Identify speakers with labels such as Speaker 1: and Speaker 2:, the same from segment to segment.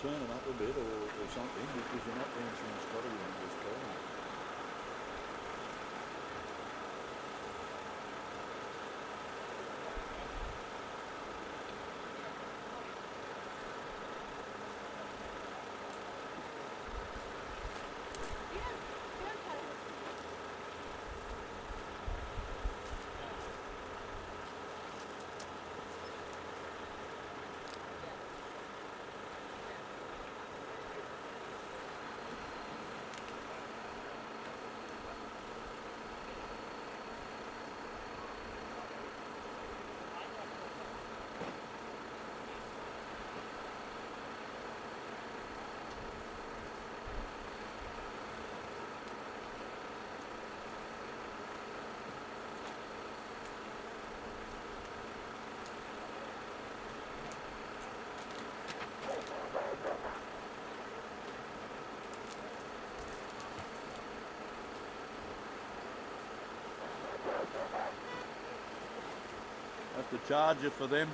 Speaker 1: turn them up a bit or something, because you're not answering Scotty when he was calling. That's the charger for them.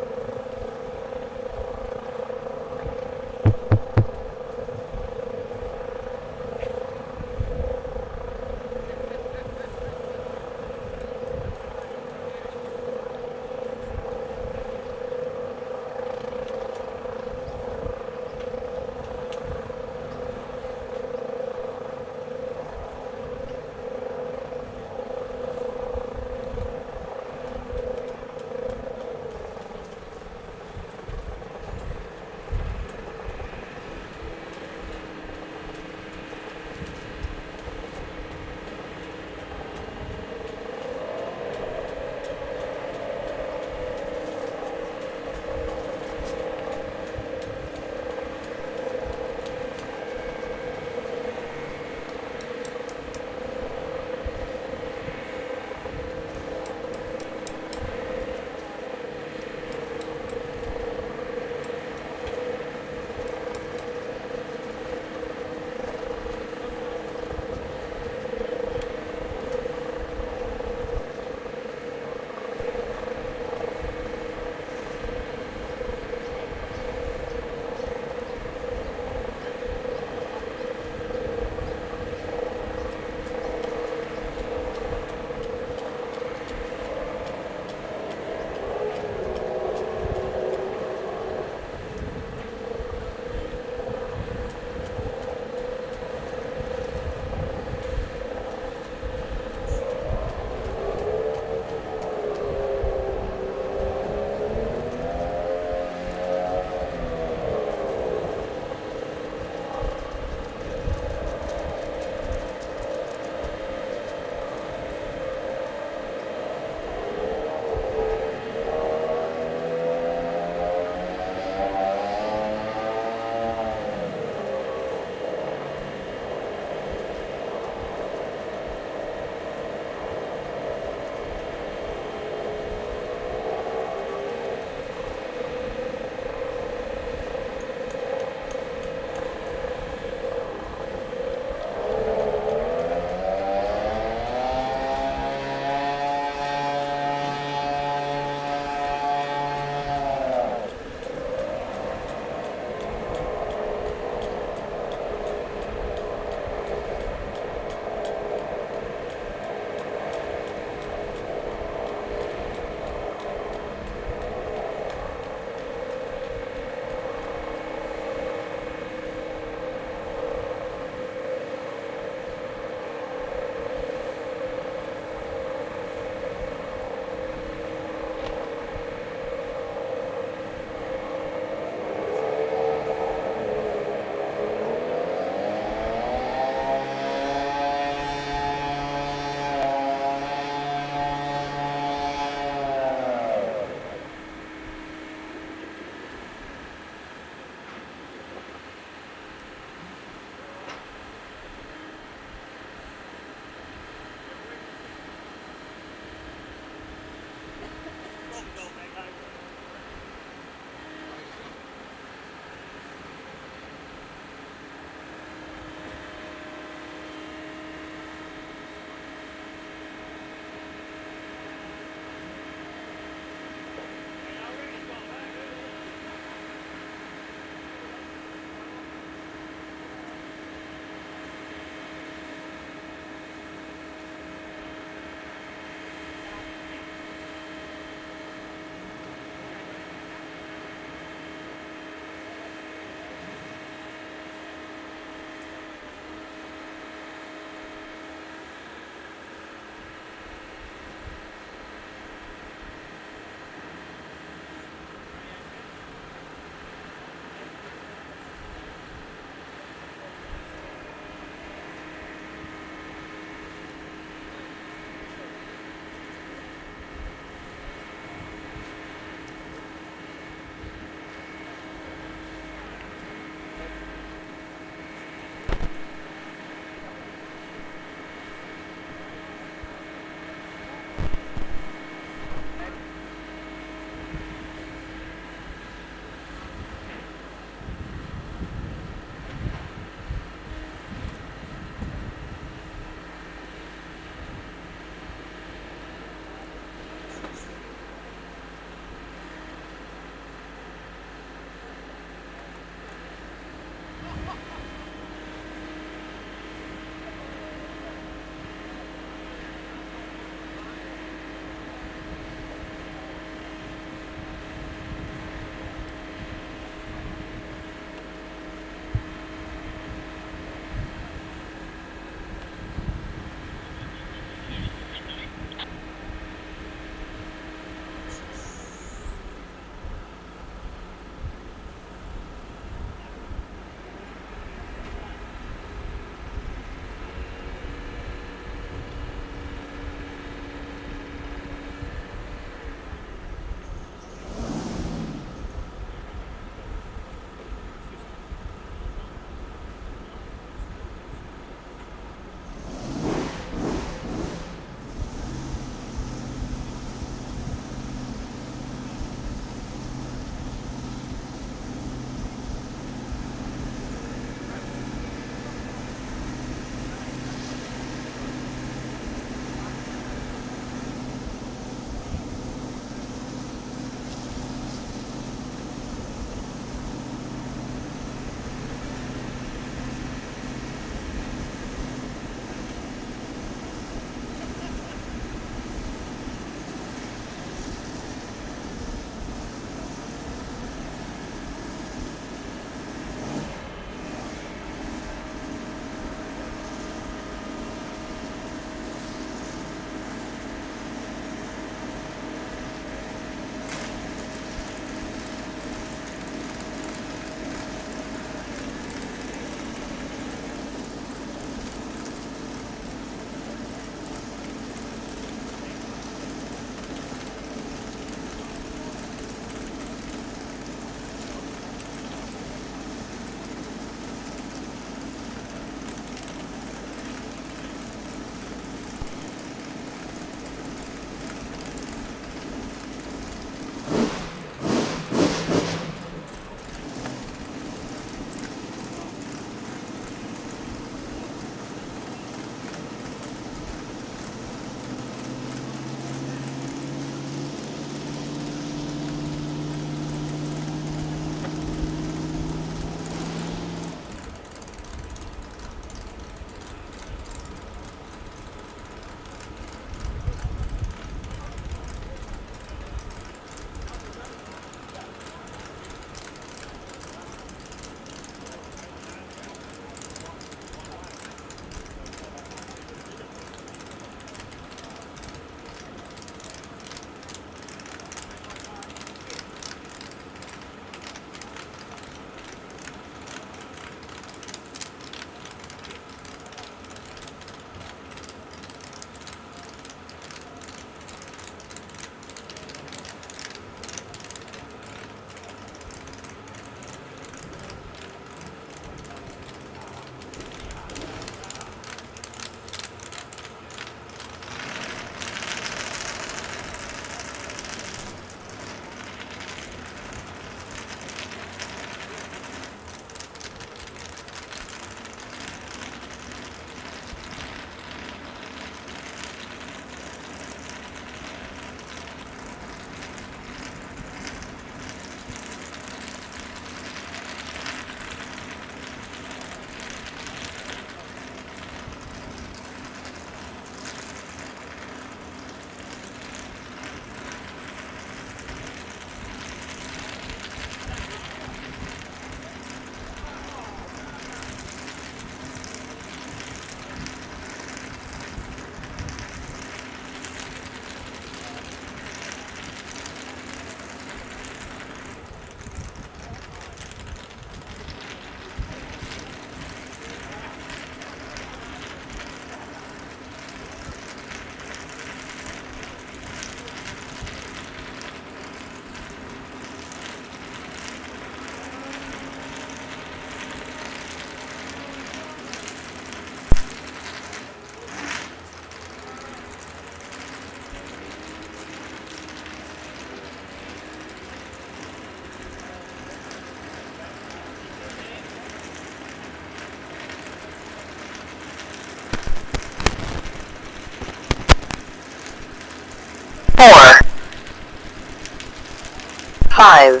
Speaker 2: 5,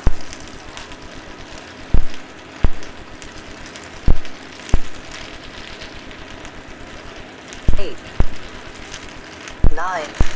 Speaker 2: 8, 9, 5,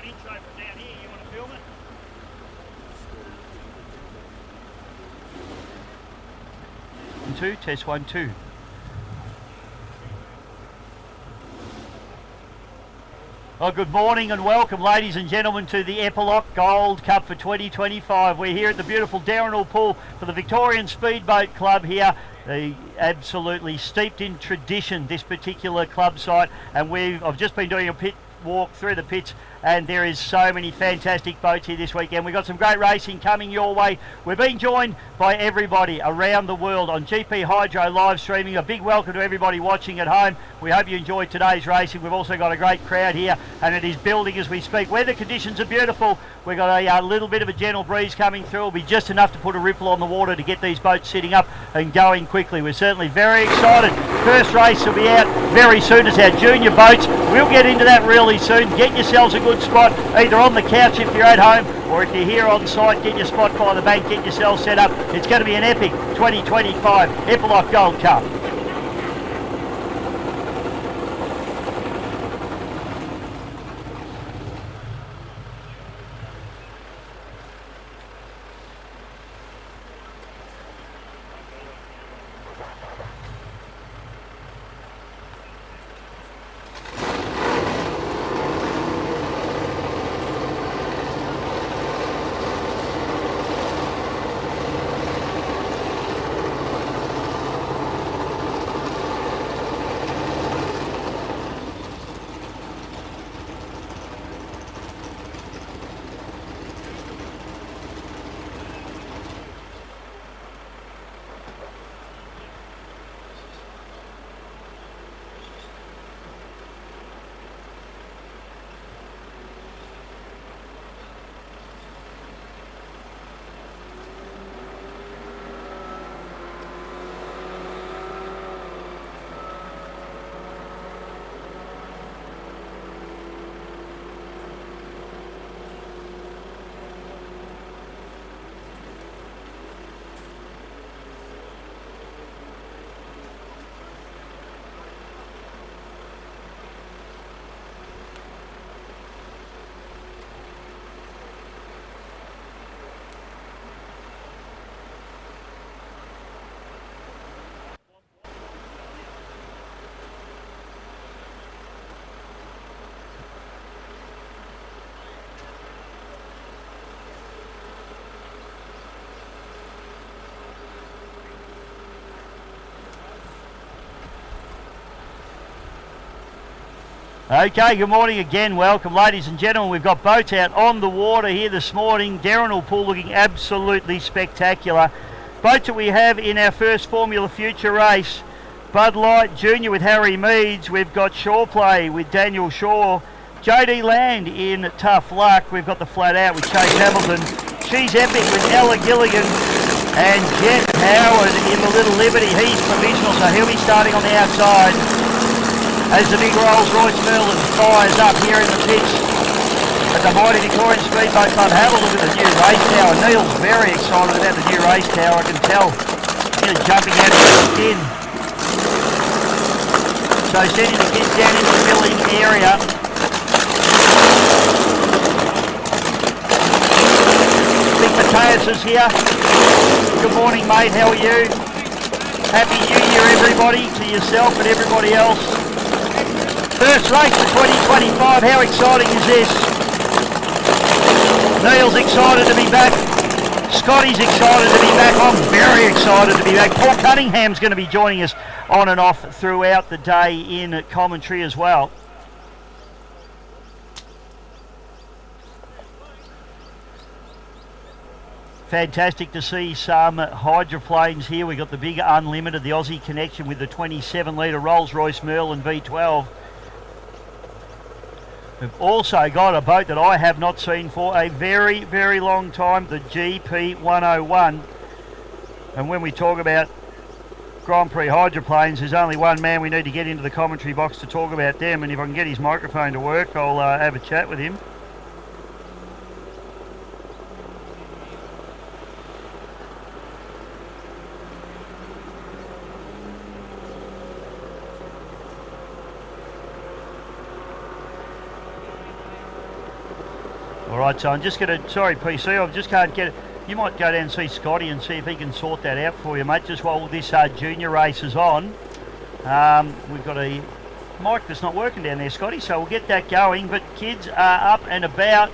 Speaker 3: intro from down here. You want to film it?
Speaker 4: Two, test 1, 2. Well, good morning and welcome, ladies and gentlemen, to the Eppalock Gold Cup for 2025. We're here at the beautiful Darrenall Pool for the Victorian Speedboat Club here. Absolutely steeped in tradition, this particular club site, and I've just been doing a pit walk through the pits, and there is so many fantastic boats here this weekend. We've got some great racing coming your way. We're being joined by everybody around the world on GP Hydro live streaming. A big welcome to everybody watching at home. We hope you enjoyed today's racing. We've also got a great crowd here, and it is building as we speak. Weather conditions are beautiful. We've got a little bit of a gentle breeze coming through. It'll be just enough to put a ripple on the water to get these boats sitting up and going quickly. We're certainly very excited. First race will be out very soon. It's our junior boats. We'll get into that really soon. Get yourselves a good spot, either on the couch if you're at home, or if you're here on site, get your spot by the bank, get yourself set up. It's going to be an epic 2025 Eppalock Gold Cup. Okay, good morning again. Welcome, ladies and gentlemen. We've got boats out on the water here this morning. Darrenall Pool looking absolutely spectacular. Boats that we have in our first Formula Future race. Bud Light Junior with Harry Meads. We've got Shore Play with Daniel Shaw. JD Land in Tough Luck. We've got the Flat Out with Chase Hamilton. She's Epic with Ella Gilligan. And Jet Howard in the Little Liberty. He's provisional, so he'll be starting on the outside as the big Rolls Royce Merlin fires up here in the pitch at the mighty Victorian Speedboat Club. Have a look at the new race tower. Neil's very excited about the new race tower, I can tell. He's jumping out of his skin. So sending the kids down into the filling area. Big Matthias is here. Good morning, mate, how are you? Happy New Year, everybody, to yourself and everybody else. First race for 2025, how exciting is this? Neil's excited to be back. Scotty's excited to be back. I'm very excited to be back. Paul Cunningham's going to be joining us on and off throughout the day in commentary as well. Fantastic to see some hydroplanes here. We've got the big Unlimited, the Aussie connection with the 27 litre Rolls Royce Merlin V12. We've also got a boat that I have not seen for a very, very long time, the GP 101. And when we talk about Grand Prix hydroplanes, there's only one man we need to get into the commentary box to talk about them. And if I can get his microphone to work, I'll have a chat with him. All right, so I'm just going to, sorry PC, I just can't get it. You might go down and see Scotty and see if he can sort that out for you, mate, just while this junior race is on. We've got a mic that's not working down there, Scotty, so we'll get that going. But kids are up and about.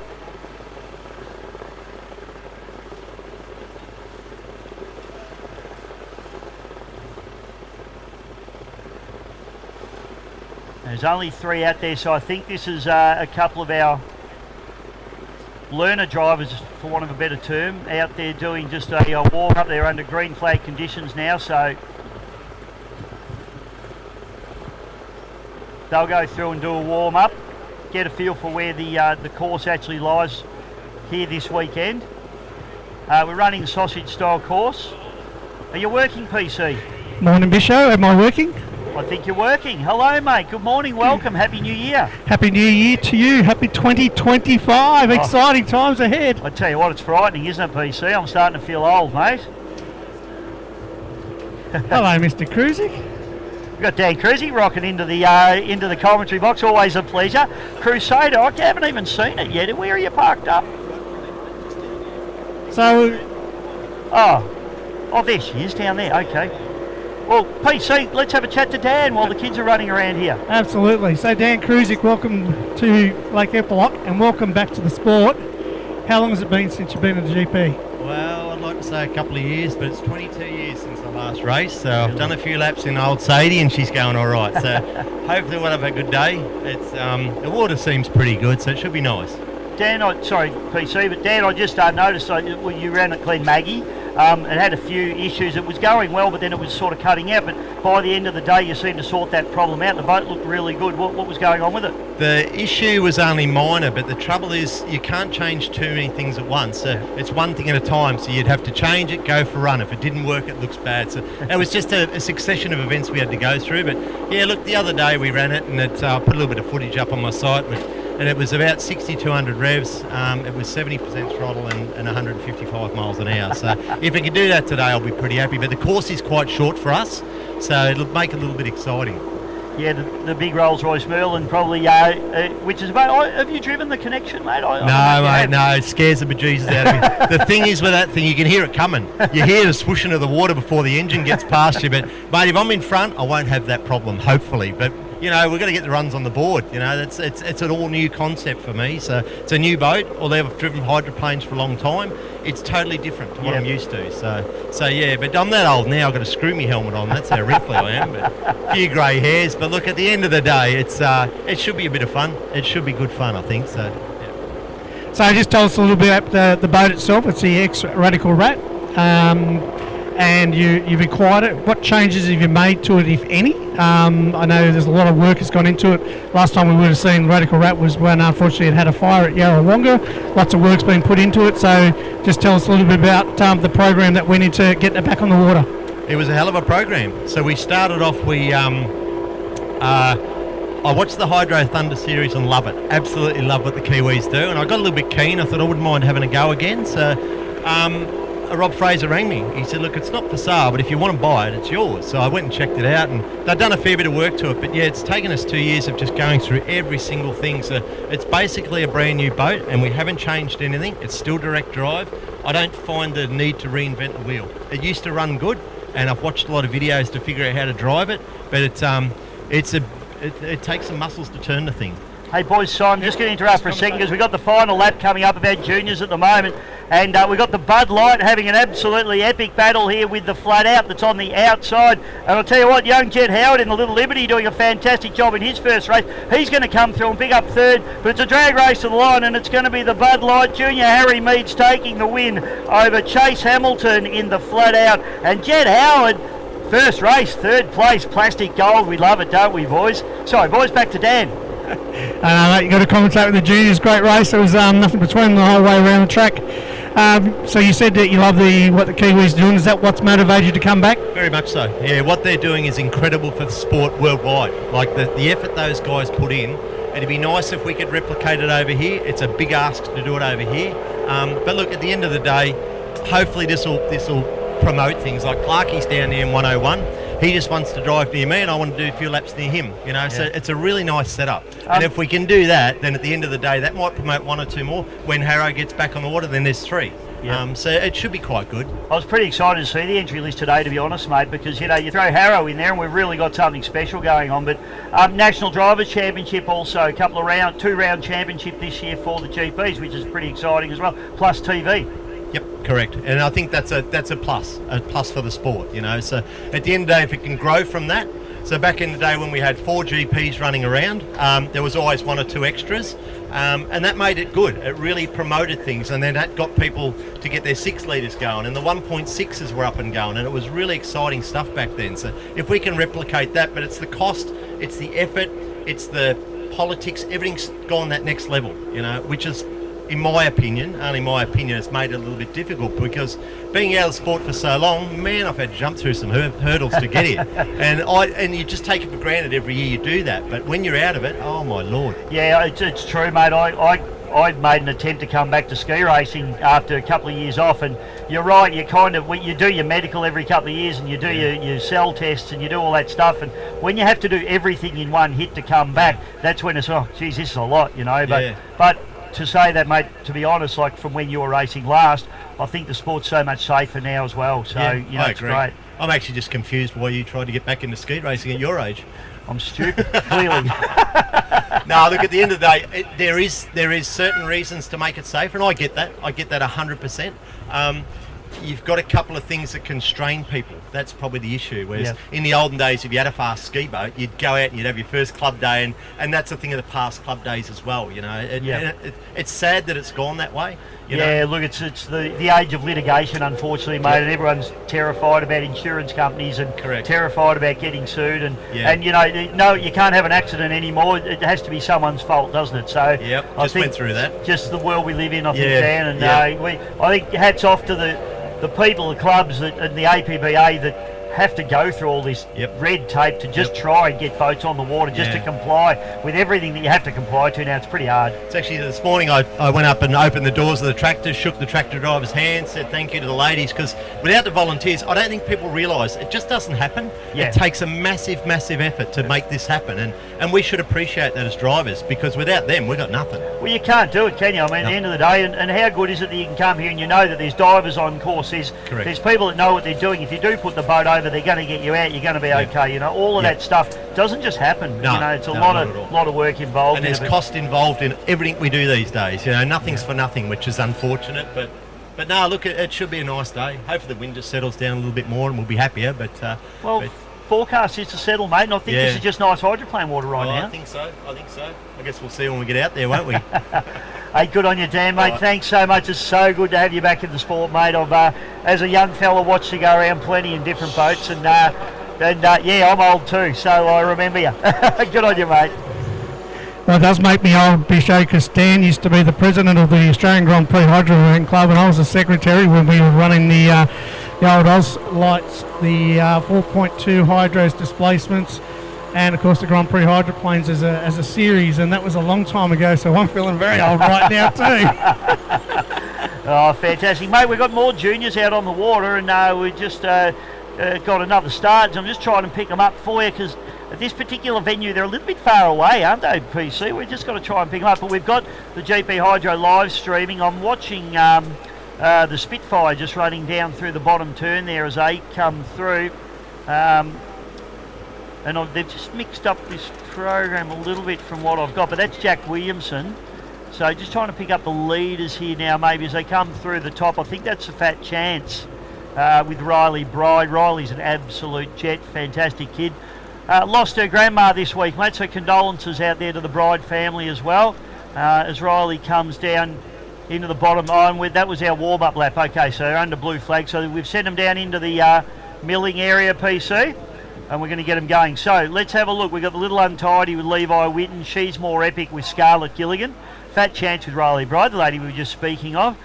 Speaker 4: There's only 3 out there, so I think this is a couple of our learner drivers, for want of a better term, out there doing just a warm up. They're under green flag conditions now, so they'll go through and do a warm up, get a feel for where the course actually lies here this weekend. We're running a sausage style course. Are you working, PC?
Speaker 5: Morning, Bisho. Am I working?
Speaker 4: I think you're working. Hello, mate. Good morning. Welcome. Happy New Year.
Speaker 5: Happy New Year to you. Happy 2025.
Speaker 4: Oh.
Speaker 5: Exciting times ahead.
Speaker 4: I tell you what, it's frightening, isn't it, PC? I'm starting to feel old, mate.
Speaker 5: Hello, Mr. Cruising.
Speaker 4: We've got Dan Cruzy rocking into the commentary box. Always a pleasure. Crusader, I haven't even seen it yet. Where are you parked up?
Speaker 5: So,
Speaker 4: Oh, there she is down there. Okay. Well, PC, let's have a chat to Dan while the kids are running around here.
Speaker 5: absolutely. So, Dan Cruzick, welcome to Lake Eppalock and welcome back to the sport. How long has it been since you've been in the GP?
Speaker 6: Well, I'd like to say a couple of years, but it's 22 years since the last race. So I've done a few laps in old Sadie and she's going all right. So hopefully we'll have a good day. It's the water seems pretty good, so it should be nice.
Speaker 4: Dan, sorry, PC, but Dan, I just noticed you ran at Glen Maggie. It had a few issues. It was going well, but then it was sort of cutting out. But by the end of the day, you seemed to sort that problem out. The boat looked really good. What was going on with it?
Speaker 6: The issue was only minor, but the trouble is you can't change too many things at once. So it's one thing at a time. So you'd have to change it, go for a run. If it didn't work, it looks bad. So it was just a succession of events we had to go through. But yeah, look, the other day we ran it, and it put a little bit of footage up on my site. And it was about 6,200 revs. It was 70% throttle and 155 miles an hour. So if we can do that today, I'll be pretty happy. But the course is quite short for us, so it'll make it a little bit exciting.
Speaker 4: Yeah, the big Rolls Royce Merlin probably, which is about. Have you driven the Connection, mate?
Speaker 6: No, mate, no. It scares the bejesus out of me. The thing is with that thing, you can hear it coming. You hear the swooshing of the water before the engine gets past you. But mate, if I'm in front, I won't have that problem, hopefully. But you know, we've got to get the runs on the board. You know, it's an all new concept for me. So it's a new boat. Although I've driven hydroplanes for a long time, it's totally different to what I'm used to. So yeah, but I'm that old now. I've got to screw my helmet on. That's how wrinkly I am. But a few grey hairs. But look, at the end of the day, it should be a bit of fun. It should be good fun, I think. So. Yeah.
Speaker 5: So, just tell us a little bit about the boat itself. It's the ex-Radical Rat. And you've acquired it. What changes have you made to it, if any? I know there's a lot of work that's gone into it. Last time we would have seen Radical Rat was when, unfortunately, it had a fire at Yarrawonga. Lots of work's been put into it. So just tell us a little bit about the program that went into getting it back on the water.
Speaker 6: It was a hell of a program. So we started off, I watched the Hydro Thunder series and love it. Absolutely love what the Kiwis do. And I got a little bit keen. I thought I wouldn't mind having a go again. So Rob Fraser rang me. He said, look, it's not for sale, but if you want to buy it, it's yours. So I went and checked it out, and they've done a fair bit of work to it. But yeah, it's taken us 2 years of just going through every single thing. So it's basically a brand new boat, and we haven't changed anything. It's still direct drive. I don't find the need to reinvent the wheel. It used to run good, and I've watched a lot of videos to figure out how to drive it. But it takes some muscles to turn the thing.
Speaker 4: Hey boys, so I'm just going to interrupt for a second because we've got the final lap coming up of our juniors at the moment, and we've got the Bud Light having an absolutely epic battle here with the Flat Out that's on the outside. And I'll tell you what, young Jed Howard in the Little Liberty doing a fantastic job in his first race. He's going to come through and pick up third, but it's a drag race to the line, and it's going to be the Bud Light Junior Harry Meads taking the win over Chase Hamilton in the Flat Out. And Jed Howard, first race, third place, plastic gold. We love it, don't we, boys? Sorry, boys, back to Dan.
Speaker 5: You got to commentate with the juniors. Great race. There was nothing between the whole way around the track. So you said that you love what the Kiwis are doing. Is that what's motivated you to come back?
Speaker 6: Very much so. Yeah, what they're doing is incredible for the sport worldwide. Like the effort those guys put in. It'd be nice if we could replicate it over here. It's a big ask to do it over here. But look, at the end of the day, hopefully this will promote things. Like Clarkie's down there in 101. he just wants to drive near me and I want to do a few laps near him, you know. So it's a really nice setup. And if we can do that, then at the end of the day, that might promote 1 or 2 more. When Harrow gets back on the water, then there's 3.
Speaker 4: Yeah.
Speaker 6: So it should be quite good.
Speaker 4: I was pretty excited to see the entry list today, to be honest, mate, because, you know, you throw Harrow in there and we've really got something special going on. But National Drivers' Championship also, a couple of 2-round championship this year for the GPs, which is pretty exciting as well, plus TV.
Speaker 6: Yep, correct. And I think that's a plus for the sport, you know. So at the end of the day, if it can grow from that. So back in the day when we had 4 GPs running around, there was always 1 or 2 extras. And that made it good. It really promoted things, and then that got people to get their 6 litres going, and the 1.6s were up and going, and it was really exciting stuff back then. So if we can replicate that, but it's the cost, it's the effort, it's the politics, everything's gone that next level, you know, which is, in my opinion, only my opinion, has made it a little bit difficult, because being out of sport for so long, man, I've had to jump through some hurdles to get here. And you just take it for granted every year you do that, but when you're out of it, oh my lord.
Speaker 4: Yeah, it's true, mate. I made an attempt to come back to ski racing after a couple of years off, and you're right, you do your medical every couple of years, and you do your cell tests, and you do all that stuff, and when you have to do everything in one hit to come back, that's when it's, oh geez, this is a lot, you know. But to say that, mate, to be honest, like from when you were racing last, I think the sport's so much safer now as well. So, you know,
Speaker 6: I
Speaker 4: it's
Speaker 6: agree.
Speaker 4: great.
Speaker 6: I'm actually just confused why you tried to get back into ski racing at your age.
Speaker 4: I'm stupid, clearly.
Speaker 6: No, look, at the end of the day, there is certain reasons to make it safer, and I get that 100%. You've got a couple of things that constrain people. That's probably the issue. Whereas in the olden days, if you had a fast ski boat, you'd go out and you'd have your first club day, and that's a thing of the past club days as well. You know, it's sad that it's gone that way. You know?
Speaker 4: Look, it's the age of litigation, unfortunately, mate, and everyone's terrified about insurance companies and terrified about getting sued, and you know, no, you can't have an accident anymore. It has to be someone's fault, doesn't it? So I think
Speaker 6: went through that.
Speaker 4: Just the world we live in, I think, Dan, and I think hats off to the people, the clubs and the APBA that have to go through all this red tape to just try and get boats on the water, just to comply with everything that you have to comply to now. It's pretty hard.
Speaker 6: It's actually, this morning I went up and opened the doors of the tractor, shook the tractor driver's hand, said thank you to the ladies, because without the volunteers, I don't think people realise it just doesn't happen. It takes a massive effort to make this happen, and we should appreciate that as drivers, because without them we've got nothing.
Speaker 4: Well, you can't do it, can you? I mean, at the end of the day, and how good is it that you can come here and you know that there's divers on course, there's people that know what they're doing. If you do put the boat over, they're going to get you out, you're going to be okay. You know, all of that stuff doesn't just happen.
Speaker 6: No,
Speaker 4: you know, it's a lot of work involved.
Speaker 6: And there's cost involved in everything we do these days. You know, nothing's for nothing, which is unfortunate. But no, look, it should be a nice day. Hopefully the wind just settles down a little bit more and we'll be happier. But
Speaker 4: forecast is to settle, mate, and I think this is just nice hydroplane water now.
Speaker 6: I think so. I guess we'll see when we get out there, won't we?
Speaker 4: Hey, good on you, Dan, mate. Thanks so much. It's so good to have you back in the sport, mate. I've, as a young fella, watched you go around plenty in different boats, and I'm old too, so I remember you. Good on you, mate.
Speaker 5: Well, it does make me old, Bisho, because Dan used to be the president of the Australian Grand Prix Hydroplane Club, and I was the secretary when we were running the old Oz lights, the 4.2 hydros displacements, and of course the Grand Prix hydroplanes as a series, and that was a long time ago, so I'm feeling very old right now too.
Speaker 4: Oh, fantastic, mate. We've got more juniors out on the water, and we just got another start. I'm just trying to pick them up for you, because at this particular venue they're a little bit far away, aren't they, PC? We've just got to try and pick them up, but we've got the GP Hydro live streaming. I'm watching the Spitfire just running down through the bottom turn there as they come through. And they've just mixed up this program a little bit from what I've got, but that's Jack Williamson. So just trying to pick up the leaders here now, maybe as they come through the top. I think that's a fat chance with Riley Bride. Riley's an absolute jet, fantastic kid. Lost her grandma this week, mate, so condolences out there to the Bride family as well. As Riley comes down into the bottom iron, that was our warm-up lap. Okay, so they're under blue flag, so we've sent them down into the milling area, PC. And we're going to get them going. So let's have a look. We've got the Little Untidy with Levi Witten. She's more epic with Scarlett Gilligan. Fat Chance with Riley Bride, the lady we were just speaking of.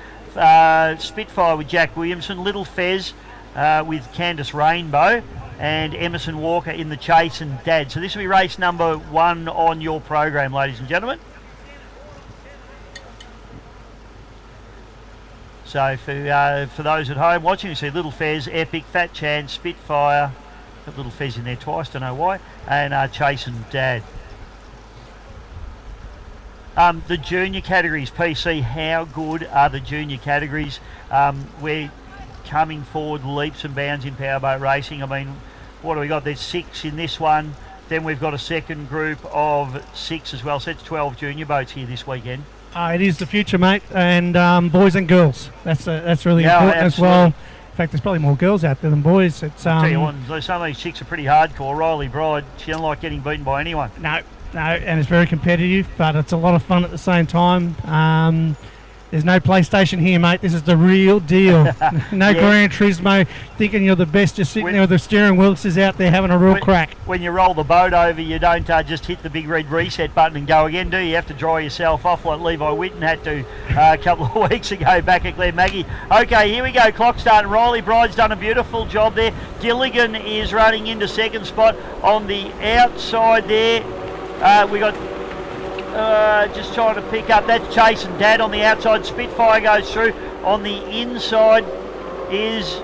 Speaker 4: Spitfire with Jack Williamson. Little Fez with Candice Rainbow. And Emerson Walker in the chase and Dad. So this will be race number 1 on your program, ladies and gentlemen. So for those at home watching, you see Little Fez, Epic, Fat Chance, Spitfire, Got little Fez in there twice, don't know why. And chasing Dad. The junior categories, PC, how good are the junior categories? We're coming forward leaps and bounds in powerboat racing. I mean, what do we got? There's 6 in this one. Then we've got a second group of 6 as well. So it's 12 junior boats here this weekend.
Speaker 5: It is the future, mate, and boys and girls. That's really
Speaker 4: Yeah,
Speaker 5: important
Speaker 4: absolutely.
Speaker 5: as well. In fact, there's probably more girls out there than boys. It's
Speaker 4: Tell you what, some of these chicks are pretty hardcore. Riley Bride, she doesn't like getting beaten by anyone.
Speaker 5: No, and it's very competitive, but it's a lot of fun at the same time. There's no PlayStation here, mate. This is the real deal. No
Speaker 4: Yeah.
Speaker 5: Gran Turismo thinking you're the best, just sitting there with the steering wheel is out there having a real crack.
Speaker 4: When you roll the boat over, you don't just hit the big red reset button and go again, do you? You have to dry yourself off like Levi Whitten had to a couple of weeks ago back at Glen Maggie. Okay, here we go. Clock starting. Riley Bride's done a beautiful job there. Gilligan is running into second spot on the outside there. We got just trying to pick up. That's Chase and Dad on the outside. Spitfire goes through. On the inside is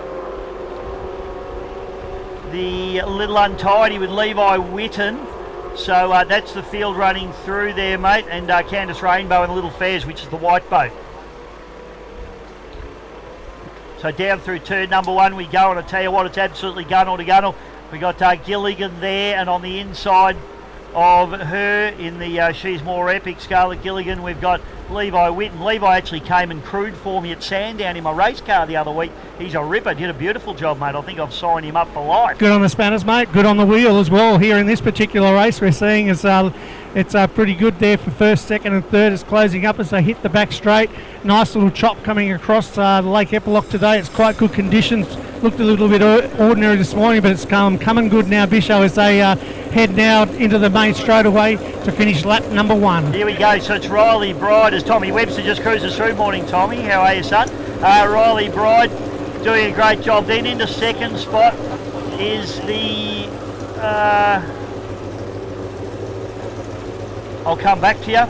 Speaker 4: the Little Untidy with Levi Whitten. So that's the field running through there, mate. And Candice Rainbow and Little Fairs, which is the white boat. So down through turn number 1 we go, and I tell you what, it's absolutely gunnel to gunnel. We got Gilligan there, and on the inside of her in the She's More Epic, Scarlett Gilligan, we've got Levi Whitten. Levi actually came and crewed for me at Sandown in my race car the other week. He's a ripper, did a beautiful job, mate. I think I've signed him up for life.
Speaker 5: Good on the spanners, mate. Good on the wheel as well. Here in this particular race, we're seeing it's pretty good there for first, second and third. It's closing up as they hit the back straight. Nice little chop coming across Lake Eppalock today. It's quite good conditions. Looked a little bit ordinary this morning, but it's coming good now, Bisho, as they head now into the main straightaway to finish lap number 1.
Speaker 4: Here we go. So it's Riley Bride as Tommy Webster just cruises through. Morning, Tommy. How are you, son? Riley Bride doing a great job. Then into second spot is the... I'll come back to you.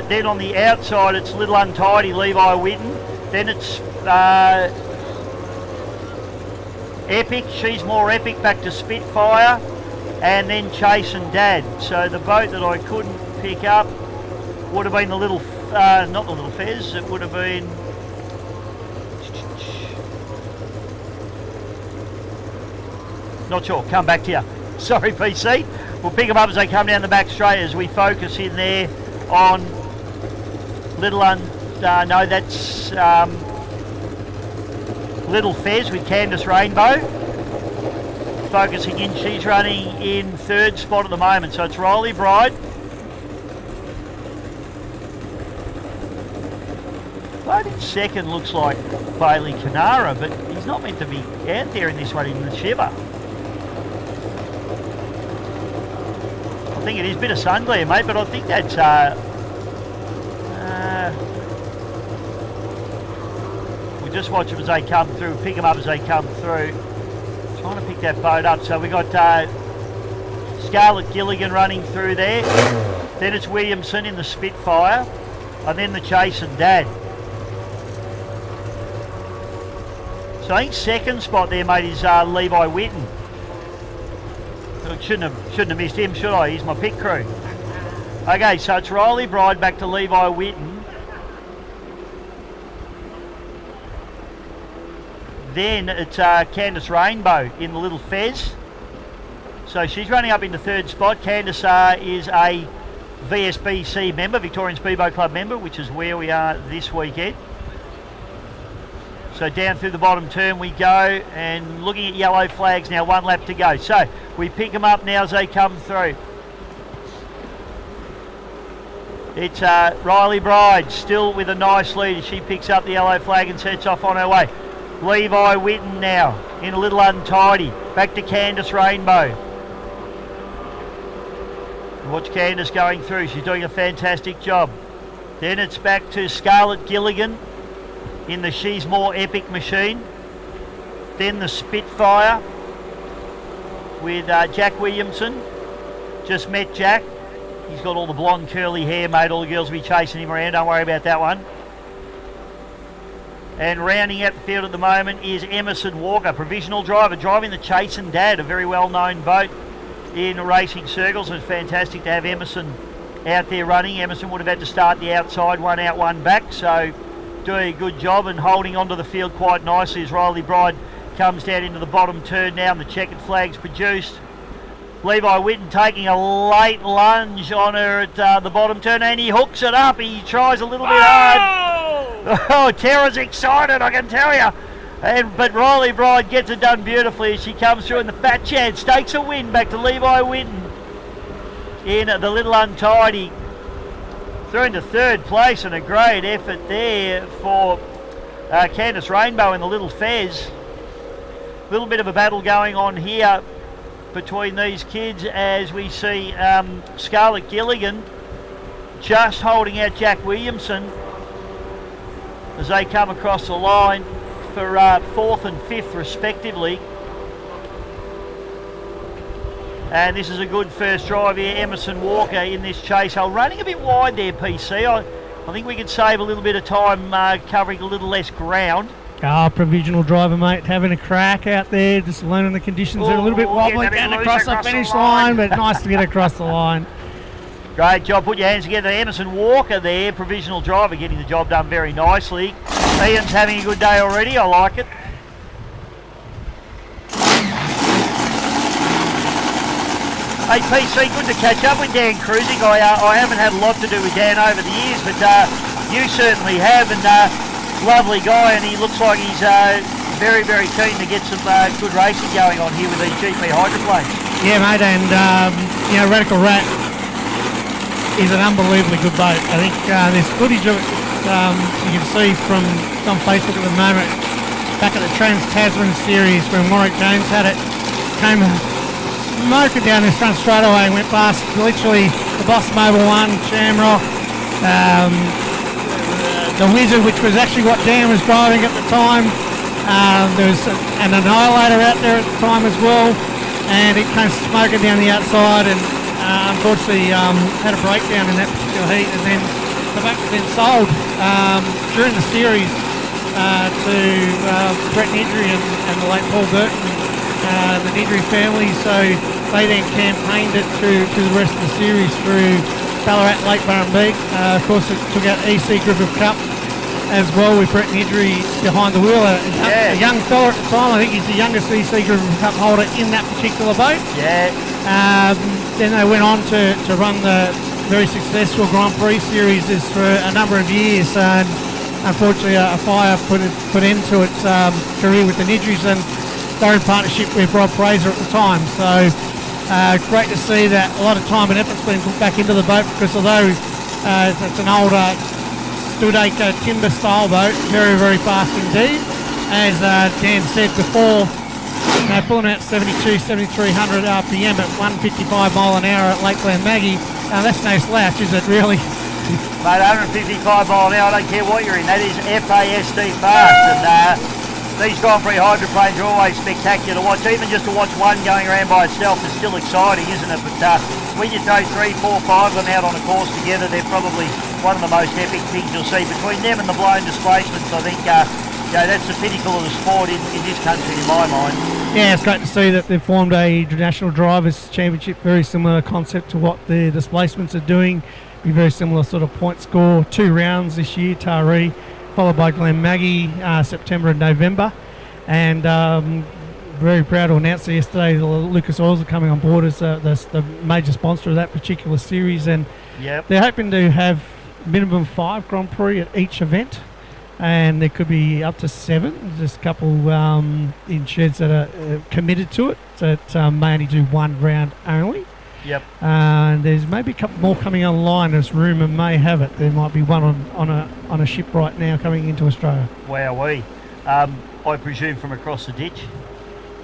Speaker 4: Then on the outside, it's Little Untidy, Levi Whitten. Then it's Epic, She's More Epic, back to Spitfire. And then Chase and Dad. So the boat that I couldn't pick up would have been the Little... not the Little Fez, it would have been... Not sure, come back to you. Sorry, PC. We'll pick them up as they come down the back straight as we focus in there on no, that's Little Fez with Candice Rainbow. Focusing in, she's running in third spot at the moment, so it's Riley Bride. Boat in second looks like Bailey Canara, but he's not meant to be out there in this one in the Shiver. I think it is a bit of sun glare, mate, but I think that's we'll just watch them as they come through, pick them up as they come through. Trying to pick that boat up. So we got Scarlett Gilligan running through there. Then it's Williamson in the Spitfire, and then the Chase and Dad. So I think second spot there, mate, is Levi Whitten. Shouldn't have missed him, should I? He's my pit crew. Okay, so it's Riley Bride back to Levi Whitten. Then it's Candice Rainbow in the Little Fez. So she's running up into third spot. Candice is a VSBC member, Victorian Speedboat Club member, which is where we are this weekend. So down through the bottom turn we go, and looking at yellow flags now, 1 lap to go. So we pick them up now as they come through. It's Riley Bride still with a nice lead as she picks up the yellow flag and sets off on her way. Levi Whitten now in a Little Untidy. Back to Candice Rainbow. Watch Candice going through. She's doing a fantastic job. Then it's back to Scarlett Gilligan in the She's More Epic machine. Then the Spitfire with Jack Williamson. Just met Jack. He's got all the blonde curly hair, mate. All the girls will be chasing him around. Don't worry about that one. And rounding out the field at the moment is Emerson Walker, provisional driver, driving the Chase and Dad, a very well-known boat in racing circles. It's fantastic to have Emerson out there running. Emerson would have had to start the outside, one out, one back, so doing a good job and holding onto the field quite nicely as Riley Bride comes down into the bottom turn now, and the checkered flag's produced. Levi Whitten taking a late lunge on her at the bottom turn, and he hooks it up. He tries a little bit hard. Oh, Tara's excited, I can tell you. But Riley Bride gets it done beautifully as she comes through, and the Fat Chad stakes a win back to Levi Whitten in the Little Untidy. Through into third place, and a great effort there for Candice Rainbow in the Little Fez. A little bit of a battle going on here between these kids as we see Scarlett Gilligan just holding out Jack Williamson as they come across the line for fourth and fifth respectively. And this is a good first drive here. Emerson Walker in this chase hole, running a bit wide there, PC. I think we could save a little bit of time covering a little less ground.
Speaker 5: Provisional driver, mate, having a crack out there, just learning the conditions. They're a little bit wobbly down across the finish line, but nice to get across the line.
Speaker 4: Great job. Put your hands together. Emerson Walker there, provisional driver, getting the job done very nicely. Ian's having a good day already. I like it. Hey, PC, good to catch up with Dan Cruising. I haven't had a lot to do with Dan over the years, but you certainly have, and lovely guy, and he looks like he's very, very keen to get some good racing going on here with these GP hydroplanes. Yeah, mate, and Radical Rat is an unbelievably good boat. I think there's footage of it you can see from on Facebook at the moment. Back at the Trans-Tasman series when Warwick Jones had it, came smoking down this front straightaway and went past literally the Boss Mobile 1, Shamrock, the Wizard, which was actually what Dan was driving at the time. There was an Annihilator out there at the time as well, and it came smoking down the outside, and unfortunately had a breakdown in that particular heat, and then the boat was then sold during the series to Brett Nidry and the late Paul Burton, the Nidry family. So they then campaigned it through the rest of the series through Ballarat, Lake Burrumbee. Of course, it took out EC Group of Cup as well with Brett Nidry behind the wheel. A young fella at the time. I think he's the youngest EC Group of Cup holder in that particular boat. Yeah.
Speaker 5: Then they went on to run the very successful Grand Prix series for a number of years, and unfortunately a fire put end to its career with the Nidrys, and they're in partnership with Rob Fraser at the time. So great to see that a lot of time and effort's been put back into the boat, because although it's an older Studacre timber style boat, very, very fast indeed. As Dan said before, pulling out 7,300 RPM at 155 mile an hour at Lake Maggie. That's no slouch, is it really?
Speaker 4: Mate, 155 mile an hour, I don't care what you're in, that is FASD fast. And these Grand Prix hydroplanes are always spectacular to watch. Even just to watch one going around by itself is still exciting, isn't it? But when you throw 3, 4, 5 of them out on a course together, they're probably one of the most epic things you'll see. Between them and the blown displacements, I think that's the pinnacle of the sport in this country, in my mind.
Speaker 5: Yeah, it's great to see that they've formed a National Drivers' Championship, very similar concept to what the displacements are doing. Be very similar sort of point score, 2 rounds this year, Taree, followed by Glen Maggie, September and November. And very proud to announce that yesterday Lucas Oils are coming on board as the major sponsor of that particular series. And they're hoping to have minimum 5 Grand Prix at each event, and there could be up to 7. There's a couple in sheds that are committed to it, that may only do 1 round only.
Speaker 4: Yep.
Speaker 5: And there's maybe a couple more coming online, as rumour may have it. There might be one on a ship right now coming into Australia.
Speaker 4: Wowee. I presume from across the ditch?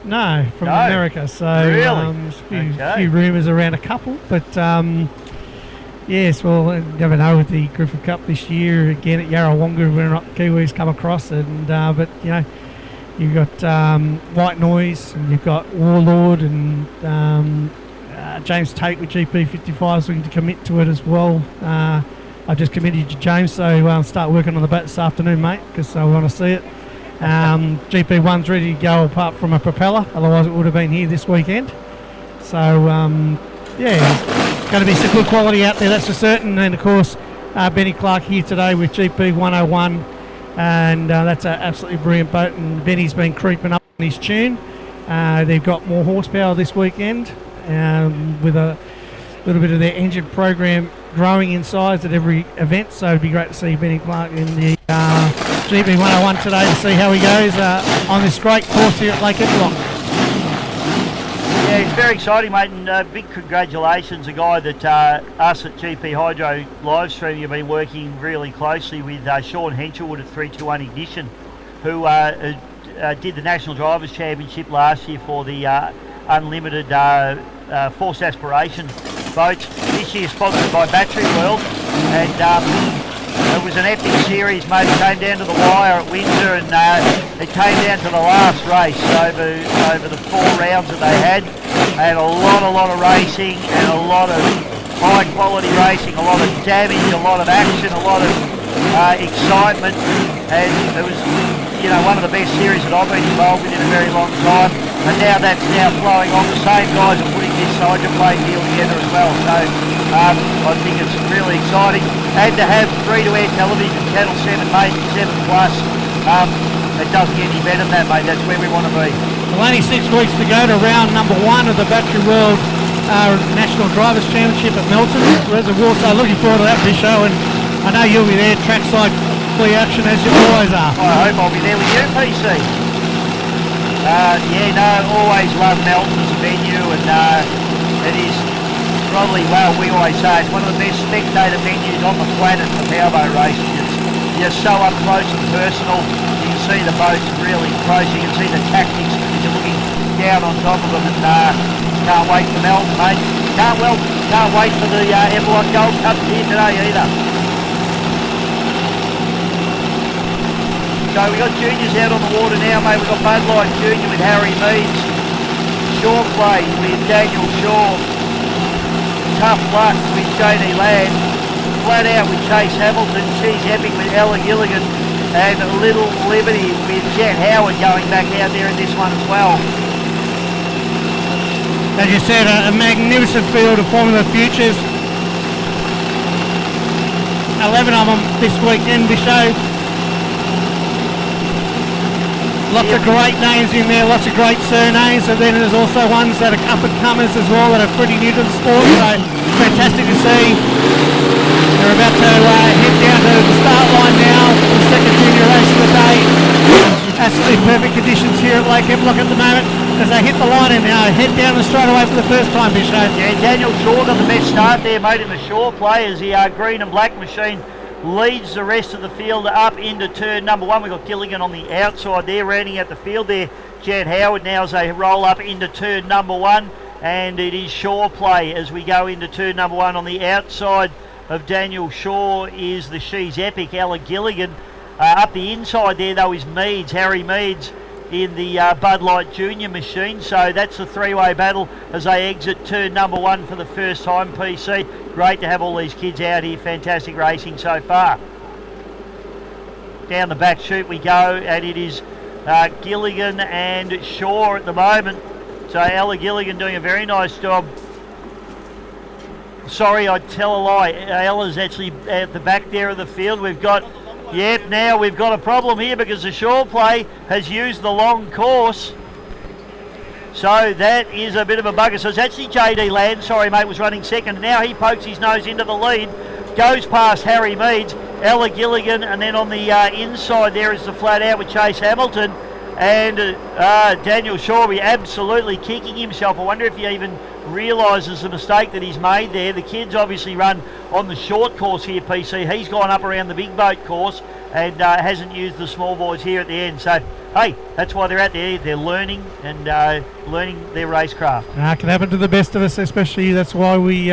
Speaker 5: No, from America. So
Speaker 4: really?
Speaker 5: there's a few rumours around a couple, but yes, well, you never know with the Griffith Cup this year. Again at Yarrawonga, whether or not the Kiwis come across it. And but you know, you've got White Noise, and you've got Warlord, and James Tate with GP55 is looking to commit to it as well. I've just committed to James, so start working on the boat this afternoon, mate, because I want to see it. GP1's ready to go apart from a propeller, otherwise it would have been here this weekend. So, yeah, there's going to be some good quality out there, that's for certain. And, of course, Benny Clark here today with GP101, and that's an absolutely brilliant boat, and Benny's been creeping up on his tune. They've got more horsepower this weekend with a little bit of their engine program growing in size at every event, so it'd be great to see Benny Clark in the GP101 today to see how he goes on this great course here at Lake Eppalock.
Speaker 4: Yeah, it's very exciting, mate, and big congratulations, a guy that us at GP Hydro live streaming have been working really closely with Sean Henshelwood at 321 Ignition, who did the National Drivers' Championship last year for the unlimited forced aspiration boats. This year sponsored by Battery World, and it was an epic series, mate. It came down to the wire at Windsor, and it came down to the last race over the 4 rounds that they had. They had a lot of racing and a lot of high quality racing, a lot of damage, a lot of action, a lot of excitement, and it was, you know, one of the best series that I've been involved with in a very long time. And now that's flowing on. The same guys are putting this Hydroplane deal together as well. So I think it's really exciting. And to have free-to-air television, Channel 7, mate, 7 Plus, it doesn't get any better than that, mate. That's where we want to be.
Speaker 5: Well, only 6 weeks to go to round number 1 of the Battery World National Drivers' Championship at Melton Reservoir. So looking forward to that, Bisho. And I know you'll be there, trackside free action as you always are.
Speaker 4: I hope I'll be there with you, PC. Yeah, no, always love Melton as a venue, and it is probably, well, we always say it's one of the best spectator venues on the planet for powerboat racing. It's just so up close and personal. You can see the boats really close. You can see the tactics as you're looking down on top of them, and can't wait for Melton, mate. Can't wait for the Eppalock Gold Cup here today either. So we've got juniors out on the water now, mate. We've got Bud Light Junior with Harry Meads, Shore Play with Daniel Shaw, Tough Luck with JD Ladd, Flat Out with Chase Hamilton, She's Epic with Ella Gilligan, and Little Liberty with Jet Howard going back out there in this one as well.
Speaker 5: As you said, a magnificent field of Formula Futures. 11 of them this weekend, Bisho. Lots of great names in there, lots of great surnames, and then there's also ones that are up-and-comers as well that are pretty new to the sport, so fantastic to see. They're about to head down to the start line now for the second junior race of the day. Absolutely perfect conditions here at Lake Eppalock at the moment as they hit the line and head down the straightaway for the first time, Bisho.
Speaker 4: Yeah, Daniel Shaw got the best start there, mate, in the Shore Play as the green and black machine leads the rest of the field up into turn number 1. We've got Gilligan on the outside there, rounding out the field there. Jet Howard now as they roll up into turn number 1, and it is Shore Play as we go into turn number 1. On the outside of Daniel Shaw is the She's Epic, Ella Gilligan. Up the inside there though is Meads, Harry Meads in the Bud Light Junior machine. So that's the 3-way battle as they exit turn number 1 for the first time, PC. Great to have all these kids out here. Fantastic racing so far. Down the back chute we go, and it is Gilligan and Shaw at the moment. So Ella Gilligan doing a very nice job. Sorry, I tell a lie. Ella's actually at the back there of the field. We've got, yep, now we've got a problem here because the Shore Play has used the long course. So that is a bit of a bugger. So it's actually JD Ladd, sorry mate, was running second. Now he pokes his nose into the lead, goes past Harry Meads, Ella Gilligan, and then on the inside there is the Flat Out with Chase Hamilton. And Daniel Shaw will be absolutely kicking himself. I wonder if he even realises the mistake that he's made there. The kids obviously run on the short course here, PC. He's gone up around the big boat course and hasn't used the small boys here at the end. So, hey, that's why they're out there. They're learning and learning their racecraft.
Speaker 5: It can happen to the best of us, especially that's why we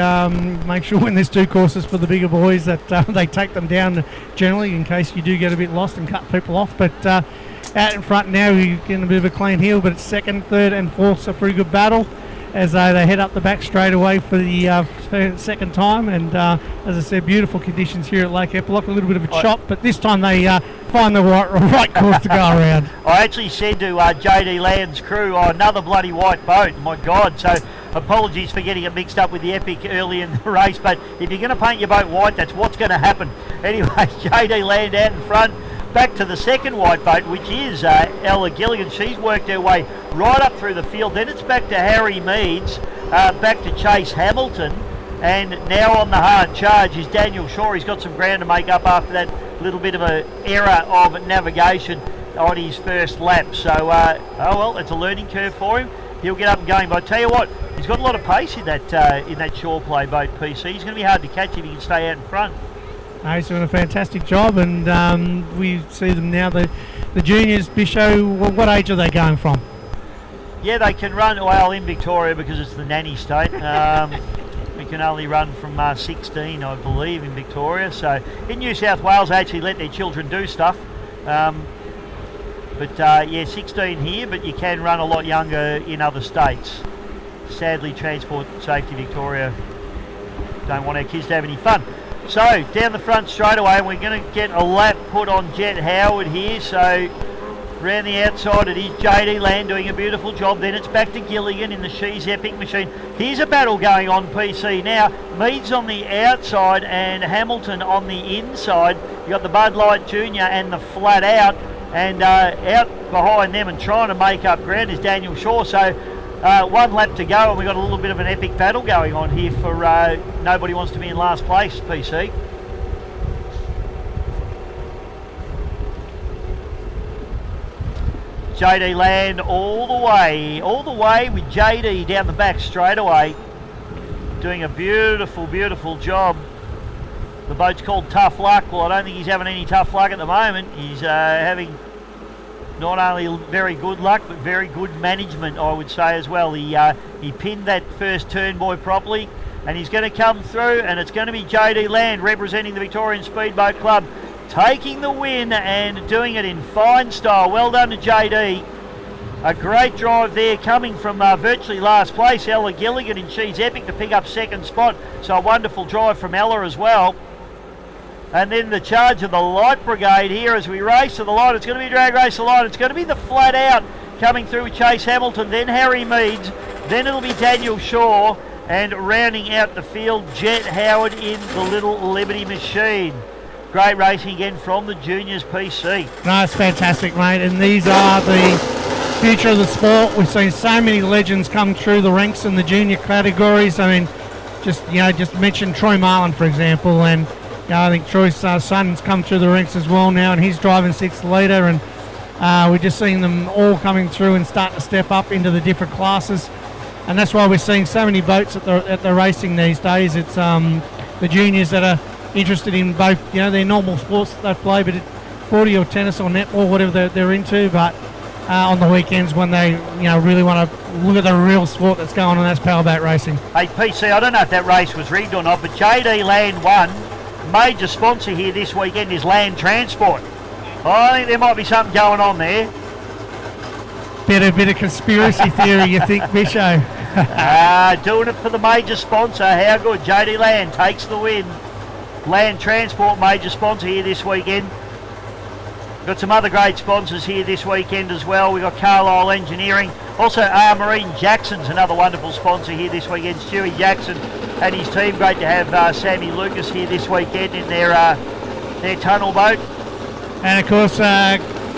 Speaker 5: make sure when there's 2 courses for the bigger boys that they take them down generally in case you do get a bit lost and cut people off. But out in front now, you're getting a bit of a clean heel, but it's second, third and fourth's a pretty good battle. as they head up the back straight away for the second time. And as I said, beautiful conditions here at Lake Eppalock. A little bit of a chop, but this time they find the right course to go around.
Speaker 4: I actually said to JD Land's crew, another bloody white boat, my God. So apologies for getting it mixed up with the Epic early in the race, but if you're going to paint your boat white, that's what's going to happen. Anyway, JD Land out in front. Back to the second white boat, which is Ella Gilligan. She's worked her way right up through the field. Then it's back to Harry Meads, back to Chase Hamilton, and now on the hard charge is Daniel Shaw. He's got some ground to make up after that little bit of an error of navigation on his first lap. So, oh well, it's a learning curve for him. He'll get up and going. But I tell you what, he's got a lot of pace in that Shaw play boat PC. He's going to be hard to catch if he can stay out in front.
Speaker 5: No, he's doing a fantastic job, and we see them now. The juniors, Bisho, what age are they going from?
Speaker 4: Yeah, they can run, well, in Victoria, because it's the nanny state. We can only run from 16, I believe, in Victoria. So in New South Wales, they actually let their children do stuff. Yeah, 16 here, but you can run a lot younger in other states. Sadly, Transport Safety Victoria don't want our kids to have any fun. So down the front straight away, and we're going to get a lap put on Jet Howard here. So round the outside it is JD Land doing a beautiful job. Then it's back to Gilligan in the She's Epic machine. Here's a battle going on PC now. Meads on the outside and Hamilton on the inside. You've got the Bud Light Junior and the Flat Out. And out behind them and trying to make up ground is Daniel Shaw. So one lap to go, and we've got a little bit of an epic battle going on here for nobody wants to be in last place, PC. JD Land all the way with JD down the back straight away, doing a beautiful, beautiful job. The boat's called Tough Luck. Well, I don't think he's having any tough luck at the moment. He's having not only very good luck, but very good management, I would say, as well. He pinned that first turn boy properly, and he's going to come through, and it's going to be JD Land representing the Victorian Speedboat Club, taking the win and doing it in fine style. Well done to JD. A great drive there, coming from virtually last place. Ella Gilligan in She's Epic to pick up second spot. So a wonderful drive from Ella as well. And then the charge of the Light Brigade here as we race to the line. It's going to be a drag race to the line. It's going to be the Flat Out coming through with Chase Hamilton, then Harry Meads, then it'll be Daniel Shaw, and rounding out the field, Jet Howard in the Little Liberty machine. Great racing again from the juniors PC.
Speaker 5: No, it's fantastic, mate. And these are the future of the sport. We've seen so many legends come through the ranks in the junior categories. I mean, just mention Troy Marlin, for example, and I think Troy's son's come through the ranks as well now, and he's driving 6th litre, and we're just seeing them all coming through and starting to step up into the different classes, and that's why we're seeing so many boats at the racing these days. It's the juniors that are interested in both, their normal sports that they play, but footy or tennis or netball, whatever they're into, but on the weekends when they really want to look at the real sport that's going on, that's powerboat racing.
Speaker 4: Hey PC, I don't know if that race was rigged or not, but JD Land won. Major sponsor here this weekend is Land Transport. I think there might be something going on there.
Speaker 5: Bit of conspiracy theory, you think, Bisho?
Speaker 4: Doing it for the major sponsor. How good. JD Land takes the win. Land Transport, major sponsor here this weekend. Got some other great sponsors here this weekend as well. We've got Carlisle Engineering. Also, Marine Jackson's another wonderful sponsor here this weekend. Stewie Jackson and his team. Great to have Sammy Lucas here this weekend in their tunnel boat.
Speaker 5: And of course,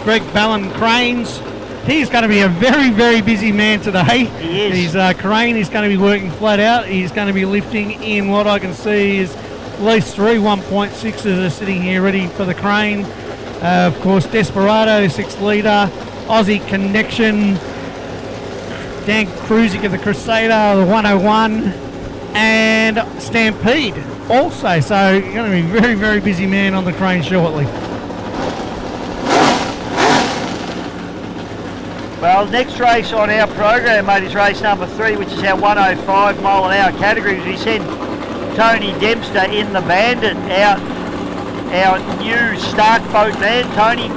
Speaker 5: Greg Ballon Cranes. He's going to be a very, very busy man today.
Speaker 4: He is.
Speaker 5: His crane is going to be working flat out. He's going to be lifting in what I can see is at least 3 1.6s are sitting here ready for the crane. Of course, Desperado, 6th litre, Aussie Connection, Dan Cruisick of the Crusader, the 101, and Stampede also. So you're going to be a very, very busy man on the crane shortly.
Speaker 4: Well, next race on our program, mate, is race number 3, which is our 105 mile an hour category. We send Tony Dempster in the Bandit out. Our new Stark boat man, Tony,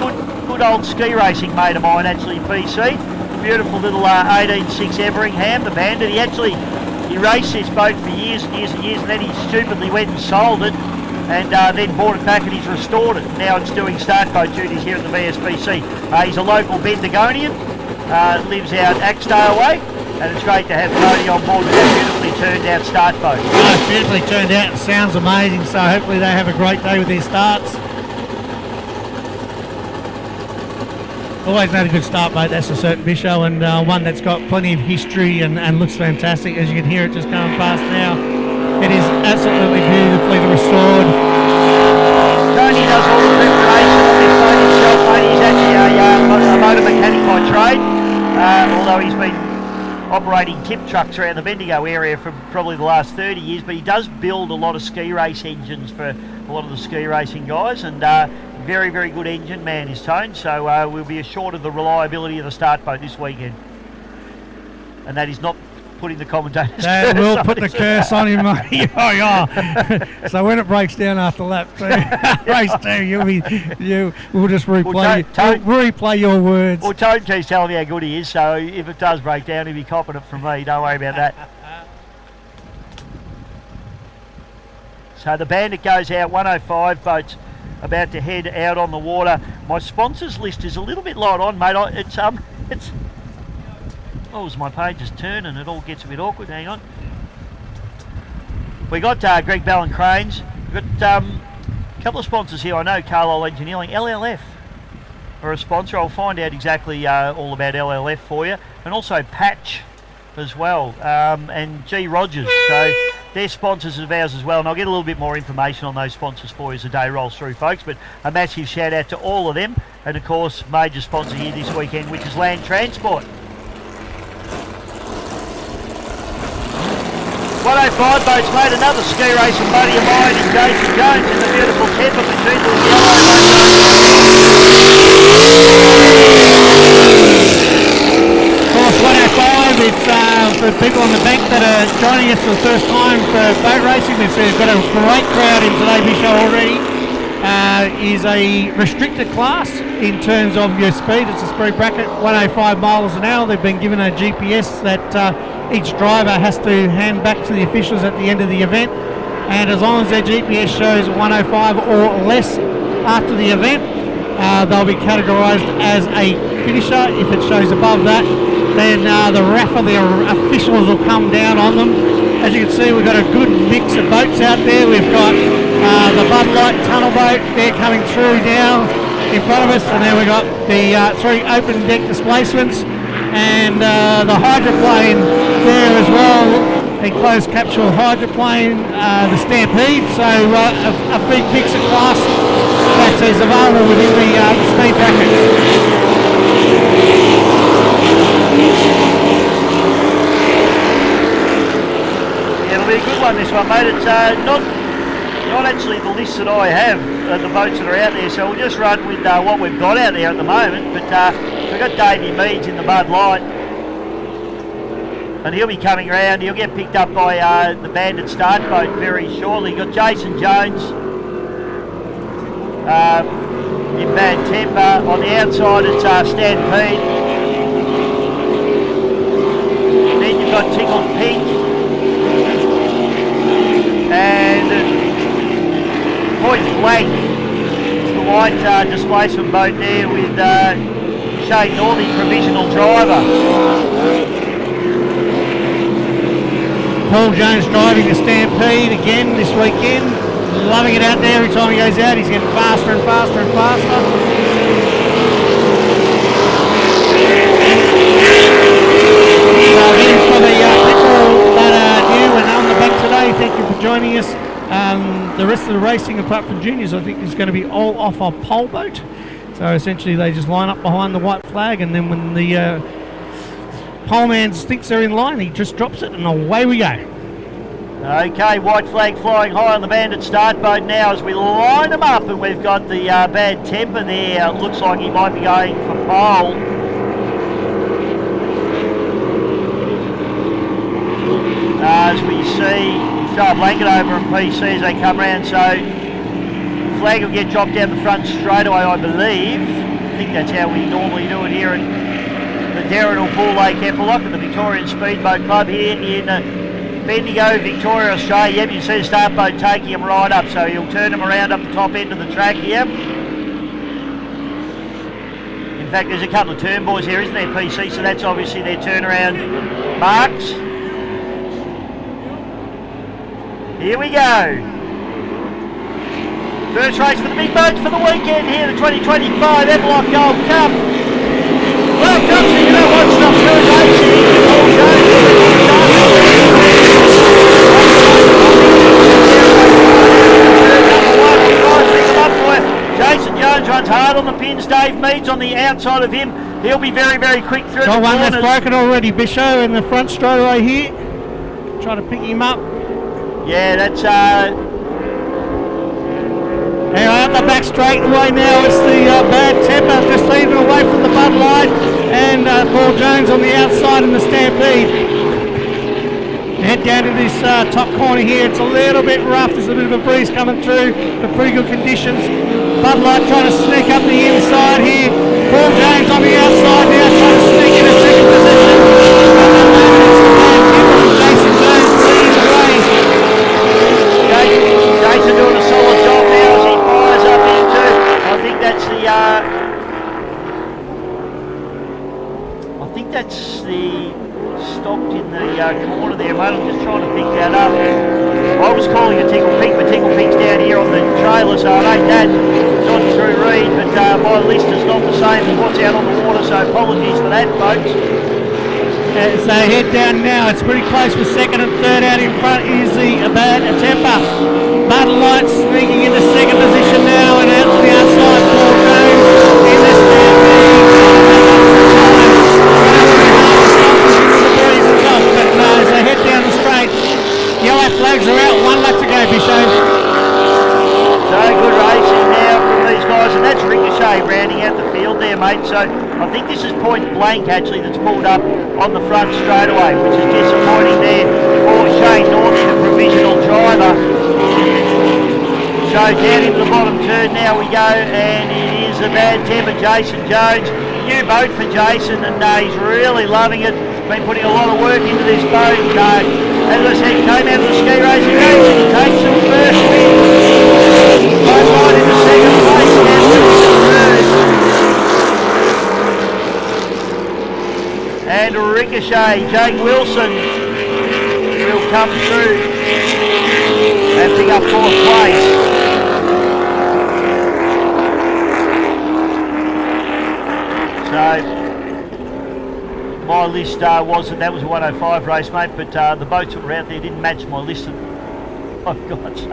Speaker 4: good old ski racing mate of mine, actually, PC. beautiful little 18.6 Everingham, the Bandit. He raced this boat for years and years and years, and then he stupidly went and sold it, and then bought it back and he's restored it. Now it's doing start boat duties here at the VSBC. He's a local Bendigonian, lives out Axdale way, and it's great to have Cody on board with that beautifully turned out start boat.
Speaker 5: Oh, it's beautifully turned out. It sounds amazing, so hopefully they have a great day with their starts. Always made a good start boat, that's for certain, Bisho, and one that's got plenty of history and looks fantastic. As you can hear it just coming past now, it is absolutely beautifully restored.
Speaker 4: Tony does all the preparation on this boat himself, mate. He's actually a motor mechanic by trade, although he's been operating tip trucks around the Bendigo area for probably the last 30 years, but he does build a lot of ski race engines for a lot of the ski racing guys, and very, very good engine man is Tone, so we'll be assured of the reliability of the start boat this weekend. And that is not putting the commentators
Speaker 5: That will put the curse on him, mate. Oh, yeah. So when it breaks down after lap 2, race 2, we'll just replay, we'll replay your words.
Speaker 4: Well, Tone keeps telling me how good he is, so if it does break down, he'll be copping it from me. Don't worry about that. So the Bandit goes out, 105 boats about to head out on the water. My sponsors list is a little bit light on, mate. It's oh, as my page is turning, it all gets a bit awkward. Hang on. We got Greg Bell and Cranes. We've got a couple of sponsors here. I know Carlisle Engineering, LLF are a sponsor. I'll find out exactly all about LLF for you, and also Patch as well, and G Rogers. So they're sponsors of ours as well, and I'll get a little bit more information on those sponsors for you as the day rolls through, folks. But a massive shout out to all of them, and of course major sponsor here this weekend, which is Land Transport. 105 boats, mate, another ski racing buddy of mine in Jason Jones in the beautiful Temper between the yellow
Speaker 5: Of course, 105, it's for people on the bank that are joining us for the first time for boat racing. We've got a great crowd in today, Bisho, already. Is a restricted class in terms of your speed. It's a speed bracket, 105 miles an hour. They've been given a GPS that each driver has to hand back to the officials at the end of the event, and as long as their GPS shows 105 or less after the event, they'll be categorised as a finisher. If it shows above that, then the RAFA, the officials, will come down on them. As you can see, we've got a good mix of boats out there. We've got the Bud Light tunnel boat, they're coming through now in front of us, and then we've got the 3 open deck displacements, and the Hydroplane there as well, a closed capsule Hydroplane, the Stampede, so a big mix of class that is available within the speed brackets.
Speaker 4: Yeah, it'll be a good one, this one, mate. It's not actually the list that I have of the boats that are out there, so we'll just run with what we've got out there at the moment. But we've got Davey Meads in the Bud Light, and he'll be coming around. He'll get picked up by the Bandit start boat very shortly. Got Jason Jones in bad temper. On the outside, it's Stampede. Then you've got Tickled Pink, and Point Blank. It's the white displacement boat there with Shane Northey, provisional driver.
Speaker 5: Paul Jones driving the Stampede again this weekend. Loving it out there. Every time he goes out, he's getting faster and faster and faster. For the people that are new and on the bank today, thank you for joining us. The rest of the racing, apart from juniors, I think is going to be all off a pole boat. So essentially they just line up behind the white flag, and then when the poleman thinks they're in line, he just drops it and away we go.
Speaker 4: Okay, white flag flying high on the Bandit start boat now as we line them up, and we've got the bad temper there. Looks like he might be going for pole. As we see, throw a blanket over and PC as they come round, so flag will get dropped down the front straight away, I believe. I think that's how we normally do it here at the Darrenal Pool Lake Eppalock at the Victorian Speedboat Club here in Bendigo, Victoria, Australia. Yep, you see the start boat taking him right up, so he'll turn him around up the top end of the track here. In fact, there's a couple of turn boys here, isn't there, PC? So that's obviously their turnaround marks. Here we go. First race for the big boats for the weekend here, the 2025 Eppalock Gold Cup. Well, come so you know what stuff's good racing. Jason Jones runs hard on the pins. Dave Mead's on the outside of him. He'll be very, very quick through
Speaker 5: Got
Speaker 4: the
Speaker 5: one
Speaker 4: corners.
Speaker 5: that's broken already, Bisho, in the front straight away here. Trying to pick him up.
Speaker 4: Yeah, that's
Speaker 5: Anyway, up the back straight away now, it's the Bad Temper just leading away from the Bud Light, and Paul Jones on the outside in the Stampede. Head down to this top corner here, it's a little bit rough, there's a bit of a breeze coming through, but pretty good conditions. Bud Light trying to sneak up the inside here, Paul Jones on the outside now trying to sneak in a second position. Jason Jones leading the way.
Speaker 4: Jason doing a solid job now as he fires up into, I think that's the stopped in the corner there, mate. I'm just trying to pick that up. I was calling it Tickle Pink, but Tickle Pink's down here on the trailer, so it ain't that. Not Drew Reed, but my list is not the same as what's out on the water, so apologies for that, folks.
Speaker 5: So head down now, it's pretty close for second and third. Out in front is the Bad Temper. Bud Light sneaking into second position now, and out on the outside, Paul Jones in the Stampede. As they head down the straight, yellow flags are out, 1 lap to go, Bishop.
Speaker 4: So good racing now from these guys, and that's Ricochet rounding out the field there, mate. So I think this is Point Blank actually that's pulled up on the front straight away, which is disappointing there for Shane Northey, the provisional driver. So down into the bottom turn now we go, and it is a Bad Temper, Jason Jones. New boat for Jason, and he's really loving it. Been putting a lot of work into this boat. As I said, came out of the ski racing days and he takes the first win. Right right into second place, and Ricochet, Jake Wilson will come through and pick up 4th place. So my list was that was a 105 race, mate, but the boats that were out there didn't match my list that I've got. So.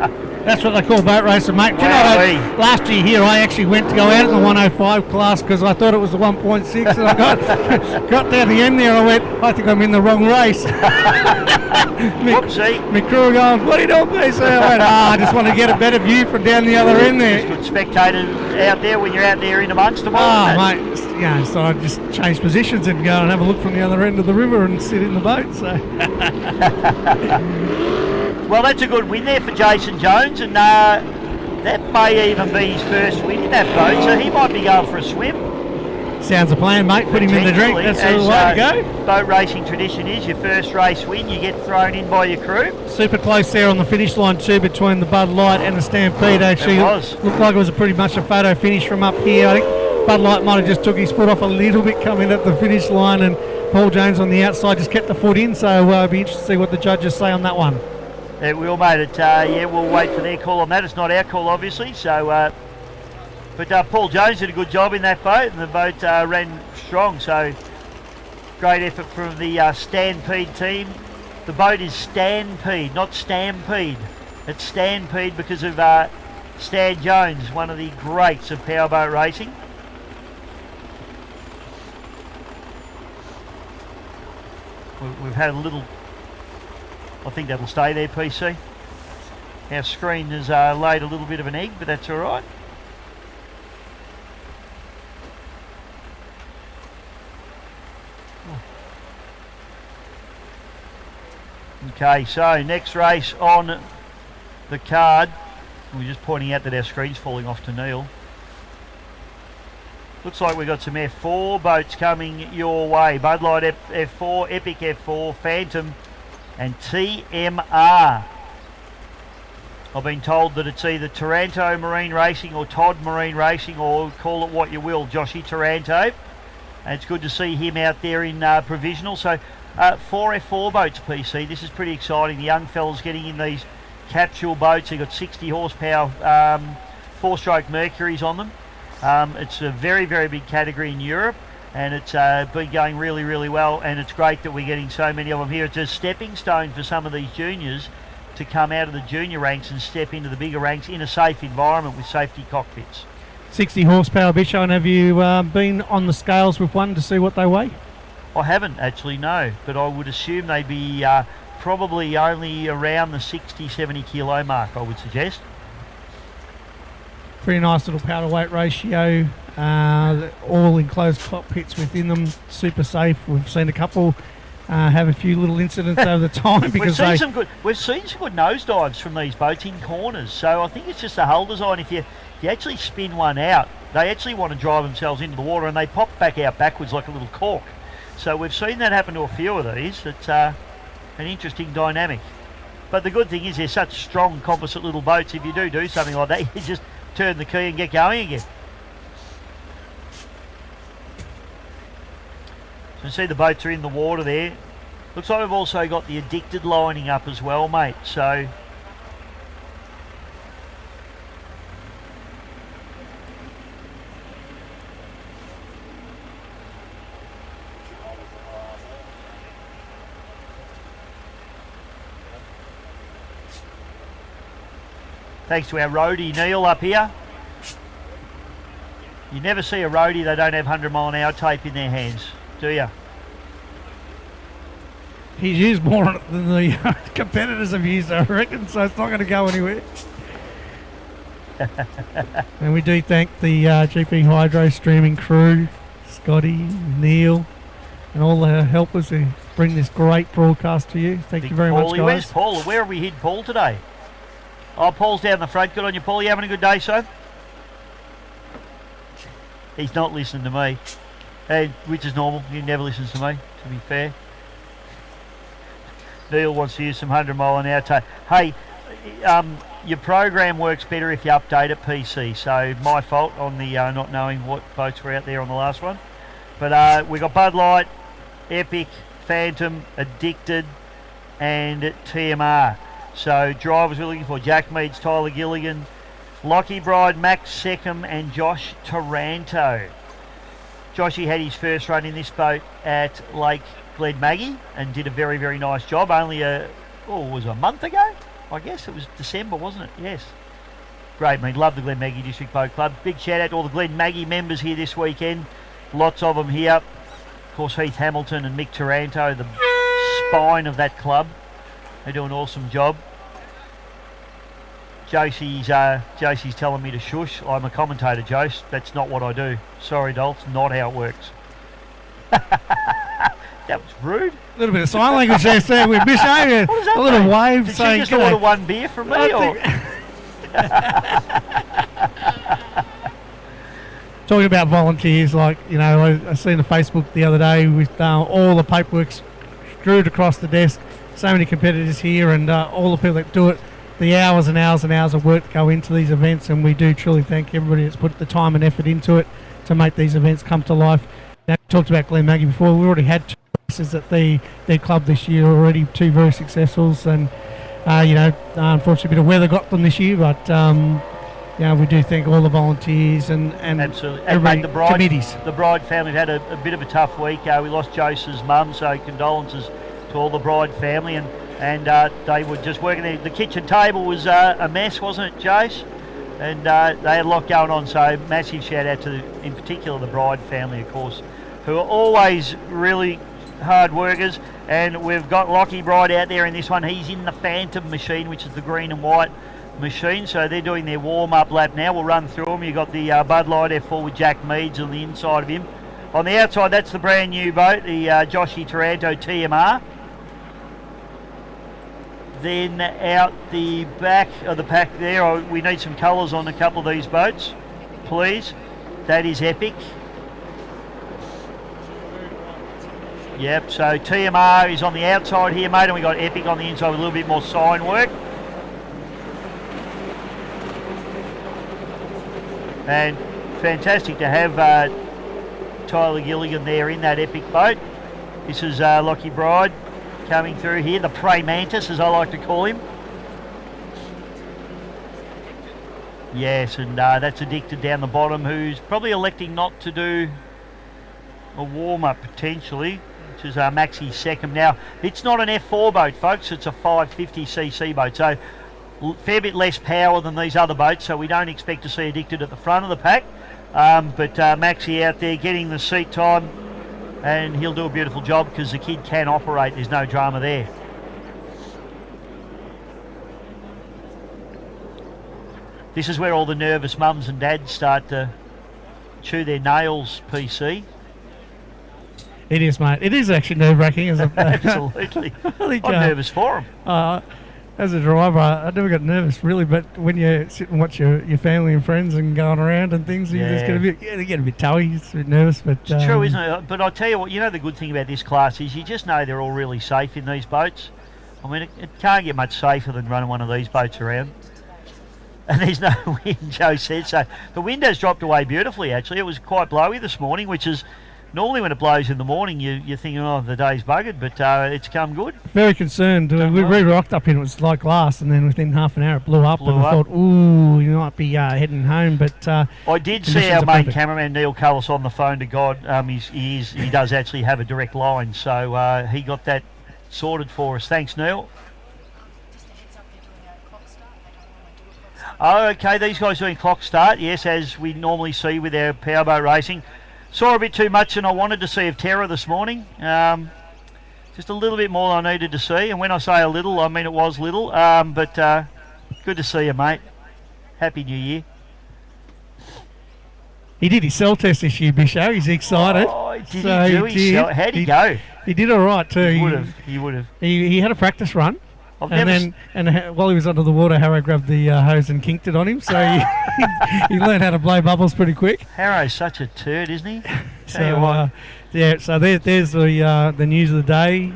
Speaker 5: That's what they call boat racing, mate. Do you know, last year here I actually went to go out in the 105 class because I thought it was the 1.6, and I got down the end there and I went, I think I'm in the wrong race.
Speaker 4: Whoopsie.
Speaker 5: My crew were going, what are you doing, PC? I went, I just want to get a better view from down the other end there.
Speaker 4: It's good spectators out there when you're out there in amongst them all.
Speaker 5: Oh, mate, yeah, so I just change positions and go and have a look from the other end of the river and sit in the boat. So.
Speaker 4: Well, that's a good win there for Jason Jones, and that may even be his first win in that boat, so he might be going for a swim.
Speaker 5: Sounds a plan, mate. Put him in the drink. That's the way to go.
Speaker 4: Boat racing tradition is your first race win, you get thrown in by your crew.
Speaker 5: Super close there on the finish line too, between the Bud Light and the Stampede. Actually,
Speaker 4: it was.
Speaker 5: Looked like it was pretty much a photo finish from up here. I think Bud Light might have just took his foot off a little bit coming at the finish line, and Paul Jones on the outside just kept the foot in. So it'll be interesting to see what the judges say on that one.
Speaker 4: It will, mate. Yeah, we'll wait for their call on that. It's not our call, obviously. So, but Paul Jones did a good job in that boat, and the boat ran strong. So, great effort from the Stampede team. The boat is Stampede, not Stampede. It's Stampede because of Stan Jones, one of the greats of powerboat racing. We've had a little. I think that'll stay there, PC. Our screen has laid a little bit of an egg, but that's all right. Okay, so next race on the card. We're just pointing out that our screen's falling off to Neil. Looks like we've got some F4 boats coming your way. Bud Light F4, Epic F4, Phantom and TMR. I've been told that it's either Taranto Marine Racing or Todd Marine Racing, or call it what you will, Joshy Taranto. And it's good to see him out there in provisional. So 4 F4 boats, PC. This is pretty exciting. The young fellas getting in these capsule boats. They've got 60 horsepower 4-stroke Mercuries on them. It's a very, very big category in Europe, and it's been going really, really well, and it's great that we're getting so many of them here. It's a stepping stone for some of these juniors to come out of the junior ranks and step into the bigger ranks in a safe environment with safety cockpits.
Speaker 5: 60 horsepower, Bicho, and have you been on the scales with one to see what they weigh?
Speaker 4: I haven't actually, no, but I would assume they'd be probably only around the 60, 70 kilo mark, I would suggest.
Speaker 5: Pretty nice little power to weight ratio, all enclosed cockpits within them, super safe. We've seen a couple have a few little incidents over the time because
Speaker 4: we've seen some good nosedives from these boats in corners, so I think it's just the hull design. If you actually spin one out, they actually want to drive themselves into the water and they pop back out backwards like a little cork. So we've seen that happen to a few of these. It's an interesting dynamic. But the good thing is they're such strong composite little boats. If you do something like that, you just turn the key and get going again. So you see the boats are in the water there. Looks like we've also got the Addicted lining up as well, mate. So thanks to our roadie Neil up here. You never see a roadie they don't have 100-mile-an-hour tape in their hands, do you?
Speaker 5: He's used more on it than the competitors have used, I reckon, so it's not going to go anywhere. And we do thank the GP Hydro streaming crew, Scotty, Neil, and all the helpers who bring this great broadcast to you. Thank you very much, guys.
Speaker 4: Where's Paul? Where have we hid Paul today? Oh, Paul's down the front. Good on you, Paul. You having a good day, son? He's not listening to me, which is normal. He never listens to me, to be fair. Neil wants to use some 100-mile-an-hour tape. Hey, your program works better if you update it, PC. So my fault on the not knowing what boats were out there on the last one. But we got Bud Light, Epic, Phantom, Addicted, and TMR. So drivers we're looking for: Jack Meads, Tyler Gilligan, Lockie Bride, Max Seckham, and Josh Taranto. Joshy had his first run in this boat at Lake Glenmaggie and did a very, very nice job. Only it was a month ago? I guess it was December, wasn't it? Yes. Great, mate. Love the Glenmaggie District Boat Club. Big shout out to all the Glenmaggie members here this weekend. Lots of them here. Of course, Heath Hamilton and Mick Taranto, the spine of that club. They do an awesome job. Josie's telling me to shush. I'm a commentator, Jose. That's not what I do. Sorry, doll. It's not how it works. That was rude.
Speaker 5: A little bit of sign language there with Bish. A little
Speaker 4: mean?
Speaker 5: wave
Speaker 4: Did
Speaker 5: saying,
Speaker 4: you just order one beer from me?
Speaker 5: Talking about volunteers, like, you know, I seen the Facebook the other day with all the paperwork screwed across the desk. So many competitors here, and all the people that do it, the hours and hours and hours of work that go into these events, and we do truly thank everybody that's put the time and effort into it to make these events come to life. Now, we talked about Glenmaggie before. We already had 2 races at their club this year already, 2 very successful, and unfortunately a bit of weather got them this year, but we do thank all the volunteers and
Speaker 4: absolutely,
Speaker 5: everybody,
Speaker 4: and mate,
Speaker 5: committees.
Speaker 4: The Bride family had a bit of a tough week. We lost Jose's mum, so condolences to all the Bride family, and they were just working there. The kitchen table was a mess, wasn't it, Jose? And they had a lot going on, so massive shout out to, in particular, the Bride family, of course, who are always really hard workers. And we've got Lockie Bride out there in this one. He's in the Phantom machine, which is the green and white machine, so they're doing their warm-up lap now. We'll run through them. You've got the Bud Light F4 with Jack Meads on the inside of him. On the outside, that's the brand new boat, the Joshy Taranto TMR. Then out the back of the pack there, we need some colours on a couple of these boats, please. That is Epic. Yep, so TMR is on the outside here, mate, and we got Epock on the inside with a little bit more sign work. And fantastic to have Tyler Gilligan there in that Epock boat. This is Lockie Bride coming through here, the prey mantis as I like to call him. Yes, and that's Addicted down the bottom, who's probably electing not to do a warm-up potentially, which is Maxi's second. Now, it's not an F4 boat, folks, it's a 550cc boat, so fair bit less power than these other boats, so we don't expect to see Addicted at the front of the pack. But Maxi out there getting the seat time, and he'll do a beautiful job because the kid can operate, there's no drama there. This is where all the nervous mums and dads start to chew their nails, PC.
Speaker 5: It is, mate. It is actually nerve-wracking, isn't it?
Speaker 4: Absolutely. I'm nervous for them.
Speaker 5: As a driver, I never got nervous really, but when you sit and watch your family and friends and going around and things, you just get a bit toey, just a bit nervous. But
Speaker 4: it's true, isn't it? But I tell you what, you know the good thing about this class is you just know they're all really safe in these boats. I mean, it can't get much safer than running one of these boats around. And there's no wind, Joe said. So the wind has dropped away beautifully, actually. It was quite blowy this morning, which is normally when it blows in the morning, you're thinking, oh, the day's buggered, but it's come good.
Speaker 5: Very concerned. We rocked up in it was like glass, and then within half an hour it blew up. And I thought, ooh, you might be heading home. But
Speaker 4: I did see our main cameraman, Neil Cullis, on the phone to God. He does actually have a direct line, so he got that sorted for us. Thanks, Neil. Oh, okay, these guys doing clock start, yes, as we normally see with our powerboat racing. Saw a bit too much than I wanted to see of Terra this morning. Just a little bit more than I needed to see, and when I say a little, I mean it was little, but good to see you, mate. Happy New Year.
Speaker 5: He did his cell test this year, Bisho. He's excited.
Speaker 4: Oh, did he do his cell? How'd he go?
Speaker 5: He did all right too.
Speaker 4: He would have.
Speaker 5: He had a practice run. While he was under the water, Harrow grabbed the hose and kinked it on him, so he learned how to blow bubbles pretty quick.
Speaker 4: Harrow's such a turd, isn't he?
Speaker 5: So there's the news of the day.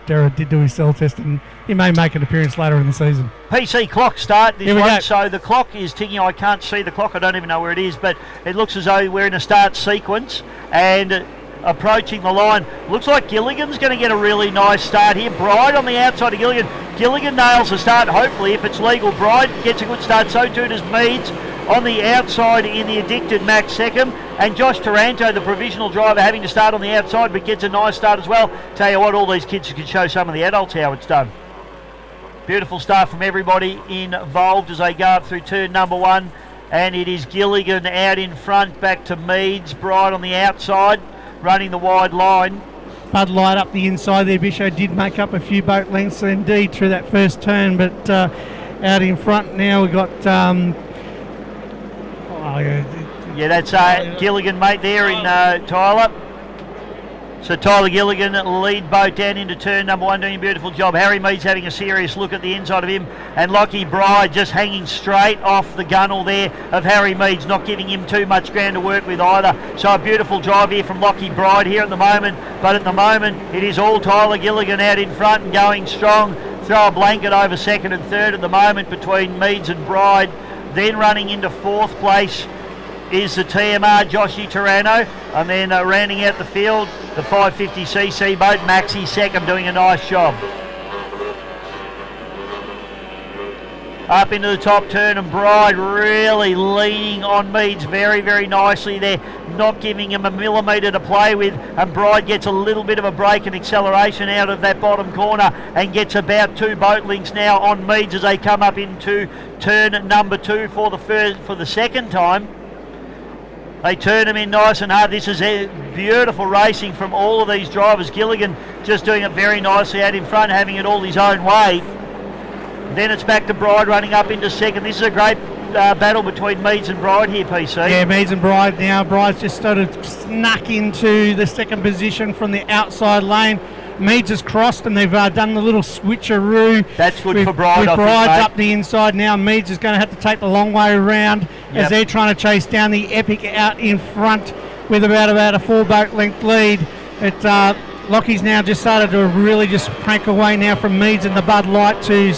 Speaker 5: Darragh did do his cell test, and he may make an appearance later in the season.
Speaker 4: PC clock start this one, so the clock is ticking. I can't see the clock, I don't even know where it is, but it looks as though we're in a start sequence, and approaching the line. Looks like Gilligan's going to get a really nice start here. Bride on the outside of Gilligan. Gilligan nails the start, hopefully, if it's legal. Bride gets a good start, so too does Meads. On the outside in the Addicted, Max second. And Josh Taranto, the provisional driver, having to start on the outside, but gets a nice start as well. Tell you what, all these kids can show some of the adults how it's done. Beautiful start from everybody involved as they go up through turn number one. And it is Gilligan out in front, back to Meads. Bride on the outside, running the wide line.
Speaker 5: Bud Light up the inside there. Bisho did make up a few boat lengths indeed through that first turn, but out in front now we've got that's
Speaker 4: Gilligan, mate, there in Tyler. So Tyler Gilligan, lead boat down into turn number one, doing a beautiful job. Harry Meads having a serious look at the inside of him, and Lockie Bride just hanging straight off the gunnel there of Harry Meads, not giving him too much ground to work with either. So a beautiful drive here from Lockie Bride here at the moment, but at the moment it is all Tyler Gilligan out in front and going strong. Throw a blanket over second and third at the moment between Meads and Bride. Then running into fourth place is the TMR Joshy Taranto, and then rounding out the field, the 550cc boat, Maxi second, doing a nice job. Up into the top turn, and Bride really leaning on Meads very, very nicely there, not giving him a millimetre to play with, and Bride gets a little bit of a break and acceleration out of that bottom corner and gets about 2 boat lengths now on Meads as they come up into turn number 2 for the second time. They turn him in nice and hard. This is beautiful racing from all of these drivers. Gilligan just doing it very nicely out in front, having it all his own way. Then it's back to Bride running up into second. This is a great battle between Meads and Bride here, PC.
Speaker 5: Yeah, Meads and Bride now. Bride's just sort of snuck into the second position from the outside lane. Meads has crossed, and they've done the little switcheroo.
Speaker 4: That's good for Bride, I think,
Speaker 5: Bride's up the inside now. Meads is going to have to take the long way around as they're trying to chase down the Epock out in front with about a 4 boat length lead. Lockie's now just started to really just crank away now from Meads and the Bud Light to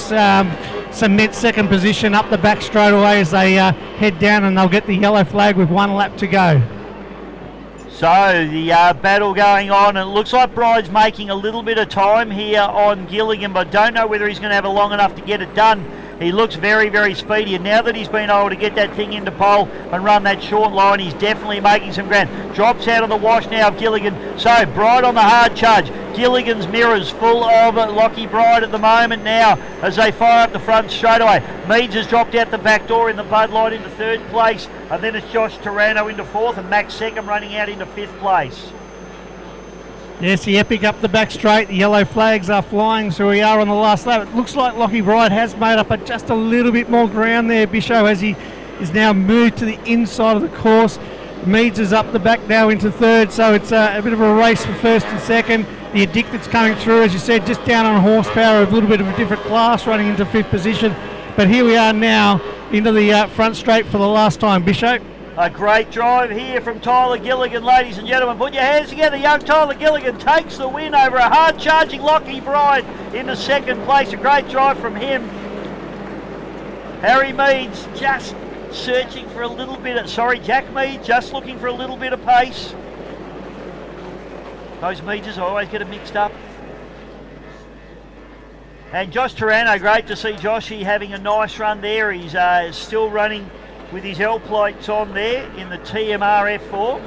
Speaker 5: cement second position up the back straight away as they head down, and they'll get the yellow flag with 1 lap to go.
Speaker 4: So the battle going on, and it looks like Bride's making a little bit of time here on Gilligan, but don't know whether he's going to have it long enough to get it done. He looks very, very speedy, and now that he's been able to get that thing into pole and run that short line, he's definitely making some ground. Drops out of the wash now of Gilligan. So Bride on the hard charge. Gilligan's mirrors full of Lockie Bride at the moment now as they fire up the front straight away. Meads has dropped out the back door in the Bud Light into 3rd place, and then it's Josh Taranto into 4th, and Max Second running out into 5th place.
Speaker 5: Yes, the Epic up the back straight. The yellow flags are flying, so we are on the last lap. It looks like Lockie Bride has made up just a little bit more ground there, Bisho, as he is now moved to the inside of the course. Meads is up the back now into 3rd, so it's a bit of a race for 1st and 2nd. The Addicted's coming through, as you said, just down on horsepower, a little bit of a different class, running into 5th position. But here we are now into the front straight for the last time, Bisho.
Speaker 4: A great drive here from Tyler Gilligan, ladies and gentlemen. Put your hands together. Young Tyler Gilligan takes the win over a hard-charging Lockie Bride into 2nd place. A great drive from him. Harry Meads just searching for a little bit of... Jack Meads just looking for a little bit of pace. Those Meadses always get it mixed up. And Josh Taranto, great to see Joshy having a nice run there. He's still running with his L plates on there in the TMR F4.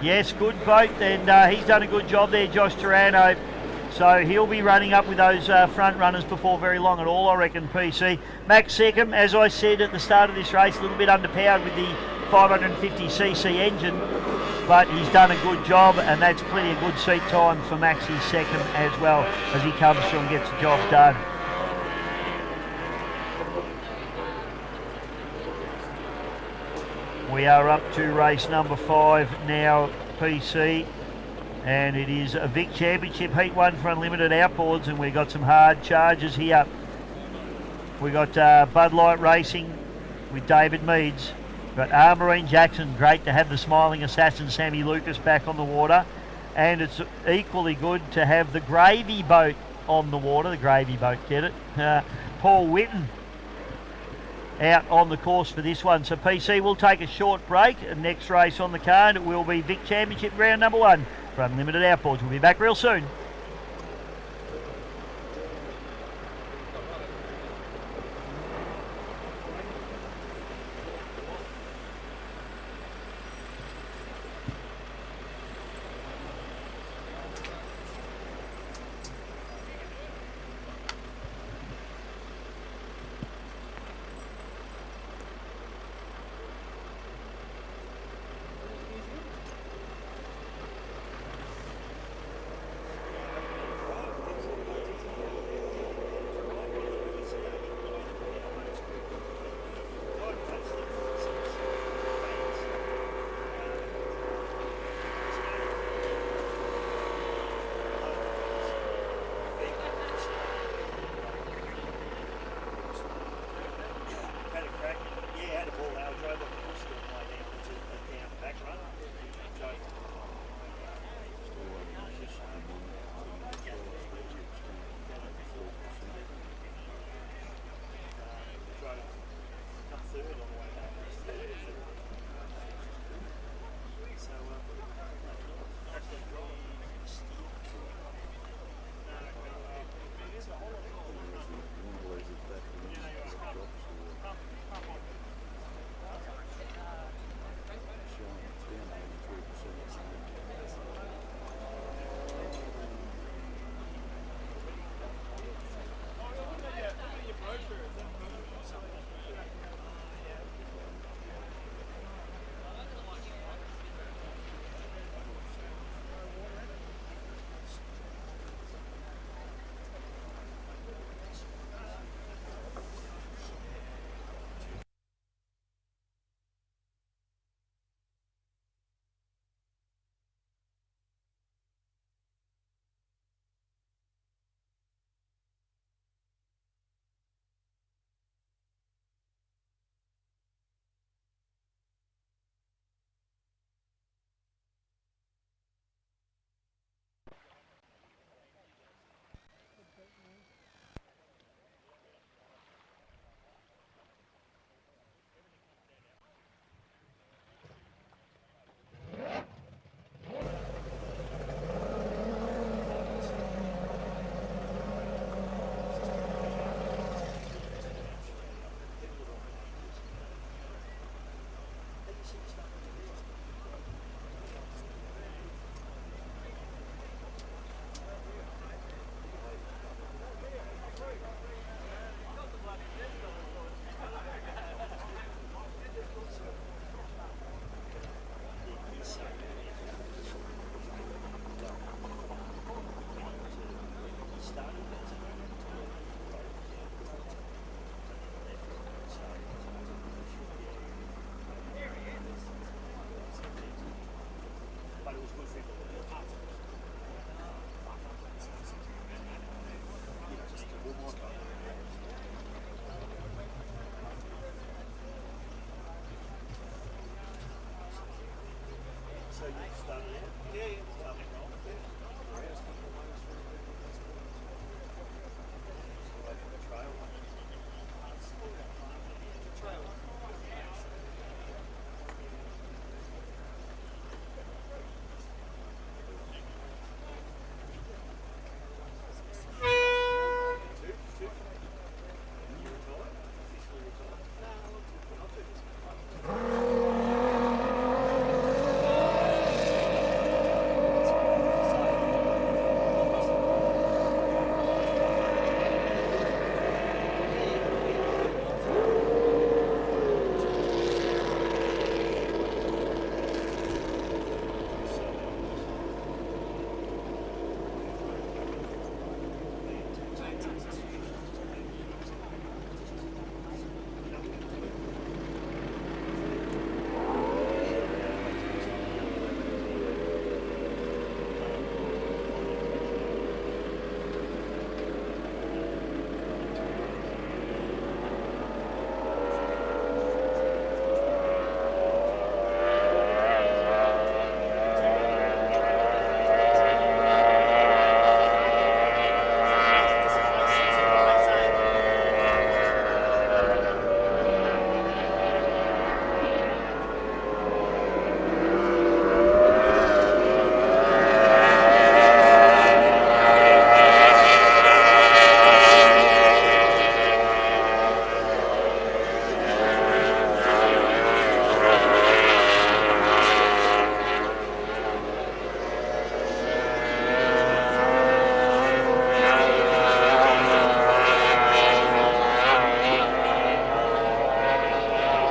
Speaker 4: Yes, good boat, and he's done a good job there, Josh Taranto. So he'll be running up with those front runners before very long at all, I reckon, PC. Max Seckham, as I said at the start of this race, a little bit underpowered with the 550cc engine, but he's done a good job, and that's plenty of good seat time for Maxi Seckham as well as he comes through and gets the job done. We are up to race number 5 now, PC, and it is a Vic Championship Heat 1 for Unlimited Outboards, and we've got some hard charges here. We got Bud Light Racing with David Meads. We've got Armarine Jackson, great to have the smiling assassin Sammy Lucas back on the water, and it's equally good to have the Gravy Boat on the water. The Gravy Boat, get it? Paul Whitten out on the course for this one. So PC will take a short break, and next race on the card it will be Vic Championship round number 1 for Unlimited Outboards. We'll be back real soon.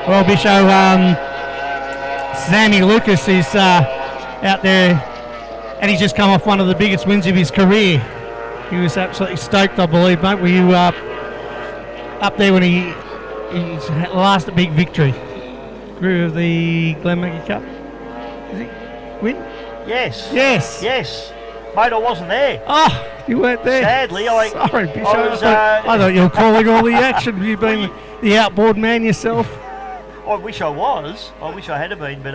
Speaker 5: Well, Bisho, Sammy Lucas is out there, and he's just come off one of the biggest wins of his career. He was absolutely stoked, I believe, mate. Were you up there when his last big victory? Grew of the Glenmaggie Cup. Did he win?
Speaker 4: Yes.
Speaker 5: Yes.
Speaker 4: Yes. Mate, I wasn't there.
Speaker 5: Oh, you weren't there.
Speaker 4: Sadly,
Speaker 5: Sorry, Bisho.
Speaker 4: I
Speaker 5: thought you were calling all the action. You've been the outboard man yourself.
Speaker 4: I wish I was. I wish I had been, but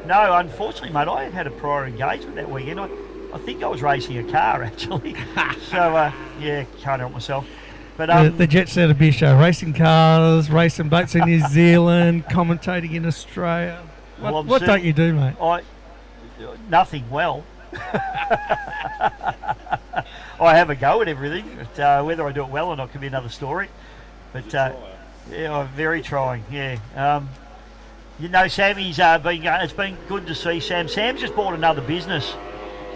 Speaker 4: no, unfortunately, mate, I had a prior engagement that weekend. I think I was racing a car, actually. So, yeah, can't help myself. But
Speaker 5: the jet set of Bisho, racing cars, racing boats in New Zealand, commentating in Australia. What don't you do, mate?
Speaker 4: Nothing well. I have a go at everything, but whether I do it well or not could be another story. But yeah, I'm very trying. Yeah, you know, Sammy's been. It's been good to see Sam. Sam's just bought another business.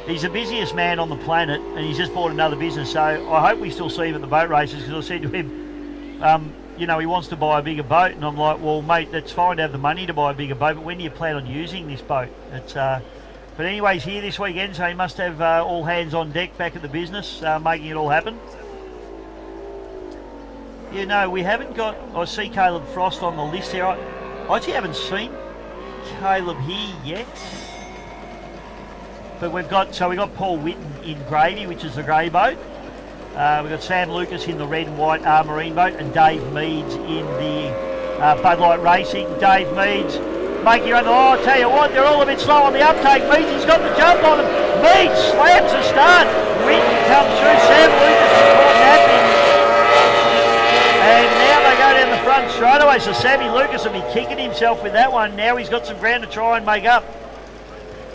Speaker 4: He's the busiest man on the planet, and he's just bought another business. So I hope we still see him at the boat races, because I said to him, you know, he wants to buy a bigger boat, and I'm like, well, mate, that's fine to have the money to buy a bigger boat, but when do you plan on using this boat? It's but anyway, he's here this weekend, so he must have all hands on deck back at the business, making it all happen. You know, we haven't got. I see Caleb Frost on the list here. I actually haven't seen Caleb here yet. But we've got Paul Whitten in Gravy, which is the grey boat. We've got Sam Lucas in the red and white marine boat, and Dave Meads in the Bud Light Racing. Dave Meads, make your own. Oh, I tell you what, they're all a bit slow on the uptake. Meads, he's got the jump on him. Meads slams the start. Whitten comes through. Sam Lucas is caught napping. And now they go down the front straight away. So Sammy Lucas will be kicking himself with that one. Now he's got some ground to try and make up.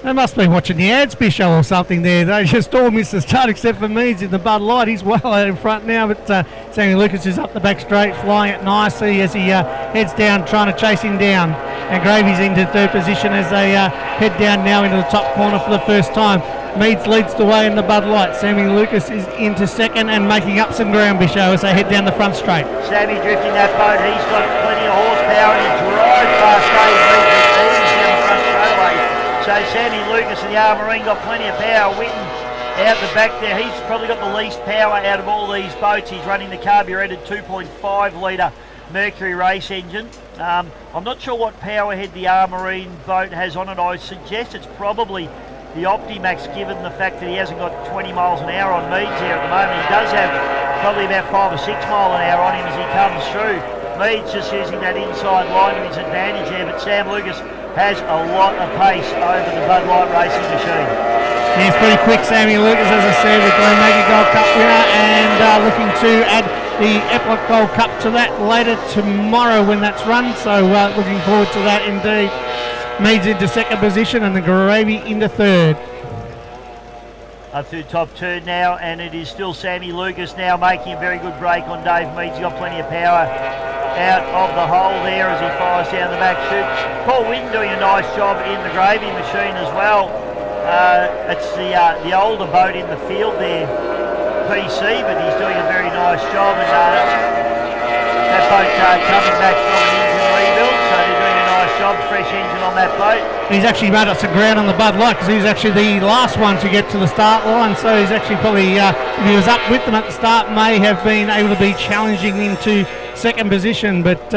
Speaker 5: They must be watching the ads, Bisho, or something there. They just all missed the start except for Meads in the Bud Light. He's well out in front now, but Sammy Lucas is up the back straight, flying it nicely as he heads down, trying to chase him down. And Gravy's into third position as they head down now into the top corner for the first time. Meads leads the way in the Bud Light. Sammy Lucas is into second and making up some ground, Bisho, as they head down the front straight.
Speaker 4: Sammy drifting that boat. He's got plenty of horsepower and he drives past Dave Meads. He's down the front straight away. So Sammy Lucas and the Armarine got plenty of power. Whitten out the back there. He's probably got the least power out of all these boats. He's running the carburetted 2.5 litre Mercury race engine. I'm not sure what power head the Armarine boat has on it. I suggest it's probably the Optimax, given the fact that he hasn't got 20 miles an hour on Meads here at the moment. He does have probably about 5 or 6 mile an hour on him as he comes through. Meads just using that inside line to his advantage there, but Sam Lucas has a lot of pace over the Bud Light racing machine.
Speaker 5: Yeah, it's pretty quick, Sammy Lucas, as I said, with the Maggie Gold Cup winner, and looking to add the Eppalock Gold Cup to that later tomorrow when that's run. So looking forward to that indeed. Meads into second position and the Gravy into third.
Speaker 4: Up through top turn now, and it is still Sammy Lucas now making a very good break on Dave Meads. He's got plenty of power out of the hole there as he fires down the back chute. Paul Wynn doing a nice job in the Gravy machine as well. It's the older boat in the field there, PC, but he's doing a very nice job. And that boat coming back from an engine rebuild, so they're doing a nice job. Fresh engine on that boat.
Speaker 5: He's actually made up some ground on the Bud Light because he was actually the last one to get to the start line. So he's actually probably, if he was up with them at the start, may have been able to be challenging into second position. But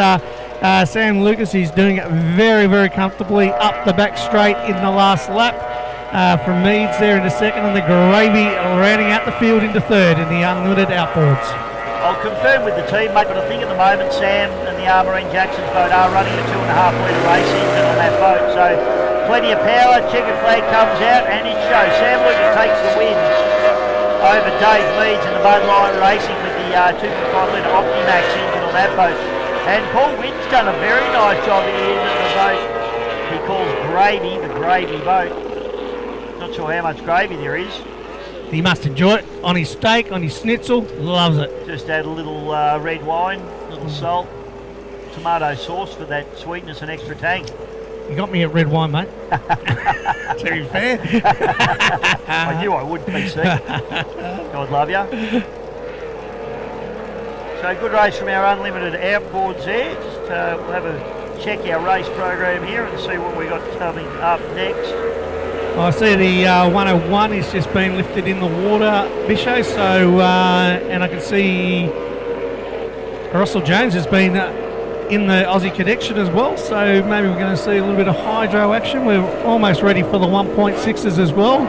Speaker 5: Sam Lucas is doing it very, very comfortably up the back straight in the last lap. From Meads there into second, and the Gravy rounding out the field into third in the unlimited outboards.
Speaker 4: I'll confirm with the team, mate, but I think at the moment Sam and the Armour and Jackson's boat are running a 2.5 litre race engine on that boat. So plenty of power, checkered flag comes out, and it shows. Sam Lucas takes the win over Dave Meads in the Bud Light Racing with the 2.5 litre Optimax engine on that boat. And Paul Wynn's done a very nice job in the boat he calls Gravy, the Gravy boat. Not sure how much gravy there is.
Speaker 5: He must enjoy it on his steak, on his schnitzel. Loves it.
Speaker 4: Just add a little red wine, a little salt, tomato sauce for that sweetness and extra tang.
Speaker 5: You got me at red wine, mate. To be fair.
Speaker 4: I knew I would, PC. God love you. So good race from our unlimited outboards there. Just we'll have a check our race program here and see what we got coming up next.
Speaker 5: I see the 101 is just been lifted in the water, Bisho, so, and I can see Russell Jones has been in the Aussie Connection as well, so maybe we're going to see a little bit of hydro action. We're almost ready for the 1.6s as well.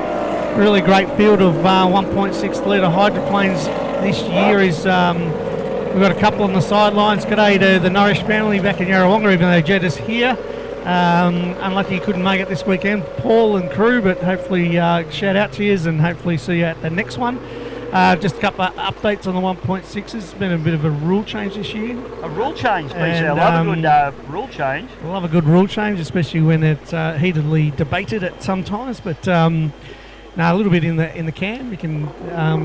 Speaker 5: Really great field of 1.6 litre hydroplanes this year. We've got a couple on the sidelines. G'day to the Norrish family back in Yarrawonga, even though Jed is here. Unlucky he couldn't make it this weekend, Paul and crew, but hopefully shout out to you and hopefully see you at the next one. Just a couple of updates on the 1.6s. It's been a bit of a rule change this year.
Speaker 4: A rule change, please. I love a good rule change.
Speaker 5: I love a good rule change, especially when it's heatedly debated at some times. But a little bit in the cam. You can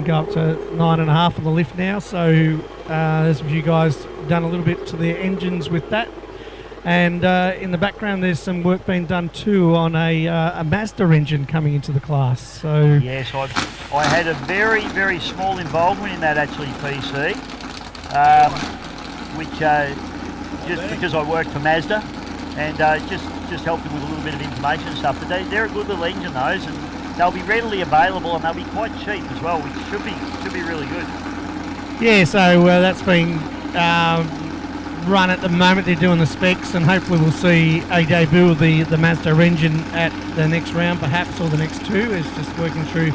Speaker 5: go up to 9.5 on the lift now. So there's a few guys done a little bit to their engines with that. And in the background, there's some work being done too on a Mazda engine coming into the class. So
Speaker 4: yes, I had a very, very small involvement in that actually, PC, which just because I work for Mazda, and just helped them with a little bit of information and stuff. But they're a good little engine, those, and they'll be readily available and they'll be quite cheap as well, which should be really good. Yeah,
Speaker 5: so that's been run at the moment. They're doing the specs, and hopefully we'll see a debut of the Mazda engine at the next round perhaps, or the next two. It's just working through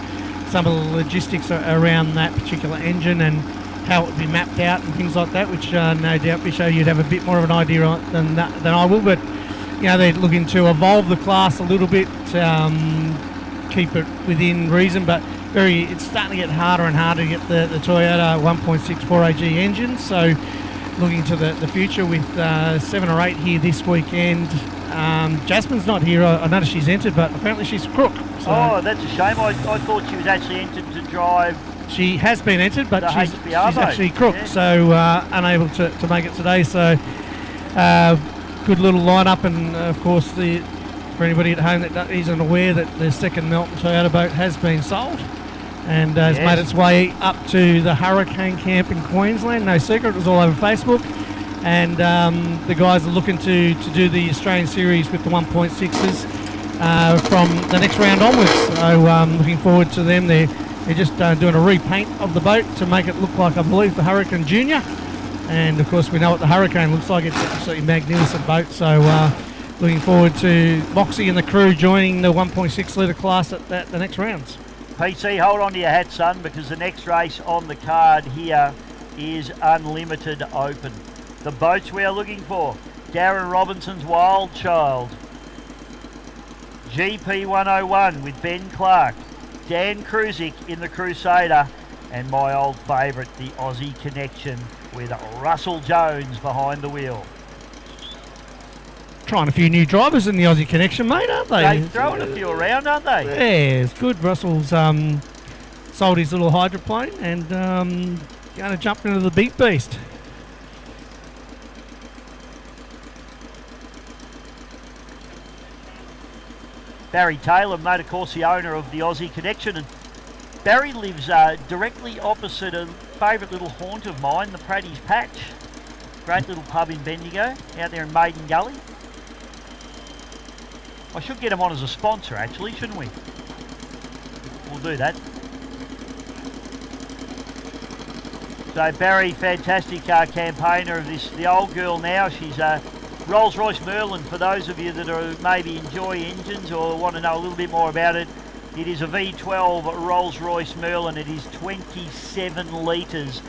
Speaker 5: some of the logistics around that particular engine and how it would be mapped out and things like that, which no doubt, Bisho, you'd have a bit more of an idea on than I will. But you know, they're looking to evolve the class a little bit, keep it within reason, but it's starting to get harder and harder to get the Toyota 1.6 4AG engines. So looking to the future with 7 or 8 here this weekend. Jasmine's not here. I noticed she's entered, but apparently she's crook. So
Speaker 4: oh, that's a shame. I thought she was actually entered to drive.
Speaker 5: She has been entered, but she's
Speaker 4: HPR
Speaker 5: actually crook, yeah. So unable to make it today. So good little lineup, and of course for anybody at home that isn't aware, that the second Melton Toyota boat has been sold and has made its way up to the Hurricane Camp in Queensland. No secret, it was all over Facebook. And the guys are looking to do the Australian series with the 1.6s from the next round onwards. So looking forward to them. They're just doing a repaint of the boat to make it look like, I believe, the Hurricane Junior. And of course we know what the Hurricane looks like. It's an absolutely magnificent boat. So looking forward to Moxie and the crew joining the 1.6 litre class at the next rounds.
Speaker 4: PC, hold on to your hat, son, because the next race on the card here is Unlimited Open. The boats we are looking for: Darren Robinson's Wild Child, GP 101 with Ben Clark, Dan Kruzik in the Crusader, and my old favourite, the Aussie Connection, with Russell Jones behind the wheel.
Speaker 5: Trying a few new drivers in the Aussie Connection, mate, aren't they?
Speaker 4: They're throwing a few around, aren't they?
Speaker 5: Yeah, it's good. Russell's sold his little hydroplane and going to jump into the big beast.
Speaker 4: Barry Taylor, mate, of course, the owner of the Aussie Connection, and Barry lives directly opposite a favourite little haunt of mine, the Praddy's Patch. Great little pub in Bendigo, out there in Maiden Gully. I should get him on as a sponsor, actually, shouldn't we? We'll do that. So Barry, fantastic campaigner of this. The old girl now, she's Rolls-Royce Merlin. For those of you that are maybe enjoy engines or want to know a little bit more about it, it is a V12 Rolls-Royce Merlin. It is 27 litres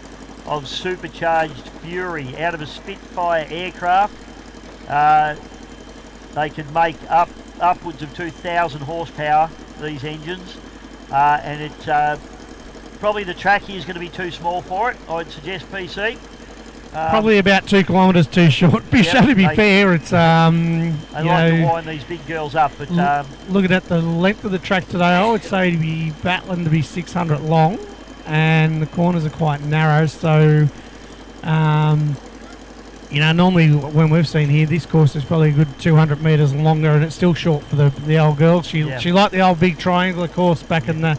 Speaker 4: of supercharged fury out of a Spitfire aircraft. They can make upwards of 2,000 horsepower, these engines, and it's probably the track here is going to be too small for it. I'd suggest PC.
Speaker 5: Probably about 2 kilometres too short. To be fair, it's
Speaker 4: they like to wind these big girls up, but
Speaker 5: looking at the length of the track today, I would say to be battling to be 600 long, and the corners are quite narrow. So, normally when we've seen here, this course is probably a good 200 metres longer, and it's still short for the old girl. She liked the old big triangular course back in the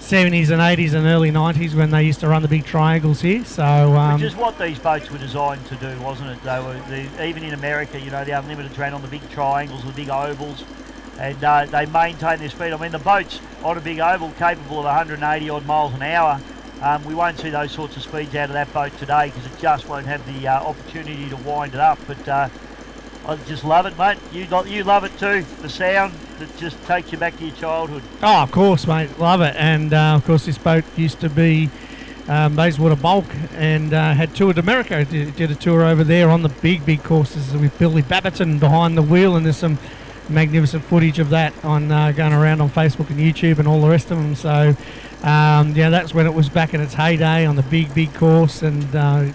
Speaker 5: 70s and 80s and early 90s when they used to run the big triangles here. So,
Speaker 4: which is what these boats were designed to do, wasn't it? Even in America, the Unlimited ran on the big triangles, the big ovals, and they maintain their speed. I mean, the boats on a big oval capable of 180 odd miles an hour. We won't see those sorts of speeds out of that boat today because it just won't have the opportunity to wind it up. But I just love it, mate. You love it too. The sound that just takes you back to your childhood.
Speaker 5: Oh, of course, mate. Love it. And, of course, this boat used to be Bayswater Bulk and had toured America. Did a tour over there on the big courses with Billy Babbitton behind the wheel, and there's some magnificent footage of that on going around on Facebook and YouTube and all the rest of them. So, that's when it was back in its heyday on the big course, and,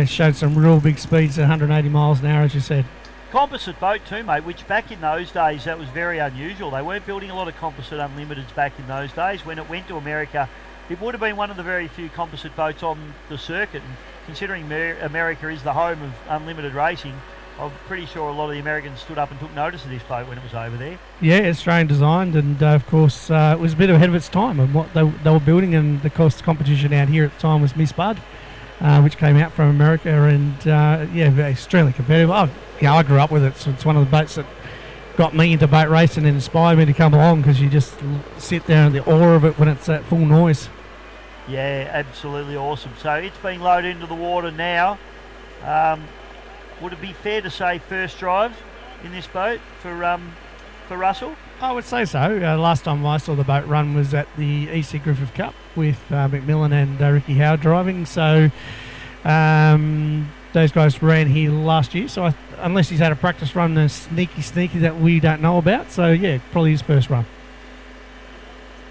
Speaker 5: showed some real big speeds at 180 miles an hour, as you said.
Speaker 4: Composite boat too, mate, which back in those days, that was very unusual. They weren't building a lot of composite Unlimiteds back in those days. When it went to America, it would have been one of the very few composite boats on the circuit. And considering America is the home of unlimited racing, I'm pretty sure a lot of the Americans stood up and took notice of this boat when it was over there.
Speaker 5: Yeah, Australian designed, and of course it was a bit ahead of its time and what they were building, and the cost competition out here at the time was Miss Bud, which came out from America, and extremely competitive. I grew up with it, so it's one of the boats that got me into boat racing and inspired me to come along, because you just sit there in the awe of it when it's at full noise.
Speaker 4: Yeah, absolutely awesome. So it's being loaded into the water now. Would it be fair to say first drive in this boat for Russell?
Speaker 5: I would say so. Last time I saw the boat run was at the EC Griffith Cup with McMillan and Ricky Howard driving. So those guys ran here last year. So unless he's had a practice run, there's sneaky that we don't know about. So yeah, probably his first run.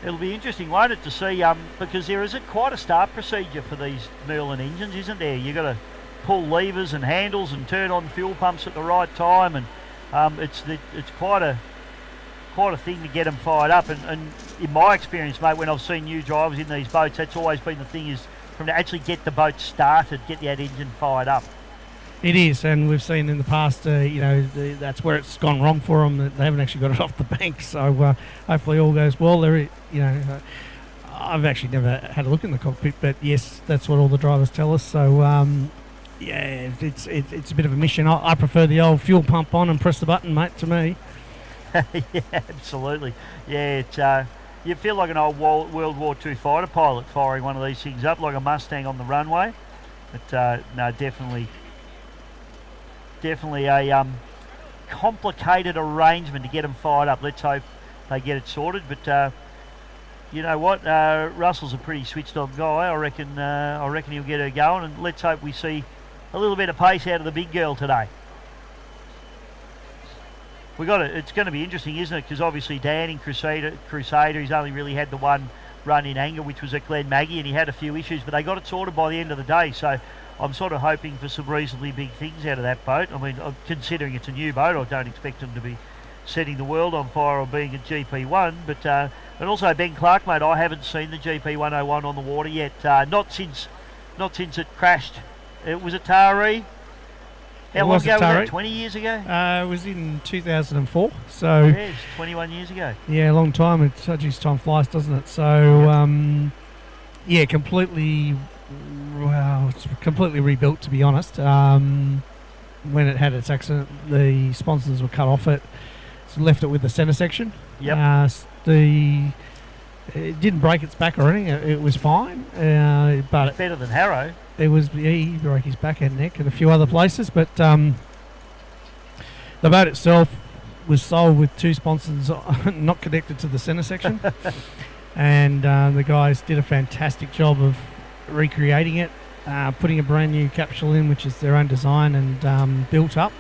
Speaker 4: It'll be interesting, won't it, to see because there is quite a start procedure for these Merlin engines, isn't there? You've got to pull levers and handles and turn on fuel pumps at the right time, and it's quite a thing to get them fired up. And in my experience, mate, when I've seen new drivers in these boats, that's always been the thing, is from to actually get the boat started, get that engine fired up.
Speaker 5: It is, and we've seen in the past, that's where it's gone wrong for them. That they haven't actually got it off the bank. So hopefully all goes well. I've actually never had a look in the cockpit, but yes, that's what all the drivers tell us. So it's a bit of a mission. I prefer the old fuel pump on and press the button, mate. To me.
Speaker 4: Yeah, absolutely. Yeah, it's you feel like an old World War II fighter pilot firing one of these things up, like a Mustang on the runway. But no, definitely a complicated arrangement to get them fired up. Let's hope they get it sorted. But you know what? Russell's a pretty switched on guy. I reckon he'll get her going, and let's hope we see a little bit of pace out of the big girl today. It's going to be interesting, isn't it? Because obviously Dan in Crusader, he's only really had the one run in anger, which was at Glen Maggie, and he had a few issues, but they got it sorted by the end of the day. So I'm sort of hoping for some reasonably big things out of that boat. I mean, considering it's a new boat, I don't expect them to be setting the world on fire or being at GP1. But and also Ben Clark, mate, I haven't seen the GP101 on the water yet. Not since it crashed. It was a Taree. How long ago was that? 20 years ago?
Speaker 5: It was in 2004. So
Speaker 4: yeah, it's 21 years ago.
Speaker 5: Yeah, a long time. It's just time flies, doesn't it? So yeah, completely. Well, it's completely rebuilt, to be honest. When it had its accident, the sponsons were cut off it. So left it with the centre section.
Speaker 4: Yep.
Speaker 5: It didn't break its back or anything. It was fine. But
Speaker 4: it's better than Harrow.
Speaker 5: It was, yeah, he broke his back and neck and a few other places, but the boat itself was sold with two sponsons not connected to the centre section, and the guys did a fantastic job of recreating it, putting a brand new capsule in, which is their own design and built up.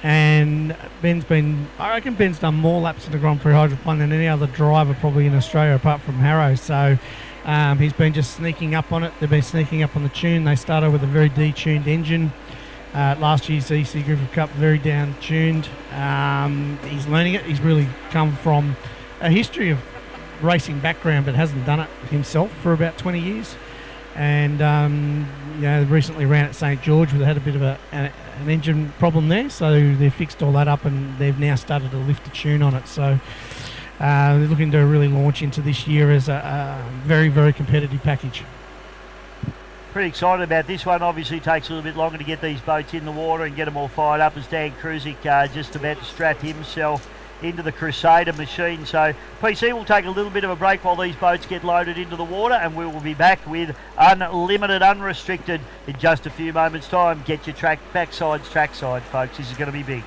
Speaker 5: And I reckon Ben's done more laps in the Grand Prix Hydroplane than any other driver probably in Australia apart from Harrow. So he's been just sneaking up on it. They've been sneaking up on the tune. They started with a very detuned engine. Last year's EC Griffith Cup, very down-tuned. He's learning it. He's really come from a history of racing background but hasn't done it himself for about 20 years. And recently ran at St George where they had a bit of an engine problem there, so they fixed all that up and they've now started to lift the tune on it. So they're looking to really launch into this year as a very, very competitive package.
Speaker 4: Pretty excited about this one. Obviously it takes a little bit longer to get these boats in the water and get them all fired up, as Dan Kruzik just about to strap himself into the Crusader machine. So PC will take a little bit of a break while these boats get loaded into the water, and we will be back with Unlimited Unrestricted in just a few moments' time. Get your backsides trackside, folks. This is going to be big.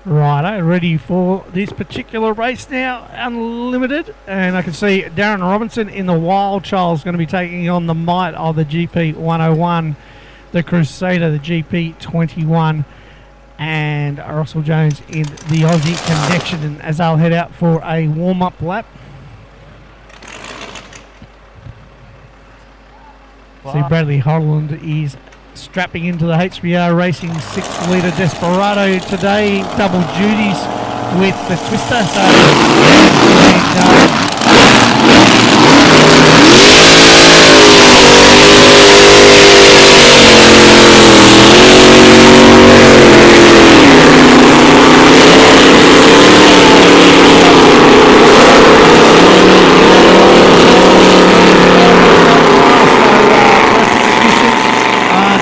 Speaker 5: Righto, ready for this particular race now, Unlimited, and I can see Darren Robinson in the Wild Child is going to be taking on the might of the GP 101, the Crusader, the GP 21, and Russell Jones in the Aussie Connection, and as they'll head out for a warm-up lap.
Speaker 4: Wow.
Speaker 5: See Bradley Holland is strapping into the HBR Racing 6-litre Desperado today, double duties with the Twister.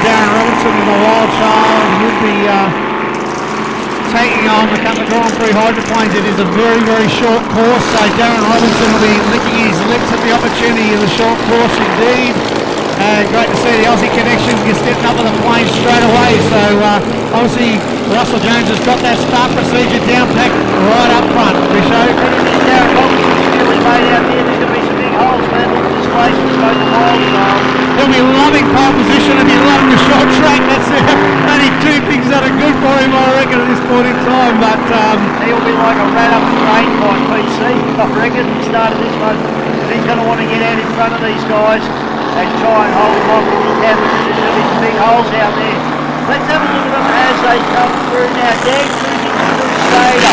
Speaker 5: Darren Robinson in the Wild Child, he'll be taking on the couple of Grand Prix Hydroplanes. It is a very, very short course, so Darren Robinson will be licking his lips at the opportunity of the short course indeed. Great to see the Aussie Connection just getting up on the plane straight away. So obviously Russell Jones has got that start procedure down packed right up front. Richo.
Speaker 4: Darren Robinson's really made out there. There's going to be some big holes for that little displacement both the Wild Child.
Speaker 5: He'll be loving pole position and he'll loving the short track. That's only two things that are good for him, I reckon, at this point in time. But
Speaker 4: he'll be like a rat up the drain by PC, I reckon, at the start of this one. He's going to want to get out in front of these guys and try and hold them off if he can, because there's going to be some big holes out there. Let's have a look at them as they come through now. Dan cruising to Crusader.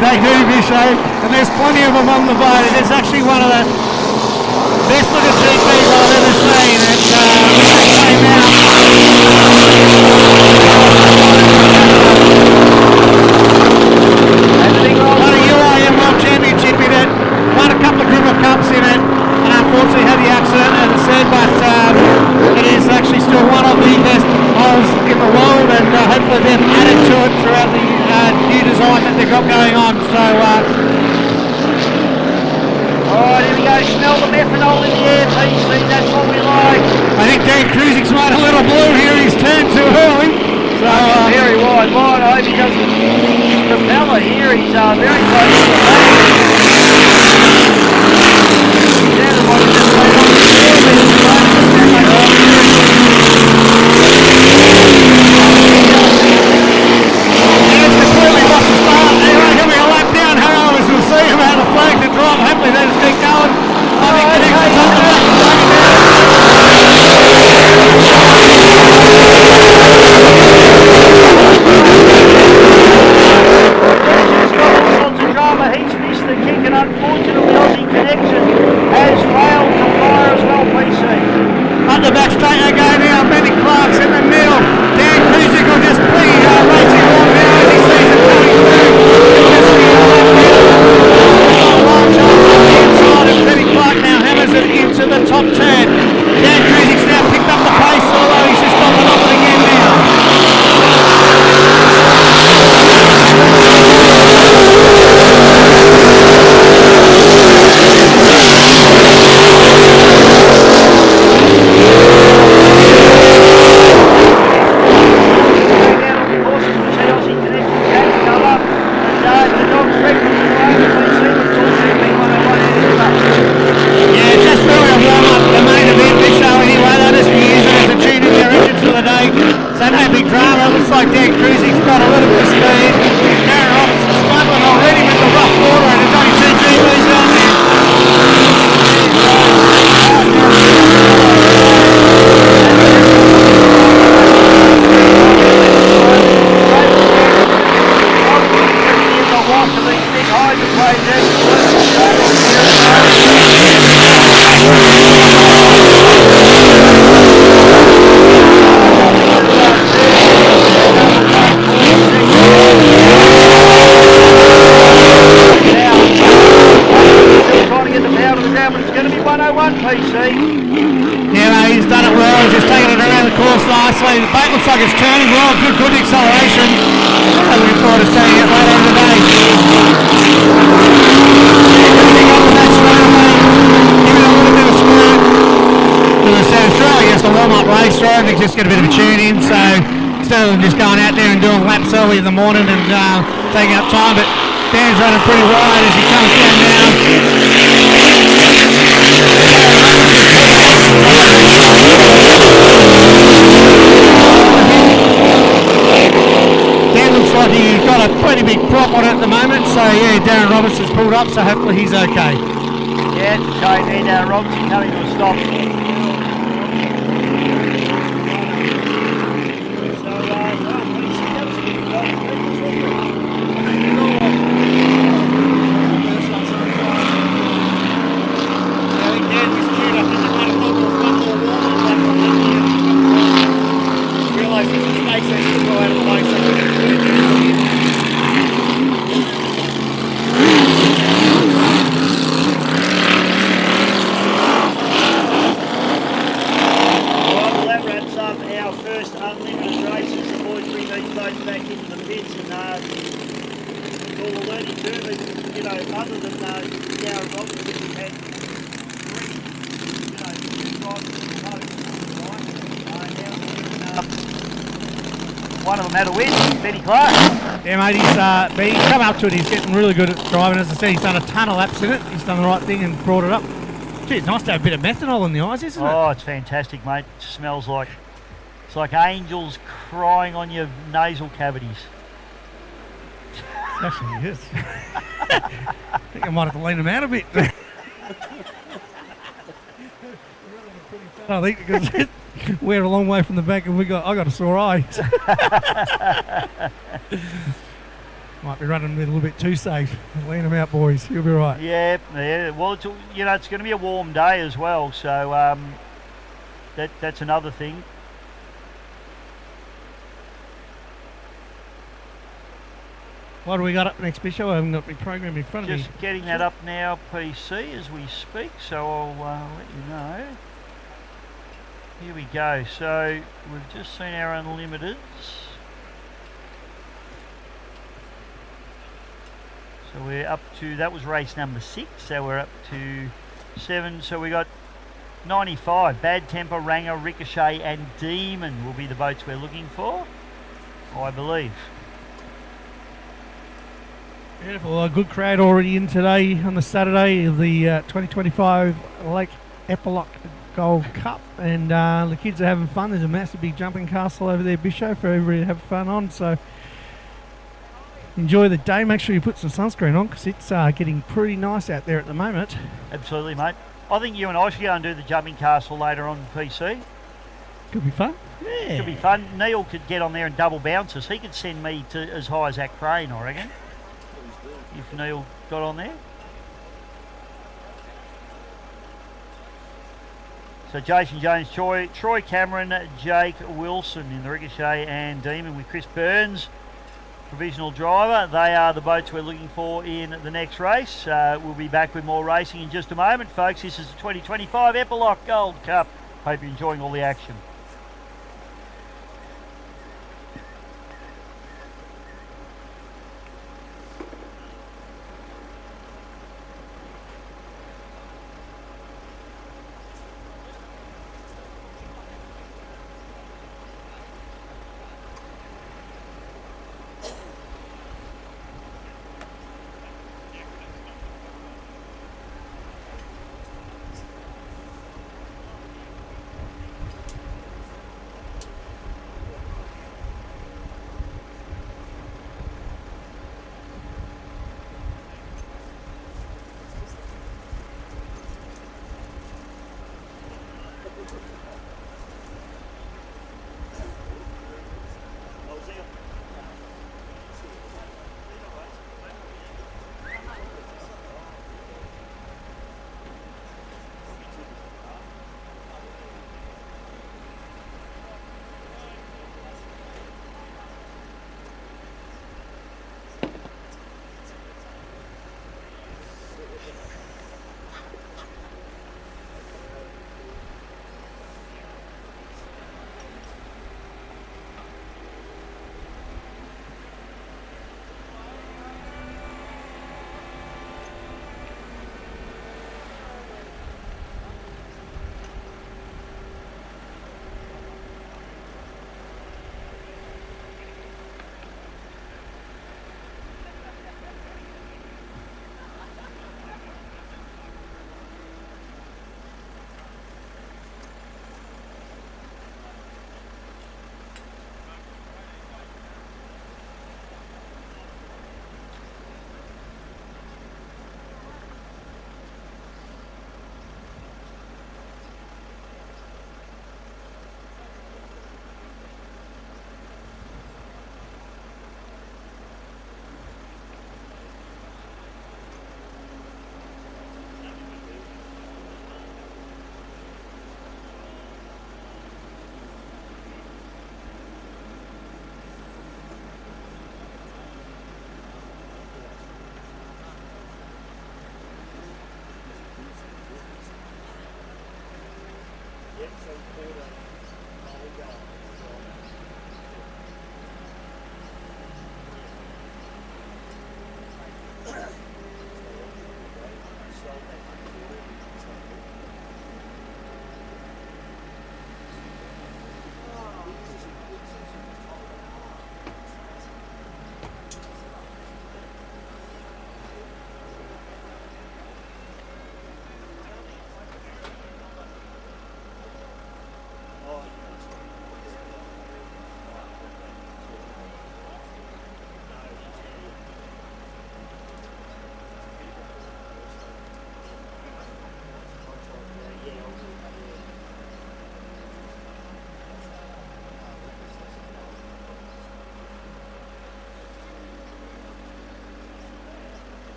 Speaker 5: They do, Bisho, and there's plenty of them on the boat. It is actually one of the best looking GPs I've ever seen, and came out. Won a UIM World Championship in it, won a couple of Grimmel Cups in it, and unfortunately had the accident, as I said, but it is actually still one of the best hulls in the world, and hopefully they've added to it throughout the new design that they've got going on. So
Speaker 4: alright, here we go. Smell the methanol in the air, PC. That's what we like.
Speaker 5: I think Dan Cruising's made a little blue here. He's turned too early. So
Speaker 4: very wide line. I hope he doesn't hit his propeller here. He's very close to the lane. Everybody just wait on the it's completely lost the start. Anyway, he'll be a lap down. Harrowers will see him out of the flag to drop. Hopefully they just keep going. I think the next one's up to the drama. He's 101 PC.
Speaker 5: Yeah, mate, he's done it well. He's just taking it around the course nicely. The boat looks like it's turning well. Good acceleration. I'm looking forward to seeing it later in the day. As I said, Australia just a warm-up race drive. They just get a bit of a tune in, so instead of just going out there and doing laps early in the morning and taking up time, but Dan's running pretty wide as he comes down now. Dan looks like he's got a pretty big prop on it at the moment, so yeah, Darren Robertson's pulled up, so hopefully he's okay.
Speaker 4: Yeah, it's a shame there, Darren Robinson coming to a stop. One of them had a win, Benny Clark.
Speaker 5: Yeah, mate, he's come up to it. He's getting really good at driving. As I said, he's done a ton of laps in it. He's done the right thing and brought it up. Gee, it's nice to have a bit of methanol in the eyes, isn't it?
Speaker 4: Oh, it's fantastic, mate. It smells like, it's like angels crying on your nasal cavities.
Speaker 5: Actually, yes. I think I might have to lean him out a bit. I think because we're a long way from the back and I got a sore eye. Might be running a little bit too safe. Lean him out, boys. You'll be right.
Speaker 4: Yeah. Well, it's going to be a warm day as well, so that's another thing.
Speaker 5: What do we got up next, Bishop? I haven't got my program in front of me.
Speaker 4: Just getting that up now, PC, as we speak, so I'll let you know. Here we go. So we've just seen our unlimiteds. So we're up to, that was race number 6, so we're up to 7. So we got 95, Bad Temper, Ranger, Ricochet and Demon will be the boats we're looking for, I believe.
Speaker 5: Beautiful. A good crowd already in today on the Saturday of the 2025 Lake Eppalock Gold Cup, and the kids are having fun. There's a massive big jumping castle over there, Bisho, for everybody to have fun on, so enjoy the day. Make sure you put some sunscreen on because it's getting pretty nice out there at the moment.
Speaker 4: Absolutely, mate. I think you and I should go and do the jumping castle later on PC.
Speaker 5: Could be fun. Yeah.
Speaker 4: Could be fun. Neil could get on there and double bounce us. He could send me to as high as that crane, I reckon. If Neil got on there. So Jason Jones, Troy Cameron, Jake Wilson in the Ricochet and Demon with Chris Burns, provisional driver. They are the boats we're looking for in the next race. We'll be back with more racing in just a moment, folks. This is the 2025 Eppalock Gold Cup. Hope you're enjoying all the action.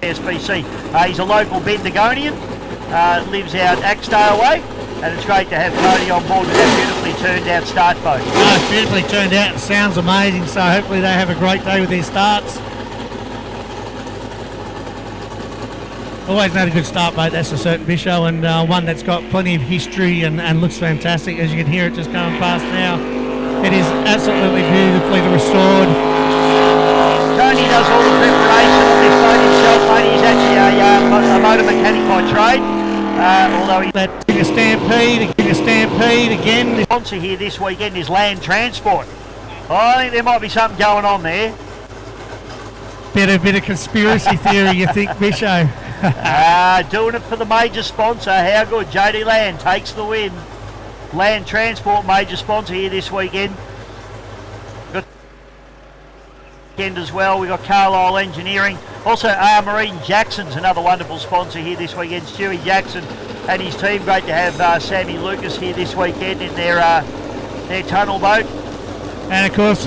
Speaker 4: SPC. He's a local Bendigonian, lives out Axdale way, and it's great to have Tony on board with that beautifully turned out start boat.
Speaker 5: It's beautifully turned out. It sounds amazing, so hopefully they have a great day with their starts. Always made a good start boat, that's for certain, Bisho, and one that's got plenty of history and looks fantastic. As you can hear it just coming past now. It is absolutely beautifully restored.
Speaker 4: Tony does all the preparation on this boat himself, mate. He's actually a motor mechanic by trade, although he...
Speaker 5: That big stampede again.
Speaker 4: The sponsor here this weekend is Land Transport. I think there might be something going on there.
Speaker 5: Bit of conspiracy theory, you think, Bisho?
Speaker 4: Doing it for the major sponsor. How good. JD Land takes the win. Land Transport, major sponsor here this weekend. Got as well. We've got Carlisle Engineering. Also, Marine Jackson's another wonderful sponsor here this weekend. Stewie Jackson and his team. Great to have Sammy Lucas here this weekend in their tunnel boat.
Speaker 5: And of course,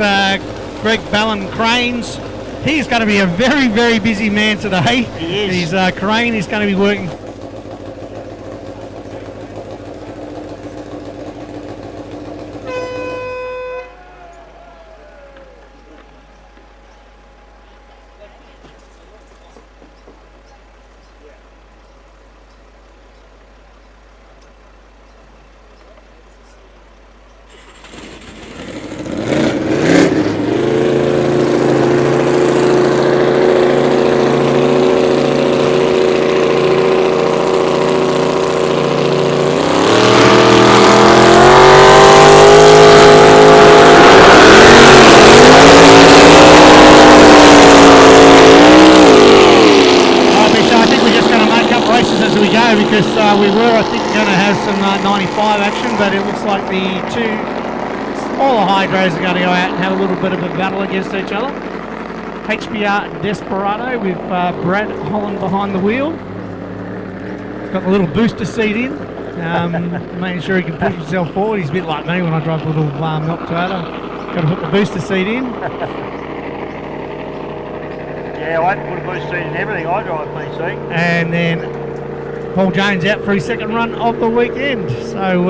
Speaker 5: Greg Ballon Cranes. He's going to be a very, very busy man today.
Speaker 4: He is.
Speaker 5: His crane is going to be working. Because we were, I think, going to have some 95 action, but it looks like the two smaller hydros are going to go out and have a little bit of a battle against each other. HBR Desperado with Brad Holland behind the wheel. He's got the little booster seat in, making sure he can push himself forward. He's a bit like me when I drive the little milk Toyota. Got to put the booster seat in.
Speaker 4: Yeah, I had to put a booster seat in everything I drive, PC.
Speaker 5: And then Paul Jones out for his second run of the weekend. So,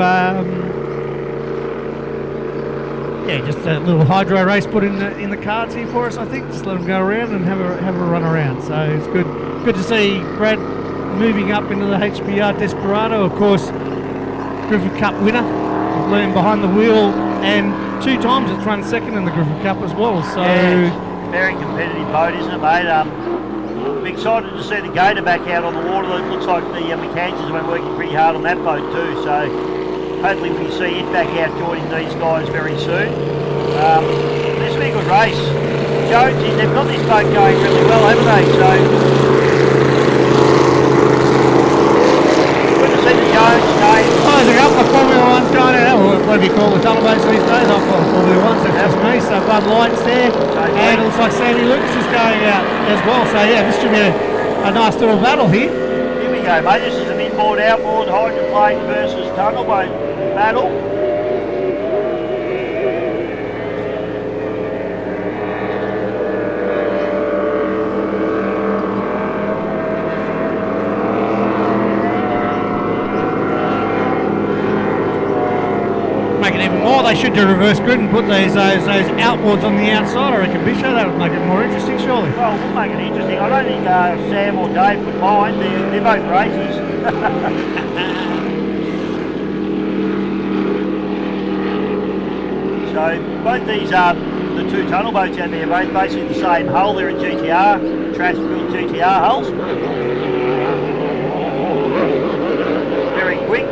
Speaker 5: yeah, just a little hydro race put in the cards here for us, I think. Just let them go around and have a run around. So it's good to see Brad moving up into the HBR Desperado. Of course, Griffith Cup winner, learned behind the wheel, and 2 times it's run second in the Griffith Cup as well. So
Speaker 4: yeah, very competitive boat, isn't it, mate? I'm excited to see the Gator back out on the water. It looks like the Mackenzies have been working pretty hard on that boat too, so hopefully we see it back out joining these guys very soon. This will be a good race. Jonesy, they've got this boat going really well, haven't they? So good to see the Jones name.
Speaker 5: Oh, there's a couple of Formula 1s going out, or whatever you call the tunnel boats these days. I've got Formula 1s, that's just me. So Bud Light's there, and it looks like Sammy Lucas is going out as well. So yeah, this should be a nice little battle here.
Speaker 4: Here we go, mate. This is an inboard, outboard, hydroplane versus tunnel boat battle.
Speaker 5: Make it even Or they should do reverse grid and put those outboards on the outside, I reckon, Bisho. That would make it more interesting, surely.
Speaker 4: Well, we'll make it interesting. I don't think Sam or Dave would mind. They're both races. So both these the two tunnel boats out there, both basically the same hull. They're in GTR, Trans-built GTR hulls. Very quick.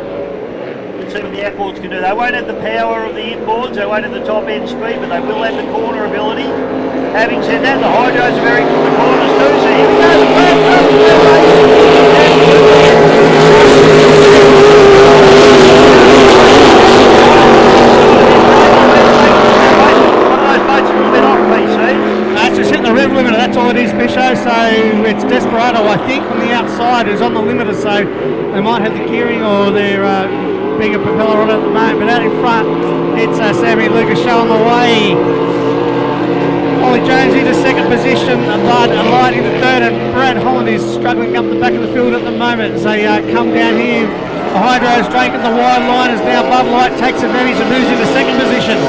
Speaker 4: See what the outboards can do. They won't have the power of the inboards, they won't have the top end speed, but they will have the corner ability. Having said that, the hydros are very good with the corners too, so here we go. One of those boats a little bit off PC.
Speaker 5: It's just hitting the rev limiter, that's all it is, Bisho. So it's Desperado, I think, on the outside who's on the limiter, so they might have the gearing or their bigger propeller on it at the moment, but out in front it's Sammy Lucas showing the way. Ollie Jones into second position, Bud and Light into third, and Brad Holland is struggling up the back of the field at the moment as they come down here. The Hydro's Drake and the wide line is now Bud Light takes advantage and moves into second position.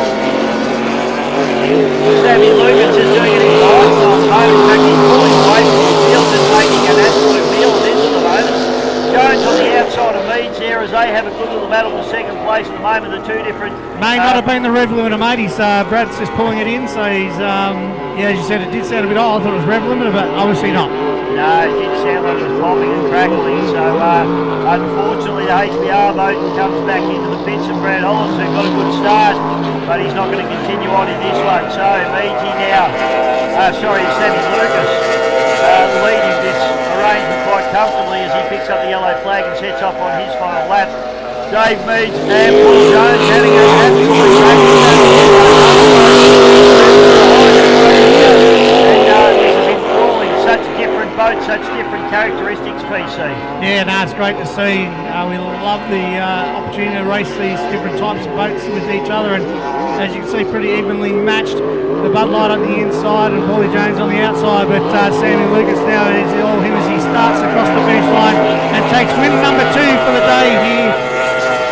Speaker 4: Sammy Lucas is doing it in lights on the moment. In fact, he's pulling away from the field, just making an absolute meal of this at the moment. Jones on the outside of Meads there as they have a good little battle for second place at the moment. The two different...
Speaker 5: May not have been the rev limiter, mate. Brad's just pulling it in, so he's, as you said, it did sound a bit odd. I thought it was rev limiter, but obviously not.
Speaker 4: No, it did sound like it was popping and crackling, so unfortunately the HBR boat comes back into the pits and Brad Hollands, who got a good start, but he's not going to continue on in this one. So Meadsy now, Sammy Lucas leading this arrangement quite comfortably as he picks up the yellow flag and sets off on his final lap. Dave Meads and Paul Jones having an absolute battle. And this is enthralling. Such different boats, such different characteristics, PC.
Speaker 5: Yeah, no, it's great to see. We love the opportunity to race these different types of boats with each other, and as you can see, pretty evenly matched. The Bud Light on the inside and Paulie Jones on the outside, but Sammy Lucas now is all him as he starts across the finish line and takes win number 2 for the day here.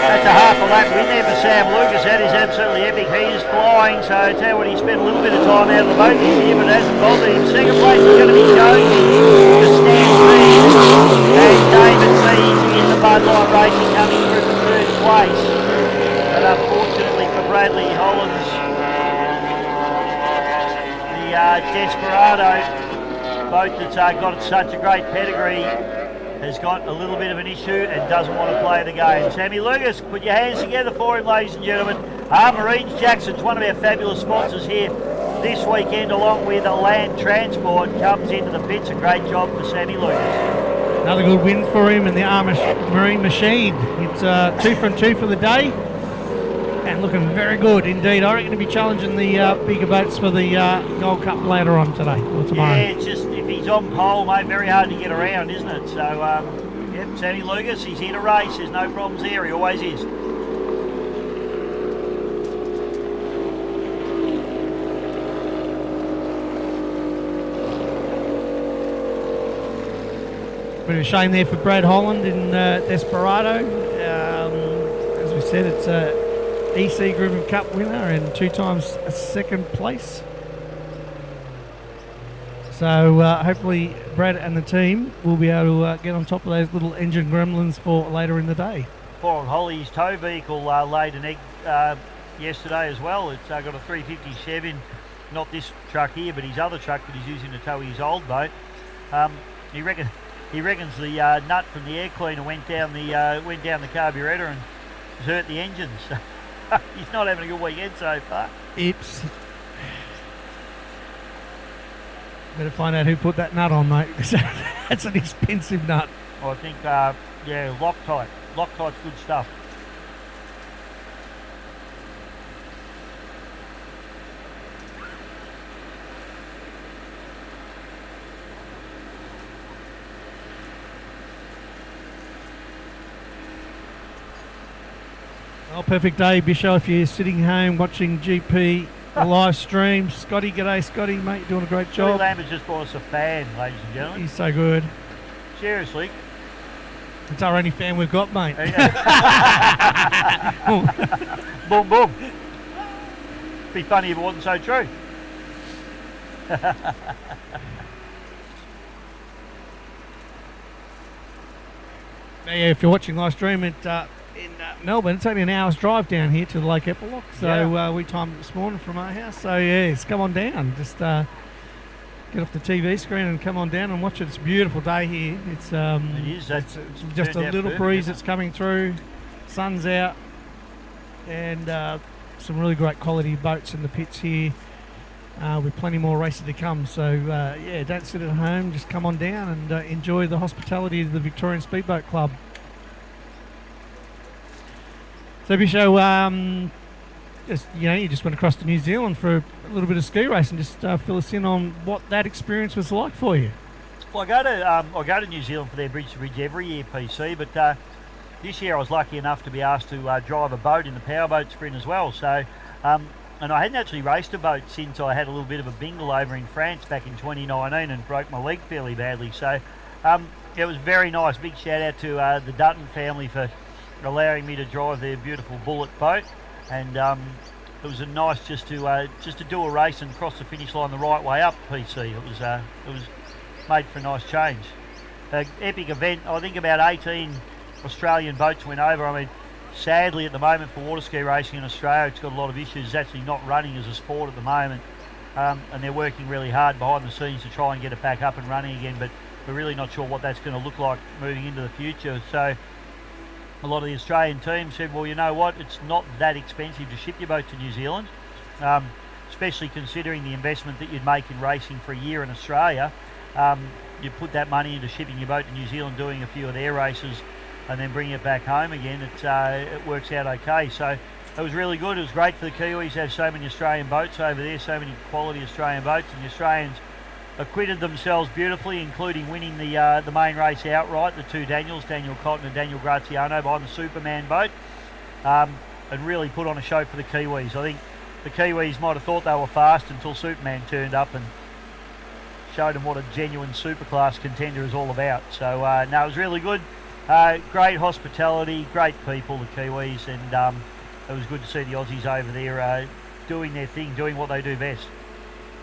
Speaker 4: That's a half a lap win there for Sam Lucas. That is absolutely epic. He is flying, so I tell you what, he spent a little bit of time out of the boat this year, but it hasn't bothered him. Second place is going to be Jones to Stan Meads and David Meads in the Bud Light racing coming through for third place. But unfortunately for Bradley Hollands, Desperado boat that's got such a great pedigree has got a little bit of an issue and doesn't want to play the game. Sammy Lucas, put your hands together for him, ladies and gentlemen. Marines Jackson's one of our fabulous sponsors here this weekend, along with a land transport, comes into the pits. A great job for Sammy Lucas.
Speaker 5: Another good win for him in the Marine Machine. It's 2 from 2 for the day. And looking very good indeed. I reckon to be challenging the bigger boats for the Gold Cup later on today or tomorrow.
Speaker 4: Yeah, it's just if he's on pole, mate, very hard to get around, isn't it? So, yep, Sammy Lucas, he's here to race. There's no problems there. He always is.
Speaker 5: Bit of a shame there for Brad Holland in Desperado. As we said, it's EC Group of Cup winner and 2 times second place. So hopefully Brad and the team will be able to get on top of those little engine gremlins for later in the day.
Speaker 4: Poor old Holly's tow vehicle laid an egg yesterday as well. It's got a 350 Chev in, not this truck here, but his other truck that he's using to tow his old boat. He reckons the nut from the air cleaner went down the carburetor and has hurt the engine. So he's not having a good weekend so far.
Speaker 5: Oops. Better find out who put that nut on, mate, because that's an expensive nut.
Speaker 4: I think, yeah, Loctite. Loctite's good stuff.
Speaker 5: Oh, perfect day, Bisho, if you're sitting home watching GP live stream. Scotty, g'day Scotty, mate, doing a great job.
Speaker 4: Lambert's just bought us a fan, ladies and gentlemen.
Speaker 5: He's so good.
Speaker 4: Seriously.
Speaker 5: It's our only fan we've got, mate.
Speaker 4: Boom, boom. Be funny if it wasn't so true.
Speaker 5: Yeah, if you're watching live stream in Melbourne, it's only an hour's drive down here to the Lake Eppalock. So we timed it this morning from our house. So yes, come on down. Just get off the TV screen and come on down and watch it. It's a beautiful day here. It's
Speaker 4: It is.
Speaker 5: it's just a little breeze that's coming through. Sun's out, and some really great quality boats in the pits here. With plenty more races to come. So yeah, don't sit at home. Just come on down and enjoy the hospitality of the Victorian Speedboat Club. So Bisho, you just went across to New Zealand for a little bit of ski racing. Just fill us in on what that experience was like for you.
Speaker 4: Well, I go to New Zealand for their bridge to bridge every year, PC. But this year I was lucky enough to be asked to drive a boat in the powerboat sprint as well. So. And I hadn't actually raced a boat since I had a little bit of a bingle over in France back in 2019 and broke my leg fairly badly. So it was very nice. Big shout out to the Dutton family for allowing me to drive their beautiful Bullet boat. And it was nice just to do a race and cross the finish line the right way up, PC. It was made for a nice change. Epic event. I think about 18 Australian boats went over. I mean, sadly, at the moment for water ski racing in Australia, it's got a lot of issues. It's actually not running as a sport at the moment, and they're working really hard behind the scenes to try and get it back up and running again, but we're really not sure what that's going to look like moving into the future. So a lot of the Australian teams said, well, you know what, it's not that expensive to ship your boat to New Zealand, especially considering the investment that you'd make in racing for a year in Australia. You put that money into shipping your boat to New Zealand, doing a few of their races, and then bring it back home again. It works out okay. So it was really good. It was great for the Kiwis to have so many Australian boats over there, so many quality Australian boats, and the Australians acquitted themselves beautifully, including winning the main race outright, the two Daniels, Daniel Cotton and Daniel Graziano, behind the Superman boat, and really put on a show for the Kiwis. I think the Kiwis might have thought they were fast until Superman turned up and showed them what a genuine superclass contender is all about. So no, it was really good. Great hospitality, great people, the Kiwis, and it was good to see the Aussies over there doing their thing, doing what they do best.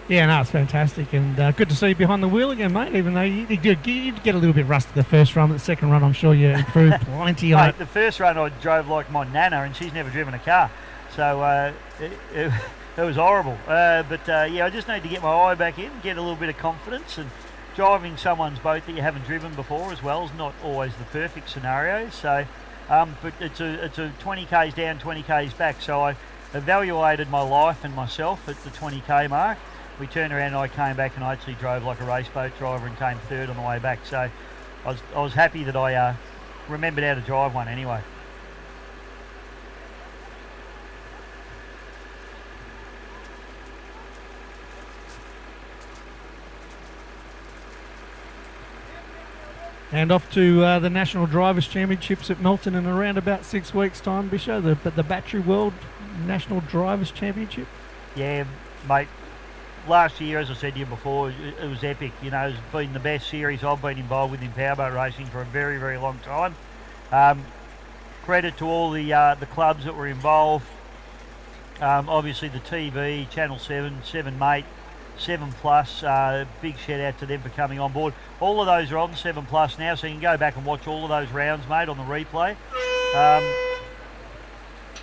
Speaker 5: Yeah, no, it's fantastic, and good to see you behind the wheel again, mate, even though you did get a little bit rusty the first run, but the second run I'm sure you improved plenty on it.
Speaker 4: The first run I drove like my nana, and she's never driven a car, so it was horrible. Yeah, I just need to get my eye back in, get a little bit of confidence, and driving someone's boat that you haven't driven before as well is not always the perfect scenario. So, but it's a 20 k's down, 20 k's back. So I evaluated my life and myself at the 20k mark. We turned around and I came back and I actually drove like a race boat driver and came third on the way back. So I was happy that I remembered how to drive one anyway.
Speaker 5: And off to the National Drivers' Championships at Melton in around about 6 weeks' time, Bisho, the Battery World National Drivers' Championship.
Speaker 4: Yeah, mate. Last year, as I said to you before, it was epic. You know, it's been the best series I've been involved with in powerboat racing for a very, very long time. Credit to all the clubs that were involved. Obviously, the TV, Channel 7, 7 Mate, 7 Plus, big shout out to them for coming on board. All of those are on 7 Plus now, so you can go back and watch all of those rounds, mate, on the replay.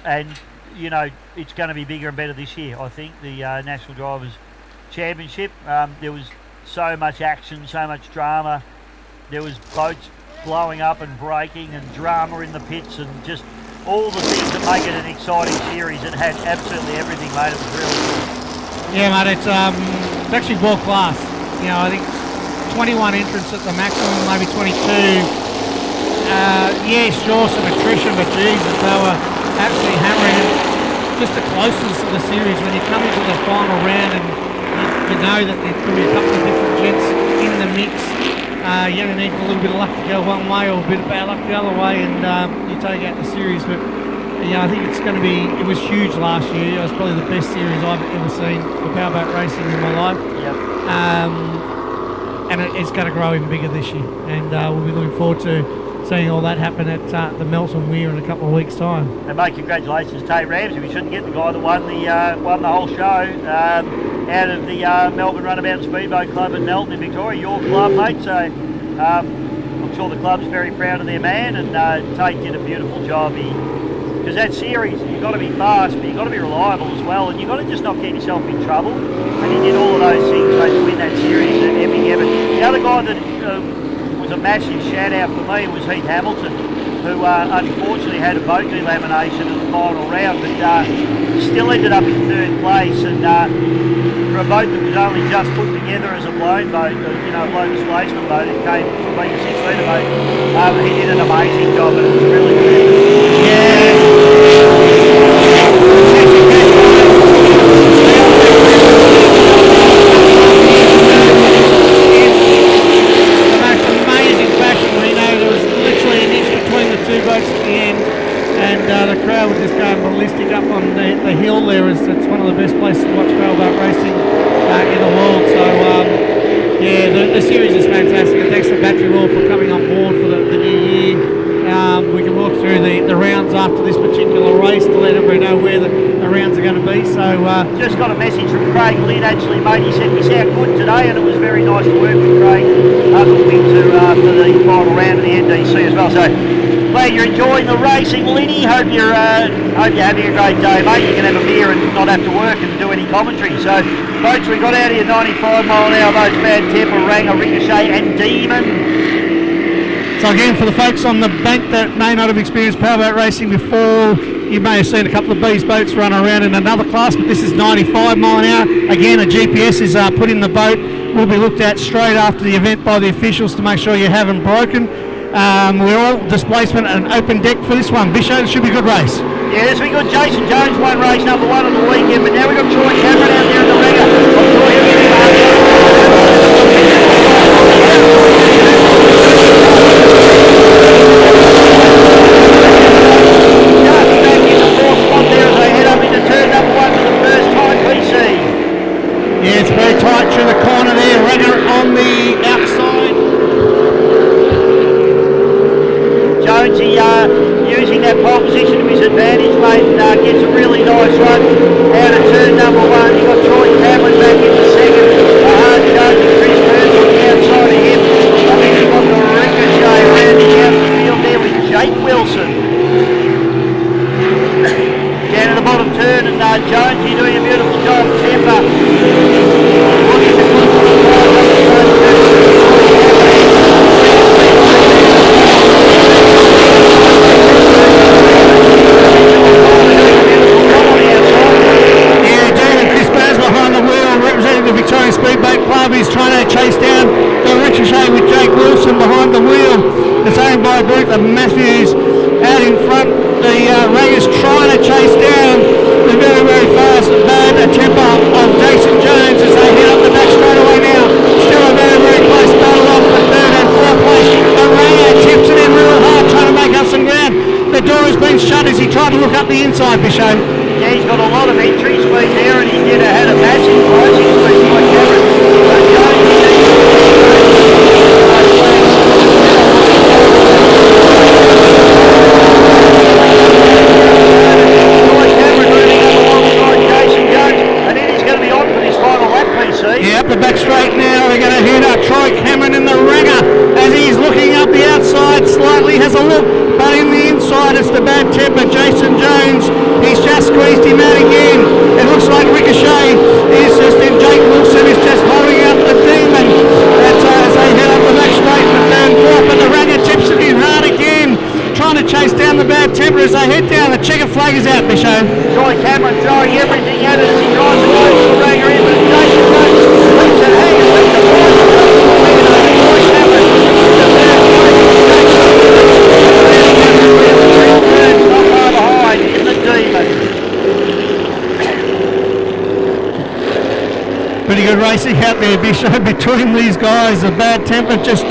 Speaker 4: And, you know, it's going to be bigger and better this year, I think, the National Drivers' Championship. There was so much action, so much drama. There was boats blowing up and breaking and drama in the pits and just all the things that make it an exciting series. It had absolutely everything, mate. It was really good.
Speaker 5: Yeah, mate, it's actually world class. You know, I think 21 entrants at the maximum, maybe 22. Yeah, sure, some attrition, but Jesus, they were absolutely hammering it. Just the closest of the series when you come into the final round and you know that there could be a couple of different jets in the mix. You only need a little bit of luck to go one way or a bit of bad luck the other way, and you take out the series. But yeah, I think it's going to be. It was huge last year. It was probably the best series I've ever seen for powerboat racing in my life.
Speaker 4: Yep.
Speaker 5: And it's going to grow even bigger this year, and we'll be looking forward to seeing all that happen at the Melton Weir in a couple of weeks' time.
Speaker 4: And mate, congratulations, Tate Ramsey. We shouldn't get the guy that won the whole show out of the Melbourne Runabout Speedboat Club at Melton in Victoria, your club, mate. So I'm sure the club's very proud of their man, and Tate did a beautiful job. Because that series, you've got to be fast, but you've got to be reliable as well, and you've got to just not get yourself in trouble. And he did all of those things, mate, to win that series at Epping. The other guy that was a massive shout out for me was Heath Hamilton, who unfortunately had a boat delamination in the final round, but still ended up in third place. And for a boat that was only just put together as a blown boat, a low displacement boat, it came from being a 6-metre boat. He did an amazing job, and it was really good. Yeah.
Speaker 5: The crowd was just going ballistic up on the hill there. It's one of the best places to watch railboat racing in the world. So the series is fantastic, and thanks to Battery Law for coming on board for the new year. We can walk through the rounds after this particular race to let everybody know where the rounds are going to be. So
Speaker 4: just got a message from Craig Lynn actually, mate. He said we sound good today, and it was very nice to work with Craig up at Windsor for the final round of the NDC as well. So glad you're enjoying the racing, Linny. Hope you're having a great day, mate. You can have a beer and not have to work and do any commentary. So, folks, we got out here 95 mile an hour, boats, Bad Temper, Ranger, Ricochet and Demon.
Speaker 5: So again, for the folks on the bank that may not have experienced powerboat racing before, you may have seen a couple of Bees boats run around in another class, but this is 95 mile an hour. Again, a GPS is put in the boat. Will be looked at straight after the event by the officials to make sure you haven't broken. We're all displacement and open deck for this one. Bisho, it should be a good race.
Speaker 4: Yeah, this will be good. Jason Jones won race number 1 on the weekend, but now we've got Troy Cameron out there in the ringer. Just back in the 4th spot there as they head up into turn number 1 for the first time, PC.
Speaker 5: Yeah, it's very tight through the corner there. Ringer on the outside.
Speaker 4: Jonesy using that pole position to his advantage, mate, and gets a really nice run out of turn number 1. You've got Troy Cameron back in the second. Hard charging Chris Burns on the outside of him. I think you've got the Ricochet rounding out the field there with Jake Wilson. Down to the bottom turn, and Jonesy doing a beautiful job. Temper looking to put the rise up the front turn.
Speaker 5: The Victorian Speedboat Club is trying to chase down the Ricochet with Jake Wilson behind the wheel. It's owned by Bruce Matthews out in front. The Rangers trying to chase down the very, very fast Bad Temper of Jason Jones as they head up the back straight away now. Still a very, very close battle on for 3rd and 4th place. The Ranger tips it in real hard, trying to make up some ground. The door has been shut as he tried to look up the inside, Bisho.
Speaker 4: Yeah, he's got a lot of entry speed there, and he had a massive closing speed by Cameron. Cameron moving up alongside Jason Jones, and then he's going to be on for this final lap, PC.
Speaker 5: Yeah, up the back straight now. We're going to hit Troy Cameron in the ringer as he's looking up the outside slightly, has a look, but in the inside it's the Bad Temper Jason Jones. He's just squeezed him out again. It looks like Ricochet is just in. Jake Wilson is just holding out the Demon as they head up the back straight for 3rd and 4th, but the Ranger tips it in hard again, trying to chase down the Bad Temper as they head down. The checker flag is out, Bisho.
Speaker 4: Troy Cameron throwing everything at it as he tries to close the Ranger in, but Jason Jones leaps it, hanging, leaps it, Troy Cameron. The third place is Jason Jones. Not far behind in the Demon.
Speaker 5: Pretty good racing out there, Bishop, between these guys. The Bad Temper just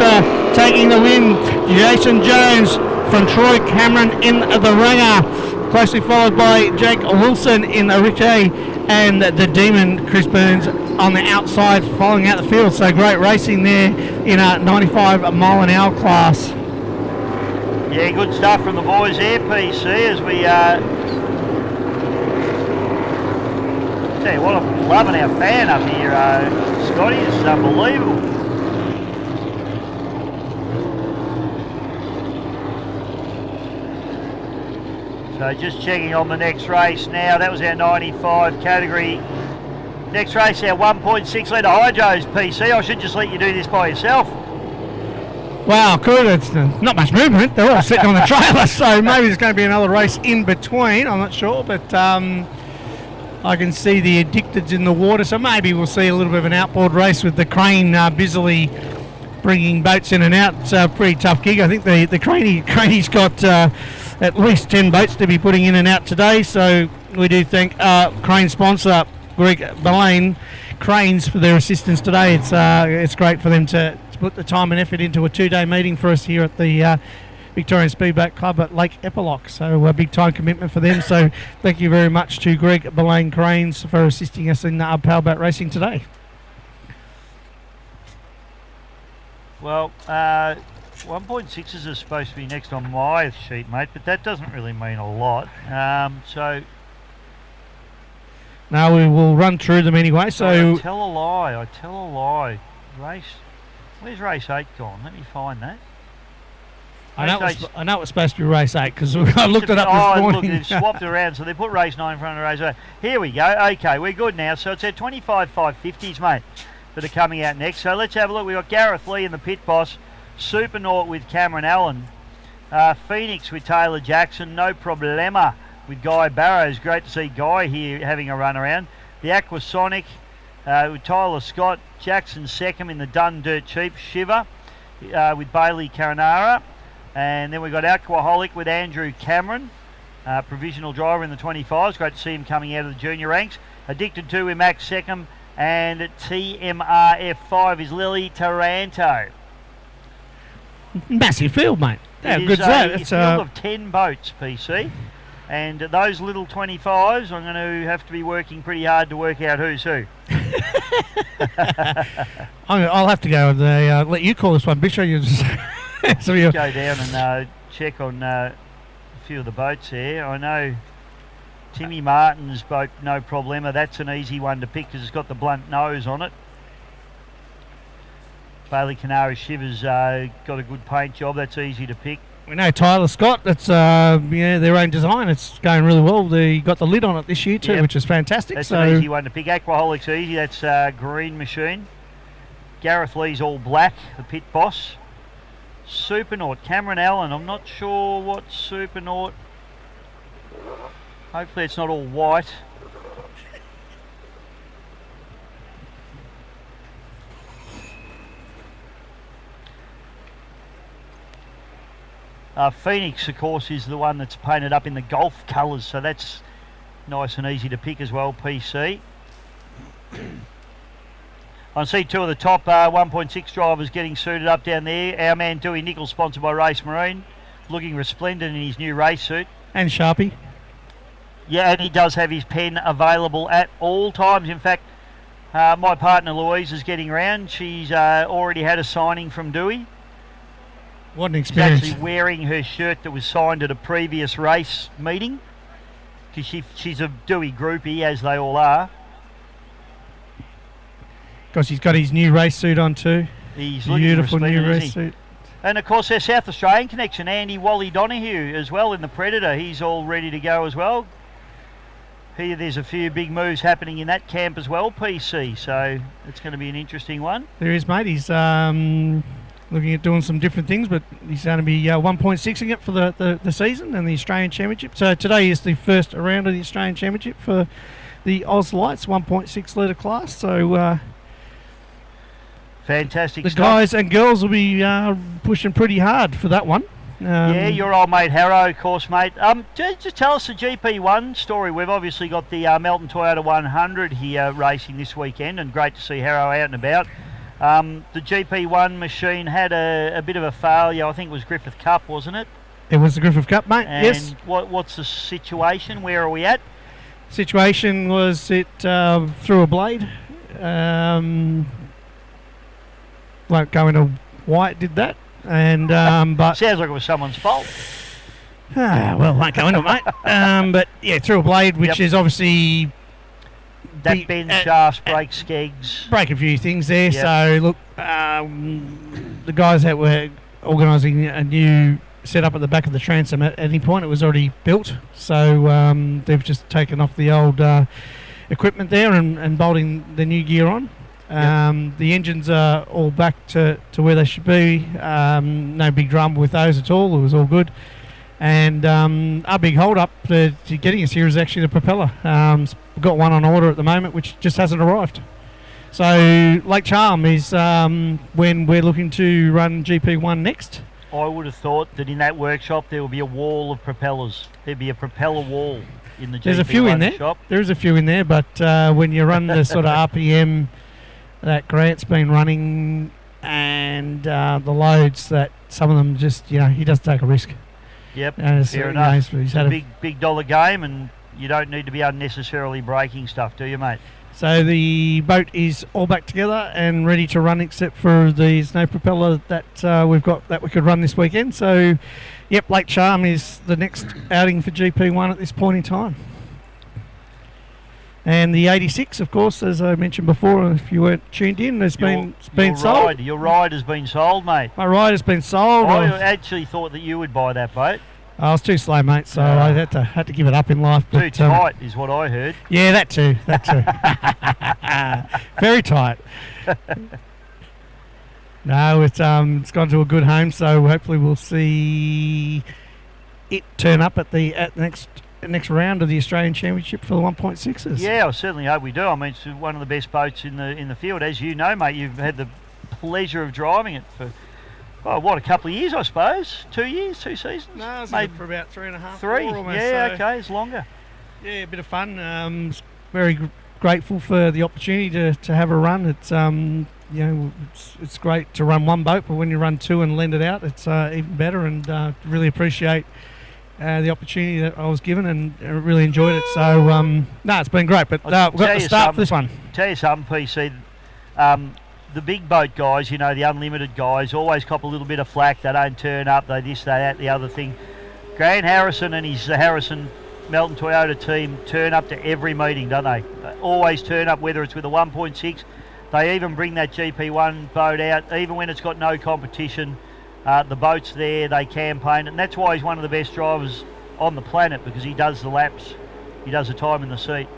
Speaker 5: taking the win. Jason Jones from Troy Cameron in the ringer, closely followed by Jake Wilson in the Ricochet, and the Demon, Chris Burns, on the outside following out the field. So great racing there in a 95 mile an hour class.
Speaker 4: Yeah, good stuff from the boys there, PC, as we tell you what, I'm loving our fan up here, Scotty. This is unbelievable. So just checking on the next race now. That was our 95 category. Next race, our 1.6 litre hydros, PC. I should just let you do this by yourself.
Speaker 5: Wow, good. It's not much movement. They're all sitting on the trailer, so maybe there's going to be another race in between. I'm not sure, but I can see the Addicteds in the water, so maybe we'll see a little bit of an outboard race with the crane busily bringing boats in and out. It's a pretty tough gig. I think the craney's got at least 10 boats to be putting in and out today, so we do thank crane sponsor Greg Belaine Cranes for their assistance today. It's great for them to put the time and effort into a 2-day meeting for us here at the Victorian Speedboat Club at Lake Eppalock. So a big time commitment for them. So thank you very much to Greg Belaine Cranes for assisting us in powerboat racing today.
Speaker 4: Well, 1.6s are supposed to be next on my sheet, mate, but that doesn't really mean a lot. So
Speaker 5: now we will run through them anyway. So
Speaker 4: I tell a lie. Where's race 8 gone? Let me find that.
Speaker 5: I know it was supposed to be race 8 because I looked it up this morning.
Speaker 4: Look, they've swapped around, so they put race 9 in front of race 8. Here we go. Okay, we're good now. So it's our 25 550s, mate, that are coming out next. So let's have a look. We've got Gareth Lee in the pit boss, Supernaut with Cameron Allen, Phoenix with Taylor Jackson, No Problema with Guy Barrows. Great to see Guy here having a run around. The Aquasonic with Tyler Scott, Jackson Seckham in the Dun Dirt Cheap, Shiver with Bailey Caranara. And then we've got Aquaholic with Andrew Cameron, provisional driver in the 25s. Great to see him coming out of the junior ranks. Addicted to with Max Seckham. And at TMRF5 is Lily Taranto.
Speaker 5: Massive field, mate. How
Speaker 4: It
Speaker 5: good's
Speaker 4: is
Speaker 5: that?
Speaker 4: a
Speaker 5: It's
Speaker 4: field of 10 boats, PC. And those little 25s, I'm going to have to be working pretty hard to work out who's who.
Speaker 5: I'll have to go and let you call this one, Bishop. You just
Speaker 4: Go down and check on a few of the boats there. I know Timmy Martin's boat, No Problema. That's an easy one to pick because it's got the blunt nose on it. Bailey Canary Shivers got a good paint job. That's easy to pick.
Speaker 5: We know Tyler Scott. That's their own design. It's going really well. They got the lid on it this year too, which is fantastic.
Speaker 4: That's an easy one to pick. Aquaholic's easy. That's Green Machine. Gareth Lee's all black, the pit boss. Supernaut, Cameron Allen. I'm not sure what Supernaut. Hopefully it's not all white. Phoenix, of course, is the one that's painted up in the Gulf colours, so that's nice and easy to pick as well, PC. I see two of the top 1.6 drivers getting suited up down there. Our man Dewey Nichols, sponsored by Race Marine, looking resplendent in his new race suit.
Speaker 5: And Sharpie.
Speaker 4: Yeah, and he does have his pen available at all times. In fact, my partner Louise is getting around. She's already had a signing from Dewey.
Speaker 5: What an experience.
Speaker 4: She's actually wearing her shirt that was signed at a previous race meeting, because she's a Dewey groupie, as they all are.
Speaker 5: Because he's got his new race suit on too.
Speaker 4: He's
Speaker 5: beautiful new race suit.
Speaker 4: And of course our South Australian connection, Andy Wally Donahue as well in the Predator. He's all ready to go as well. Here there's a few big moves happening in that camp as well, PC. So it's going to be an interesting one.
Speaker 5: There is, mate. He's looking at doing some different things, but he's going to be 1.6ing it for the season and the Australian Championship. So today is the first round of the Australian Championship for the Oz Lights 1.6 litre class. So
Speaker 4: fantastic
Speaker 5: the
Speaker 4: stuff.
Speaker 5: guys and girls will be pushing pretty hard for that one.
Speaker 4: Yeah, your old mate Harrow, of course, mate. Just tell us the GP1 story. We've obviously got the Melton Toyota 100 here racing this weekend, and great to see Harrow out and about. The GP1 machine had a bit of a failure. I think it was Griffith Cup, wasn't it?
Speaker 5: It was the Griffith Cup, mate.
Speaker 4: And
Speaker 5: yes.
Speaker 4: What's the situation? Where are we at?
Speaker 5: Situation was it threw a blade. Won't go into why it did that. and but
Speaker 4: Sounds like it was someone's fault.
Speaker 5: well, won't go into it, mate. But yeah, through a blade, which
Speaker 4: Yep.
Speaker 5: is obviously
Speaker 4: That bend shafts, brake skegs.
Speaker 5: break a few things there.
Speaker 4: Yep.
Speaker 5: So look, the guys that were organising a new setup at the back of the transom at any point, it was already built. So they've just taken off the old equipment there and bolting the new gear on. The engines are all back to where they should be. No big drama with those at all. It was all good. And our big hold up to getting us here is actually the propeller. We've got one on order at the moment, which just hasn't arrived. So Lake Charm is when we're looking to run GP1 next.
Speaker 4: I would have thought that in that workshop there would be a wall of propellers. There'd be a propeller wall in the GP1
Speaker 5: There's a few in there.
Speaker 4: shop.
Speaker 5: There is a few in there, but when you run the sort of RPM that Grant's been running and the loads, that some of them just, he does take a risk.
Speaker 4: Yep,
Speaker 5: And it's,
Speaker 4: fair enough.
Speaker 5: he's
Speaker 4: It's
Speaker 5: had
Speaker 4: a big dollar game, and you don't need to be unnecessarily breaking stuff, do you, mate?
Speaker 5: So the boat is all back together and ready to run, except for the snow propeller that we've got that we could run this weekend. So, yep, Lake Charm is the next outing for GP1 at this point in time. And the 86, of course, as I mentioned before, if you weren't tuned in, has been sold.
Speaker 4: Your ride has been sold, mate.
Speaker 5: My ride has been sold.
Speaker 4: I actually thought that you would buy that boat.
Speaker 5: I was too slow, mate, so I had to give it up in life.
Speaker 4: Too
Speaker 5: But,
Speaker 4: tight is what I heard.
Speaker 5: yeah, that too. Very tight. No, it's gone to a good home, so hopefully we'll see it turn up at the next round of the Australian Championship for the 1.6s.
Speaker 4: Yeah, I certainly hope we do. I mean, it's one of the best boats in the field, as you know, mate. You've had the pleasure of driving it for a couple of years, I suppose. 2 years, 2 seasons.
Speaker 5: No, it's
Speaker 4: Maybe
Speaker 5: for about 3.5.
Speaker 4: 3.
Speaker 5: 4 almost,
Speaker 4: Yeah,
Speaker 5: so-
Speaker 4: okay, it's longer.
Speaker 5: Yeah, a bit of fun. Very grateful for the opportunity to have a run. It's it's great to run one boat, but when you run two and lend it out, it's even better. And really appreciate the opportunity that I was given, and really enjoyed it. So it's been great. But we've got to start for this one.
Speaker 4: Tell you something, PC. The big boat guys, the unlimited guys, always cop a little bit of flack. They don't turn up. They this, they that, the other thing. Grant Harrison and his Harrison Melton Toyota team turn up to every meeting, don't they? They always turn up, whether it's with a 1.6. They even bring that GP1 boat out, even when it's got no competition. The boat's there, they campaign, and that's why he's one of the best drivers on the planet, because he does the laps, he does the time in the seat.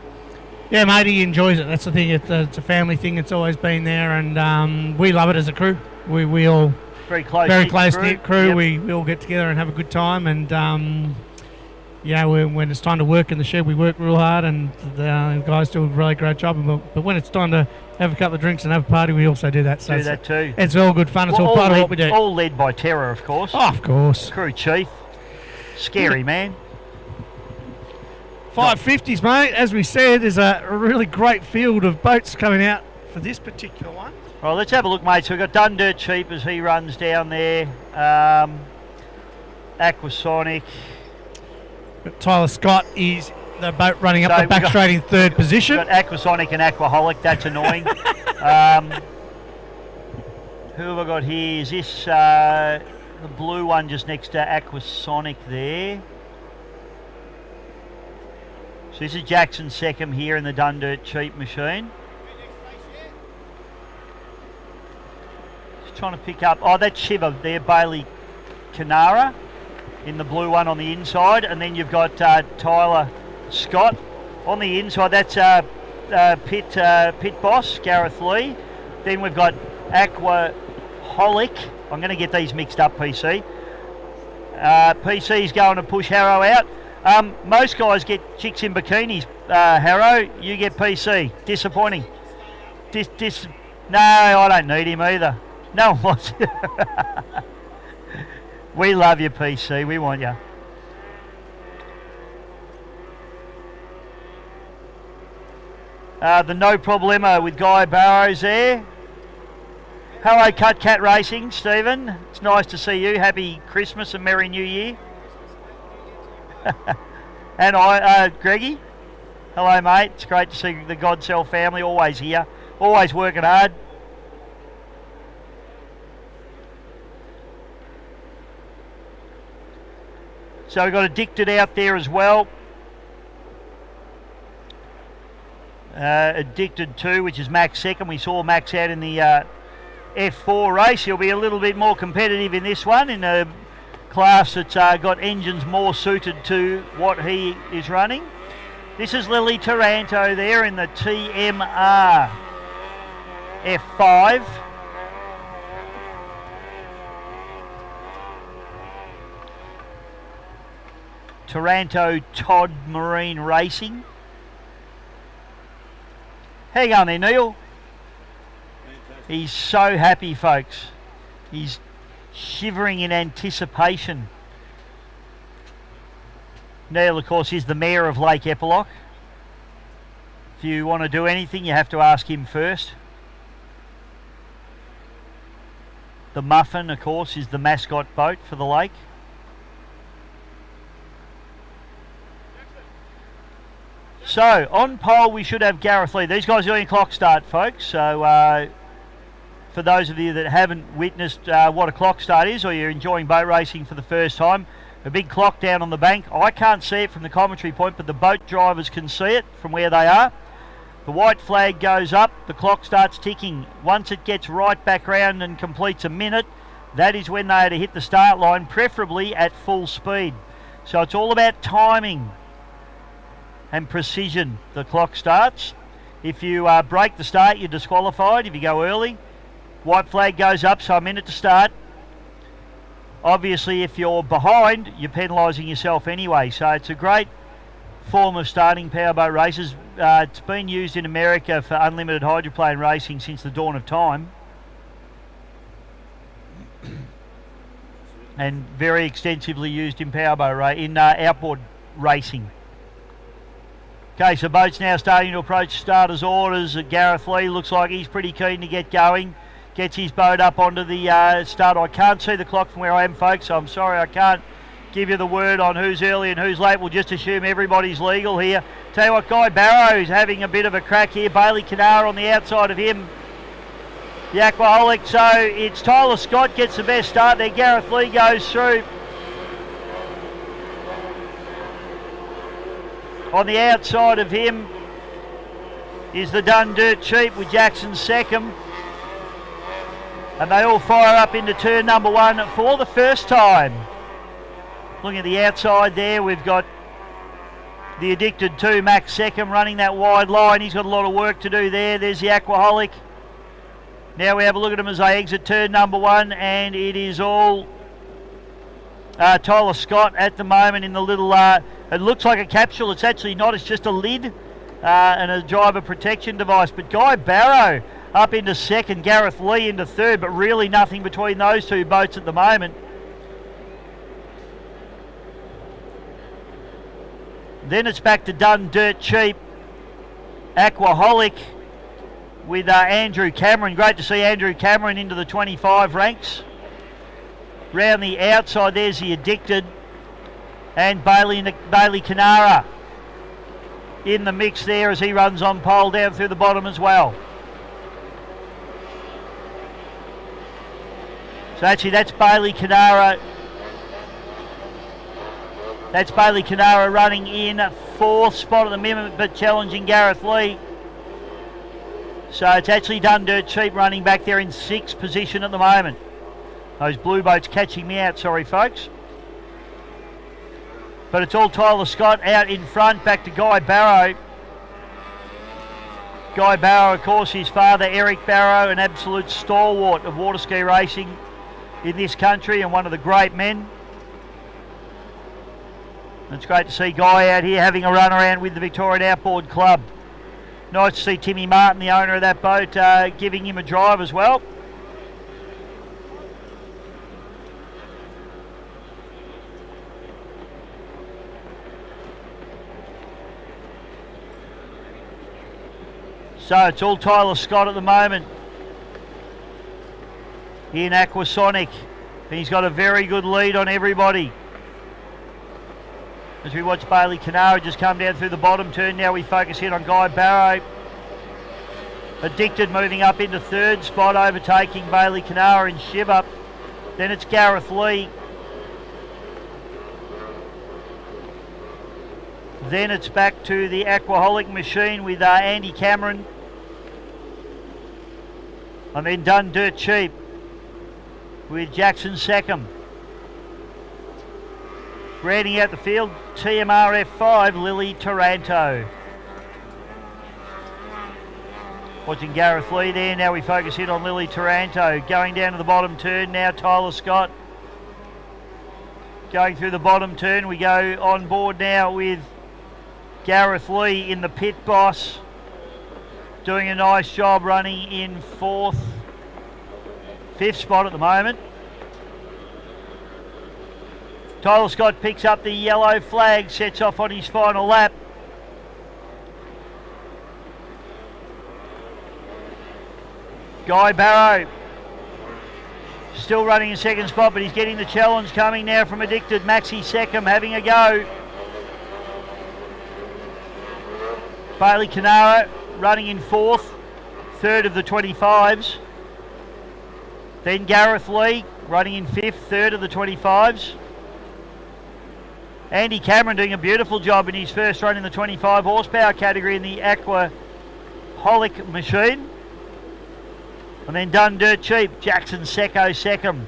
Speaker 5: Yeah, mate, he enjoys it. That's the thing. It's a family thing. It's always been there, and we love it as a crew. We all
Speaker 4: very close
Speaker 5: knit crew.
Speaker 4: Yep.
Speaker 5: We all get together and have a good time, and when it's time to work in the shed, we work real hard, and the guys do a really great job. But when it's time to have a couple of drinks and have a party, we also do that. So
Speaker 4: do that too.
Speaker 5: It's all good fun. It's all part of what we do.
Speaker 4: All led by Terror, of course.
Speaker 5: Oh, of course.
Speaker 4: Crew chief. Scary man.
Speaker 5: 550s, mate. As we said, there's a really great field of boats coming out for this particular one.
Speaker 4: Right, let's have a look, mate. So we've got Dun Dirt Cheap as he runs down there. Aquasonic.
Speaker 5: But Tyler Scott is the boat running up
Speaker 4: So
Speaker 5: the back straight in third position.
Speaker 4: We've got Aquasonic and Aquaholic. That's annoying. Who have I got here? Is this the blue one just next to Aquasonic there? So this is Jackson Seckham here in the Dun Dirt Cheap machine. Just trying to pick up. Oh, that's Shiva there, Bailey Canara in the blue one on the inside, and then you've got Tyler Scott on the inside. That's pit boss Gareth Lee. Then we've got Aquaholic. I'm going to get these mixed up, PC. PC's going to push Harrow out. Most guys get chicks in bikinis, Harrow. You get PC. Disappointing. No, I don't need him either. No one wants you. We love you, PC. We want you. The No Problemo with Guy Barrows there. Hello, Cut Cat Racing, Stephen. It's nice to see you. Happy Christmas and Merry New Year. And Greggy. Hello, mate. It's great to see the Godcell family always here, always working hard. So we've got Addicted out there as well. Addicted 2, which is Max second. We saw Max out in the F4 race. He'll be a little bit more competitive in this one, in a class that's got engines more suited to what he is running. This is Lily Taranto there in the TMR F5. Taranto Todd Marine Racing. Hang on there, Neil. He's so happy, folks. He's shivering in anticipation. Neil, of course, is the mayor of Lake Eppalock. If you want to do anything, you have to ask him first. The Muffin, of course, is the mascot boat for the lake. So, on pole we should have Gareth Lee. These guys are doing a clock start, folks. So, for those of you that haven't witnessed what a clock start is, or you're enjoying boat racing for the first time, a big clock down on the bank. I can't see it from the commentary point, but the boat drivers can see it from where they are. The white flag goes up, the clock starts ticking. Once it gets right back round and completes a minute, that is when they are to hit the start line, preferably at full speed. So it's all about timing and precision. The clock starts. If you break the start, you're disqualified. If you go early, white flag goes up, so a minute to start. Obviously, if you're behind, you're penalising yourself anyway. So it's a great form of starting powerboat races. It's been used in America for unlimited hydroplane racing since the dawn of time, and very extensively used in outboard racing. Okay, so boats now starting to approach starters' orders. Gareth Lee looks like he's pretty keen to get going. Gets his boat up onto the start. I can't see the clock from where I am, folks, so I'm sorry I can't give you the word on who's early and who's late. We'll just assume everybody's legal here. Tell you what, Guy Barrow's having a bit of a crack here. Bailey Canara on the outside of him. The Aquaholic. So it's Tyler Scott gets the best start there. Gareth Lee goes through. On the outside of him is the Done Dirt Cheap with Jackson second. And they all fire up into turn number one for the first time. Looking at the outside there, we've got the Addicted 2, Max second, running that wide line. He's got a lot of work to do there. There's the Aquaholic. Now we have a look at them as they exit turn number one, and it is all Tyler Scott at the moment in the little, it looks like a capsule. It's actually not, it's just a lid and a driver protection device. But Guy Barrow up into second, Gareth Lee into third, but really nothing between those two boats at the moment. Then it's back to Done Dirt Cheap, Aquaholic with Andrew Cameron. Great to see Andrew Cameron into the 25 ranks. Round the outside, there's the Addicted, and Bailey Canara in the mix there as he runs on pole down through the bottom as well. So actually that's Bailey Canara. That's Bailey Canara running in fourth spot at the moment, but challenging Gareth Lee. So it's actually Done Dirt Cheap running back there in sixth position at the moment. Those blue boats catching me out, sorry folks. But it's all Tyler Scott out in front, back to Guy Barrow. Guy Barrow, of course, his father Eric Barrow, an absolute stalwart of water ski racing in this country and one of the great men. It's great to see Guy out here having a run around with the Victorian Outboard Club. Nice to see Timmy Martin, the owner of that boat, giving him a drive as well. So it's all Tyler Scott at the moment in Aquasonic. He's got a very good lead on everybody. As we watch Bailey Canara just come down through the bottom turn, now we focus in on Guy Barrow. Addicted moving up into third spot, overtaking Bailey Canara and Shiv up. Then it's Gareth Lee. Then it's back to the Aquaholic machine with Andy Cameron. And then Done Dirt Cheap with Jackson Seckham. Rounding out the field, TMR F5, Lily Taranto. Watching Gareth Lee there, now we focus in on Lily Taranto. Going down to the bottom turn now, Tyler Scott. Going through the bottom turn, we go on board now with Gareth Lee in the pit boss. Doing a nice job running in fifth spot at the moment. Tyler Scott picks up the yellow flag, sets off on his final lap. Guy Barrow still running in second spot, but he's getting the challenge coming now from Addicted. Maxi Seckham having a go. Bailey Canara running in fourth, third of the 25s. Then Gareth Lee running in fifth, third of the 25s. Andy Cameron doing a beautiful job in his first run in the 25 horsepower category in the Aquaholic machine. And then Done Dirt Cheap, Jackson Seckham.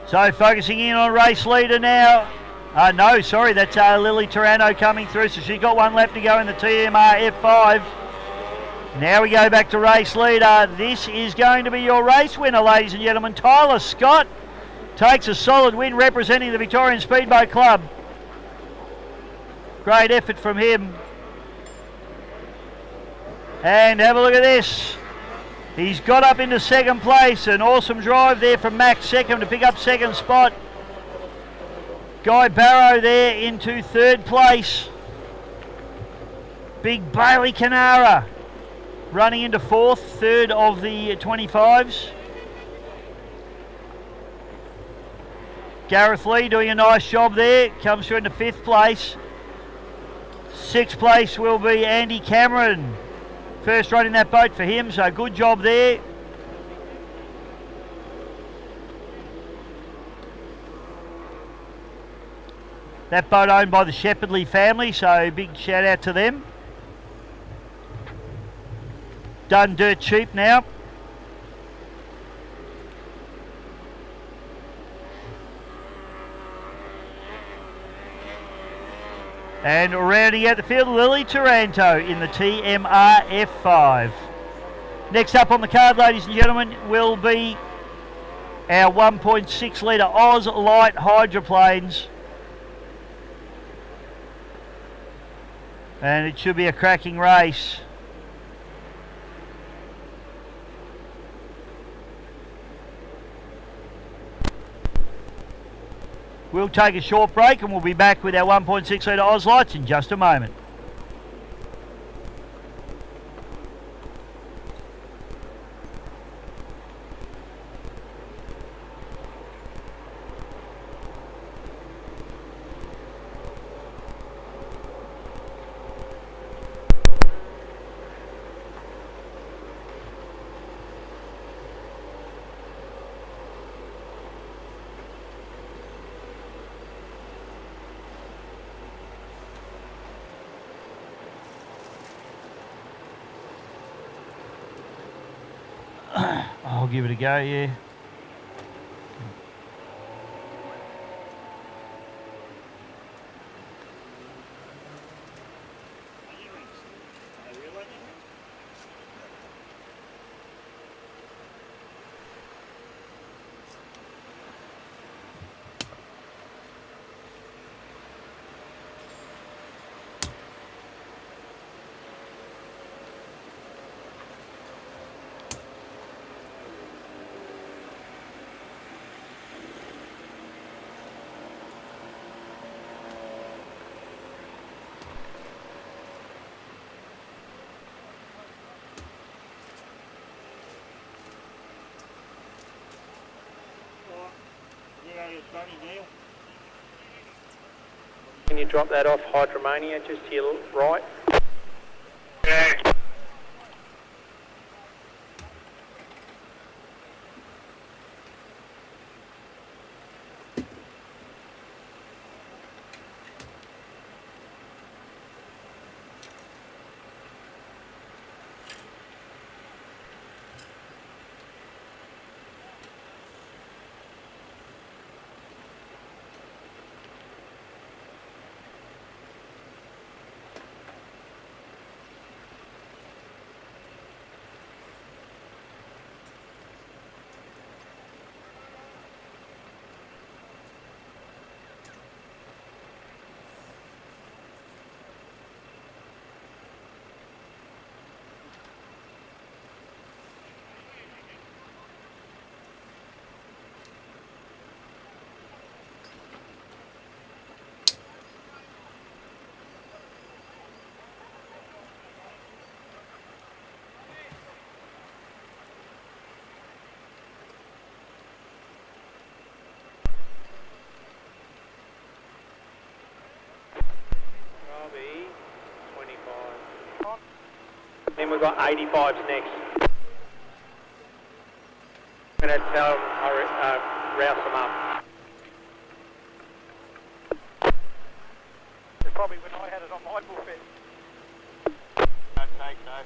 Speaker 4: So focusing in on race leader now. No, sorry, that's Lily Taranto coming through. So she's got one lap to go in the TMR F5. Now we go back to race leader. This is going to be your race winner, ladies and gentlemen. Tyler Scott takes a solid win representing the Victorian Speedboat Club. Great effort from him. And have a look at this. He's got up into second place. An awesome drive there from Max Seckham to pick up second spot. Guy Barrow there into third place. Big Bailey Canara running into fourth, third of the 25s. Gareth Lee doing a nice job there, comes through into fifth place. Sixth place will be Andy Cameron. First run in that boat for him, so good job there. That boat owned by the Shepherdley family, so big shout out to them. Done Dirt Cheap now. And rounding out the field, Lily Taranto in the TMR F5. Next up on the card, ladies and gentlemen, will be our 1.6 litre Oz Light hydroplanes. And it should be a cracking race. We'll take a short break and we'll be back with our 1.6 litre Oz Lights in just a moment. I'll give it a go, yeah.
Speaker 7: Can you drop that off Hydromania just to your right? got 85s next. I'm going to tell them, rouse them up.
Speaker 3: It's probably when I had it on my bullfit.
Speaker 7: Don't take no.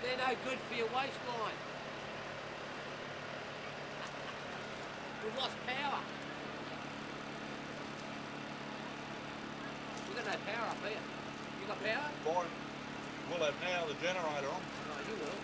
Speaker 2: They're no good for your waistline. We've lost power. You got no power up here. You got power?
Speaker 1: Fine. We'll have power the generator on.
Speaker 2: No, you will.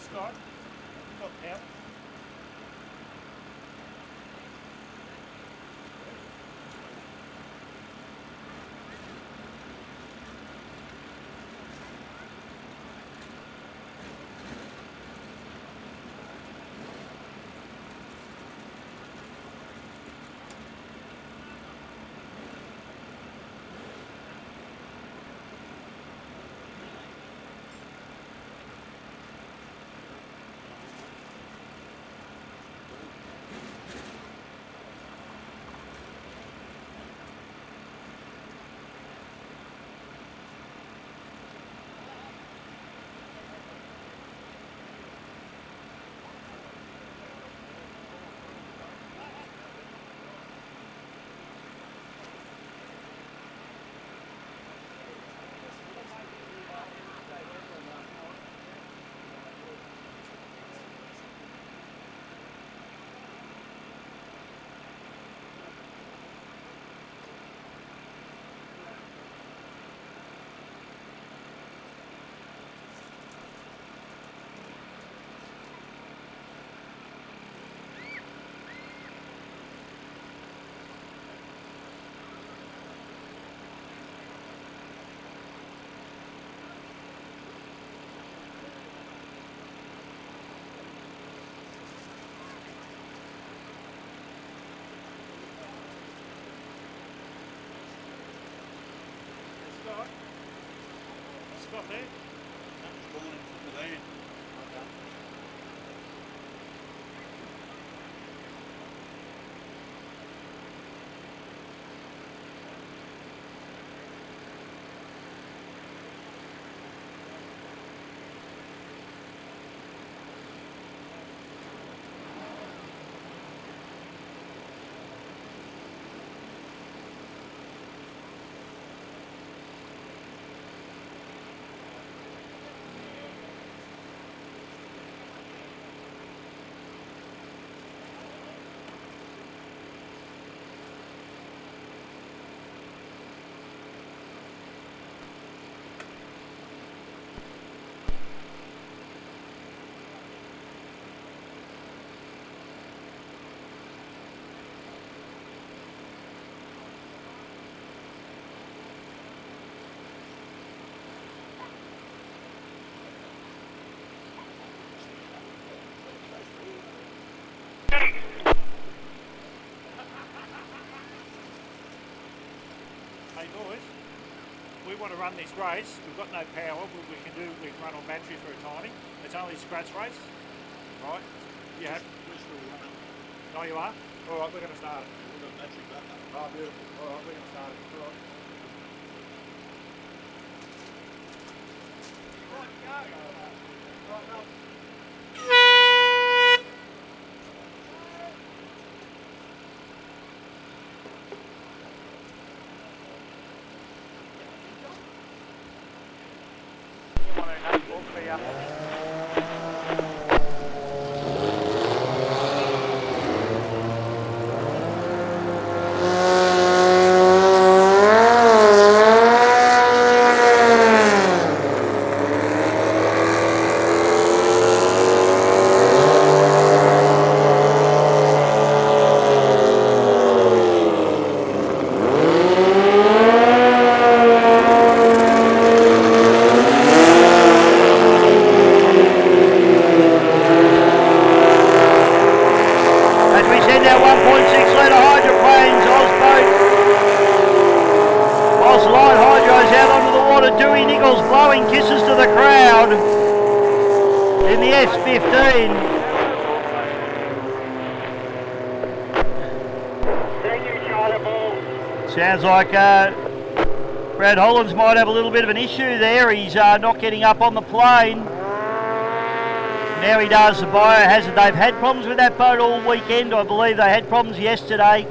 Speaker 3: Scott, you got power? Scott there? Hey boys, we want to run this race. We've got no power, but we can run on battery for a timing. It's only a scratch race, right? You have. No, you are. All right, we're going to start it. We've got battery backup. Oh, beautiful. All right, we're going to start it. All right. Right, go. Right, go. Blowing kisses to the crowd in the S15. Sounds like Brad Hollands might have a little bit of an issue there. He's not getting up on the plane. Now he does the biohazard. They've had problems with that boat all weekend. I believe they had problems yesterday.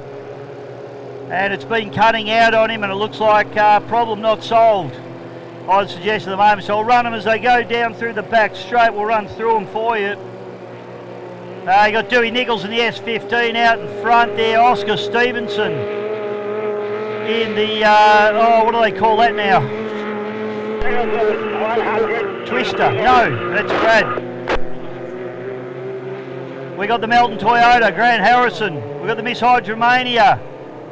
Speaker 3: And it's been cutting out on him, and it looks like problem not solved, I'd suggest at the moment. So I'll run them as they go down through the back straight. We'll run through them for you. You got Dewey Nichols in the S15 out in front there. Oscar Stevenson in the, what do they call that now? Twister. No, that's Brad. We got the Melton Toyota, Grant Harrison. We got the Miss Hydromania,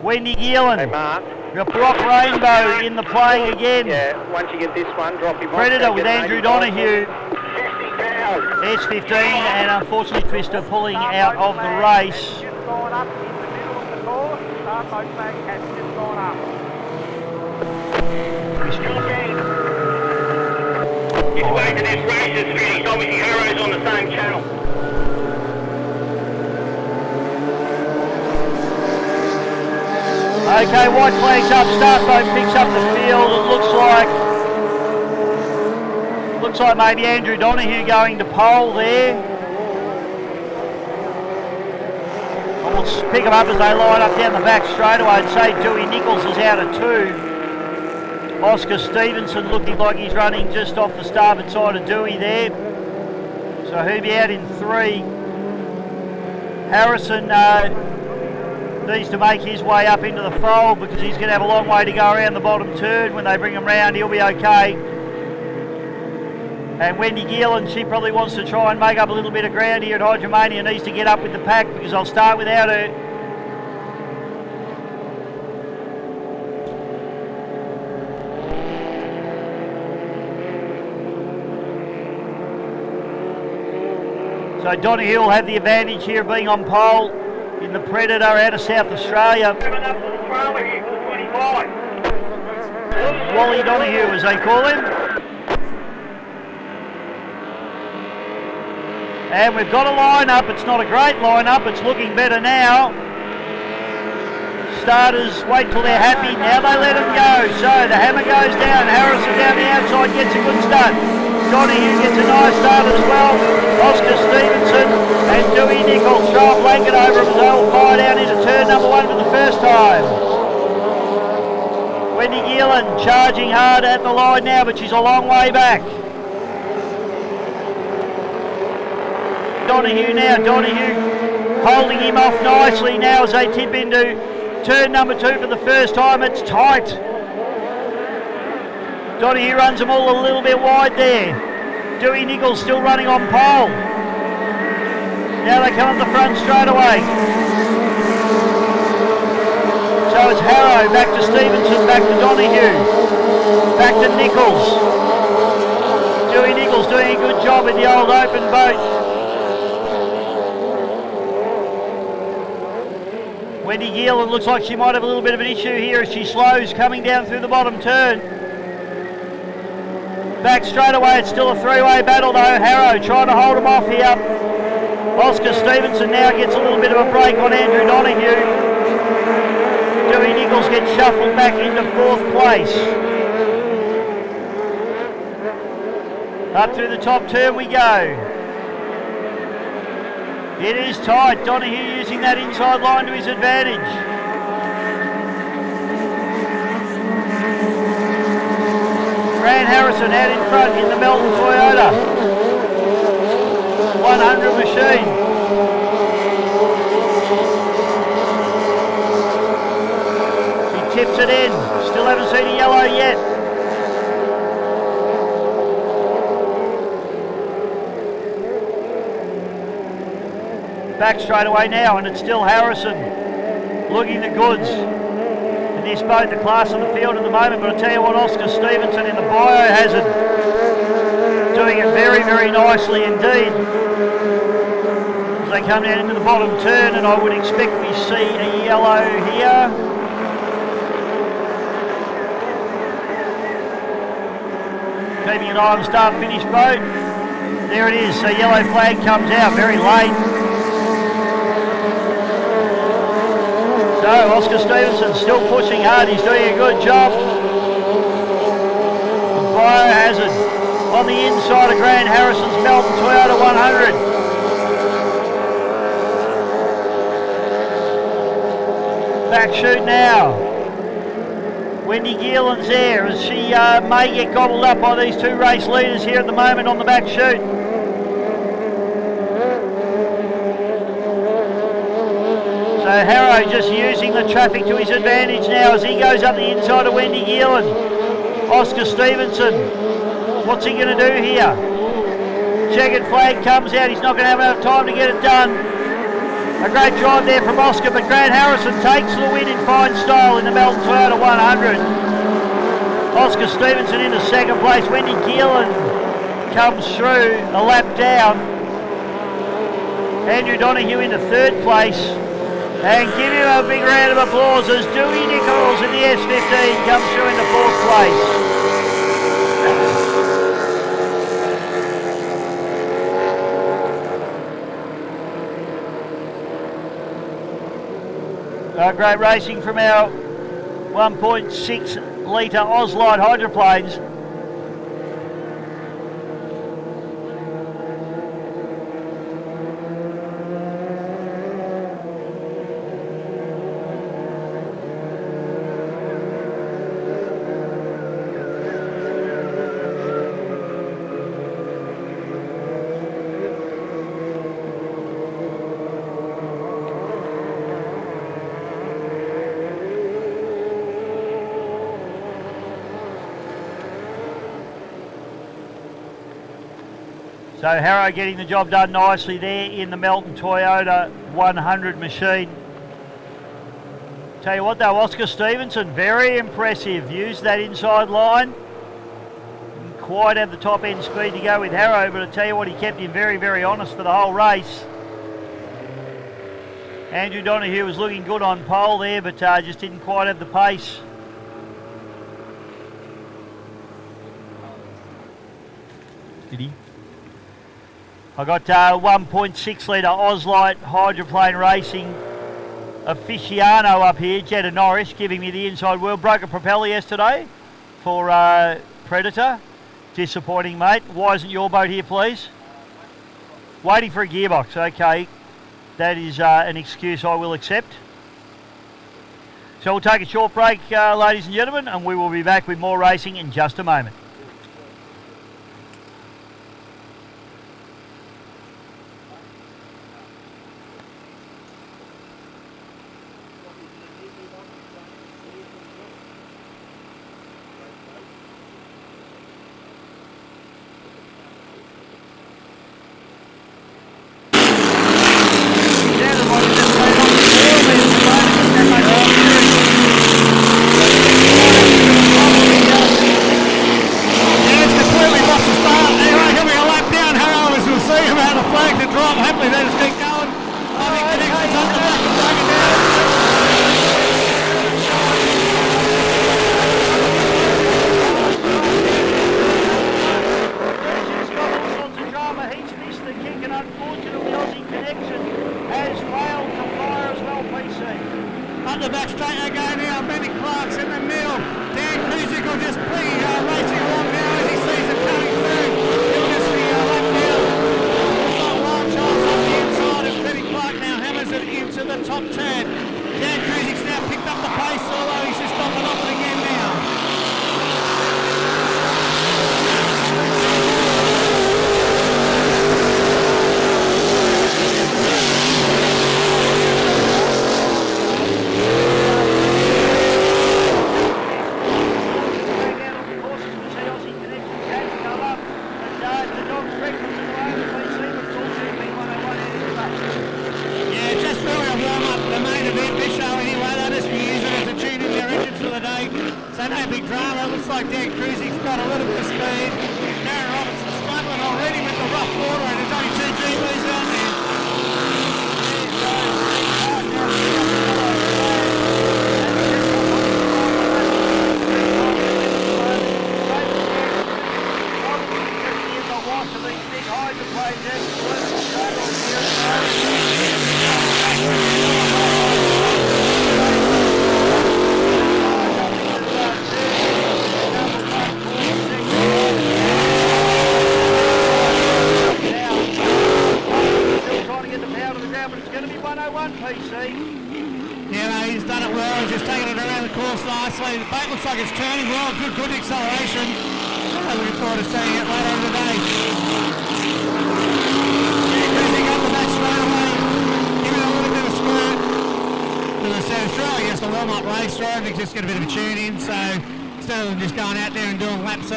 Speaker 3: Wendy Geelan.
Speaker 7: Hey, Mark.
Speaker 3: We've got Brock Rainbow in the playing again.
Speaker 7: Yeah, once you get this one, drop him off.
Speaker 3: Predator with Andrew Donahue. S15, and unfortunately Twister pulling out of the race.
Speaker 7: Just gone up in the middle of the course. Starboat flag has just gone up.
Speaker 8: His way to this race is finished. Obviously Harrow's on the same channel.
Speaker 3: Okay, white flag's up, Starboat picks up the field. It looks like maybe Andrew Donahue going to pole there. We'll pick them up as they line up down the back straightaway. I'd say Dewey Nichols is out of 2. Oscar Stevenson looking like he's running just off the starboard side of Dewey there. So he'll be out in 3. Harrison needs to make his way up into the fold because he's going to have a long way to go around the bottom turn. When they bring him round, he'll be okay. And Wendy Geelan, she probably wants to try and make up a little bit of ground here at Hydromania. Needs to get up with the pack because I'll start without her. So Donahue will have the advantage here being on pole in the Predator out of South Australia. Wally Donahue, as they call him. And we've got a line-up. It's not a great line-up. It's looking better now. Starters wait till they're happy. Now they let them go. So the hammer goes down. Harrison down the outside gets a good start. Donahue gets a nice start as well. Oscar Stevenson and Dewey Nichols throw a blanket over him as they'll fire down into turn number 1 for the first time. Wendy Geelan charging hard at the line now, but she's a long way back. Donahue now. Donahue holding him off nicely now as they tip into turn number 2 for the first time. It's tight. Donahue runs them all a little bit wide there. Dewey Nichols still running on pole. Now they come up the front straight away. So it's Harrow, back to Stevenson, back to Donahue, back to Nichols. Dewey Nichols doing a good job in the old open boat. Wendy Geelan looks like she might have a little bit of an issue here as she slows coming down through the bottom turn. Back straight away, it's still a three-way battle though. Harrow trying to hold him off here. Oscar Stevenson now gets a little bit of a break on Andrew Donahue. Dewey Nichols gets shuffled back into 4th place. Up through the top turn we go. It is tight. Donahue using that inside line to his advantage. Grant Harrison out in front in the Melton Toyota 100 machine. He tips it in. Still haven't seen a yellow yet. Back straight away now, and it's still Harrison looking the goods. In this boat, the class on the field at the moment, but I tell you what, Oscar Stevenson in the biohazard doing it very, very nicely indeed. As they come down into the bottom turn, and I would expect we see a yellow here. Keeping an eye on the start-finish boat. There it is, so yellow flag comes out very late. So Oscar Stevenson still pushing hard, he's doing a good job. The biohazard on the inside of Grant Harrison's Melton Toyota 100. Back shoot now. Wendy Geelan's there as she may get gobbled up by these 2 race leaders here at the moment on the back shoot. So Harrow just using the traffic to his advantage now as he goes up the inside of Wendy Geelan. Oscar Stevenson, what's he going to do here? Checkered flag comes out, he's not going to have enough time to get it done. A great drive there from Oscar, but Grant Harrison takes the win in fine style in the Melton Toyota 100. Oscar Stevenson into 2nd place, Wendy Geelan comes through a lap down. Andrew Donahue into 3rd place. And give him a big round of applause as Dewey Nichols in the S15 comes through into 4th place. Great racing from our 1.6 litre Ozlite hydroplanes. So Harrow getting the job done nicely there in the Melton Toyota 100 machine. Tell you what though, Oscar Stevenson, very impressive. Used that inside line. Didn't quite have the top end speed to go with Harrow, but I tell you what, he kept him very, very honest for the whole race. Andrew Donahue was looking good on pole there, but just didn't quite have the pace. Did he? I got 1.6 litre Ozlite Hydroplane Racing aficionado up here, Jetta Norris, giving me the inside wheel. Broke a propeller yesterday for Predator. Disappointing, mate. Why isn't your boat here, please? Waiting for a gearbox. Okay, that is an excuse I will accept. So we'll take a short break, ladies and gentlemen, and we will be back with more racing in just a moment.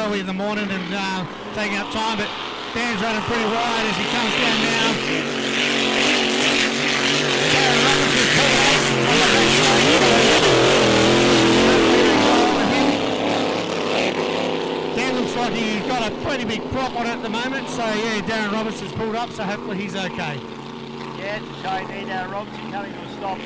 Speaker 5: In the morning and taking up time, but Dan's running pretty wide as he comes down now. Darren Roberts pulled out on the backside. Dan looks like he's got a pretty big prop on it at the moment, so yeah, Darren Roberts has pulled up, so hopefully he's okay.
Speaker 3: Yeah, it's a shame there, Darren Robertson coming to a stop.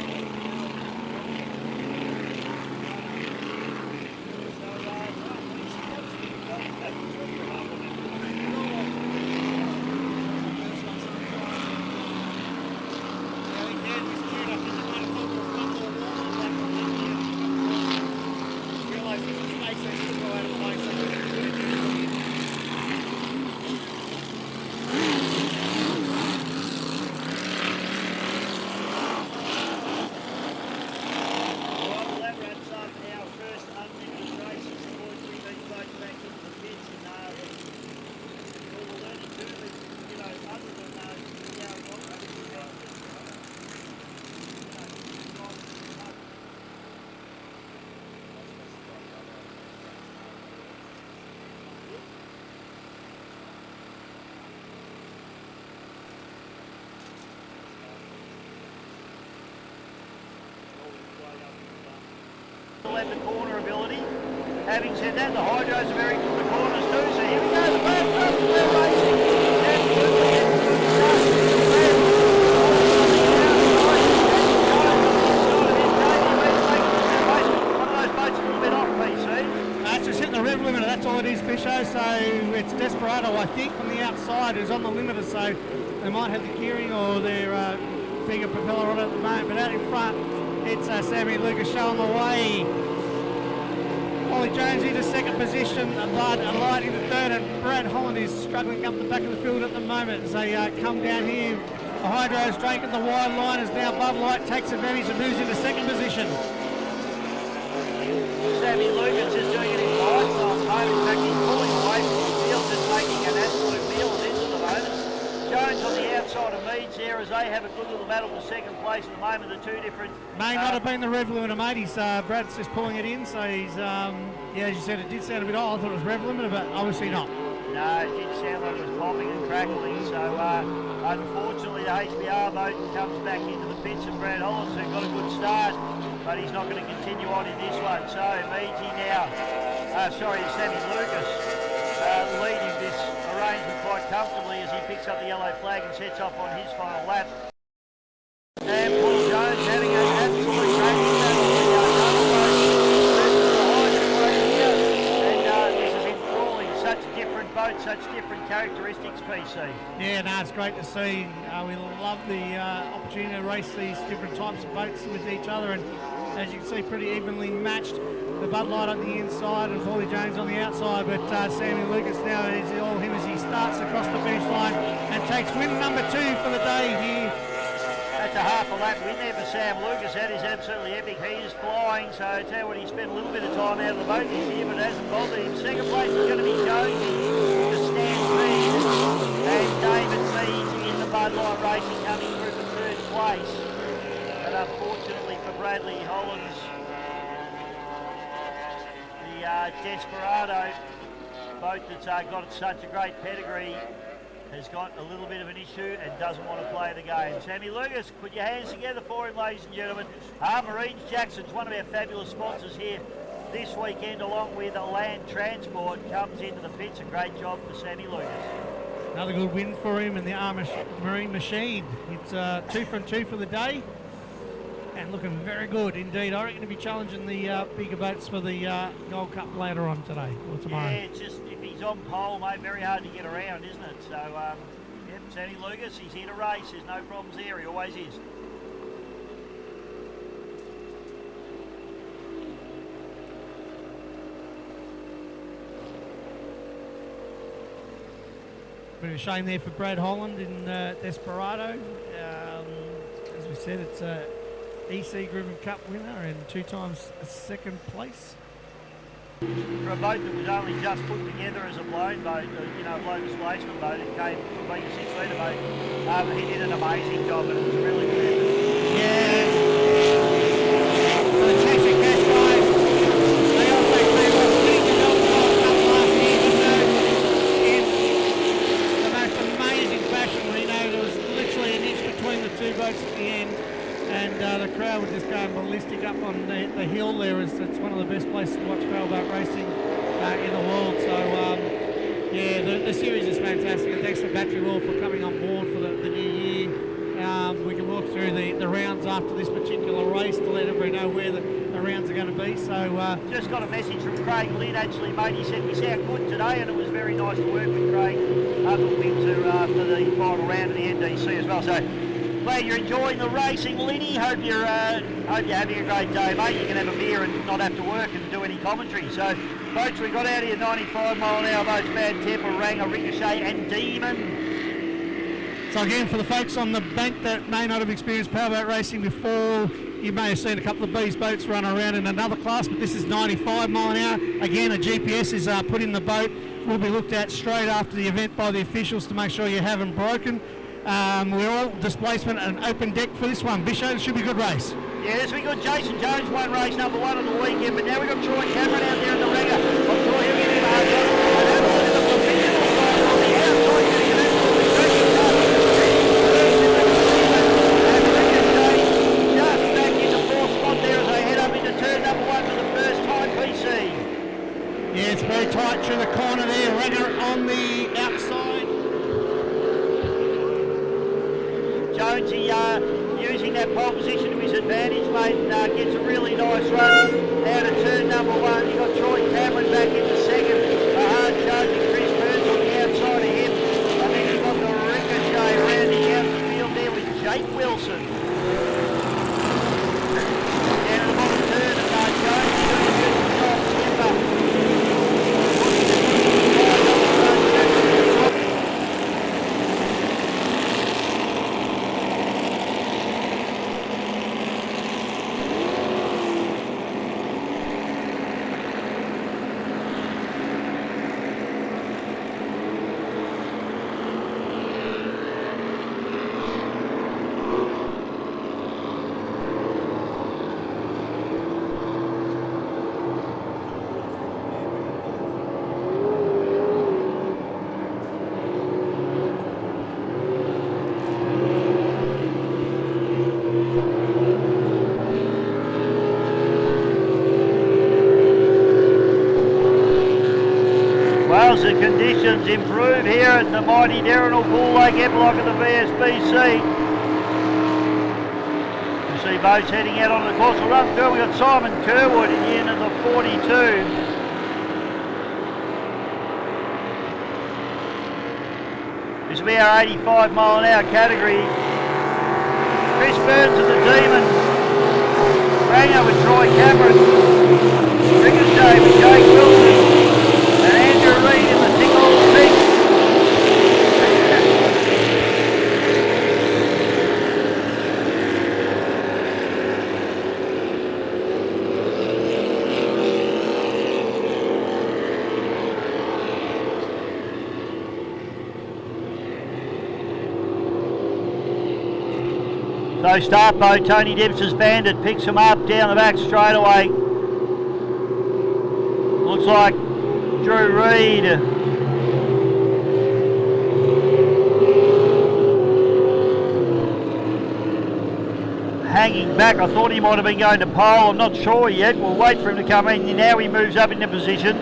Speaker 3: At the corner ability. Having said that, the hydros are very good at the corners too, so here we go, the back up, we're racing. One of those boats a little bit off, PC.
Speaker 5: It's just hitting the rev limiter, that's all it is, Bisho, so it's Desperado, I think, on the outside, who's on the limiter, so They might have the gearing or their bigger propeller on it at the moment, but out in front, it's Sammy Lucas showing the way. Ollie Jones into second position, Bud Light into third, and Brad Holland is struggling up the back of the field at the moment as they come down here. The Hydro's drinking the wide line as now Bud Light takes advantage and moves into second position.
Speaker 3: Sammy Lucas is doing it in fine style at the moment. In fact, he's pulling away from the field, just making an absolute meal of this at the moment. Jones on the outside of Meads there as they have a good little battle for second place at the moment. The two different...
Speaker 5: May not have been the rev limiter, mate. He's, Brad's just pulling it in, so he's, yeah, as you said, it did sound a bit odd. I thought it was rev limiter, but obviously not.
Speaker 3: No, it did sound like it was popping and crackling, so unfortunately the HBR boat comes back into the pits and Brad Hollands, who got a good start, but he's not going to continue on in this one. So Meadsy now, Sammy Lucas leading this arrangement quite comfortably as he picks up the yellow flag and sets off on his final lap. And Paul Jones having an absolute racing battle with the and this is enthralling. Such different boats, such different characteristics, PC.
Speaker 5: Yeah, no, it's great to see. We love the opportunity to race these different types of boats with each other, and as you can see, pretty evenly matched. The Bud Light on the inside and Paulie Jones on the outside, but Sammy Lucas now is all him as he starts across the finish line and takes win number 2 for the day here.
Speaker 3: That's a half a lap win there for Sam Lucas. That is absolutely epic. He is flying, so I tell you what, he spent a little bit of time out of the boat this year, but it hasn't bothered him. Second place is going to be Jonesy, the Stan Mead, and David Mead in the Bud Light Racing coming through for third place. But unfortunately for Bradley Hollands, Desperado boat that's got such a great pedigree has got a little bit of an issue and doesn't want to play the game. Sammy Lucas, put your hands together for him, ladies and gentlemen. Marines Jackson's one of our fabulous sponsors here this weekend, along with Land Transport, comes into the pits. A great job for Sammy Lucas.
Speaker 5: Another good win for him in the Marine Machine. It's 2 from 2 for the day. And looking very good indeed. I reckon to be challenging the bigger boats for the Gold Cup later on today or tomorrow.
Speaker 3: Yeah, it's just, if he's on pole, mate, very hard to get around, isn't it? So, yep, Sammy Lucas, he's here to race. There's no problems there. He always is.
Speaker 5: Bit of a shame there for Brad Holland in Desperado. As we said, it's a EC Griffin Cup winner and 2 times second place.
Speaker 3: For a boat that was only just put together as a blown boat, a blown displacement boat, it came from being a 6-litre boat. He did an amazing job and it was a really good effort.
Speaker 5: Yeah. For the Cheshire Cash guys, they also came off winning the Gold Cup last year in the most amazing fashion. We know there was literally an inch between the 2 boats at the end. And the crowd were just going ballistic up on the hill there. It's one of the best places to watch railboat racing in the world. So, yeah, the series is fantastic. And thanks to Battery World for coming on board for the new year. We can walk through the rounds after this particular race to let everybody know where the rounds are going to be. So,
Speaker 3: just got a message from Craig Lynn, actually, mate. He said we sound good today, and it was very nice to work with Craig up at Windsor for the final round of the NDC as well. So, glad you're enjoying the racing, Linny. Hope you're having a great day, mate. You can have a beer and not have to work and do any commentary. So, boats we got out here, 95 mile an hour boats, Bad Temper, Ranger, Ricochet and Demon.
Speaker 5: So again, for the folks on the bank that may not have experienced powerboat racing before, you may have seen a couple of these boats run around in another class, but this is 95 mile an hour. Again, a GPS is put in the boat. Will be looked at straight after the event by the officials to make sure you haven't broken. We're all displacement and open deck for this one. Bisho, it should be a good race.
Speaker 3: Yeah, this will be good. Jason Jones won race number 1 on the weekend, but now we've got Troy Cameron out there in the Ranger. I'm sure he'll get him hard on the professional side on the outside, getting an absolutely cracking cut. Just back into 4th spot there as they head up into turn number 1 for the first time, PC.
Speaker 5: Yeah, it's very tight through the corner there. Ranger on the outside.
Speaker 3: Jonesy using that pole position to his advantage, mate, and gets a really nice run out of turn number 1. You've got Troy Cameron back into second, a hard charging Chris Burns on the outside of him, and then you've got the Ricochet around the the conditions improve here at the mighty Darrenal Pool Lake Eppalock of the VSBC. You see boats heading out on the course. We'll run through. We've got Simon Kerwood in at the 42. This will be our 85 mile an hour category. Chris Burns of the Demon. Ranger with Troy Cameron. Ricochet with Jake Wilson. And Andrew Reid in the Tickle Pink. So start boat, Tony Dempster's Bandit picks him up down the back straight away. Looks like Drew Reid. Hanging back, I thought he might have been going to pole, I'm not sure yet. We'll wait for him to come in. Now he moves up into position.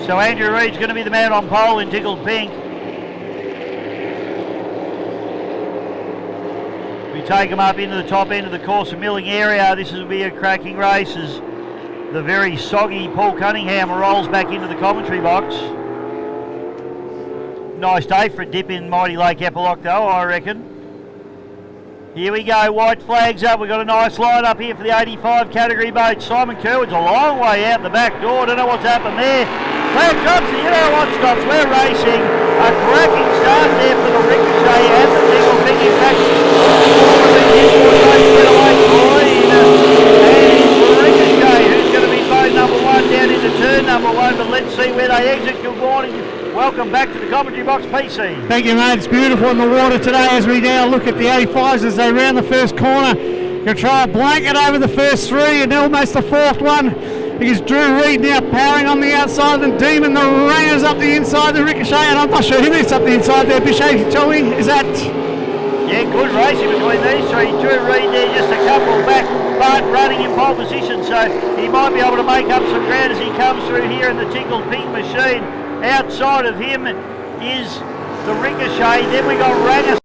Speaker 3: So Andrew Reid's going to be the man on pole in Tickled Pink. We take them up into the top end of the course of milling area. This will be a cracking race as the very soggy Paul Cunningham rolls back into the commentary box. Nice day for a dip in mighty Lake Eppalock though, I reckon. Here we go, white flags up. We've got a nice line up here for the 85 category boat. Simon Kerwood's a long way out the back door. Don't know what's happened there. Flag drops, you know what stops. We're racing. A cracking start there for the Ricochet and the Tickle Pink. In fact, and Ricochet, who's going to be boat number one down into turn number one. But let's see where they exit. Good morning. Welcome back to the commentary box, PC.
Speaker 5: Thank you, mate. It's beautiful in the water today as we now look at the 85s as they round the first corner. Going to try a blanket over the first three and almost the fourth one. Because Drew Reid now powering on the outside, and Demon, the Rangers up the inside, the Ricochet, and I'm not sure who is up the inside there. Bichet, tell me, is that?
Speaker 3: Yeah, good racing between these three. Drew Reid there just a couple back, but running in pole position, so he might be able to make up some ground as he comes through here in the Tickled Pink machine. Outside of him is the Ricochet. Then we got Ranger.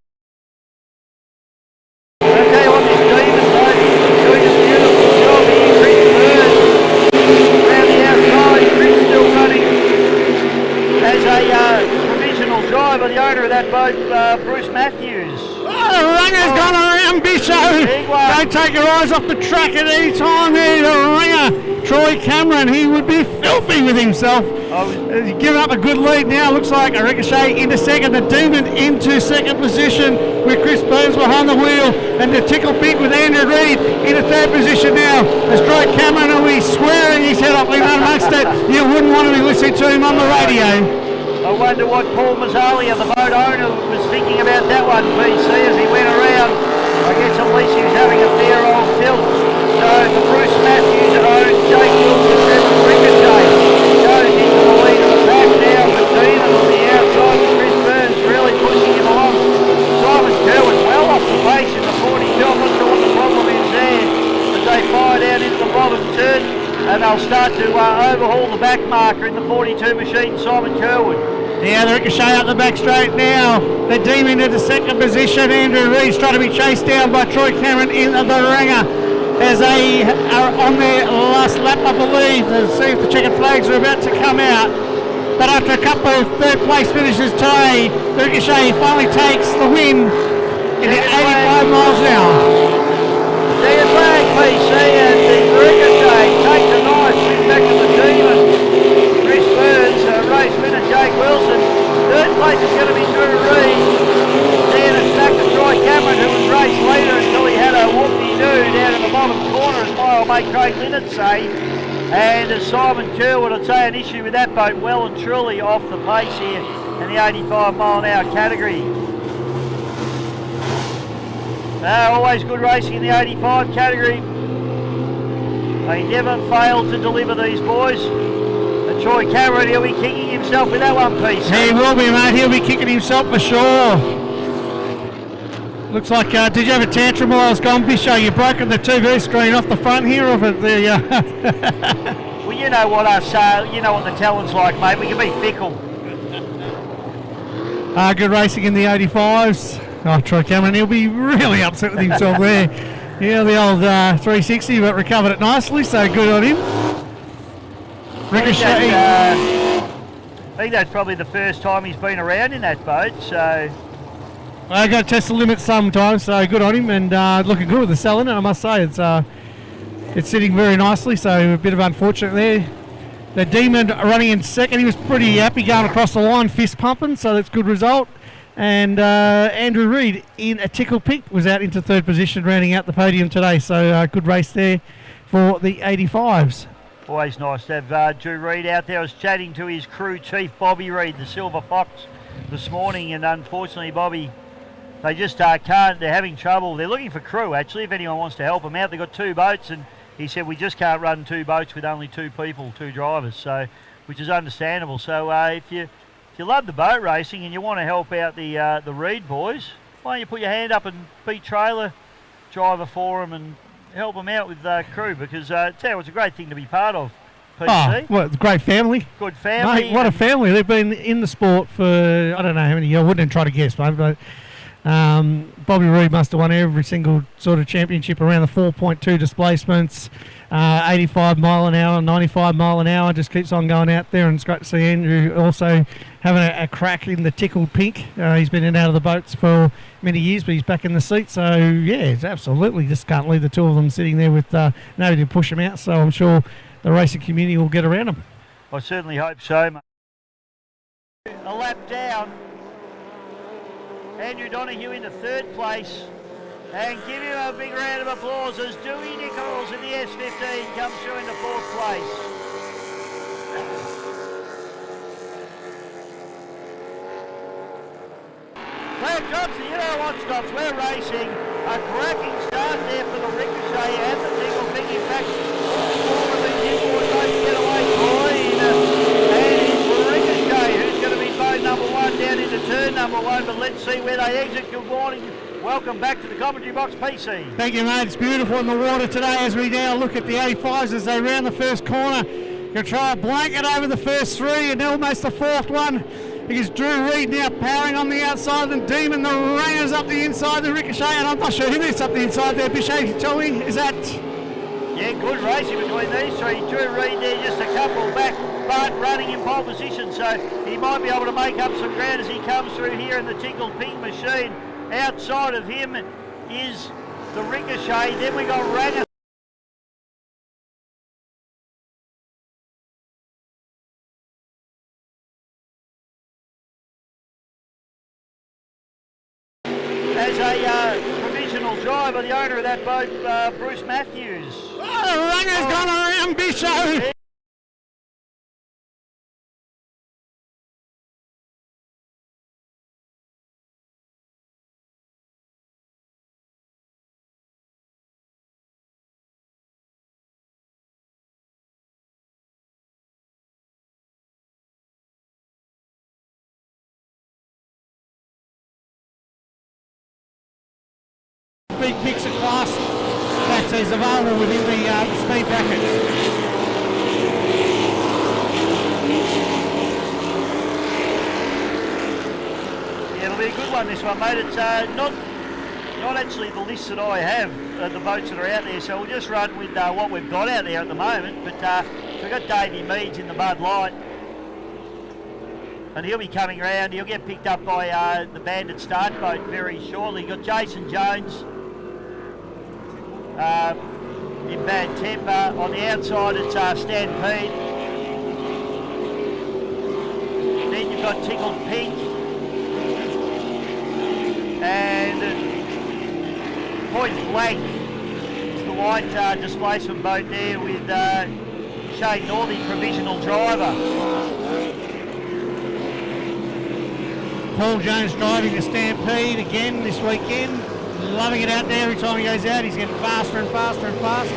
Speaker 3: I'll tell you what, this Demon boat is doing a beautiful job here. Chris Burns around the outside. Chris still running as a provisional driver. The owner of that boat, Bruce Matthews.
Speaker 5: Oh, the Ranger's gone around Bichet. Don't take your eyes off the track at any time there. The Ranger, Troy Cameron, he would be filthy with himself. He's given up a good lead now. Looks like a Ricochet into second. The Demon into second position with Chris Burns behind the wheel. And the Tickle Pink with Andrew Reid into third position now. As Troy Cameron will be swearing his head off in amongst it. You wouldn't want to be listening to him on the radio.
Speaker 3: I wonder what Paul Mazzali, the boat owner, was thinking about that one, PC, as he went around. I guess at least he was having a fair old tilt. So the Bruce Matthews owned Jake Wilson and Ricochet goes into the lead of the pack now. But Demon on the outside with Chris Burns really pushing him along. Simon Kerwood well off the pace in the 42. I'm not sure what the problem is there. As they fire down into the bottom turn. And they'll start to overhaul the back marker in the 42 machine, Simon Kerwood.
Speaker 5: Yeah, the Ricochet up the back straight now. The Demon into second position. Andrew Reid's trying to be chased down by Troy Cameron in the Ranger as they are on their last lap, I believe. Let's see if the checkered flags are about to come out. But after a couple of third place finishes today, the Ricochet finally takes the win in the 85 miles an hour.
Speaker 3: Second flag, PC, and the Ricochet takes a nice win back to the Demon. Chris Burns, race winner Jake Wilson. Third place is going to be Drew Reid. Then it's back to Troy Cameron, who was race leader until he had a whoop-de-doo down in the bottom corner, as my old mate Craig Linnett say. And as Simon Kerwood, I'd say an issue with that boat, well and truly off the pace here in the 85 mile an hour category. Always good racing in the 85 category. They never fail to deliver, these boys. And Troy Cameron, he'll be kicking himself with that one piece.
Speaker 5: He will be, mate. He'll be kicking himself for sure. Looks like, did you have a tantrum while I was gone, Bishop? You've broken the TV screen off the front here of it.
Speaker 3: Well, you know what us, you know what the talent's like, mate. We can be fickle.
Speaker 5: Good racing in the 85s. Oh, Troy Cameron, he'll be really upset with himself there. Yeah, the old 360, but recovered it nicely, so good on him. Ricochet.
Speaker 3: I think that's probably the first time he's been around in that boat, so...
Speaker 5: I got to test the limits sometimes, so good on him, and looking good with the cell in it, I must say. It's sitting very nicely, so a bit of unfortunate there. The Demon running in second, he was pretty happy going across the line, fist pumping, so that's a good result. And Andrew Reid in a tickle pink was out into third position, rounding out the podium today, so good race there for the 85s.
Speaker 3: Always nice to have Drew Reid out there. I was chatting to his crew chief, Bobby Reid, the Silver Fox, this morning, and unfortunately, Bobby, they just can't, they're having trouble. They're looking for crew, actually, if anyone wants to help them out. They've got 2 boats, and he said, we just can't run 2 boats with only 2 people, 2 drivers, so, which is understandable. So if you love the boat racing and you want to help out the Reid boys, why don't you put your hand up and be trailer driver for them and help them out with crew, because tell you, it's a great thing to be part of. PC.
Speaker 5: Oh, well, it's a great family.
Speaker 3: Good family.
Speaker 5: Mate, what a family. They've been in the sport for, I don't know how many years. I wouldn't even try to guess, mate, but Bobby Reid must have won every single sort of championship around the 4.2 displacements, 85 mile an hour, 95 mile an hour. Just keeps on going out there, and it's great to see Andrew also having a crack in the tickled pink. He's been in and out of the boats for many years, but he's back in the seat. So yeah, it's absolutely just can't leave the 2 of them sitting there with nobody to push them out. So I'm sure the racing community will get around them.
Speaker 3: I certainly hope so, mate. A lap down. Andrew Donoghue into third place, and give him a big round of applause as Dewey Nichols in the S15 comes through into 4th place. Glad drops, you know what stops, we're racing. A cracking start there for the Ricochet and the Tickle Pink. In fact, all 4 of these imports don't get away clean. And it's Ricochet who's going to be boat number 1 down into turn number 1, but let's see where they exit. Good morning. Welcome back to the commentary box, PC.
Speaker 5: Thank you, mate. It's beautiful in the water today as we now look at the 85s as they round the first corner. Going to try a blanket over the first 3 and almost the 4th one. Because Drew Reid now powering on the outside, and Demon, the Rangers up the inside, the Ricochet, and I'm not sure who is up the inside there. Bichet, tell me, is that...
Speaker 3: Yeah, good racing between these 3. Drew Reid there just a couple back, but running in pole position, so he might be able to make up some ground as he comes through here in the tickled pink machine. Outside of him is the Ricochet, then we got Ranger. As a provisional driver, the owner of that boat, Bruce Matthews.
Speaker 5: Oh, the Ranger's gone around Bichet. Big mix of class that is available within the speed brackets.
Speaker 3: Yeah, it'll be a good one, this one, mate. It's not actually the list that I have of the boats that are out there, so we'll just run with what we've got out there at the moment. But so we've got Davey Meads in the Bud Light, and he'll be coming around. He'll get picked up by the Bandit Start boat very shortly. You've got Jason Jones in bad temper. On the outside it's Stampede. Then you've got Tickled Pink and Point Blank. It's the white displacement boat there with Shane Northey, provisional driver.
Speaker 5: Paul Jones driving the Stampede again this weekend. Loving it out there every time he goes out. He's getting faster and faster and faster.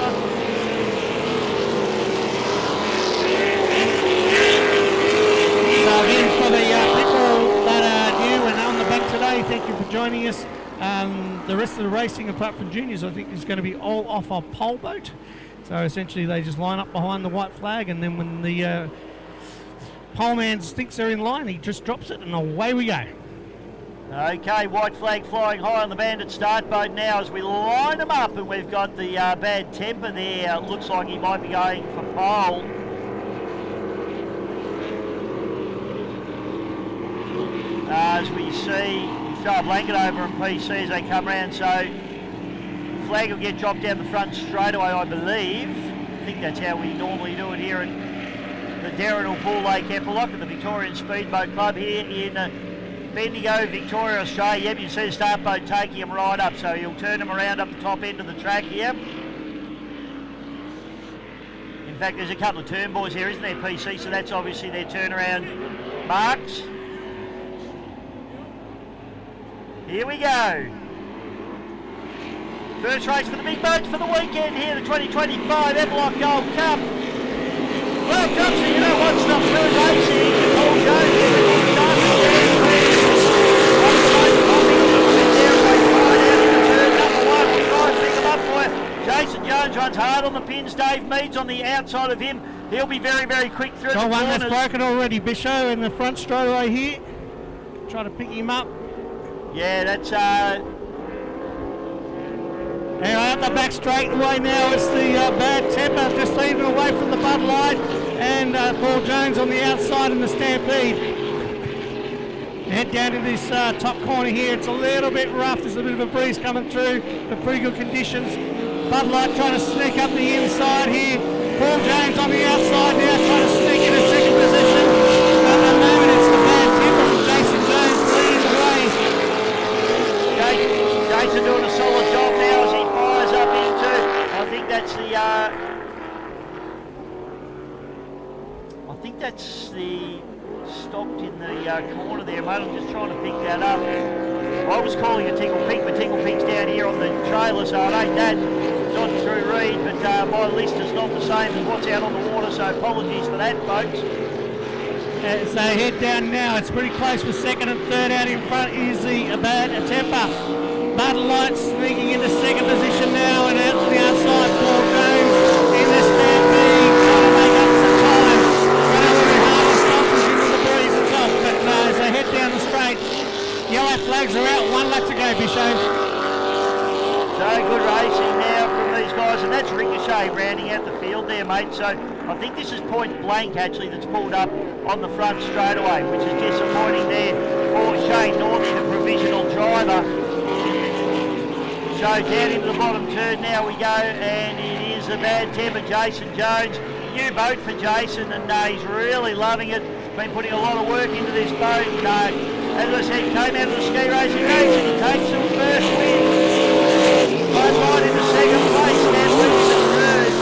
Speaker 5: So again, for the people that are new and on the back today, thank you for joining us. The rest of the racing, apart from juniors, I think is going to be all off a pole boat. So essentially they just line up behind the white flag, and then when the poleman thinks they're in line, he just drops it and away we go.
Speaker 3: Okay, white flag flying high on the bandit start boat now as we line them up, and we've got the bad temper there. Looks like he might be going for pole. As we see, throw a blanket over and PC as they come round, so flag will get dropped down the front straight away, I believe. I think that's how we normally do it here at the Darrenal Pool Lake Eppalock at the Victorian Speedboat Club here in Bendigo, Victoria, Australia. Yep, you see the start boat taking him right up, so you'll turn him around up the top end of the track here. In fact, there's a couple of turn boys here, isn't there, PC? So that's obviously their turnaround marks. Here we go. First race for the big boats for the weekend here, the 2025 Eppalock Gold Cup. Well, Johnson, you know what stops good racing? Paul Jones is a good start. Jason Jones runs hard on the pins. Dave Meads on the outside of him. He'll be very, very quick through
Speaker 5: Got
Speaker 3: the
Speaker 5: one
Speaker 3: corners.
Speaker 5: that's broken already, Bisho, in the front straightaway here. Try to pick him up.
Speaker 3: Yeah, that's
Speaker 5: Anyway, up the back straight away now, it's the bad temper just leaving away from the Bud Light, and Paul Jones on the outside in the Stampede. Head down to this top corner here. It's a little bit rough. There's a bit of a breeze coming through, but pretty good conditions. Bud Light trying to sneak up the inside here. Paul Jones on the outside now trying to sneak into second position. At the moment it's the bad temper from Jason Jones leading the way.
Speaker 3: Jason doing a solid job now as he fires up into, I think that's the stopped in the corner there, mate. I'm just trying to pick that up. I was calling it Tinkle Pink, but Tinkle Pink's down here on the trailer, so it ain't that. Not Drew Reid, but my list is not the same as what's out on the water, so apologies for that, folks.
Speaker 5: So head down now. It's pretty close for second and third. Out in front is the bad temper. Bud Light sneaking into second position now, and out on the outside, Paul Jones in the Stampede, trying to make up some time. Running a little hard on sponsors into the breeze and off, but as they head down the straight, yellow flags are out. 1 lap to go, Bisho.
Speaker 3: So good racing now from these guys, and that's Ricochet rounding out the field there, mate. So I think this is Point Blank actually that's pulled up on the front straightaway, which is disappointing there for Shane Northey, the provisional driver. So down into the bottom turn now we go, and it is the bad temper Jason Jones. New boat for Jason, and he's really loving it. Been putting a lot of work into this boat. As I said, came out of the ski racing race and he takes some first win. Right into second place, Stan Wilson third.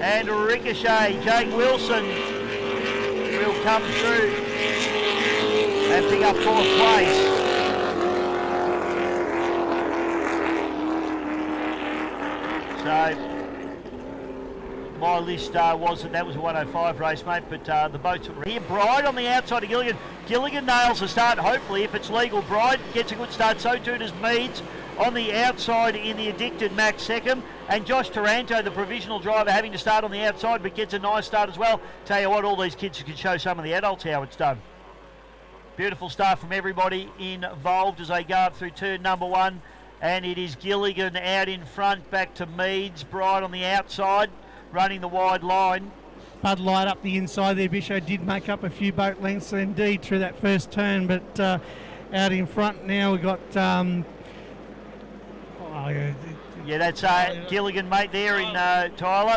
Speaker 3: And Ricochet, Jake Wilson will come through and pick up fourth place. So my list was that was a 105 race, mate, but the boats were here. Bride on the outside of Gilligan. Gilligan nails the start, hopefully, if it's legal. Bride gets a good start, so too does Meads. On the outside in the Addicted Max second, and Josh Taranto, the provisional driver, having to start on the outside, but gets a nice start as well. Tell you what, all these kids can show some of the adults how it's done. Beautiful start from everybody involved as they go up through turn number one. And it is Gilligan out in front, back to Meads. Bride on the outside, running the wide line.
Speaker 5: Bud Light up the inside there. Bisho did make up a few boat lengths indeed through that first turn, but out in front now we've got...
Speaker 3: yeah, that's Gilligan, mate, there in Tyler.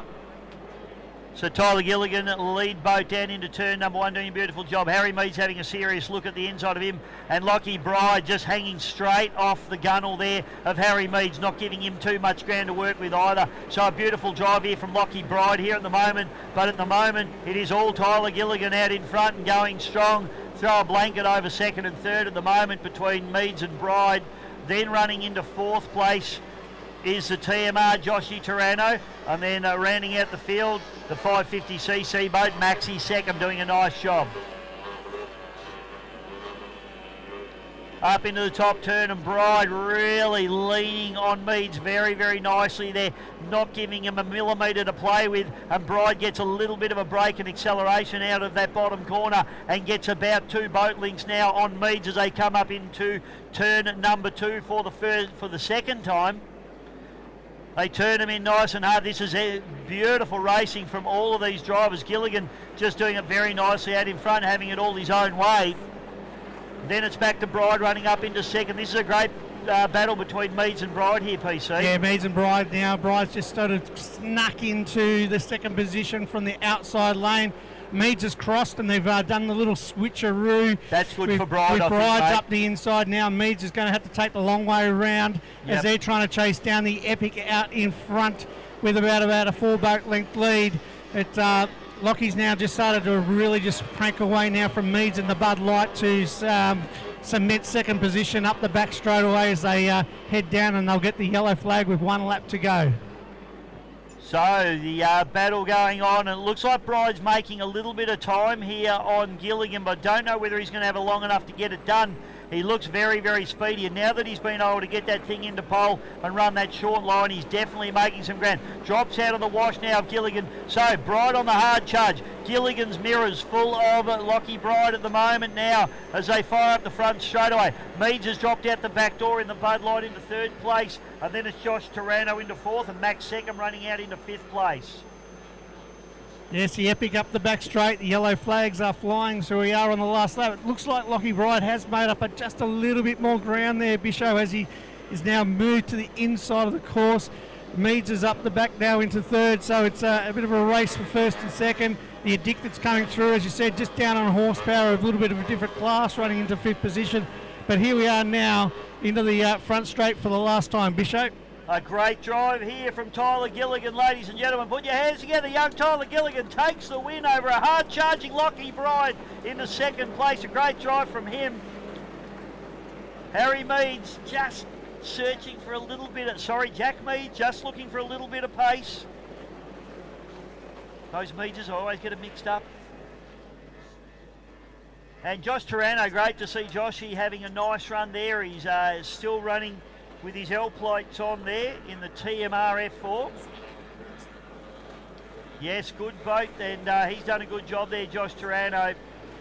Speaker 3: So Tyler Gilligan, lead boat down into turn number one, doing a beautiful job. Harry Meads having a serious look at the inside of him, and Lockie Bride just hanging straight off the gunnel there of Harry Meads, not giving him too much ground to work with either. So a beautiful drive here from Lockie Bride here at the moment, but at the moment it is all Tyler Gilligan out in front and going strong. Throw a blanket over second and third at the moment between Meads and Bride. Then running into fourth place is the TMR Joshy Taranto, and then rounding out the field, the 550cc boat, Maxi second, doing a nice job. up into the top turn, and Bride really leaning on Meads very, very nicely there, not giving him a millimetre to play with, and Bride gets a little bit of a break and acceleration out of that bottom corner and gets about 2 boat lengths now on Meads as they come up into turn number 2 for the second time. They turn him in nice and hard. This is beautiful racing from all of these drivers. Gilligan just doing it very nicely out in front, having it all his own way. Then it's back to Bride running up into second. This is a great battle between Meads and Bride here, PC.
Speaker 5: Yeah, Meads and Bride now. Bride's just sort of snuck into the second position from the outside lane. Meads has crossed and they've done the little switcheroo.
Speaker 3: That's good for Bride, I think,
Speaker 5: Bride's
Speaker 3: mate.
Speaker 5: up the inside now. Meads is going to have to take the long way around as they're trying to chase down the Epic out in front with about a 4 boat length lead. Lockie's now just started to really just crank away now from Meads and the Bud Light to cement second position up the back straight away as they head down, and they'll get the yellow flag with 1 lap to go.
Speaker 3: So the battle going on, and it looks like Bride's making a little bit of time here on Gilligan, but don't know whether he's going to have it long enough to get it done. He looks very, very speedy, and now that he's been able to get that thing into pole and run that short line, he's definitely making some ground. Drops out of the wash now of Gilligan. So Bride on the hard charge. Gilligan's mirrors full of Lockie Bride at the moment now as they fire up the front straight away. Meads has dropped out the back door in the Bud Light into 3rd place, and then it's Josh Tarano into 4th, and Max Second running out into 5th place.
Speaker 5: Yes, the Epic up the back straight. The yellow flags are flying, so we are on the last lap. It looks like Lockie Bride has made up just a little bit more ground there, Bisho, as he is now moved to the inside of the course. Meads is up the back now into 3rd, so it's a bit of a race for 1st and 2nd. The Addicted's coming through, as you said, just down on horsepower, a little bit of a different class, running into 5th position. But here we are now into the front straight for the last time, Bisho.
Speaker 3: A great drive here from Tyler Gilligan, ladies and gentlemen. Put your hands together. Young Tyler Gilligan takes the win over a hard-charging Lockie Bride into 2nd place. A great drive from him. Harry Meads just searching for a little bit of... Jack Meads just looking for a little bit of pace. Those Meadses always get it mixed up. And Josh Tarano, great to see Joshy having a nice run there. He's still running with his L plates on there in the TMR F4. Yes, good boat, and he's done a good job there, Josh Tarano.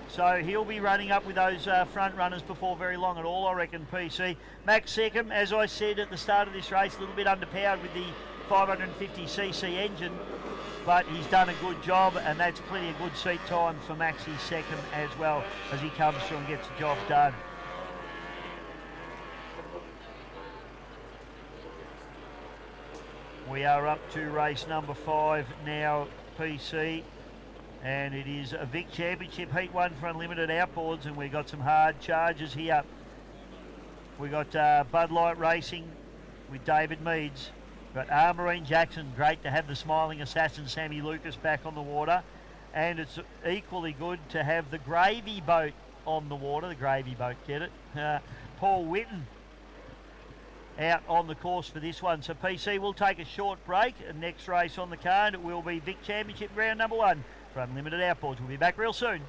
Speaker 3: So he'll be running up with those front runners before very long at all, I reckon, PC. Max Seckham, as I said at the start of this race, a little bit underpowered with the 550cc engine, but he's done a good job, and that's plenty of good seat time for Maxi Seckham as well as he comes through and gets the job done. We are up to race number 5 now, PC, and it is a Vic Championship Heat 1 for Unlimited Outboards, and we've got some hard charges here. We got Bud Light Racing with David Meads. We've got Armarine Jackson, great to have the smiling assassin Sammy Lucas back on the water, and it's equally good to have the Gravy Boat on the water. The Gravy Boat, get it? Paul Whitten out on the course for this one. So PC will take a short break, and next race on the card it will be Vic Championship round number 1 for Unlimited Outboards. We'll be back real soon.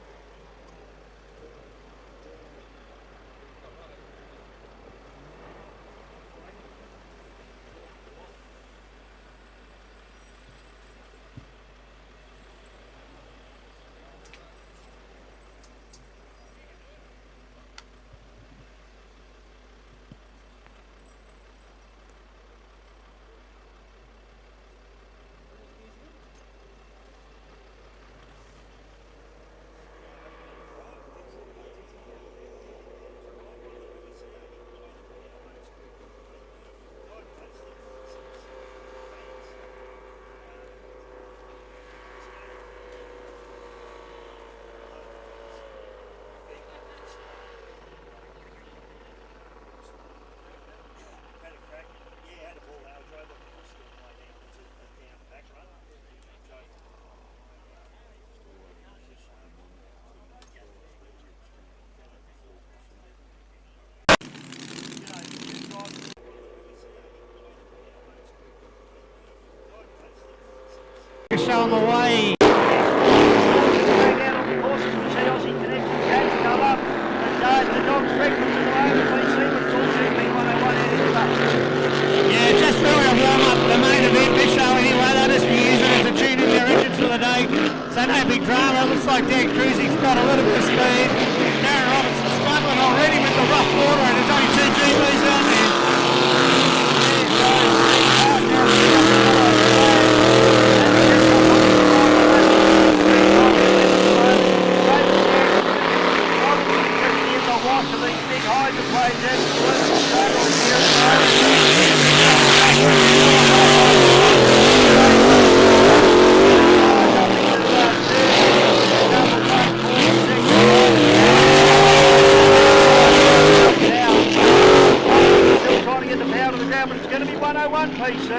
Speaker 3: but it's going to be 101 PC.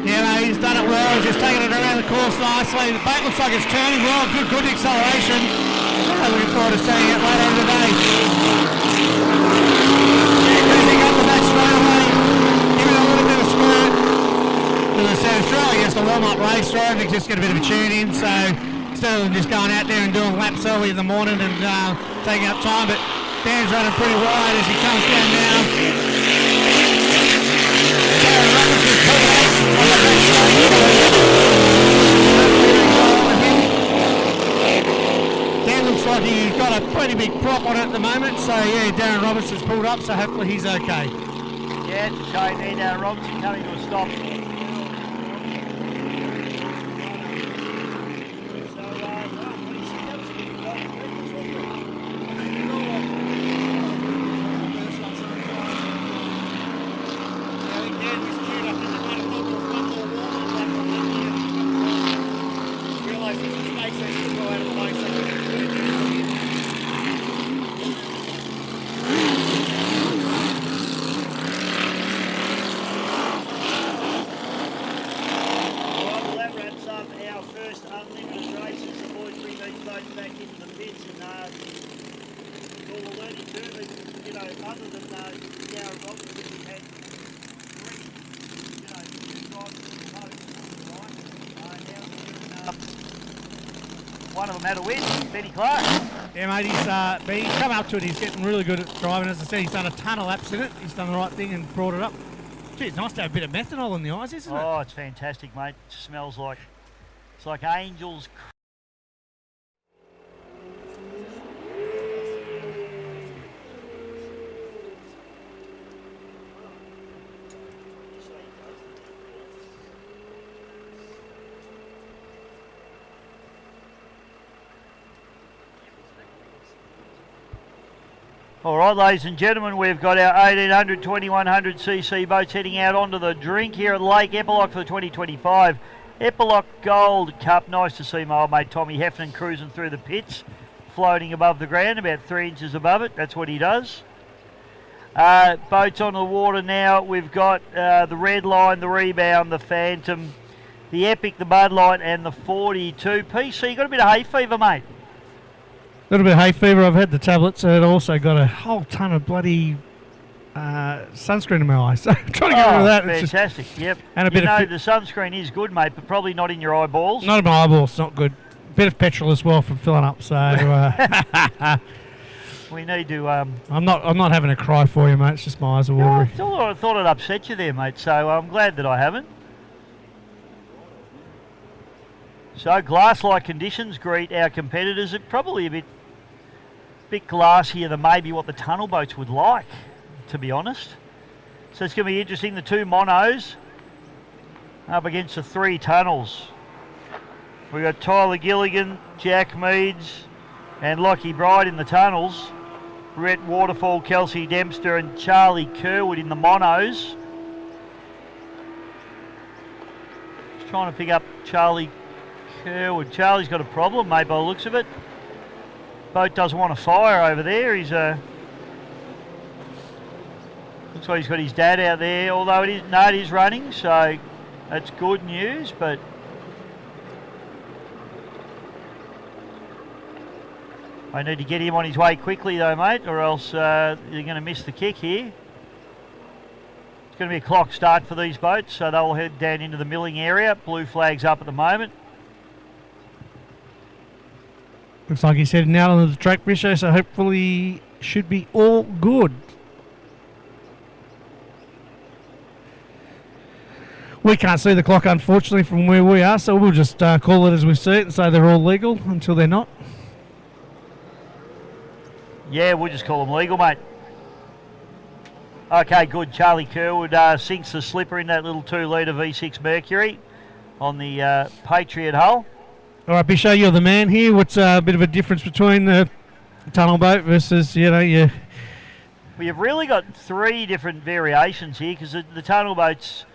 Speaker 5: Yeah, no, he's done it well. He's just taking it around the course nicely. The boat looks like it's turning well. Good acceleration. Looking forward to seeing it later in the day. Yeah, cruising up the back straight away. Giving it a little bit of squirt. As I said, it's really just a warm-up race, right? To just get a bit of a tune in. So instead of just going out there and doing laps early in the morning and taking up time, but Dan's running pretty wide as he comes down now. Darren Robinson's pulled out on the back straight. Dan looks like he's got a pretty big prop on it at the moment, so yeah, Darren Robinson's pulled up, so hopefully he's okay.
Speaker 3: Yeah, it's a shame there, Darren Robinson coming to a stop. One of them had a win, Benny Clark.
Speaker 5: Yeah, mate, he's come up to it. He's getting really good at driving. As I said, he's done a ton of laps in it. He's done the right thing and brought it up. Gee, it's nice to have a bit of methanol in the eyes, isn't it?
Speaker 3: Oh, it's fantastic, mate. It smells like, it's like angels. All right, ladies and gentlemen, we've got our 1800, 2100cc boats heading out onto the drink here at Lake Eppalock for the 2025 Eppalock Gold Cup. Nice to see my old mate Tommy Heffernan cruising through the pits, floating above the ground, about 3 inches above it. That's what he does. Boats on the water now. We've got the Red Line, the Rebound, the Phantom, the Epic, the Bud Light, and the 42. PC, you got a bit of hay fever, mate?
Speaker 5: A little bit of hay fever. I've had the tablets, and also got a whole ton of bloody sunscreen in my eyes. So trying to get rid of that.
Speaker 3: Fantastic. Yep.
Speaker 5: And a bit of
Speaker 3: the sunscreen is good, mate, but probably not in your eyeballs.
Speaker 5: Not in my eyeballs. Not good. Bit of petrol as well from filling up. So
Speaker 3: we need to.
Speaker 5: I'm not having a cry for you, mate. It's just my eyes are watering.
Speaker 3: I thought it upset you there, mate. So I'm glad that I haven't. So glass-like conditions greet our competitors. It's probably a bit glassier than maybe what the tunnel boats would like, to be honest. So it's going to be interesting. The two monos up against the three tunnels. We've got Tyler Gilligan, Jack Meads and Lockie Bride in the tunnels. Rhett Waterfall, Kelsey Dempster and Charlie Kerwood in the monos. Just trying to pick up Charlie Kerwood. Charlie's got a problem, mate, by the looks of it. Boat doesn't want to fire over there. He's looks like he's got his dad out there, although it is running, so that's good news, but I need to get him on his way quickly though, mate, or else you're going to miss the kick here. It's going to be a clock start for these boats, so they'll head down into the milling area. Blue flag's up at the moment.
Speaker 5: Looks like he's heading out onto the track, Brisho, so hopefully should be all good. We can't see the clock, unfortunately, from where we are, so we'll just call it as we see it and say they're all legal until they're not.
Speaker 3: Yeah, we'll just call them legal, mate. Okay, good. Charlie Kerwood sinks the slipper in that little 2-litre V6 Mercury on the Patriot hull.
Speaker 5: All right, Bisho, you're the man here. What's a bit of a difference between the tunnel boat versus, Well,
Speaker 3: you've really got three different variations here because the tunnel boats,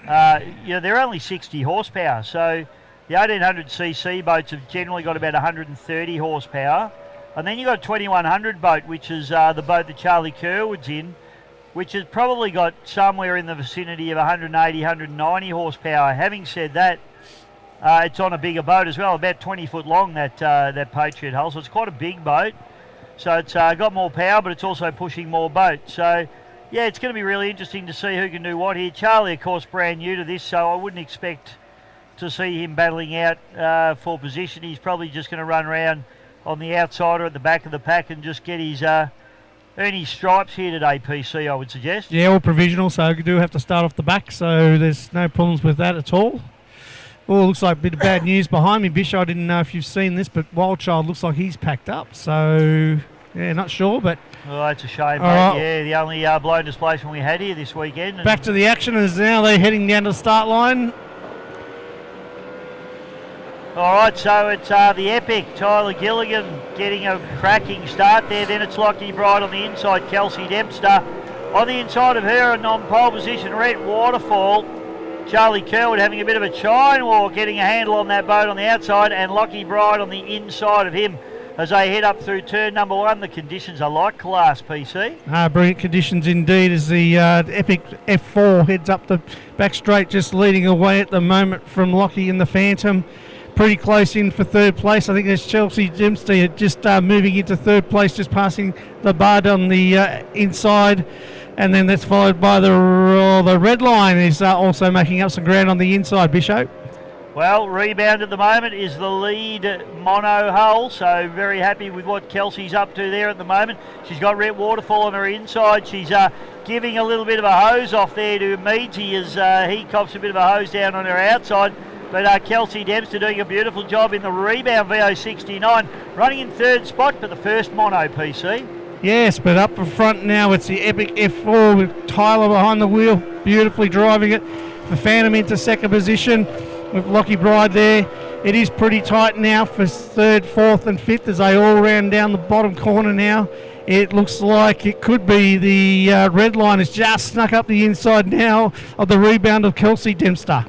Speaker 3: they're only 60 horsepower. So the 1800cc boats have generally got about 130 horsepower. And then you've got a 2100 boat, which is the boat that Charlie Kerwood's in, which has probably got somewhere in the vicinity of 180, 190 horsepower. Having said that, it's on a bigger boat as well, about 20 foot long, that Patriot hull. So it's quite a big boat. So it's got more power, but it's also pushing more boat. So, yeah, it's going to be really interesting to see who can do what here. Charlie, of course, brand new to this, so I wouldn't expect to see him battling out for position. He's probably just going to run around on the outside or at the back of the pack and just get his earn his stripes here today, PC, I would suggest.
Speaker 5: Yeah, all provisional, so you do have to start off the back, so there's no problems with that at all. Oh, looks like a bit of bad news behind me, Bish. I didn't know if you've seen this, but Wildchild looks like he's packed up. So, yeah, not sure, but...
Speaker 3: Oh, that's a shame, mate.
Speaker 5: Right.
Speaker 3: Yeah, the only blown displacement we had here this weekend.
Speaker 5: Back to the action as now they're heading down to the start line.
Speaker 3: All right, so it's the Epic, Tyler Gilligan getting a cracking start there. Then it's Lockie Bright on the inside, Kelsey Dempster. On the inside of her, a non-pole position, Rhett Waterfall. Charlie Kerwood having a bit of a chine or getting a handle on that boat on the outside, and Lockie Bright on the inside of him as they head up through turn number 1. The conditions are like class, PC.
Speaker 5: Brilliant conditions indeed as the Epic F4 heads up the back straight, just leading away at the moment from Lockie and the Phantom. Pretty close in for third place. I think there's Chelsea Dempster just moving into third place, just passing the Bud on the inside. And then that's followed by the red line is also making up some ground on the inside, Bishop.
Speaker 3: Well, Rebound at the moment is the lead mono hull, so very happy with what Kelsey's up to there at the moment. She's got Rhett Waterfall on her inside. She's giving a little bit of a hose off there to Meaty as he cops a bit of a hose down on her outside. But Kelsey Dempster doing a beautiful job in the Rebound VO69, running in third spot for the first mono, PC.
Speaker 5: Yes, but up in front now it's the Epic F4 with Tyler behind the wheel, beautifully driving it. The Phantom into second position with Lockie Bride there. It is pretty tight now for third, fourth and fifth as they all round down the bottom corner now. It looks like it could be the red line has just snuck up the inside now of the Rebound of Kelsey Dempster.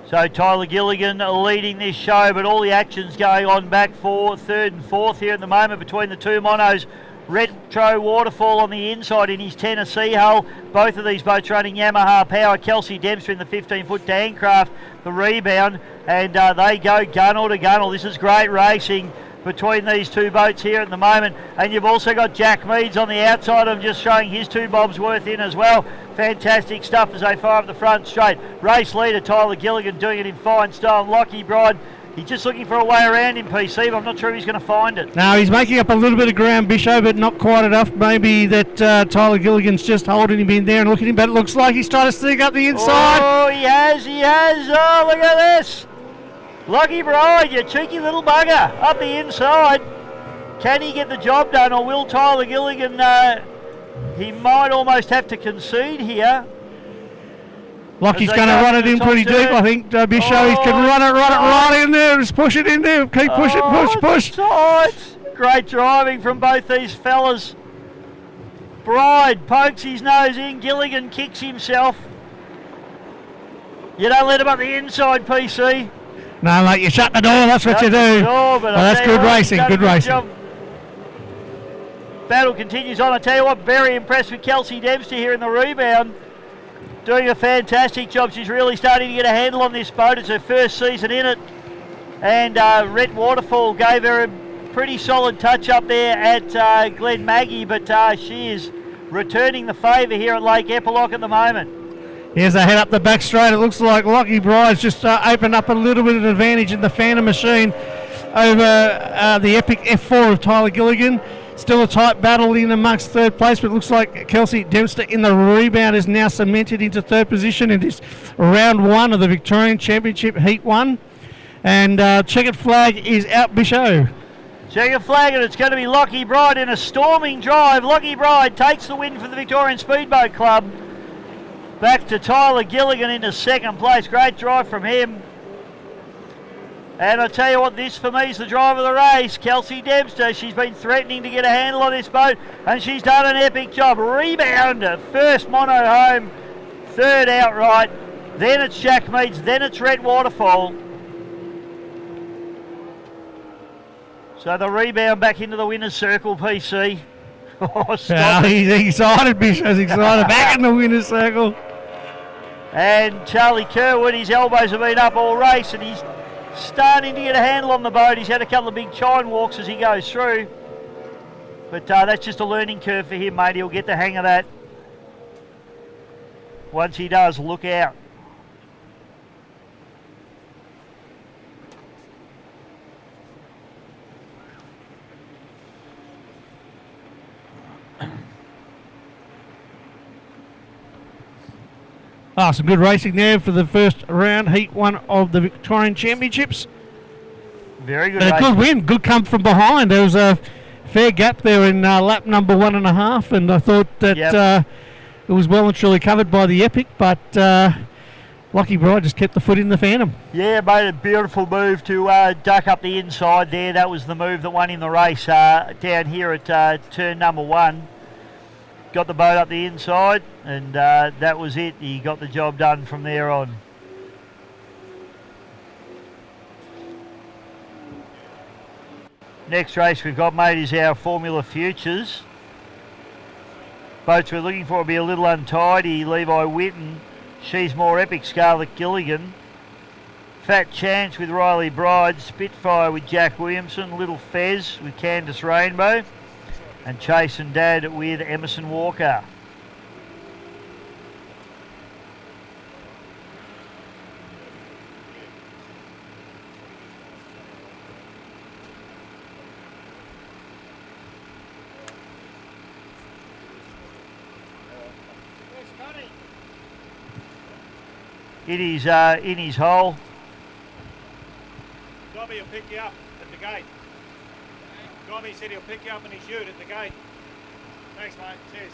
Speaker 3: So Tyler Gilligan leading this show, but all the action's going on back for third and fourth here at the moment between the two monos. Retro Waterfall on the inside in his Tennessee hull. Both of these boats running Yamaha power. Kelsey Dempster in the 15-foot Dancraft, the Rebound, and they go gunnel to gunnel. This is great racing between these two boats here at the moment. And you've also got Jack Meads on the outside of them, just showing his 2 bobs worth in as well. Fantastic stuff as they fire up the front straight. Race leader Tyler Gilligan doing it in fine style. Lockie Bride, he's just looking for a way around him, PC, but I'm not sure if he's going to find it.
Speaker 5: No, he's making up a little bit of ground, Bishop, but not quite enough. Maybe that Tyler Gilligan's just holding him in there and looking at him, but it looks like he's trying to sneak up the inside.
Speaker 3: Oh, he has. Oh, look at this. Lockie Bride, you cheeky little bugger, up the inside. Can he get the job done, or will Tyler Gilligan, he might almost have to concede here.
Speaker 5: Lockie's going to run it in pretty deep, I think. Bishop, he can run it right in there. Just push it in there. Keep pushing, push.
Speaker 3: Tight. Great driving from both these fellas. Bride pokes his nose in. Gilligan kicks himself. You don't let him up the inside, PC.
Speaker 5: No, mate, you shut the door. That's what you do. That's good racing. Good racing.
Speaker 3: Job. Battle continues on. I tell you what, very impressed with Kelsey Dempster here in the Rebound. Doing a fantastic job. She's really starting to get a handle on this boat. It's her first season in it. And Rhett Waterfall gave her a pretty solid touch up there at Glen Maggie, but she is returning the favour here at Lake Eppalock at the moment.
Speaker 5: Here's a head up the back straight. It looks like Lockie Bride's just opened up a little bit of advantage in the Phantom machine over the Epic F4 of Tyler Gilligan. Still a tight battle in amongst third place, but it looks like Kelsey Dempster in the Rebound is now cemented into third position in this round 1 of the Victorian Championship Heat 1. And checkered flag is out, Bishop.
Speaker 3: Checkered flag, and it's going to be Lockie Bride in a storming drive. Lockie Bride takes the win for the Victorian Speedboat Club. Back to Tyler Gilligan into second place. Great drive from him. And I tell you what, this for me is the drive of the race. Kelsey Dempster, she's been threatening to get a handle on this boat, and she's done an epic job. Rebound, first mono home, third outright. Then it's Jack Meads, then it's Rhett Waterfall. So the Rebound back into the winner's circle, PC. Oh,
Speaker 5: Oh,
Speaker 3: stop it.
Speaker 5: he's excited, Bishop's excited. Back in the winner's circle.
Speaker 3: And Charlie Kerwood, his elbows have been up all race and he's starting to get a handle on the boat. He's had a couple of big chine walks as he goes through. But that's just a learning curve for him, mate. He'll get the hang of that. Once he does, look out.
Speaker 5: Some good racing there for the first round, heat 1 of the Victorian Championships.
Speaker 3: Very good
Speaker 5: And a good
Speaker 3: racing.
Speaker 5: win, good come from behind. There was a fair gap there in lap number 1.5, and I thought that it was well and truly covered by the Epock, but Lucky Bride just kept the foot in the Phantom.
Speaker 3: Yeah, made a beautiful move to duck up the inside there. That was the move that won him the race down here at turn number 1. Got the boat up the inside, and that was it. He got the job done from there on. Next race we've got, mate, is our Formula Futures. Boats we're looking for will be a little untidy. Levi Whitten, She's More Epic, Scarlett Gilligan. Fat Chance with Riley Bride. Spitfire with Jack Williamson. Little Fez with Candice Rainbow. And Chase and Dad with Emerson Walker. It is in his hole.
Speaker 7: Gobby will pick you up at the gate. Gobby said he'll pick you up in his ute at the gate. Thanks, mate. Cheers.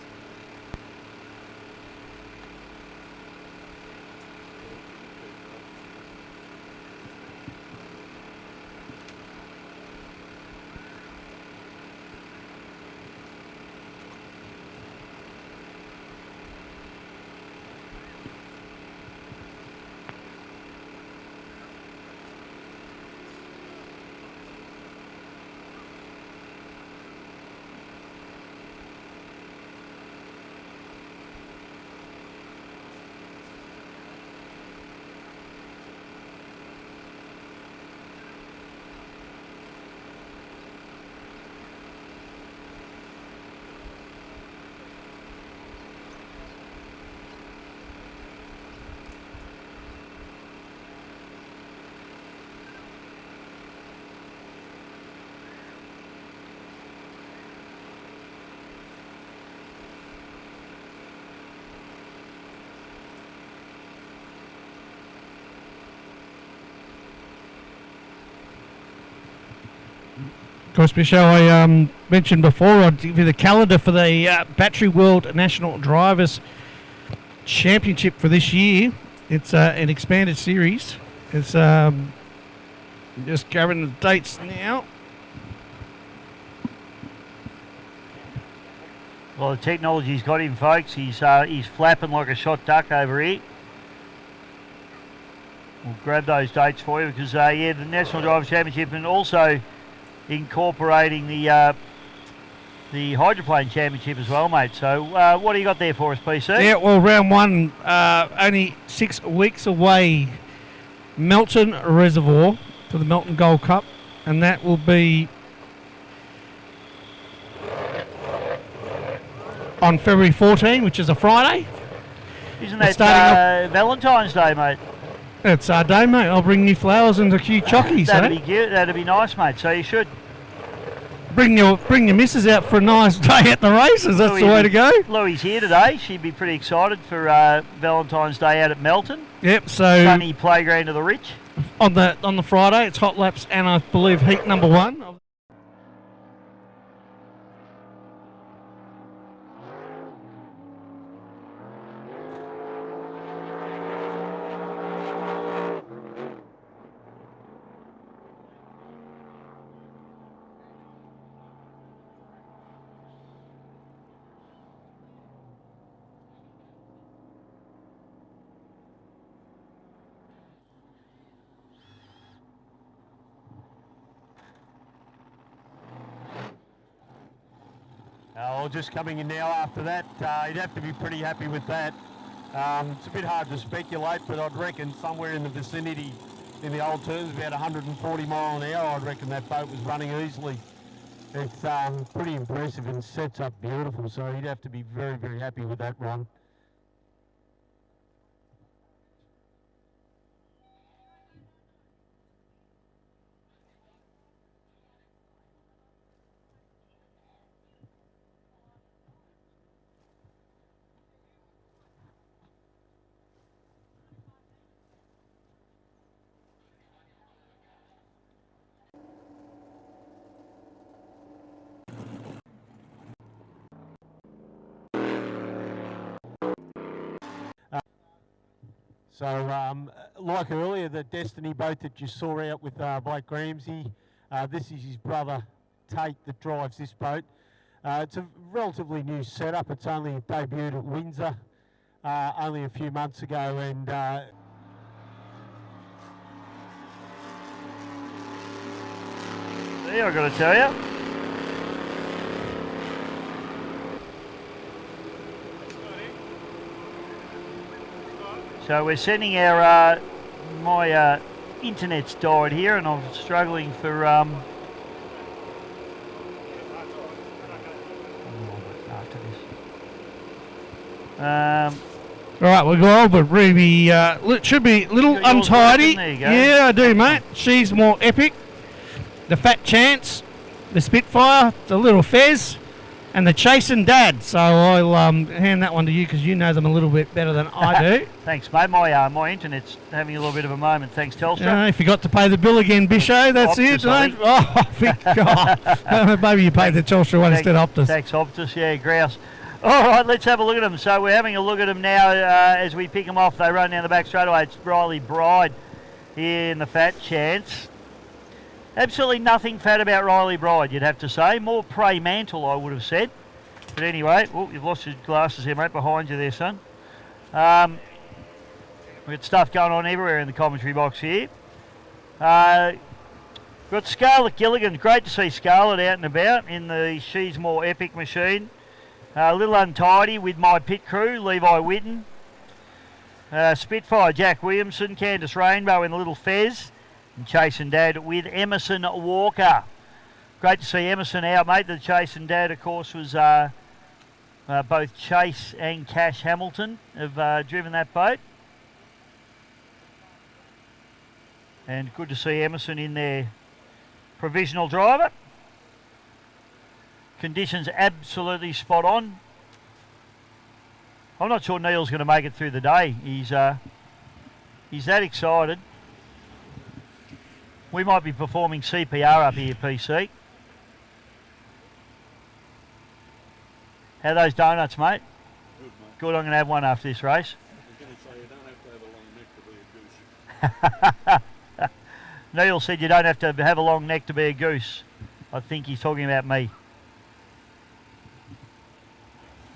Speaker 5: Of course, Michelle, I mentioned before, I'd give you the calendar for the Battery World National Drivers Championship for this year. It's an expanded series. It's just grabbing the dates now.
Speaker 3: Well, the technology's got him, folks. He's flapping like a shot duck over here. We'll grab those dates for you because, the National Drivers Championship and also incorporating the Hydroplane Championship as well, mate. So what do you got there for us, PC?
Speaker 5: Yeah, well, round 1, only 6 weeks away. Melton Reservoir for the Melton Gold Cup, and that will be on February 14, which is a Friday.
Speaker 3: Isn't
Speaker 5: It's
Speaker 3: that Valentine's Day, mate?
Speaker 5: It's our day, mate. I'll bring you flowers and a few chockies.
Speaker 3: That'd be good. That'd be nice, mate. So you should.
Speaker 5: Bring your missus out for a nice day at the races. That's the way to go.
Speaker 3: Louie's here today. She'd be pretty excited for Valentine's Day out at Melton.
Speaker 5: Yep. So
Speaker 3: Sunny playground of the rich.
Speaker 5: On the Friday, it's hot laps and I believe heat number 1.
Speaker 9: Well, just coming in now after that, you'd have to be pretty happy with that. It's a bit hard to speculate, but I'd reckon somewhere in the vicinity, in the old terms, about 140 mile an hour, I'd reckon that boat was running easily. It's pretty impressive and sets up beautiful, so you'd have to be very, very happy with that run. So, like earlier, the Destiny boat that you saw out with Blake Ramsey, this is his brother Tate that drives this boat. It's a relatively new setup. It's only debuted at Windsor only a few months ago, and
Speaker 3: I've got to tell you. So we're sending our, my internet's died here and I'm struggling for, after this.
Speaker 5: All right, we'll go over Ruby. Should be a little untidy.
Speaker 3: There you go.
Speaker 5: Yeah, I do, mate. She's more epic. The Fat Chance, the Spitfire, the Little Fez, and the Chasing Dad. So I'll hand that one to you because you know them a little bit better than I do.
Speaker 3: Thanks, mate. My internet's having a little bit of a moment. Thanks, Telstra.
Speaker 5: You forgot to pay the bill again, Bisho. That's
Speaker 3: Optus,
Speaker 5: it. God. Maybe you paid the Telstra one instead of Optus.
Speaker 3: Thanks, Optus. Yeah, grouse. All right, let's have a look at them. So we're having a look at them now as we pick them off. They run down the back straight away. It's Riley Bride here in the Fat Chance. Absolutely nothing fat about Riley Bride, you'd have to say. More prey mantle, I would have said. But anyway, you've lost your glasses here, mate, behind you there, son. We've got stuff going on everywhere in the commentary box here. We've got Scarlett Gilligan. Great to see Scarlett out and about in the She's More Epic machine. A little untidy with my pit crew, Levi Whitten. Spitfire, Jack Williamson. Candice Rainbow in the Little Fez. And Chasing Dad with Emerson Walker. Great to see Emerson out, mate. The Chasing Dad, of course, was both Chase and Cash Hamilton have driven that boat. And good to see Emerson in their provisional driver. Conditions absolutely spot on. I'm not sure Neil's going to make it through the day. He's that excited. We might be performing CPR up here, PC. How are those donuts, mate?
Speaker 1: Good, mate.
Speaker 3: Good, I'm going to have one after this race.
Speaker 1: I was going to say, you don't have to have a long neck to be a goose.
Speaker 3: Neil said you don't have to have a long neck to be a goose. I think he's talking about me.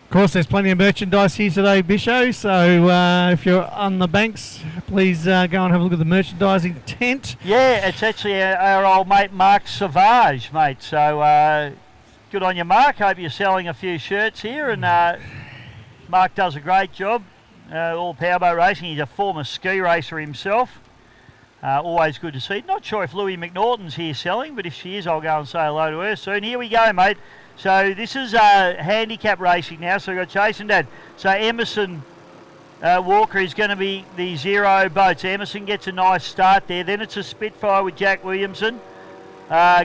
Speaker 5: Of course, there's plenty of merchandise here today, Bisho, so if you're on the banks, please go and have a look at the merchandising tent.
Speaker 3: Yeah, it's actually our old mate Mark Savage, mate, so good on you, Mark. Hope you're selling a few shirts here, and Mark does a great job, all powerboat racing. He's a former ski racer himself. Always good to see. Not sure if Louie McNaughton's here selling, but if she is, I'll go and say hello to her soon. Here we go, mate. So this is handicap racing now. So we've got Chasing Dad. So Emerson Walker is going to be the zero boats. Emerson gets a nice start there. Then it's a Spitfire with Jack Williamson.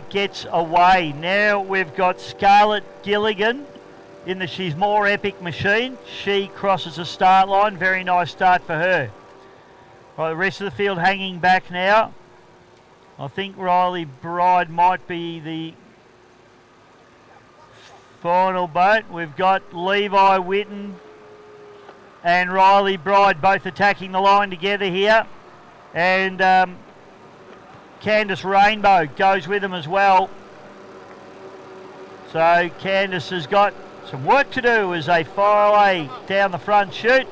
Speaker 3: Gets away. Now we've got Scarlett Gilligan in the She's More Epic machine. She crosses the start line. Very nice start for her. Right, the rest of the field hanging back now. I think Riley Bride might be the final boat. We've got Levi Whitten and Riley Bride both attacking the line together here. And Candice Rainbow goes with them as well. So Candice has got some work to do as they fire away down the front chute.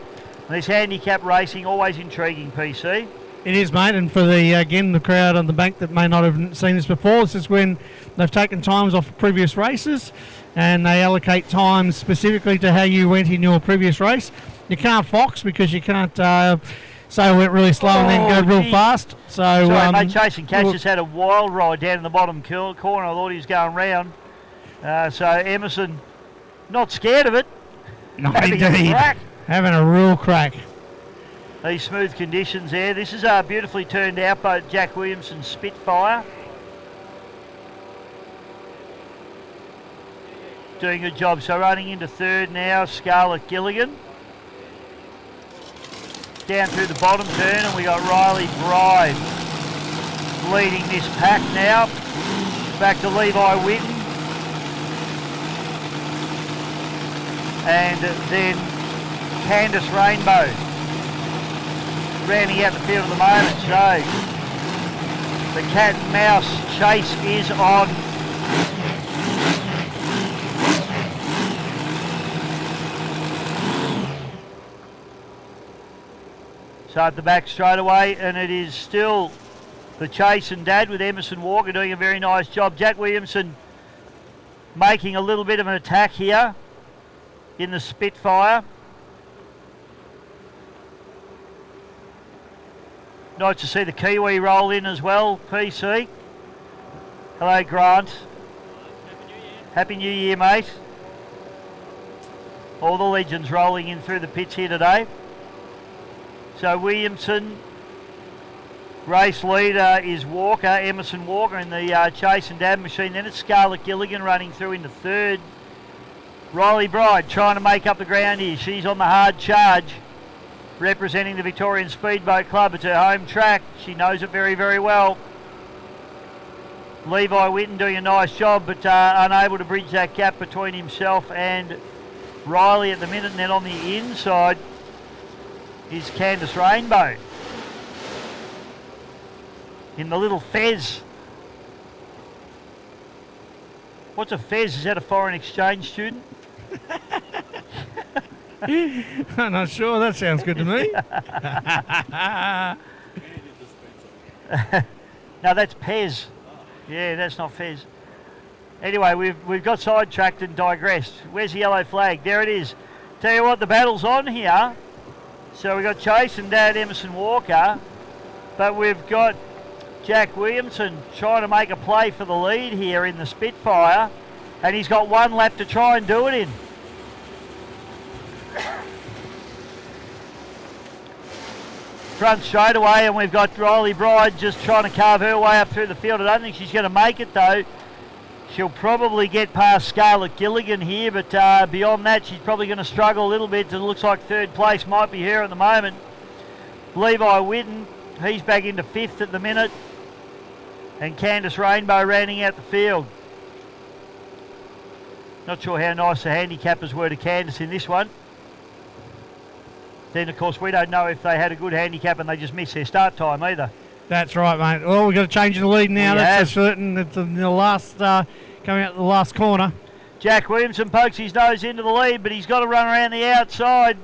Speaker 3: This handicap racing, always intriguing, PC.
Speaker 5: It is, mate, and for the crowd on the bank that may not have seen this before, this is when they've taken times off previous races and they allocate times specifically to how you went in your previous race. You can't fox because you can't say I went really slow and then go real fast. So,
Speaker 3: sorry, mate, Chasing Cash just had a wild ride down in the bottom corner. I thought he was going round. So Emerson, not scared of it.
Speaker 5: No, indeed. Having a real crack.
Speaker 3: These smooth conditions there. This is a beautifully turned out boat, Jack Williamson's Spitfire. Doing a good job. So running into third now, Scarlett Gilligan. Down through the bottom turn, and we got Riley Bride leading this pack now. Back to Levi Whitten. And then Candice Rainbow rounding out the field at the moment. So the cat and mouse chase is on. So at the back straight away, and it is still the chase and dad with Emerson Walker doing a very nice job. Jack Williamson making a little bit of an attack here in the Spitfire. Nice to see the Kiwi roll in as well, PC. Hello, Grant. Happy New Year, mate. All the legends rolling in through the pits here today. So Williamson, race leader is Walker, Emerson Walker in the chase and dab machine. Then it's Scarlett Gilligan running through into third. Riley Bride trying to make up the ground here. She's on the hard charge, representing the Victorian Speedboat Club. It's her home track. She knows it very, very well. Levi Whitten doing a nice job, but unable to bridge that gap between himself and Riley at the minute. And then on the inside is Candice Rainbow in the little Fez. What's a Fez? Is that a foreign exchange student?
Speaker 5: I'm not sure. That sounds good to me.
Speaker 3: No, that's Pez. Yeah, that's not Fez. Anyway, we've got sidetracked and digressed. Where's the yellow flag? There it is. Tell you what, the battle's on here. So we've got Chase and Dad Emerson Walker, but we've got Jack Williamson trying to make a play for the lead here in the Spitfire, and he's got one lap to try and do it in. Front straight away, and we've got Riley Bride just trying to carve her way up through the field. I don't think she's going to make it though. She'll probably get past Scarlett Gilligan here, but beyond that she's probably going to struggle a little bit. It looks like third place might be her at the moment. Levi Whitten, he's back into fifth at the minute, and Candice Rainbow rounding out the field. Not sure how nice the handicappers were to Candice in this one. Then, of course, we don't know if they had a good handicap and they just missed their start time either.
Speaker 5: That's right, mate. Well, we've got to change the lead now. That's for certain. It's in the last, coming out the last corner.
Speaker 3: Jack Williamson pokes his nose into the lead, but he's got to run around the outside.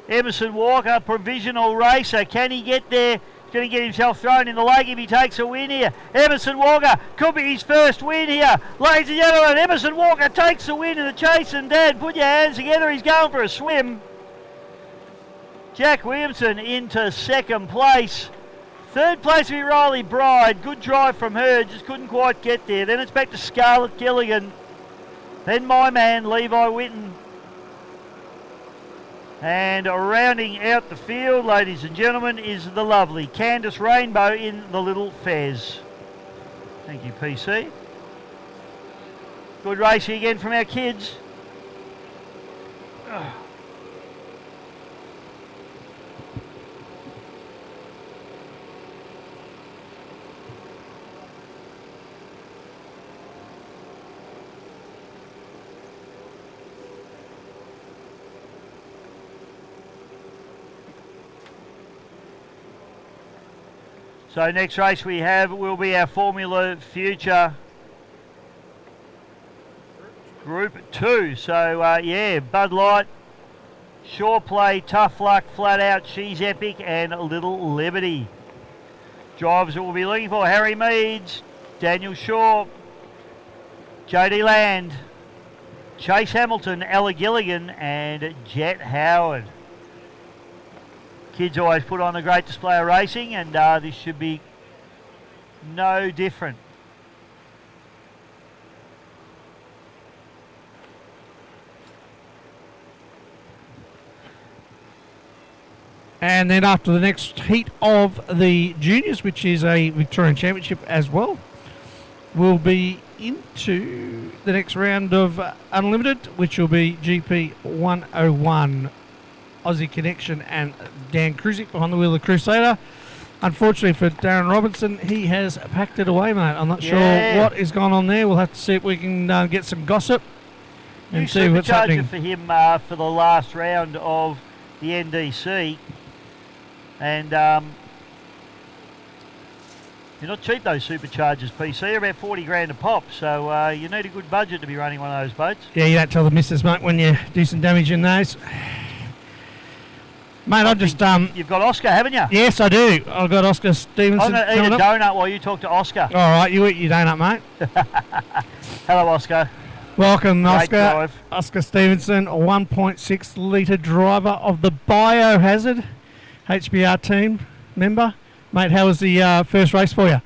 Speaker 3: Emerson Walker, provisional racer. Can he get there? He's going to get himself thrown in the leg if he takes a win here. Emerson Walker could be his first win here. Ladies and gentlemen, Emerson Walker takes the win in the chase, and Dad, put your hands together. He's going for a swim. Jack Williamson into second place. Third place will be Riley Bride. Good drive from her, just couldn't quite get there. Then it's back to Scarlett Gilligan. Then my man, Levi Whitten. And rounding out the field, ladies and gentlemen, is the lovely Candice Rainbow in the little Fez. Thank you, PC. Good racing again from our kids. So next race we have will be our Formula Future Group 2. So yeah, Bud Light, Sure Play, Tough Luck, Flat Out, She's Epic, and Little Liberty. Drivers that we'll be looking for: Harry Meads, Daniel Shaw, JD Land, Chase Hamilton, Ella Gilligan, and Jet Howard. Kids always put on a great display of racing, and this should be no different.
Speaker 5: And then after the next heat of the juniors, which is a Victorian Championship as well, we'll be into the next round of Unlimited, which will be GP 101. Aussie Connection and Dan Cruzick behind the wheel of Crusader. Unfortunately for Darren Robinson, he has packed it away, mate. I'm not sure what is going on there. We'll have to see if we can get some gossip and see what's happening.
Speaker 3: For him for the last round of the NDC. And you're not cheap, those superchargers, PC. They're about 40 grand a pop, so you need a good budget to be running one of those boats.
Speaker 5: Yeah, you don't tell the missus, mate, when you do some damage in those. Mate, I've just...
Speaker 3: You've got Oscar, haven't you?
Speaker 5: Yes, I do. I've got Oscar Stevenson.
Speaker 3: I'm going to eat a donut while you talk to Oscar.
Speaker 5: All right, you eat your donut, mate.
Speaker 3: Hello, Oscar.
Speaker 5: Welcome,
Speaker 3: Great
Speaker 5: Oscar.
Speaker 3: drive.
Speaker 5: Oscar Stevenson, a 1.6 litre driver of the Biohazard HBR team member. Mate, how was the first race for you?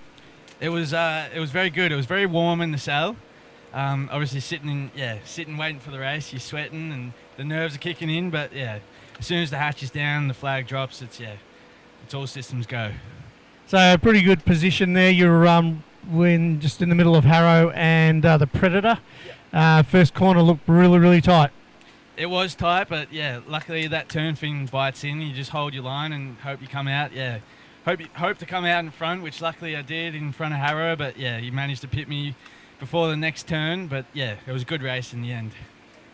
Speaker 10: It was very good. It was very warm in the sail. Obviously sitting waiting for the race. You're sweating and the nerves are kicking in, but yeah, as soon as the hatch is down, the flag drops. It's all systems go.
Speaker 5: So a pretty good position there. You're when just in the middle of Harrow and the Predator. First corner looked really, really tight.
Speaker 10: It was tight, but yeah, luckily that turn thing bites in. You just hold your line and hope you come out. Yeah, hope to come out in front, which luckily I did in front of Harrow. But yeah, he managed to pit me before the next turn. But yeah, it was a good race in the end.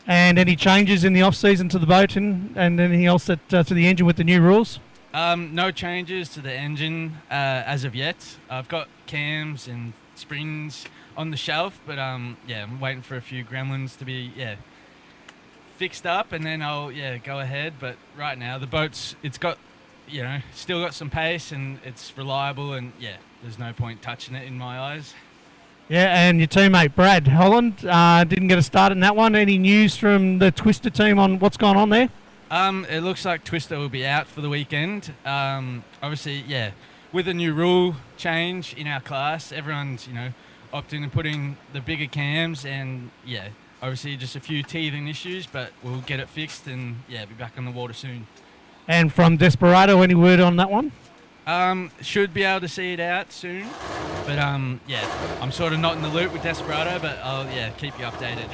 Speaker 5: And any changes in the off season to the boat and anything else to the engine with the new rules?
Speaker 10: No changes to the engine as of yet. I've got cams and springs on the shelf, but yeah, I'm waiting for a few gremlins to be fixed up, and then I'll go ahead. But right now the boat's got still got some pace and it's reliable, and yeah, there's no point touching it in my eyes.
Speaker 5: Yeah, and your teammate Brad Holland didn't get a start in that one. Any news from the Twister team on what's going on there?
Speaker 10: It looks like Twister will be out for the weekend. Obviously, yeah, with a new rule change in our class, everyone's opting to put in the bigger cams, and yeah, obviously just a few teething issues, but we'll get it fixed and yeah, be back on the water soon.
Speaker 5: And from Desperado, any word on that one?
Speaker 10: Should be able to see it out soon, but yeah, I'm sort of not in the loop with Desperado, but I'll keep you updated.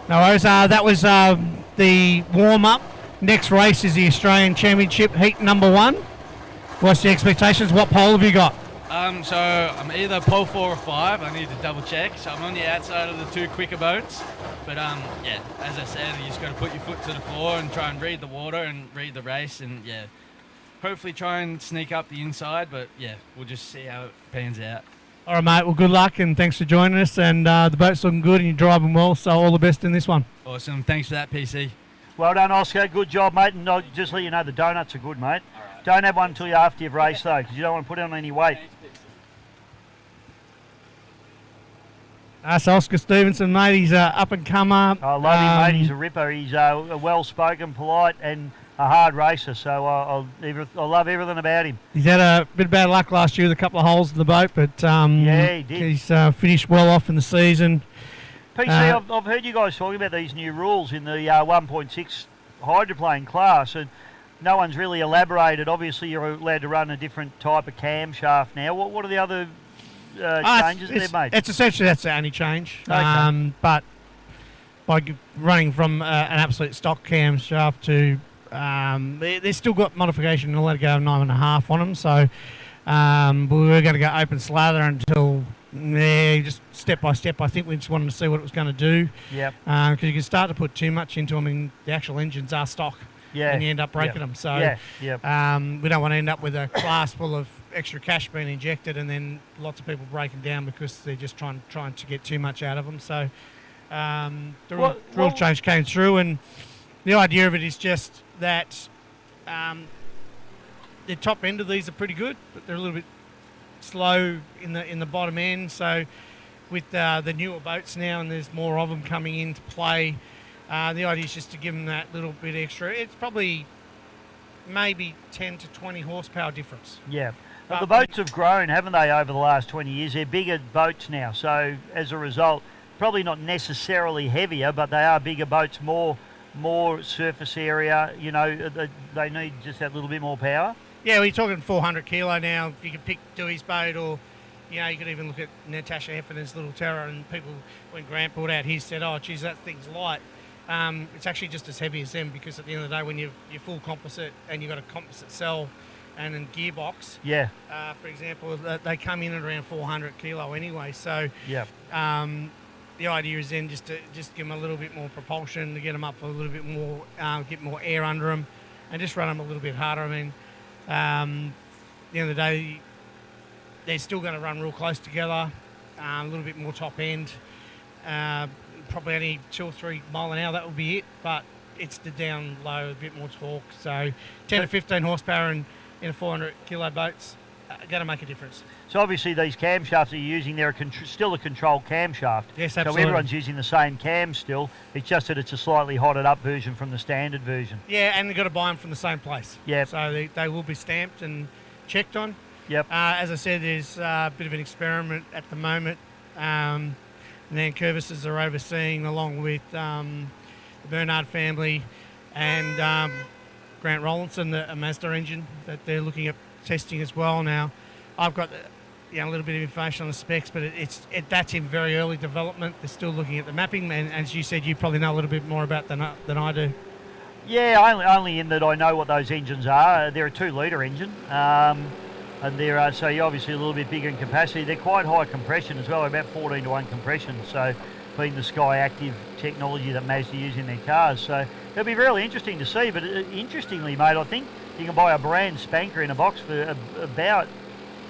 Speaker 5: No worries. That was the warm-up. Next race is the Australian Championship Heat number 1. What's the expectations? What pole have you got?
Speaker 10: So I'm either pole 4 or 5. I need to double check. So I'm on the outside of the 2 quicker boats. But yeah, as I said, you just got to put your foot to the floor and try and read the water and read the race, and yeah, hopefully try and sneak up the inside. But yeah, we'll just see how it pans out.
Speaker 5: All right, mate. Well, good luck and thanks for joining us. And the boat's looking good and you're driving well, so all the best in this one.
Speaker 10: Awesome. Thanks for that, PC.
Speaker 3: Well done, Oscar. Good job, mate. And I'll just let you know the donuts are good, mate. Right. Don't have one until after you've raced, though, because you don't want to put on any weight.
Speaker 5: That's Oscar Stevenson, mate. He's an up-and-comer.
Speaker 3: I love him, mate. He's a ripper. He's a well-spoken, polite, and a hard racer, so I love everything about him.
Speaker 5: He's had a bit of bad luck last year with a couple of holes in the boat, but
Speaker 3: yeah, he did.
Speaker 5: He's finished well off in the season.
Speaker 3: PC, I've heard you guys talking about these new rules in the 1.6 hydroplane class, and no one's really elaborated. Obviously, you're allowed to run a different type of camshaft now. What are the other changes they've made?
Speaker 5: It's essentially that's the only change.
Speaker 3: Okay.
Speaker 5: But by running from an absolute stock camshaft to they've still got modification and allowed to go 9.5 on them. So we were going to go open slather until just step by step. I think we just wanted to see what it was going to do.
Speaker 3: Yep.
Speaker 5: Because you can start to put too much into them, and the actual engines are stock.
Speaker 3: Yeah.
Speaker 5: And you end up breaking them. So we don't want to end up with a class full of extra cash being injected and then lots of people breaking down because they're just trying to get too much out of them. So the rule change came through, and the idea of it is just that the top end of these are pretty good, but they're a little bit slow in the bottom end. So with the newer boats now, and there's more of them coming into play, the idea is just to give them that little bit extra. It's probably maybe 10 to 20 horsepower difference.
Speaker 3: Yeah. But the boats have grown, haven't they, over the last 20 years? They're bigger boats now, so as a result, probably not necessarily heavier, but they are bigger boats, more surface area. You know, they need just that little bit more power.
Speaker 5: Yeah, we're talking 400 kilo now. You can pick Dewey's boat, or you know, you could even look at Natasha Heffernan's Little Terror. And people, when Grant brought out his, said, "Oh, geez, that thing's light." It's actually just as heavy as them, because at the end of the day, when you're full composite and you've got a composite cell and a gearbox,
Speaker 3: yeah,
Speaker 5: for example, they come in at around 400 kilo anyway. So
Speaker 3: yeah,
Speaker 5: the idea is then just to give them a little bit more propulsion, to get them up a little bit more, get more air under them, and just run them a little bit harder. I mean, at the end of the day, they're still going to run real close together, a little bit more top end, probably only 2 or 3 mile an hour, that will be it, but it's the down low, a bit more torque. So 10 to 15 horsepower in a 400 kilo boat's going to make a difference.
Speaker 3: So obviously these camshafts that you're using, they're still a controlled camshaft.
Speaker 5: Yes, absolutely.
Speaker 3: So everyone's using the same cam still. It's just that it's a slightly hotted up version from the standard version.
Speaker 5: Yeah, and they've got to buy them from the same place.
Speaker 3: Yeah.
Speaker 5: So they will be stamped and checked on.
Speaker 3: Yep.
Speaker 5: As I said, there's a bit of an experiment at the moment. And then Curvises are overseeing, along with the Bernard family and Grant Rollinson, a Mazda engine that they're looking at testing as well. Now, I've got a little bit of information on the specs, but that's in very early development. They're still looking at the mapping, and as you said, you probably know a little bit more about than I do.
Speaker 3: Yeah, only in that I know what those engines are. They're a 2-litre engine, and they're so you're obviously a little bit bigger in capacity. They're quite high compression as well, about 14 to 1 compression. So, being the Sky Active technology that Mazda use in their cars, so it'll be really interesting to see. But interestingly, mate, I think you can buy a brand spanker in a box for about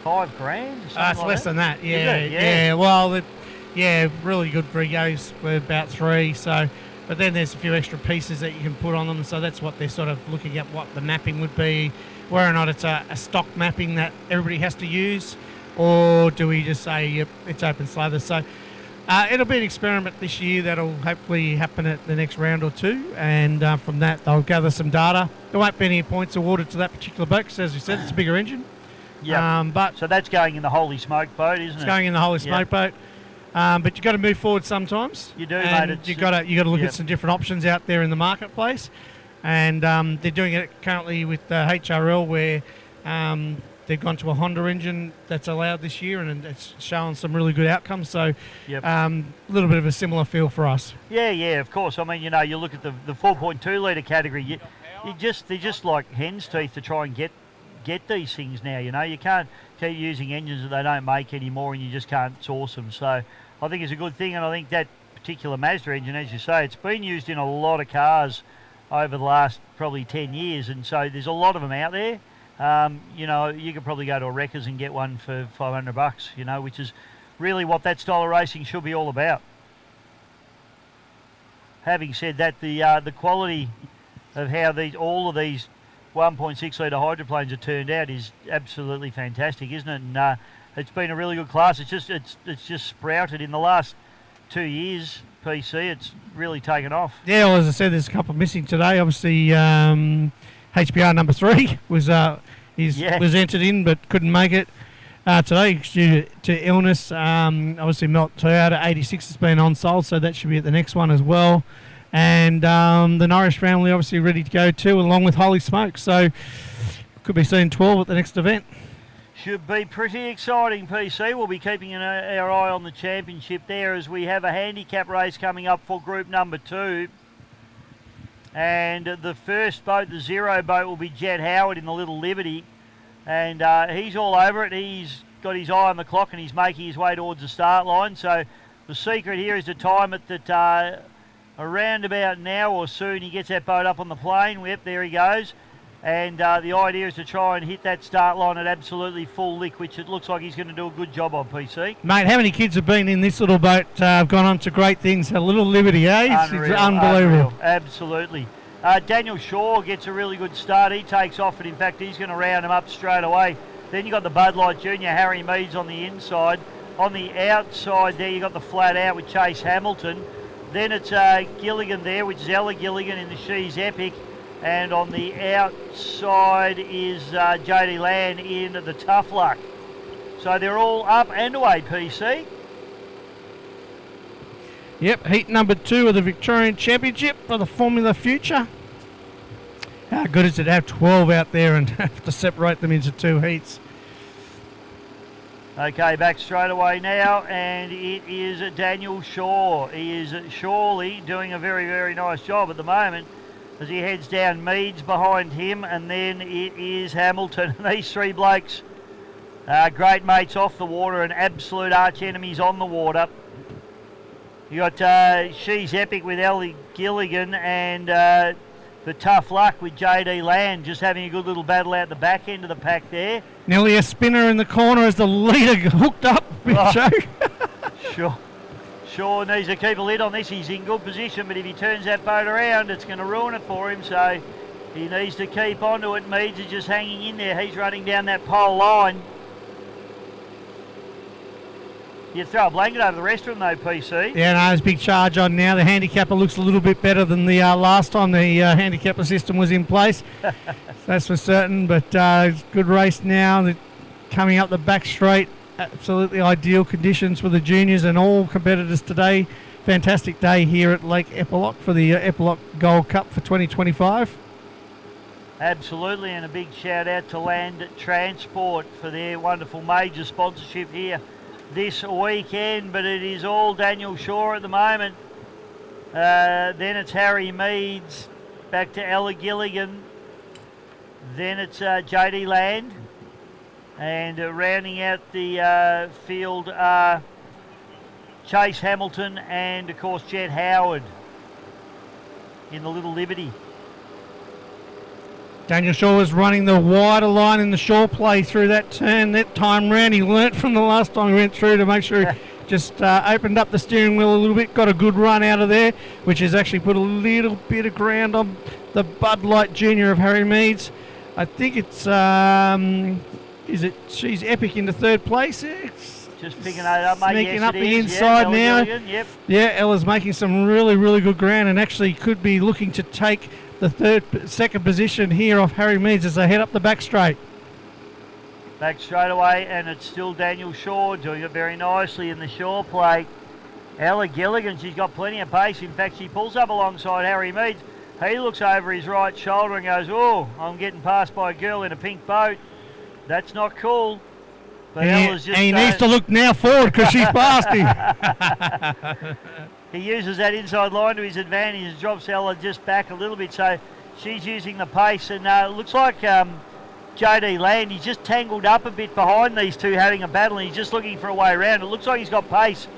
Speaker 3: $5,000 or something.
Speaker 5: It's
Speaker 3: like
Speaker 5: less
Speaker 3: that.
Speaker 5: than that.
Speaker 3: Is
Speaker 5: Yeah,
Speaker 3: it?
Speaker 5: yeah. Well, really good Brigos were about 3. So, but then there's a few extra pieces that you can put on them. So that's what they're sort of looking at, what the mapping would be, whether or not it's a stock mapping that everybody has to use, or do we just say yep, it's open slather. So it'll be an experiment this year that'll hopefully happen at the next round or 2, and from that they'll gather some data. There won't be any points awarded to that particular boat, because as you said, it's a bigger engine.
Speaker 3: Yeah.
Speaker 5: But
Speaker 3: so that's going in the Holy Smoke boat, isn't it?
Speaker 5: It's going in the Holy Smoke boat. But you've got to move forward sometimes.
Speaker 3: You do,
Speaker 5: and
Speaker 3: mate.
Speaker 5: You've got to look at some different options out there in the marketplace. And they're doing it currently with HRL, where they've gone to a Honda engine that's allowed this year, and it's showing some really good outcomes. So a little bit of a similar feel for us.
Speaker 3: Yeah, of course. I mean, you look at the 4.2 litre category, they're just like hen's teeth to try and get these things now. You can't keep using engines that they don't make anymore, and you just can't source them. So I think it's a good thing, and I think that particular Mazda engine, as you say, it's been used in a lot of cars over the last probably 10 years, and so there's a lot of them out there. You could probably go to a Wreckers and get one for $500, which is really what that style of racing should be all about. Having said that, the quality of how all of these 1.6 litre hydroplanes are turned out is absolutely fantastic, isn't it? And it's been a really good class. It's just sprouted in the last 2 years. PC, it's really taken off.
Speaker 5: Yeah, well, as I said, there's a couple missing today. Obviously, HBR number 3 was entered in but couldn't make it today due to illness. Obviously, Melt Toyota 86 has been on sold, so that should be at the next one as well. And the Norris family obviously ready to go too, along with Holy Smoke. So could be seeing 12 at the next event.
Speaker 3: Should be pretty exciting, PC. We'll be keeping our eye on the championship there, as we have a handicap race coming up for group number 2. And the first boat, the 0 boat, will be Jet Howard in the Little Liberty. And he's all over it. He's got his eye on the clock, and he's making his way towards the start line. So the secret here is to time it that around about now or soon he gets that boat up on the plane. Yep, there he goes. And the idea is to try and hit that start line at absolutely full lick, which it looks like he's going to do a good job on, PC.
Speaker 5: Mate, how many kids have been in this little boat, have gone on to great things? A Little Liberty, eh? It's unbelievable.
Speaker 3: Unreal, absolutely. Daniel Shaw gets a really good start. He takes off, and in fact, he's going to round him up straight away. Then you got the Bud Light Junior, Harry Meads on the inside. On the outside there, you got the flat out with Chase Hamilton. Then it's Gilligan there, which is Ella Gilligan in the She's Epic. And on the outside is JD Land in the Tough Luck. So they're all up and away, PC.
Speaker 5: Yep, heat number 2 of the Victorian Championship for the Formula Future. How good is it to have 12 out there and have to separate them into 2 heats?
Speaker 3: Okay, back straight away now, and it is Daniel Shaw. He is surely doing a very, very nice job at the moment as he heads down. Meads behind him, and then it is Hamilton. And these 3 blokes, great mates off the water and absolute arch enemies on the water. You got She's Epic with Ellie Gilligan and the Tough Luck with JD Land just having a good little battle out the back end of the pack there.
Speaker 5: Nearly a spinner in the corner as the leader hooked up.
Speaker 3: Sure needs to keep a lid on this. He's in good position, but if he turns that boat around, it's going to ruin it for him. So he needs to keep onto it. Meads is just hanging in there. He's running down that pole line. You throw a blanket over the rest of them though, PC.
Speaker 5: Yeah, no, there's a big charge on now. The handicapper looks a little bit better than the last time the handicapper system was in place. That's for certain, but good race now. They're coming up the back straight. Absolutely ideal conditions for the juniors and all competitors today. Fantastic day here at Lake Eppalock for the Eppalock Gold Cup for 2025.
Speaker 3: Absolutely, and a big shout out to Land Transport for their wonderful major sponsorship here this weekend, but it is all Daniel Shaw at the moment. Then it's Harry Meads, back to Ella Gilligan. Then it's JD Land, and rounding out the field are Chase Hamilton and of course Jet Howard in the Little Liberty.
Speaker 5: Daniel Shaw was running the wider line in the shore play through that turn that time round. He learnt from the last time he went through to make sure he just opened up the steering wheel a little bit, got a good run out of there, which has actually put a little bit of ground on the Bud Light Junior of Harry Meads. I think it's, She's Epic into 3rd place. It's
Speaker 3: just picking it up, mate.
Speaker 5: Sneaking up the inside now.
Speaker 3: Yep.
Speaker 5: Yeah, Ella's making some really, really good ground and actually could be looking to take the second position here off Harry Meads as they head up the back straight.
Speaker 3: Back straight away, and it's still Daniel Shaw doing it very nicely in the shore play. Ella Gilligan, she's got plenty of pace. In fact, she pulls up alongside Harry Meads. He looks over his right shoulder and goes, "Oh, I'm getting passed by a girl in a pink boat. That's not cool." But Ella's just...
Speaker 5: And he needs to look now forward because she's past him.
Speaker 3: He uses that inside line to his advantage and drops Ella just back a little bit. So she's using the pace, and it looks like JD Land, he's just tangled up a bit behind these two having a battle, and he's just looking for a way around. It looks like he's got pace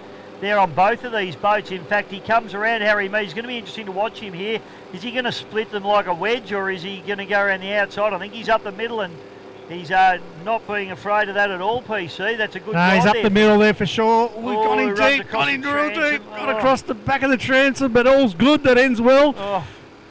Speaker 3: there on both of these boats. In fact, he comes around Harry Meads. It's going to be interesting to watch him here. Is he going to split them like a wedge, or is he going to go around the outside? I think he's up the middle, and he's not being afraid of that at all, PC. That's a good
Speaker 5: No, he's up the middle there for sure. We've got him deep,
Speaker 3: got him real deep.
Speaker 5: Got across the back of the transom, but all's good. That ends well.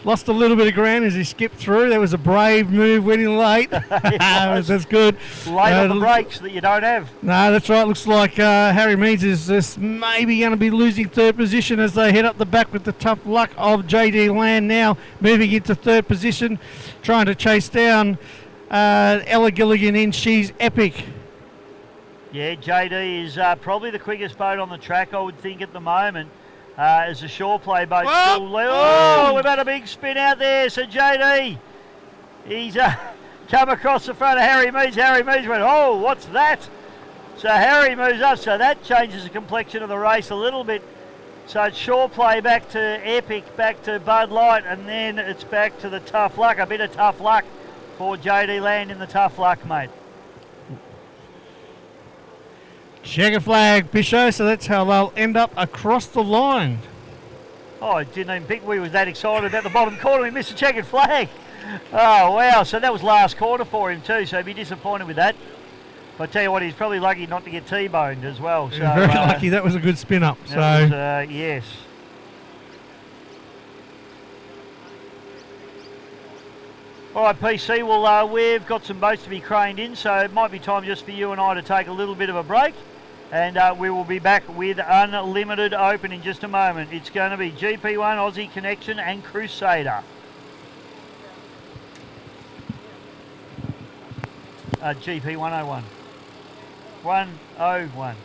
Speaker 5: Lost a little bit of ground as he skipped through. That was a brave move, winning late. That's good.
Speaker 3: Late on the brakes that you don't have.
Speaker 5: No, that's right. Looks like Harry Meads is just maybe going to be losing 3rd position as they head up the back with the Tough Luck of JD Land now moving into 3rd position, trying to chase down Ella Gilligan in She's Epic.
Speaker 3: Yeah, JD is probably the quickest boat on the track, I would think, at the moment. As a shore play boat still... we've had a big spin out there. So JD, he's come across the front of Harry Meads. Harry Meads went, "Oh, what's that?" So Harry moves up. So that changes the complexion of the race a little bit. So it's shore play back to Epic, back to Bud Light, and then it's back to the Tough Luck. A bit of tough luck for JD Land in the Tough Luck, mate.
Speaker 5: Checkered flag, Bisho, so that's how they'll end up across the line.
Speaker 3: Oh, I didn't even think we was that excited about the bottom corner. We missed a checkered flag. Oh, wow. So that was last quarter for him too, so he'd be disappointed with that. But I tell you what, he's probably lucky not to get T-boned as well. So
Speaker 5: very lucky. That was a good spin-up. So
Speaker 3: was, yes. All right, PC, well, we've got some boats to be craned in, so it might be time just for you and I to take a little bit of a break, and we will be back with Unlimited Open in just a moment. It's going to be GP1, Aussie Connection and Crusader. GP 101. 101.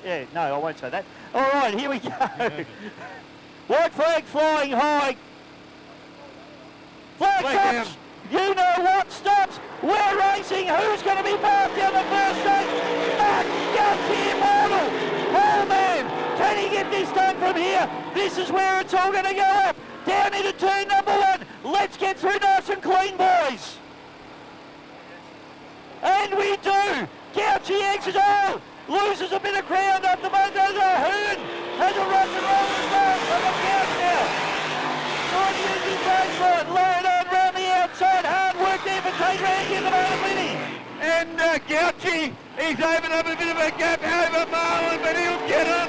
Speaker 3: Yeah, no, I won't say that. All right, here we go. White flag flying high. Flag stops. You know what stops. We're racing. Who's going to be passed down the first stage? Mark Guthrie Immortal. Oh man, can he get this done from here? This is where it's all going to go up. Down into turn number 1. Let's get through nice and clean, boys. And we do. Gouchy exits. Oh, loses a bit of ground up the moment. Hearn has a rush and roll as well from the couch now. Trying to use his baseline. Load on round the outside. Hard work there for Tate Randy at the moment, winning.
Speaker 11: And Gouchy, he's opened up a bit of a gap over Marlon, but he'll get him.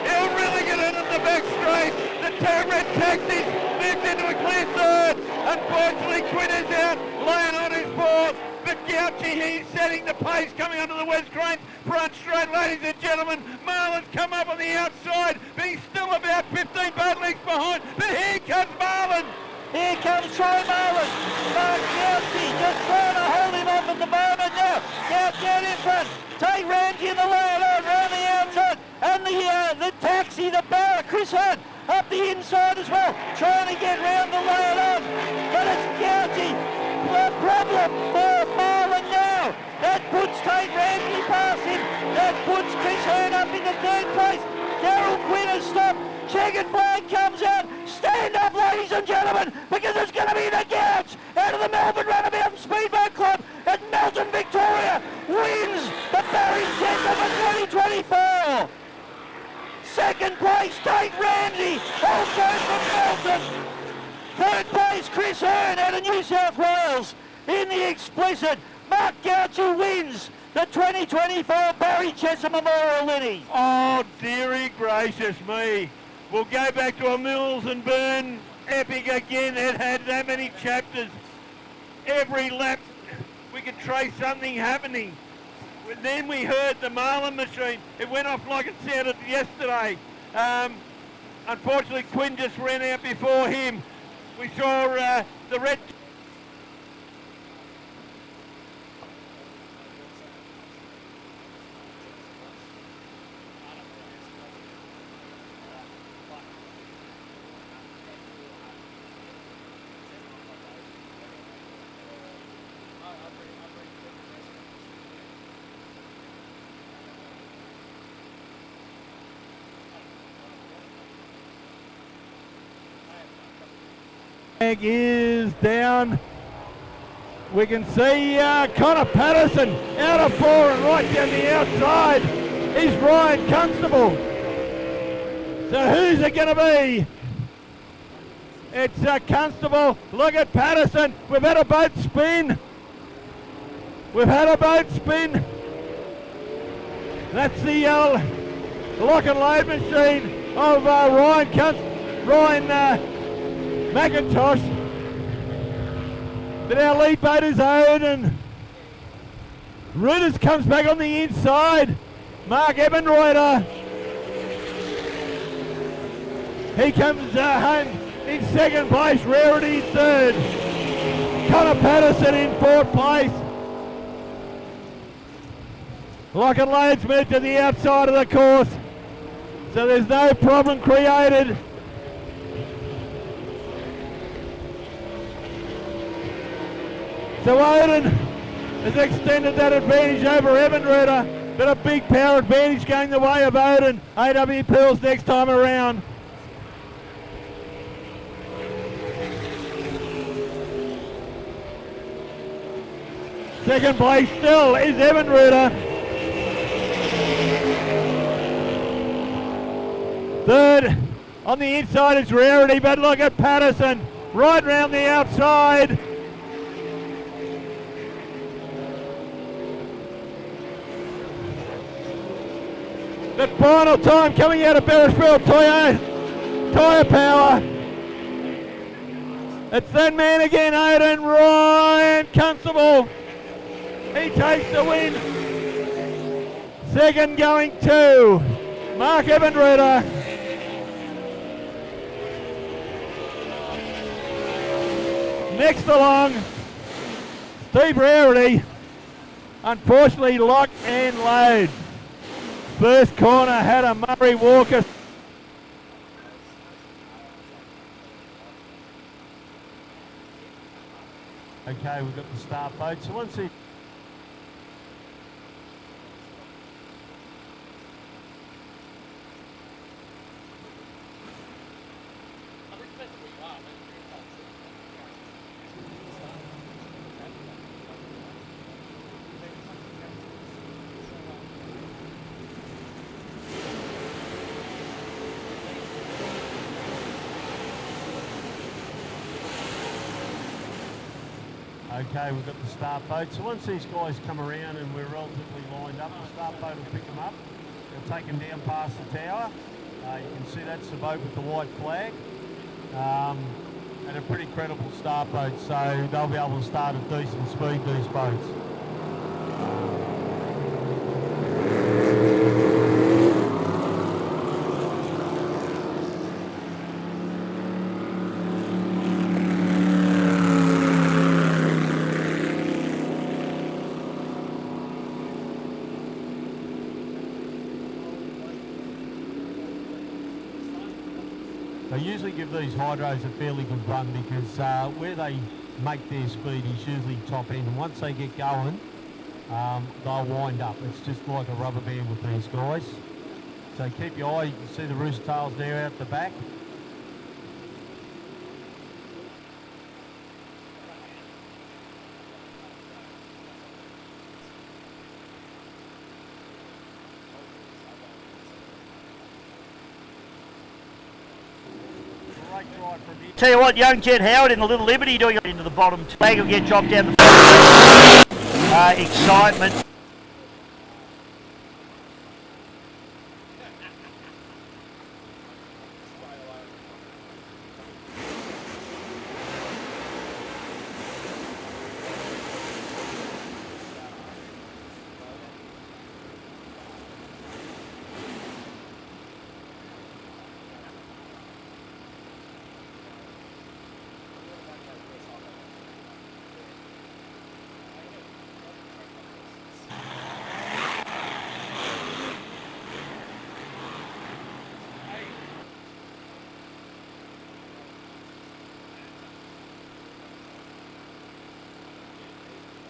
Speaker 11: He'll really get in the back straight. The two red taxis moved into a clear third. Unfortunately, Quinn is out, laying on his fourth. But Gouchy, he's setting the pace coming onto the West Cranes front straight, ladies and gentlemen. Marlon's come up on the outside, but he's still about 15 boat lengths behind. But here comes Marlon.
Speaker 3: Here comes Troy Marlon. Mark Gouchy just trying to hold him off at the moment now. Gouchy out in front. Tate Ramsey in the lane on round the outside. And the taxi, the bar, Chris Hunt up the inside as well. Trying to get round the lane on. But it's Gouchy. A problem for Marlon now. That puts Tate Ramsey past him. That puts Chris Hearn up into third place. Daryl Quinn has stopped. Checkered flag comes out. Stand up, ladies and gentlemen, because it's going to be the Gouch out of the Melbourne Runabout and Speedboat Club at Melton, Victoria. Wins the Barry Chesham of 2024. Second place, Tate Ramsey, also from Melton. Third place, Chris Hearn out of New South Wales. In the explicit, Mark Gouchy wins the 2024 Barry Chesham Memorial, Lenny.
Speaker 11: Oh, dearie gracious me. We'll go back to a Mills and Burn epic again. It had that many chapters. Every lap we could trace something happening. Then we heard the Marlin machine. It went off like it sounded yesterday. Unfortunately, Quinn just ran out before him. We saw the red... Flag is down. We can see Connor Patterson out of 4 and right down the outside is Ryan Constable. So who's it going to be? It's Constable. Look at Patterson. We've had a boat spin. We've had a boat spin. That's the lock and load machine of Ryan McIntosh. But our lead boat is Odin. Reuters comes back on the inside. Mark Ebenreuter. He comes home in second place. Rarity third. Connor Patterson in fourth place. Lock and loads moved to the outside of the course. So there's no problem created. So Odin has extended that advantage over Ebenreuter, but a big power advantage going the way of Odin. AW Pearls next time around. Second place still is Ebenreuter. Third on the inside is Rarity, but look at Patterson right round the outside. The final time coming out of Beresford Tyre Power. It's that man again, Odin, Ryan Constable. He takes the win. Second going to Mark Ebenreuter. Next along, Steve Rarity. Unfortunately, lock and load. First corner had a Murray Walker.
Speaker 9: Okay, we've got the start boat. So once he... Okay, we've got the start boat. So once these guys come around and we're relatively lined up, the start boat will pick them up. They'll take them down past the tower. You can see that's the boat with the white flag. And a pretty credible start boat, so they'll be able to start at decent speed, these boats. They usually give these hydros a fairly good run because where they make their speed is usually top end, and once they get going, they'll wind up. It's just like a rubber band with these guys. So keep your eye, you can see the roost tails there out the back.
Speaker 3: Tell you what, young Jet Howard in the Little Liberty doing it into the bottom. Flag will get dropped down the front. Excitement.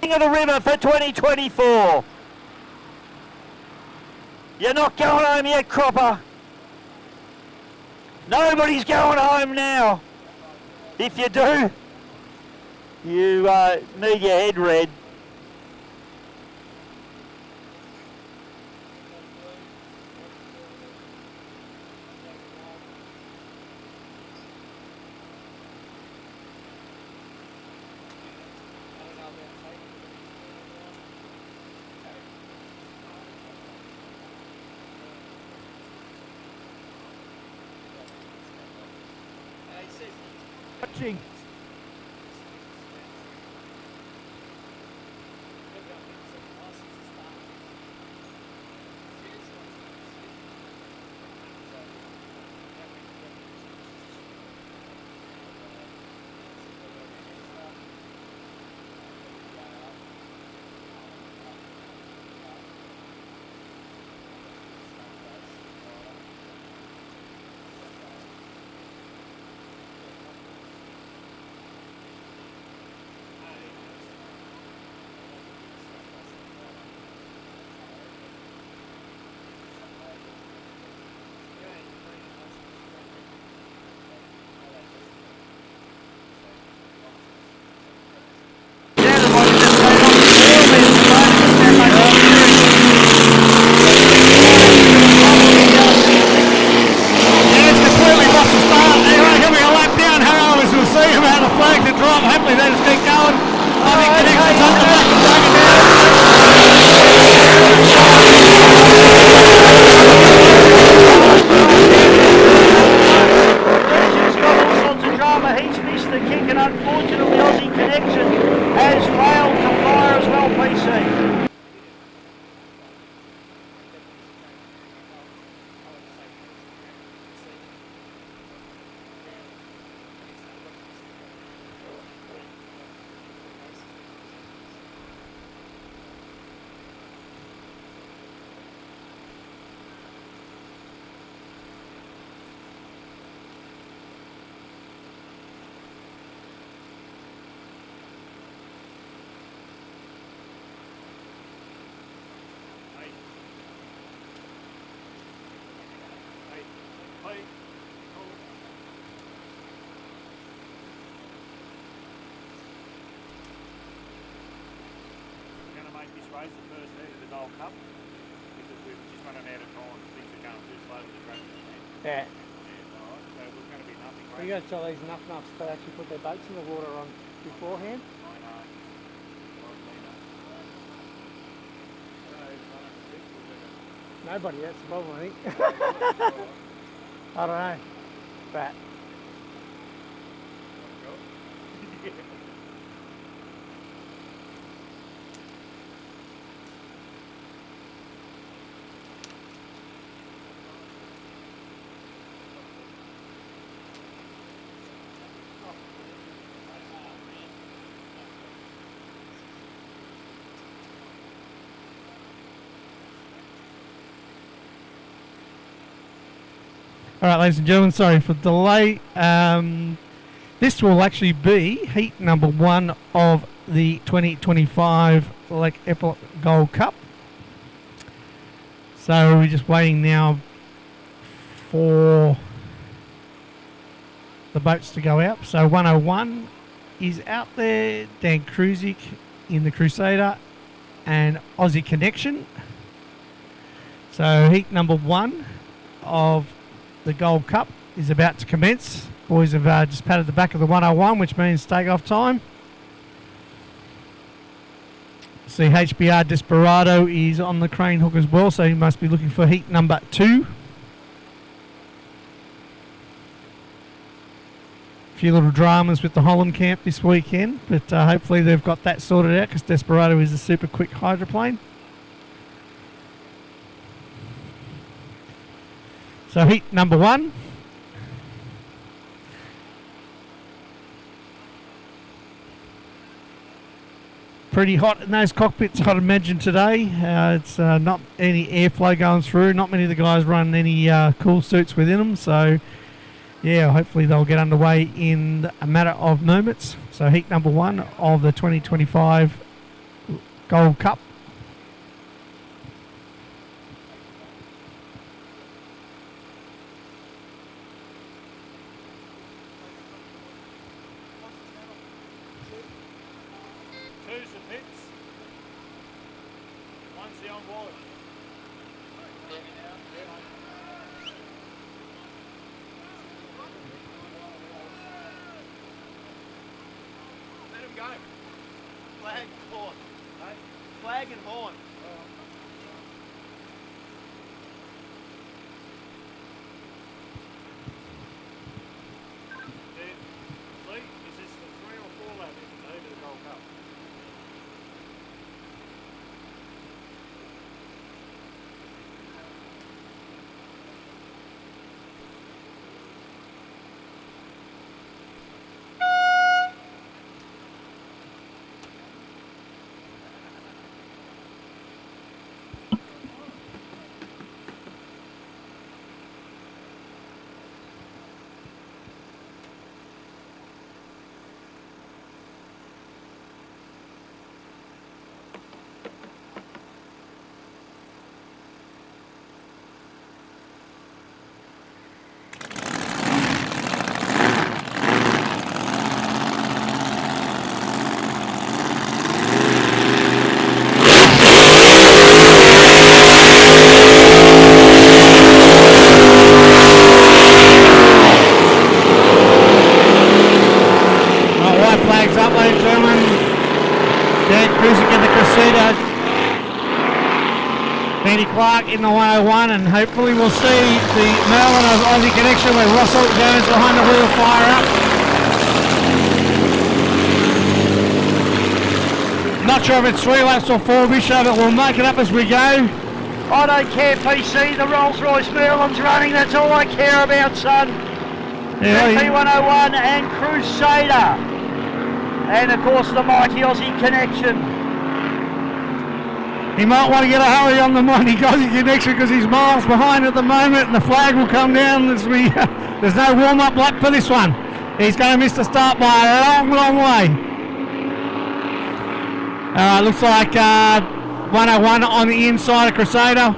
Speaker 3: Of the river for 2024. You're not going home yet, Cropper. Nobody's going home now. If you do, you need your head read.
Speaker 11: Watching.
Speaker 7: the Gold Cup because we've just running out of time. Things are going too slow with the track.
Speaker 5: Yeah.
Speaker 7: Alright, so there's going to be nothing.
Speaker 5: Well, you got to tell these nuffs to actually put their boats in the water on beforehand.
Speaker 7: I know.
Speaker 5: Nobody, that's the problem, I think. I don't know. But all right, ladies and gentlemen, sorry for the delay. This will actually be heat number 1 of the 2025 Eppalock Gold Cup. So we're just waiting now for the boats to go out. So 101 is out there, Dan Kruzik in the Crusader and Aussie Connection. So heat number 1 of the Gold Cup is about to commence. Boys have just patted the back of the 101, which means takeoff time. See, HBR Desperado is on the crane hook as well, so he must be looking for heat number 2. A few little dramas with the Holland camp this weekend, but hopefully they've got that sorted out because Desperado is a super quick hydroplane. So heat number 1. Pretty hot in those cockpits, I'd imagine today. It's not any airflow going through. Not many of the guys run any cool suits within them. So, yeah, hopefully they'll get underway in a matter of moments. So heat number 1 of the 2025 Gold Cup.
Speaker 7: Two's the pits. One's the onboard.
Speaker 2: Let him go. Flag and horn. Flag and horn.
Speaker 7: Lee, is this the 3 or 4 lap if it's over the Gold Cup?
Speaker 5: In the 101, and hopefully we'll see the Merlin of Aussie Connection where Russell Jones behind the wheel fire up. Not sure if it's 3 laps or 4, Bishop, but we'll make it up as we go.
Speaker 3: I don't care, PC, the Rolls-Royce Merlin's running, that's all I care about, son.
Speaker 5: Yeah,
Speaker 3: P101 and Crusader. And of course the mighty Aussie Connection.
Speaker 5: He might want to get a hurry on the mighty Aussie Connection because he's miles behind at the moment, and the flag will come down as we. There's no warm-up lap for this one. He's going to miss the start by a long, long way. Looks like 101 on the inside of Crusader.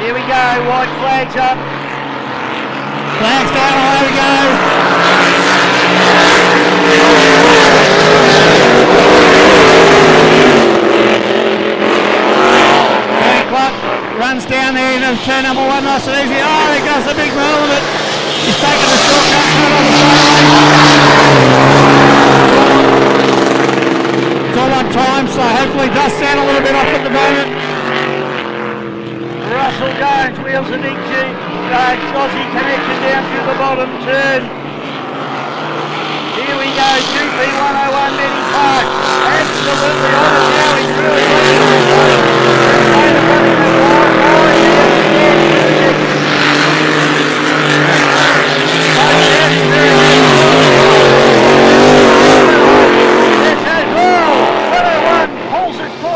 Speaker 3: Here we go, white flags up.
Speaker 5: Flags down, away we go. turn number 1, nice and easy. Oh, there goes the big wheel of it. He's taking the shortcut through on the straightaway. It's all on time, so hopefully it does stand a little bit off at the moment.
Speaker 3: Russell Jones wheels the big Aussie connection down through the bottom turn. Here we go, GP 101 Benny Clark. Absolutely on it now, he's really leading the road.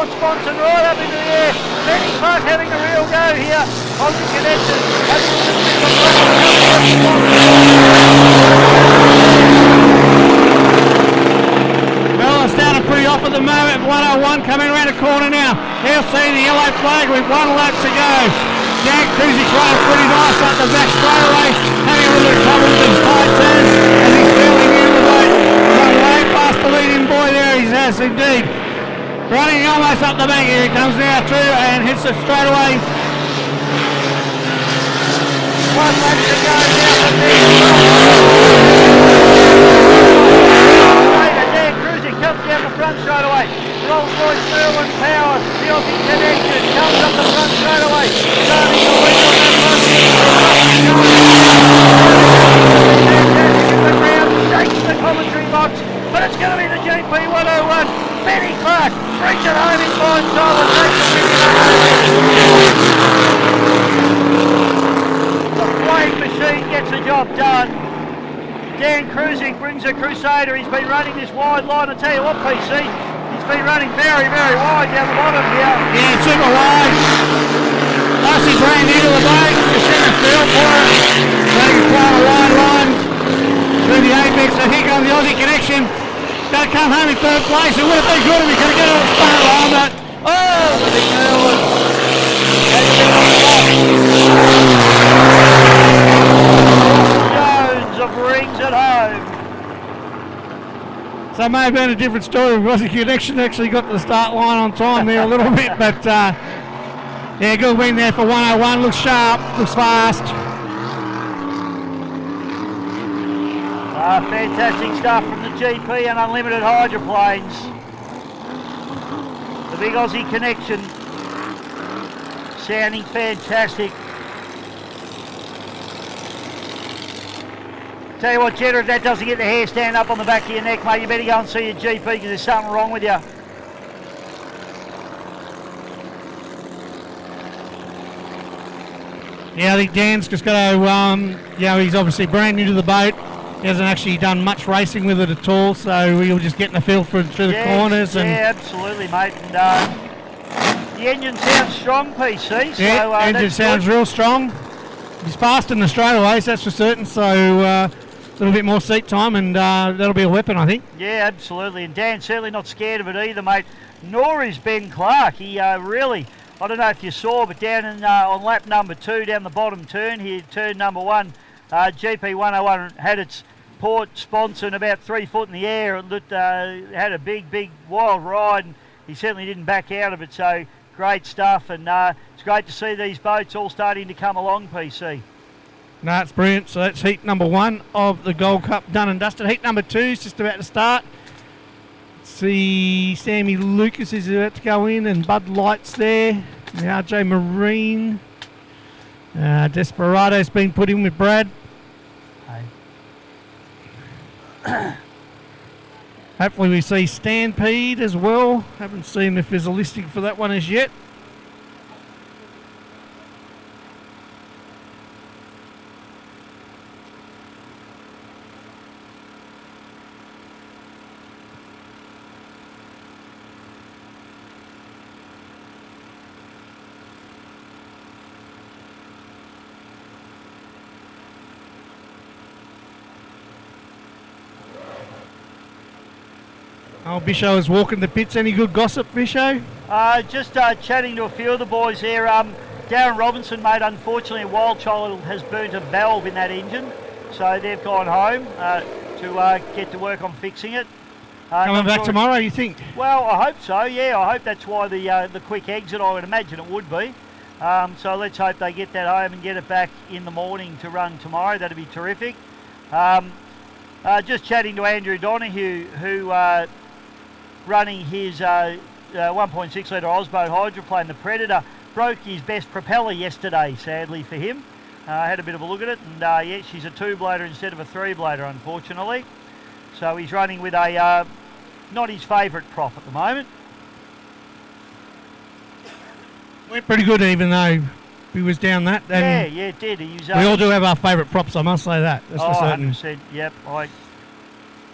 Speaker 3: Sponsor right up into the air. Benny Clark having a real go here. Aussie connection.
Speaker 5: Well, it's down pretty off at the moment. 101 coming around the corner now. He'll see the yellow flag with 1 lap to go. Jack Kuzik running pretty nice up the back straight away. Having a little bit of trouble with his tight turns as he's fairly near the boat. Run way past the leading boy there. He has indeed. Running almost up the bank, here he comes now through and hits it straight away.
Speaker 3: 1 lap to go now for Dan Cruising comes down the front straight away. Rolls Royce Merlin Power, the Aussie connection comes up the front straight away. Starting to lead on that front. The ground shakes the commentary box, but it's going to be the GP 101. Benny Clark brings it home in fine style and takes the win. The flame machine gets the job done. Dan Cruising brings a Crusader. He's been running this wide line. I tell you what, PC, he's been running very, very wide down the bottom here.
Speaker 5: Yeah, super wide. Nicely brand new to the boat. Just in the field for it. Running quite a wide line through the apex. So here comes the Aussie connection. Going to come home in 3rd place. It would have been good if we could have got it on the start line, but the big Merlin.
Speaker 3: Jones brings it home.
Speaker 5: So it may have been a different story if Aussie Connection actually got to the start line on time there a little bit, but yeah, good win there for 101. Looks sharp, looks fast.
Speaker 3: Fantastic stuff from the GP and Unlimited Hydroplanes. The big Aussie connection. Sounding fantastic. Tell you what, Jeddah, if that doesn't get the hair stand up on the back of your neck, mate, you better go and see your GP because there's something wrong with you.
Speaker 5: Yeah, I think Dan's just got to, he's obviously brand new to the boat. He hasn't actually done much racing with it at all, so we were just getting a feel for it through the corners. And
Speaker 3: yeah, absolutely, mate. And, the engine sounds strong, PC. So,
Speaker 5: yeah, engine sounds real strong. He's fast in the straightaways, that's for certain, so a little bit more seat time and that'll be a weapon, I think.
Speaker 3: Yeah, absolutely. And Dan's certainly not scared of it either, mate. Nor is Ben Clark. He really, I don't know if you saw, but down in, on lap number 2, down the bottom turn here, turn number 1, GP 101 had its port sponson about 3 foot in the air. It looked, had a big wild ride, and he certainly didn't back out of it. So great stuff, and it's great to see these boats all starting to come along, PC.
Speaker 5: No, it's brilliant. So that's heat number 1 of the Gold Cup done and dusted. Heat number 2 is just about to start. See, Sammy Lucas is about to go in, and Bud Light's there. The RJ Marine. Desperado's been put in with Brad. Hopefully we see Stampede as well. Haven't seen if there's a listing for that one as yet. Oh, Bisho is walking the pits. Any good gossip, Bisho?
Speaker 3: Just chatting to a few of the boys here. Darren Robinson, mate, unfortunately, Wild Child has burnt a valve in that engine, so they've gone home to get to work on fixing it.
Speaker 5: Coming back tomorrow, you think?
Speaker 3: Well, I hope so, yeah. I hope that's why the quick exit, I would imagine it would be. So let's hope they get that home and get it back in the morning to run tomorrow. That'd be terrific. Just chatting to Andrew Donahue, who running his 1.6 litre Osboat hydroplane, the Predator, broke his best propeller yesterday, sadly for him. I had a bit of a look at it, and yeah, she's a 2-blader instead of a 3-blader, unfortunately. So he's running with a not his favourite prop at the moment.
Speaker 5: Went pretty good, even though he was down that. And
Speaker 3: yeah, it did. He's,
Speaker 5: we all do have our favourite props, I must say that. That's for certain.
Speaker 3: 100%, yep. I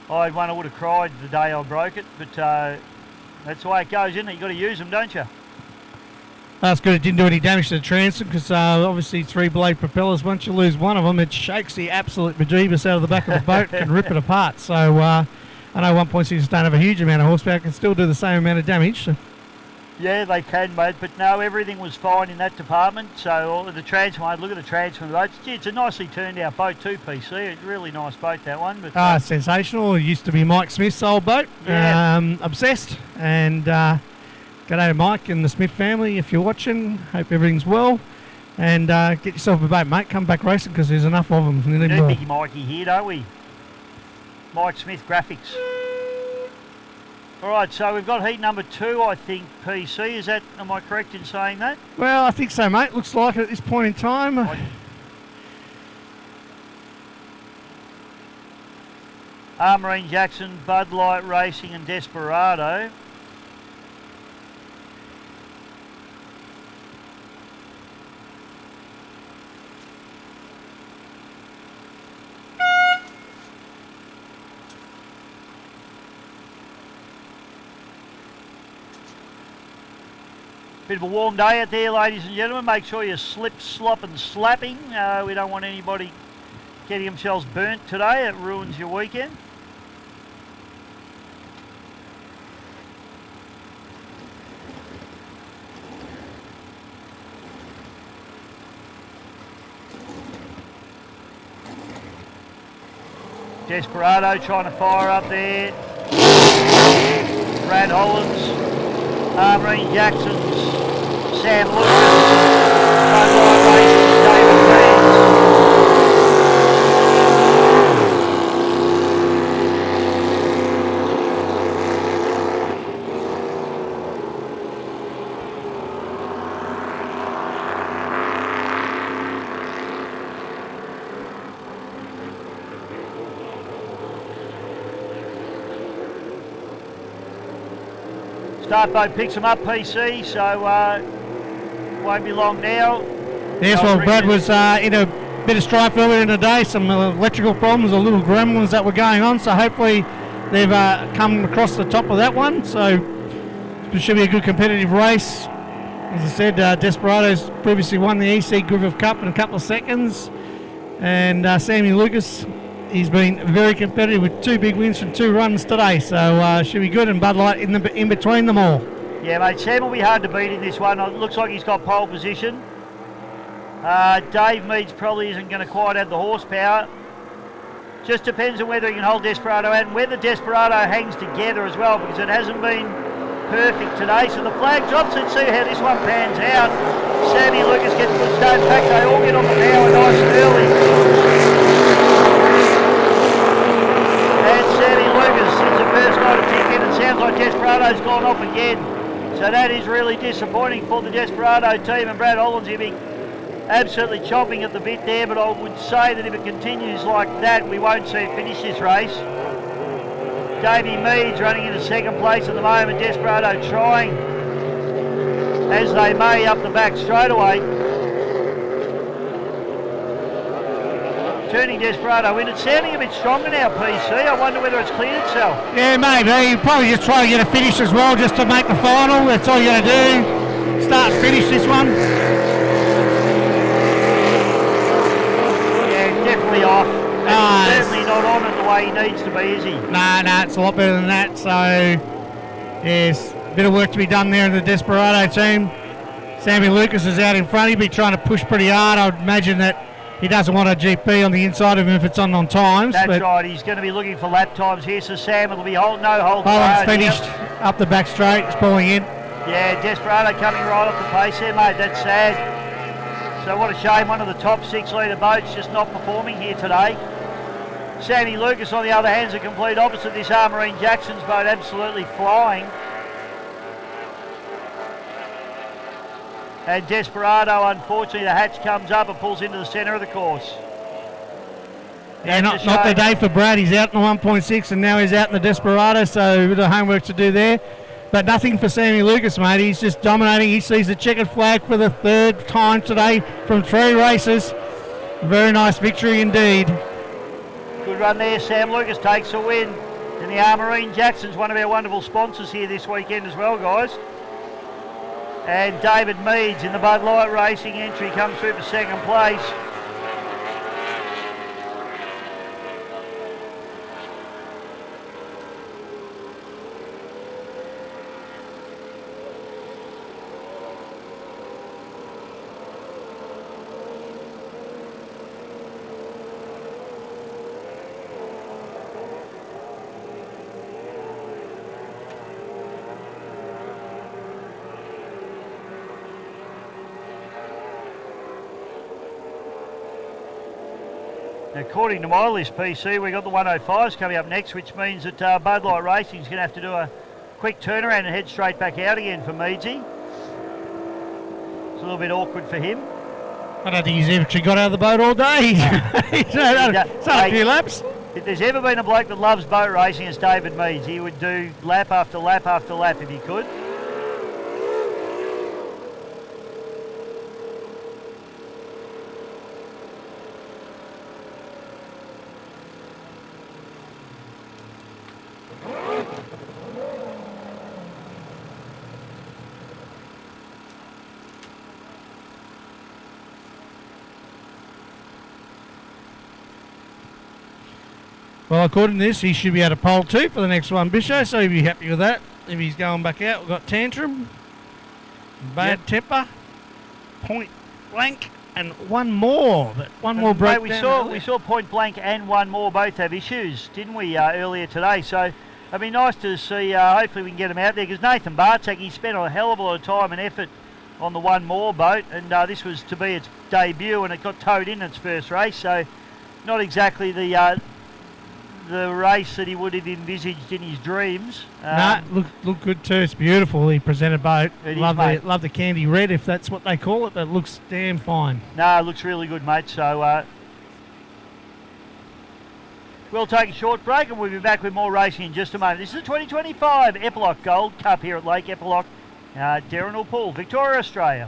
Speaker 3: would have cried the day I broke it, but that's the way it goes, isn't it? You've got to use them, don't you?
Speaker 5: That's good. It didn't do any damage to the transom because obviously 3-blade propellers, once you lose one of them, it shakes the absolute bejeebus out of the back of the boat and rip it apart. So I know 1.6 don't have a huge amount of horsepower, can still do the same amount of damage. So.
Speaker 3: Yeah, they can, mate, but no, everything was fine in that department. So all of the transom, look at the transom of the boat. It's a nicely turned out boat too, PC. It's a really nice boat, that one. But
Speaker 5: sensational. It used to be Mike Smith's old boat.
Speaker 3: Yeah.
Speaker 5: Obsessed. And g'day to Mike and the Smith family if you're watching. Hope everything's well. And get yourself a boat, mate. Come back racing because there's enough of them.
Speaker 3: We need Big Mikey here, don't we? Mike Smith Graphics. All right, so we've got heat number 2, I think, PC. Am I correct in saying that?
Speaker 5: Well, I think so, mate. Looks like it at this point in time.
Speaker 3: Armourine Jackson, Bud Light Racing and Desperado. Bit of a warm day out there, ladies and gentlemen. Make sure you slip, slop and slapping. We don't want anybody getting themselves burnt today. It ruins your weekend. Desperado trying to fire up there. Brad Hollands, Armourine Jackson's Sam Lucas, Bud Light Racing, David Reeds. Start boat picks them up, PC, so won't be long now.
Speaker 5: Yes, well, Brad was in a bit of strife earlier in the day, some electrical problems, or little gremlins that were going on, so hopefully they've come across the top of that one, so it should be a good competitive race. As I said, Desperado's previously won the EC Griffith Cup in a couple of seconds, and Sammy Lucas, he's been very competitive with 2 big wins from 2 runs today, so should be good, and Bud Light in between them all.
Speaker 3: Yeah, mate, Sam will be hard to beat in this one. It looks like he's got pole position. Dave Meads probably isn't going to quite have the horsepower. Just depends on whether he can hold Desperado out and whether Desperado hangs together as well, because it hasn't been perfect today. So the flag drops. Let's see how this one pans out. Sammy Lucas gets a good start. In fact, they all get on the power nice and early. And Sammy Lucas is the first guy to tick in. It sounds like Desperado's gone off again. So that is really disappointing for the Desperado team, and Brad Hollands here being absolutely chomping at the bit there, but I would say that if it continues like that, we won't see it finish this race. Davey Meads running into second place at the moment. Desperado trying, as they may, up the back straightaway. Turning Desperado in. It's sounding a bit stronger now, PC. I wonder whether it's cleared itself.
Speaker 5: Yeah, maybe. You probably just try to get a finish as well, just to make the final. That's all you got to do. Start and finish this one.
Speaker 3: Yeah, definitely off. He's certainly not on it the way he needs to be, is he?
Speaker 5: No, it's a lot better than that. So, yes, a bit of work to be done there in the Desperado team. Sammy Lucas is out in front. He'll be trying to push pretty hard. I would imagine that he doesn't want a GP on the inside of him if it's on times.
Speaker 3: That's right. He's going to be looking for lap times here. So Sam will be no hold.
Speaker 5: Holland's finished up the back straight. He's pulling in.
Speaker 3: Yeah, Desperado coming right off the pace there, mate. That's sad. So what a shame, one of the top 6 litre boats just not performing here today. Sammy Lucas, on the other hand, is a complete opposite. This Armarine Jackson's boat absolutely flying. And Desperado, unfortunately, the hatch comes up and pulls into the centre of the course.
Speaker 5: Yeah, not the day for Brad. He's out in the 1.6 and now he's out in the Desperado, so a bit of homework to do there. But nothing for Sammy Lucas, mate. He's just dominating. He sees the checkered flag for the 3rd time today from 3 races. Very nice victory indeed.
Speaker 3: Good run there. Sam Lucas takes a win. And the Armarine Jackson's one of our wonderful sponsors here this weekend as well, guys. And David Meads in the Bud Light Racing entry comes through for 2nd place. According to my list, PC, we've got the 105s coming up next, which means that Bud Light Racing's going to have to do a quick turnaround and head straight back out again for Meadsy. It's a little bit awkward for him.
Speaker 5: I don't think he's actually got out of the boat all day. He's done a few laps.
Speaker 3: If there's ever been a bloke that loves boat racing, it's David Meads. He would do lap after lap after lap if he could.
Speaker 5: Well, according to this, he should be able to pole 2 for the next one, Bisho, so he'll be happy with that. If he's going back out, we've got Tantrum, Bad Temper, Point Blank, and one more. But one more broke down.
Speaker 3: We saw Point Blank and one more both have issues, didn't we, earlier today? So it'd be nice to see, hopefully we can get him out there, because Nathan Bartek, he spent a hell of a lot of time and effort on the one more boat, and this was to be its debut, and it got towed in its first race, so not exactly the race that he would have envisaged in his dreams.
Speaker 5: Look good too. It's beautiful. He presented boat.
Speaker 3: Love
Speaker 5: the candy red, if that's what they call it, but it looks damn fine.
Speaker 3: No, it looks really good, mate. So we'll take a short break and we'll be back with more racing in just a moment. This is the 2025 Eppalock Gold Cup here at Lake Eppalock, Darren Pool, Victoria, Australia.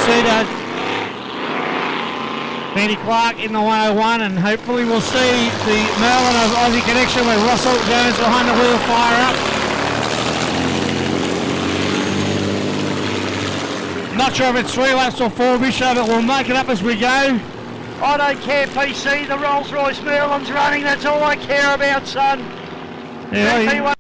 Speaker 5: two-seater. Benny Clark in the 101, and hopefully we'll see the Merlin of Aussie Connection with Russell Jones behind the wheel fire up. Not sure if it's 3 laps or 4, Bishop, but we'll make it up as we go.
Speaker 3: I don't care, PC. The Rolls-Royce Merlin's running. That's all I care about, son.
Speaker 5: Yeah,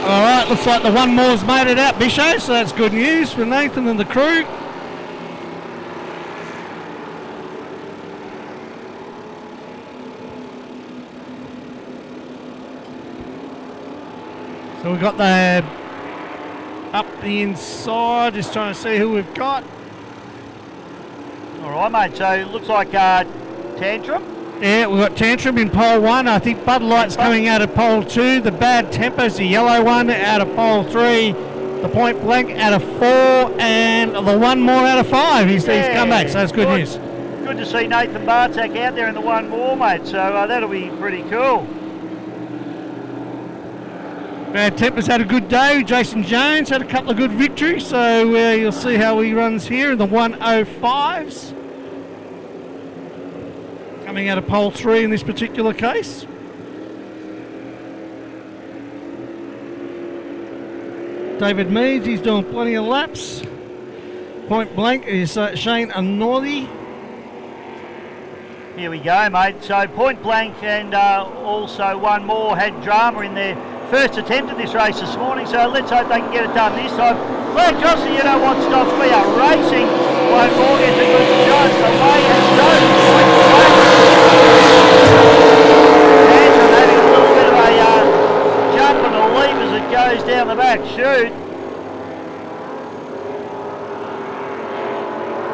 Speaker 5: Alright, looks like the one more's made it out, Bisho, so that's good news for Nathan and the crew. So we've got the up the inside, just trying to see who we've got.
Speaker 3: Alright, mate, so it looks like Tantrum.
Speaker 5: Yeah, we've got Tantrum in pole 1. I think Bud Light's coming out of pole 2. The Bad Temper's the yellow one out of pole 3. The Point Blank out of 4. And the one more out of 5. He's come back, so that's good news.
Speaker 3: Good to see Nathan Bartak out there in the one more, mate. So that'll be pretty cool.
Speaker 5: Bad Temper's had a good day. Jason Jones had a couple of good victories. So you'll see how he runs here in the 105s. Coming out of pole 3 in this particular case. David Meads, he's doing plenty of laps. Point Blank is Shane Anordi.
Speaker 3: Here we go, mate. So Point Blank and also one more had drama in their first attempt at this race this morning. So let's hope they can get it done this time. Glad Jossie, you know what stops we are racing. One more gets a good shot away, and so Point Blank. Tantrum having a little bit of a jump and a leap as it goes down the back chute.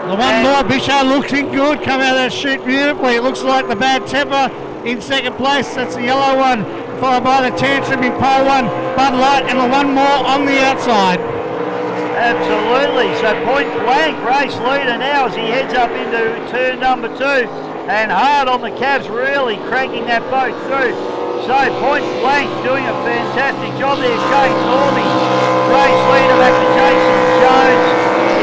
Speaker 5: The one more, Bishar looking good, come out of that chute beautifully. It looks like the Bad Temper in second place. That's the yellow one, followed by the Tantrum in pole 1, Bud Light, and the one more on the outside.
Speaker 3: Absolutely. So Point Blank race leader now as he heads up into turn number 2. And hard on the cabs, really cranking that boat through. So Point Blank doing a fantastic job there. Shane Norby, race leader back to Jason Jones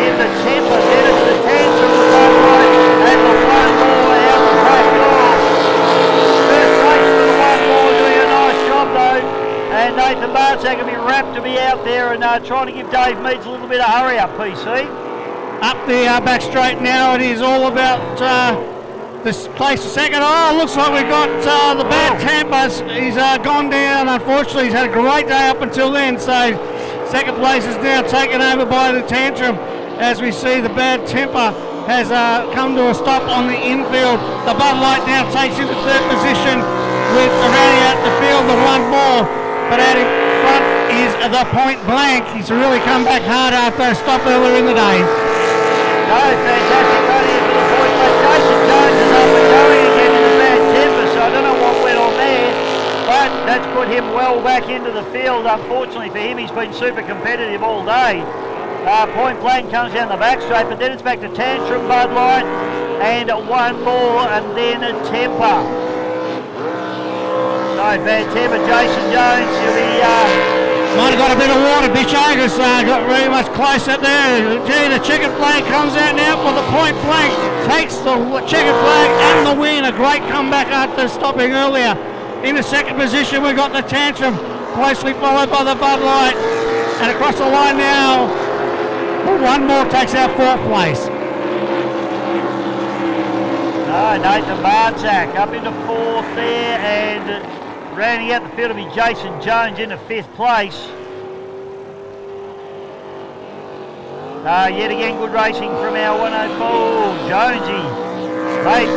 Speaker 3: in the Temper. Then it's the Tantrum, the Bud Light, and the one more out the back door. First race for the one more, doing a nice job though. And Nathan Bartak will be wrapped to be out there and trying to give Dave Meads a little bit of hurry up, PC.
Speaker 5: Up the back straight now, it is all about this place for second. Oh, looks like we've got the Bad Tempers. He's gone down. Unfortunately, he's had a great day up until then. So second place is now taken over by the Tantrum. As we see, the Bad Temper has come to a stop on the infield. The Bud Light now takes into third position with rounding out the field, the one more. But out in front is the Point Blank. He's really come back hard after a stop earlier in the day.
Speaker 3: No, fantastic run here for the Point Blank. Jason Jones is up and going again in the Bad Temper, so I don't know what went on there, but that's put him well back into the field. Unfortunately for him, he's been super competitive all day. Point Blank comes down the back straight, but then it's back to Tantrum, Bud Light, and one more, and then a Temper. So Bad Temper, Jason Jones, he'll be...
Speaker 5: Might have got a bit of water, Bitchagas got very much close up there. Gee, the checkered flag comes out now for the Point Blank. Takes the checkered flag and the win. A great comeback after stopping earlier. In the second position, we've got the Tantrum, closely followed by the Bud Light. And across the line now, one more takes out fourth place.
Speaker 3: Nathan Bartak up into fourth there, and rounding out the field will be Jason Jones into fifth place. Yet again, good racing from our 104. Jonesy, mate,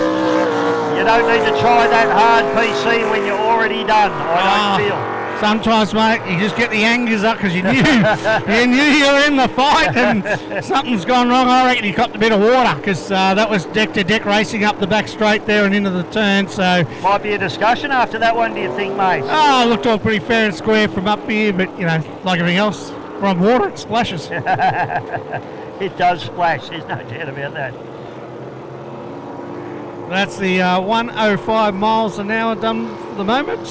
Speaker 3: you don't need to try that hard, PC, when you're already done, I don't feel.
Speaker 5: Sometimes, mate, you just get the angers up because you knew you were in the fight and something's gone wrong. I reckon you copped a bit of water because that was deck-to-deck racing up the back straight there and into the turn. So
Speaker 3: might be a discussion after that one, do you think, mate?
Speaker 5: Oh, it looked all pretty fair and square from up here, but, you know, like everything else, we're on water, it splashes.
Speaker 3: It does splash, there's no doubt about that.
Speaker 5: That's the 105 miles an hour done for the moment.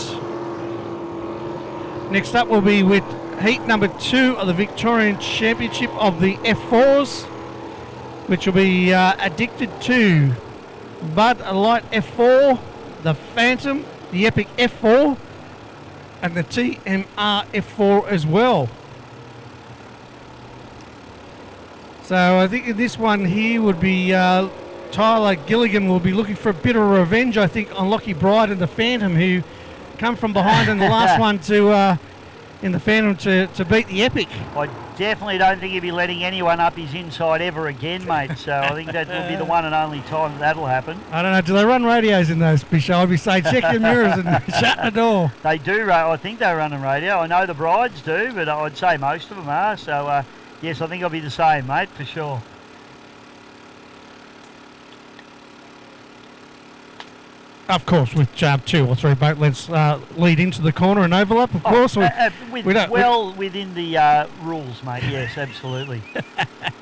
Speaker 5: Next up will be with heat number 2 of the Victorian Championship of the F4s, which will be Addicted 2, Bud Light F4, the Phantom, the Epic F4, and the TMR F4 as well. So I think in this one here would be Tyler Gilligan will be looking for a bit of revenge, I think, on Lockie Bride and the Phantom, who come from behind in the last one to in the Phantom to beat the Epic.
Speaker 3: I definitely don't think he'll be letting anyone up his inside ever again, mate. So I think that will be the one and only time that'll happen.
Speaker 5: I don't know, do they run radios in those, Bishop? I'd be saying check your mirrors and shut the door.
Speaker 3: They do, I think they're running radio. I know the Brides do, but I'd say most of them are. So yes, I think I'll be the same, mate, for sure.
Speaker 5: Of course, with 2 or 3 boat lengths lead into the corner and overlap, of course.
Speaker 3: Within the rules, mate, yes, absolutely.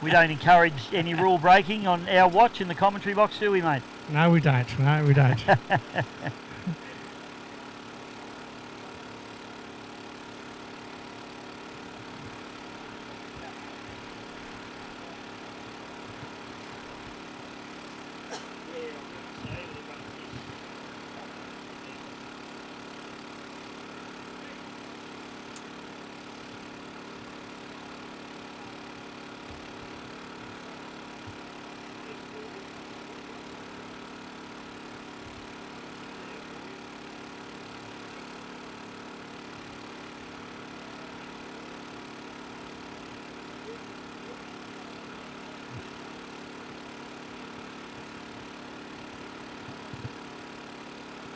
Speaker 3: We don't encourage any rule breaking on our watch in the commentary box, do we, mate?
Speaker 5: No, we don't. No, we don't.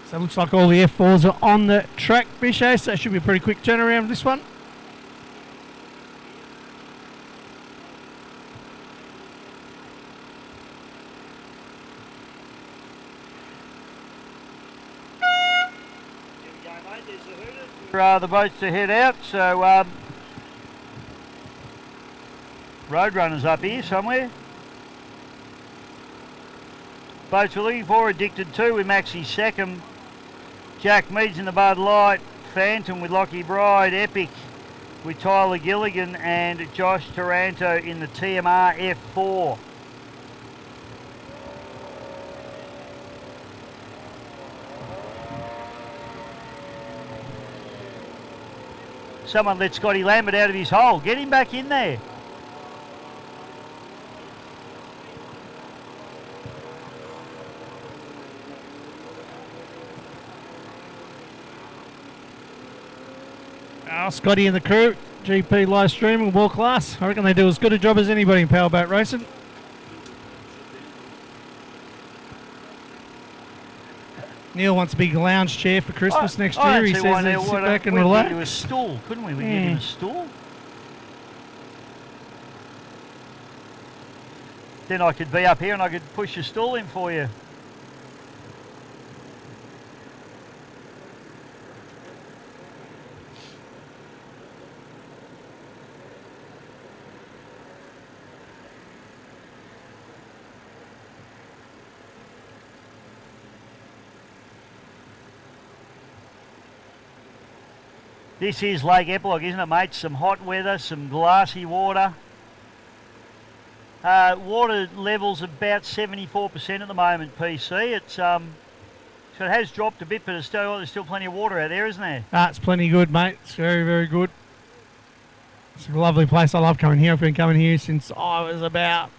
Speaker 5: So it looks like all the F4s are on the track, Bishay, so it should be a pretty quick turnaround this one.
Speaker 3: The boats to head out, so Roadrunner's up here somewhere. Boats we're looking for, Addicted 2 with Maxie Seckham, Jack Meads in the Bud Light, Phantom with Lockie Bride, Epic with Tyler Gilligan, and Josh Taranto in the TMR F4. Someone let Scotty Lambert out of his hole. Get him back in there.
Speaker 5: Scotty and the crew, GP live streaming, world class. I reckon they do as good a job as anybody in powerboat racing. Neil wants a big lounge chair for Christmas next year. He says sit back and relax.
Speaker 3: We could give him a stool, couldn't we? We could give him a stool. Then I could be up here and I could push a stool in for you. This is Lake Eppalock, isn't it, mate? Some hot weather, some glassy water. Water level's about 74% at the moment, PC. It's so it has dropped a bit, but there's still plenty of water out there, isn't there?
Speaker 5: It's plenty good, mate. It's very, very good. It's a lovely place. I love coming here. I've been coming here since I was about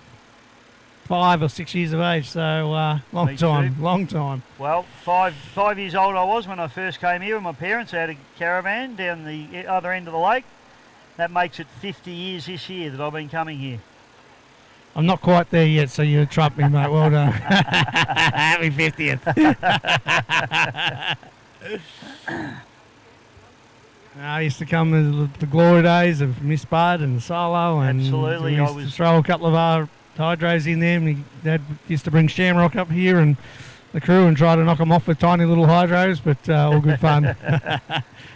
Speaker 5: 5 or 6 years of age, so long time.
Speaker 3: Well, five years old I was when I first came here with my parents. I had a caravan down the other end of the lake. That makes it 50 years this year that I've been coming here.
Speaker 5: I'm not quite there yet, so you trumped me, mate. Well done. Happy 50th. I used to come in the glory days of Miss Bud and Solo, and
Speaker 3: absolutely,
Speaker 5: to throw a couple of our hydros in there, and Dad used to bring Shamrock up here, and the crew and try to knock them off with tiny little hydros, but all good fun.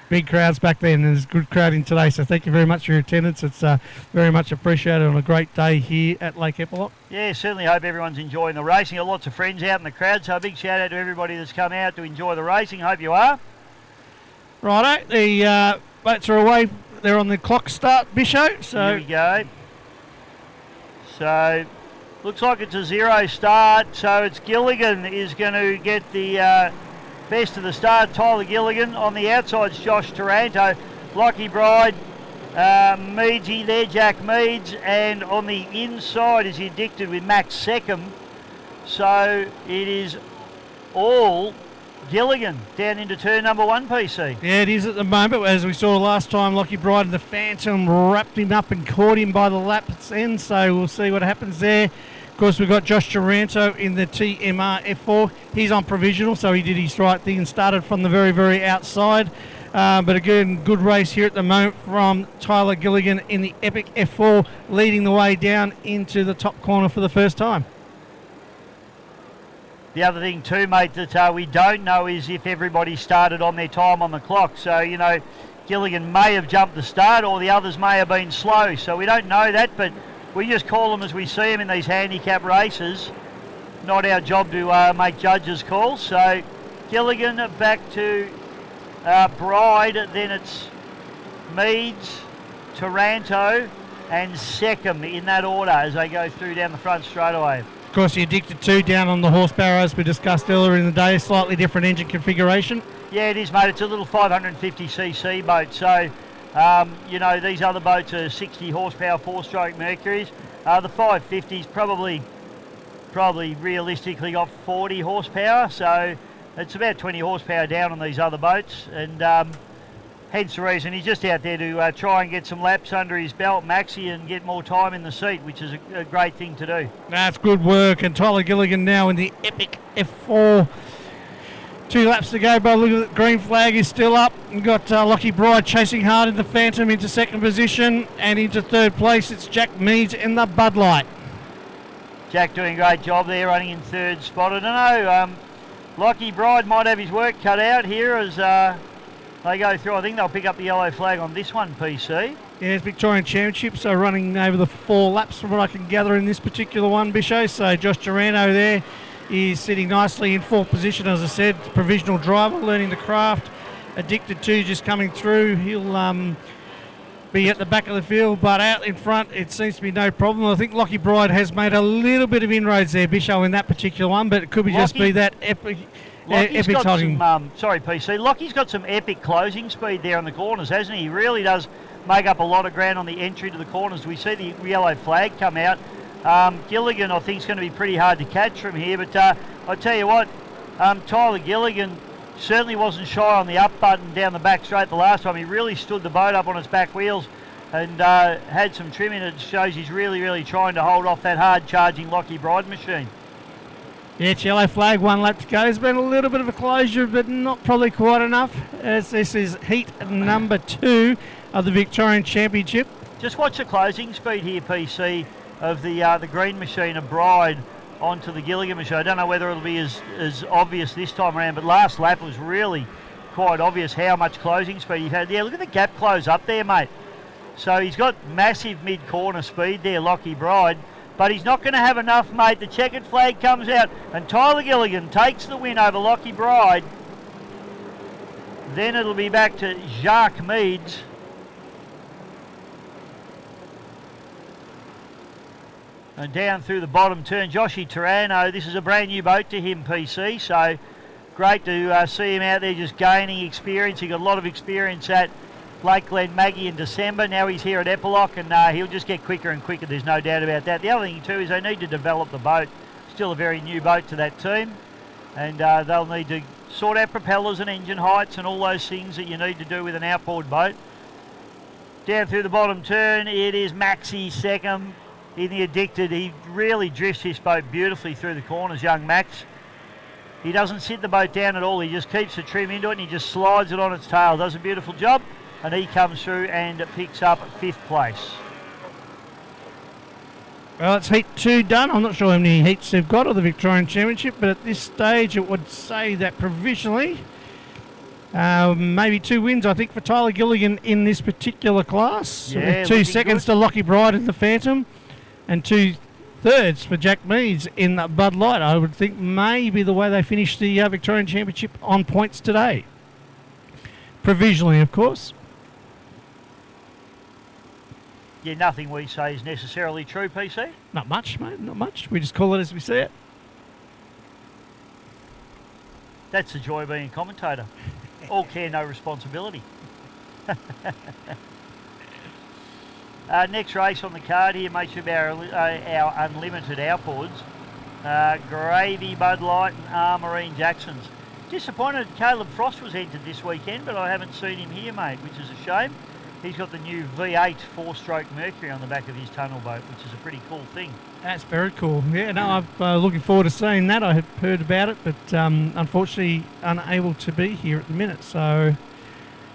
Speaker 5: Big crowds back then, and there's a good crowd in today, so thank you very much for your attendance. It's very much appreciated on a great day here at Lake Eppalock.
Speaker 3: Yeah, certainly hope everyone's enjoying the racing. Got lots of friends out in the crowd, so a big shout out to everybody that's come out to enjoy the racing. Hope you are.
Speaker 5: Righto, the boats are away. They're on the clock start, Bisho. So
Speaker 3: here we go. So looks like it's a 0 start. So it's Gilligan is going to get the best of the start. Tyler Gilligan. On the outside's Josh Taranto. Lucky Bride, Meadsy there, Jack Meads. And on the inside is the Addicted with Max Seckham. So it is all Gilligan down into turn number 1, PC.
Speaker 5: Yeah, it is at the moment. As we saw last time, Lucky Bride and the Phantom wrapped him up and caught him by the lap's end, so we'll see what happens there. Of course, we've got Josh Taranto in the TMR F4. He's on provisional, so he did his right thing and started from the very, very outside. But again, good race here at the moment from Tyler Gilligan in the Epic F4, leading the way down into the top corner for the first time.
Speaker 3: The other thing too, mate, that we don't know is if everybody started on their time on the clock. So, you know, Gilligan may have jumped the start or the others may have been slow. So we don't know that, but we just call them as we see them in these handicap races. Not our job to make judges' calls. So Gilligan back to Bride, then it's Meads, Taranto and Seckham in that order as they go through down the front straight away.
Speaker 5: Of course, the Addicted 2 down on the horsepower as we discussed earlier in the day, slightly different engine configuration.
Speaker 3: Yeah, it is, mate. It's a little 550cc boat. So, you know, these other boats are 60 horsepower, 4-stroke Mercuries. The 550's probably realistically got 40 horsepower. So it's about 20 horsepower down on these other boats. And hence the reason he's just out there to try and get some laps under his belt, Maxi, and get more time in the seat, which is a great thing to do.
Speaker 5: That's good work. And Tyler Gilligan now in the Epic F4. 2 laps to go, but look at the green flag is still up. We've got Lucky Bride chasing hard in the Phantom into second position, and into third place it's Jack Meads in the Bud Light.
Speaker 3: Jack doing a great job there, running in third spot. I don't know, Lucky Bride might have his work cut out here as they go through. I think they'll pick up the yellow flag on this one, PC.
Speaker 5: Yeah, it's Victorian Championship, so running over the 4 laps from what I can gather in this particular one, Bisho. So Josh Taranto there is sitting nicely in 4th position, as I said. Provisional driver, learning the craft. Addicted 2 just coming through. He'll be at the back of the field, but out in front it seems to be no problem. I think Lucky Bride has made a little bit of inroads there, Bisho, in that particular one, but it could be just be that epic.
Speaker 3: Lockie's got some, sorry PC, Lockie's got some epic closing speed there on the corners, hasn't he? He really does make up a lot of ground on the entry to the corners. We see the yellow flag come out. Gilligan, I think, is going to be pretty hard to catch from here, but I tell you what, Tyler Gilligan certainly wasn't shy on the up button down the back straight the last time. He really stood the boat up on its back wheels and had some trim in it. It shows he's really trying to hold off that hard charging Lucky Bride machine.
Speaker 5: Yeah, it's yellow flag, 1 lap to go. There's been a little bit of a closure, but not probably quite enough, as this is heat number 2 of the Victorian Championship.
Speaker 3: Just watch the closing speed here, PC, of the green machine of Bride onto the Gilligan machine. I don't know whether it'll be as obvious this time around, but last lap was really quite obvious how much closing speed he's had. Yeah, look at the gap close up there, mate. So he's got massive mid-corner speed there, Lucky Bride. But he's not going to have enough, mate. The checkered flag comes out and Tyler Gilligan takes the win over Lucky Bride. Then it'll be back to Jacques Meads. And down through the bottom turn, Joshy Taranto. This is a brand new boat to him, PC. So great to see him out there just gaining experience. He got a lot of experience at Lake Glen Maggie in December. Now he's here at Eppalock, and he'll just get quicker and quicker. There's no doubt about that. The other thing too is they need to develop the boat. Still a very new boat to that team, and they'll need to sort out propellers and engine heights and all those things that you need to do with an outboard boat. Down through the bottom turn, it is Maxi Seckham in the Addicted. He really drifts his boat beautifully through the corners, young Max. He doesn't sit the boat down at all. He just keeps the trim into it and he just slides it on its tail. Does a beautiful job. And he comes through and picks up 5th place.
Speaker 5: Well, it's heat 2 done. I'm not sure how many heats they've got of the Victorian Championship, but at this stage it would say that provisionally maybe 2 wins, I think, for Tyler Gilligan in this particular class.
Speaker 3: Yeah,
Speaker 5: with 2 seconds
Speaker 3: good.
Speaker 5: to Lockie Bride in the Phantom and 2 thirds for Jack Meads in the Bud Light. I would think maybe the way they finished the Victorian Championship on points today. Provisionally, of course.
Speaker 3: Yeah, nothing we say is necessarily true, PC.
Speaker 5: Not much, mate, not much. We just call it as we see it.
Speaker 3: That's the joy of being a commentator. All care, no responsibility. Next race on the card here, mates, of our unlimited outboards. Gravy, Bud Light and Marine Jacksons. Disappointed Caleb Frost was entered this weekend, but I haven't seen him here, mate, which is a shame. He's got the new V8 4-stroke Mercury on the back of his tunnel boat, which is a pretty cool thing.
Speaker 5: That's very cool. Yeah, no, I'm looking forward to seeing that. I have heard about it, but unfortunately unable to be here at the minute. So,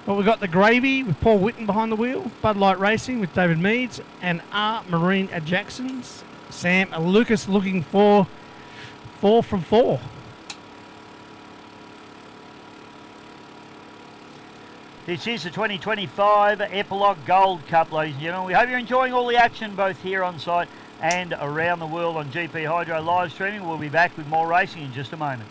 Speaker 5: well, we've got the Gravy with Paul Whitten behind the wheel, Bud Light Racing with David Meads, and Marine Jacksons. Sam Lucas looking for 4 from 4.
Speaker 3: This is the 2025 Eppalock Gold Cup, ladies and gentlemen. We hope you're enjoying all the action both here on site and around the world on GP Hydro live streaming. We'll be back with more racing in just a moment.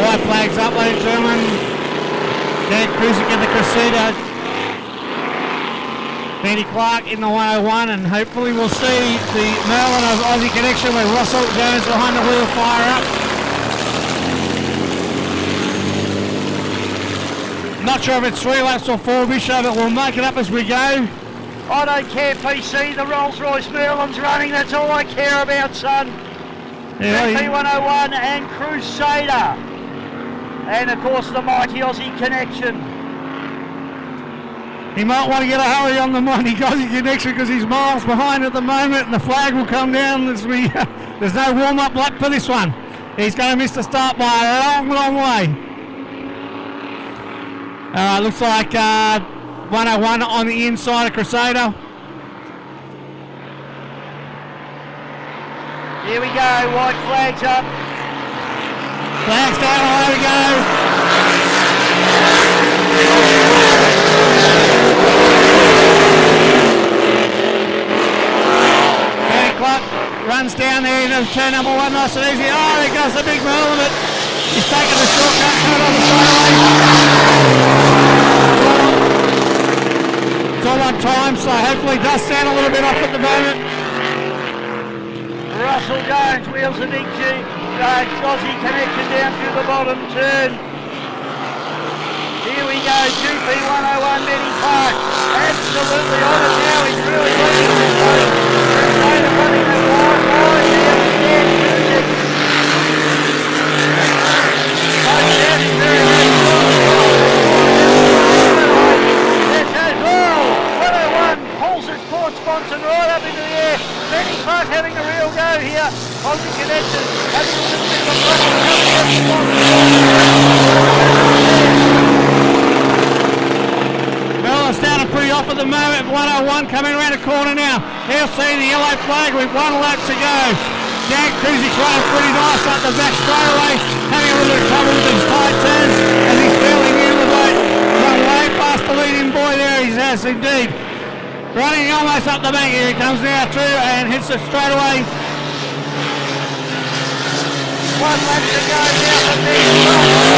Speaker 5: White flags up, ladies and gentlemen. Dan Cruiser in the Crusader. Benny Clark in the 101, and hopefully we'll see the Merlin of Aussie Connection with Russell Jones behind the wheel fire up. Not sure if it's 3 laps or 4, Bishop, but we'll make it up as we go.
Speaker 3: I don't care, PC. The Rolls-Royce Merlin's running. That's all I care about, son.
Speaker 5: Yeah,
Speaker 3: GP101 and Crusader. And, of course, the mighty Aussie Connection.
Speaker 5: He might want to get a hurry on the mighty Aussie Connection because he's miles behind at the moment, and the flag will come down as we... there's no warm-up lap for this one. He's going to miss the start by a long, long way. Looks like 101 on the inside of Crusader.
Speaker 3: Here we go, white flags up.
Speaker 5: Flags down, away we go. Benny Clark runs down there into turn number 1, nice and easy. Oh, there goes the big Merlin, but he's taking the shortcut coming on the straightaway. It's all on time, so hopefully does stand a little bit off at the moment.
Speaker 3: Russell Jones wheels the big Aussie Connection down through the bottom turn. Here we go, GP101 Benny Clark. Absolutely on it now, he's really leading this boat. Crusader running that wide line down to Dan Music. Boat sounding very, very strong. There goes, oh, 101 pulls its port sponson right up into the air. Benny Clark having a real go here. Aussie Connection having a little bit of a flutter coming out the bottom.
Speaker 5: Merlin's standing pretty off at the moment. 101 coming around the corner now. He'll see the yellow flag with 1 lap to go. Dan Cruzy's running pretty nice up the back straight away, having a little bit of trouble with his tight turns as he's feeling in the boat. Run way past the leading boy there, he has indeed. Running almost up the bank, here he comes now through and hits it straight away.
Speaker 3: 1 lap to go now for Benny Clark.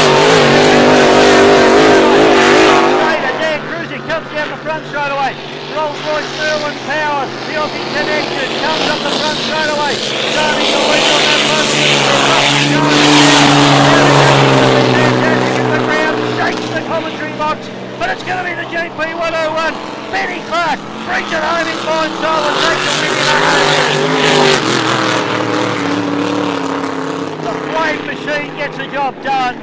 Speaker 3: Dan Cruzy comes down the front straight away. Rolls-Royce Merlin Power, the Aussie Connection comes up the front straight away. Starting to lead on that front. Fantastic in the ground, shakes the commentary box, but it's going to be the GP101. Benny Clark brings it home in fine style and takes the win in the Flame Machine gets the job done.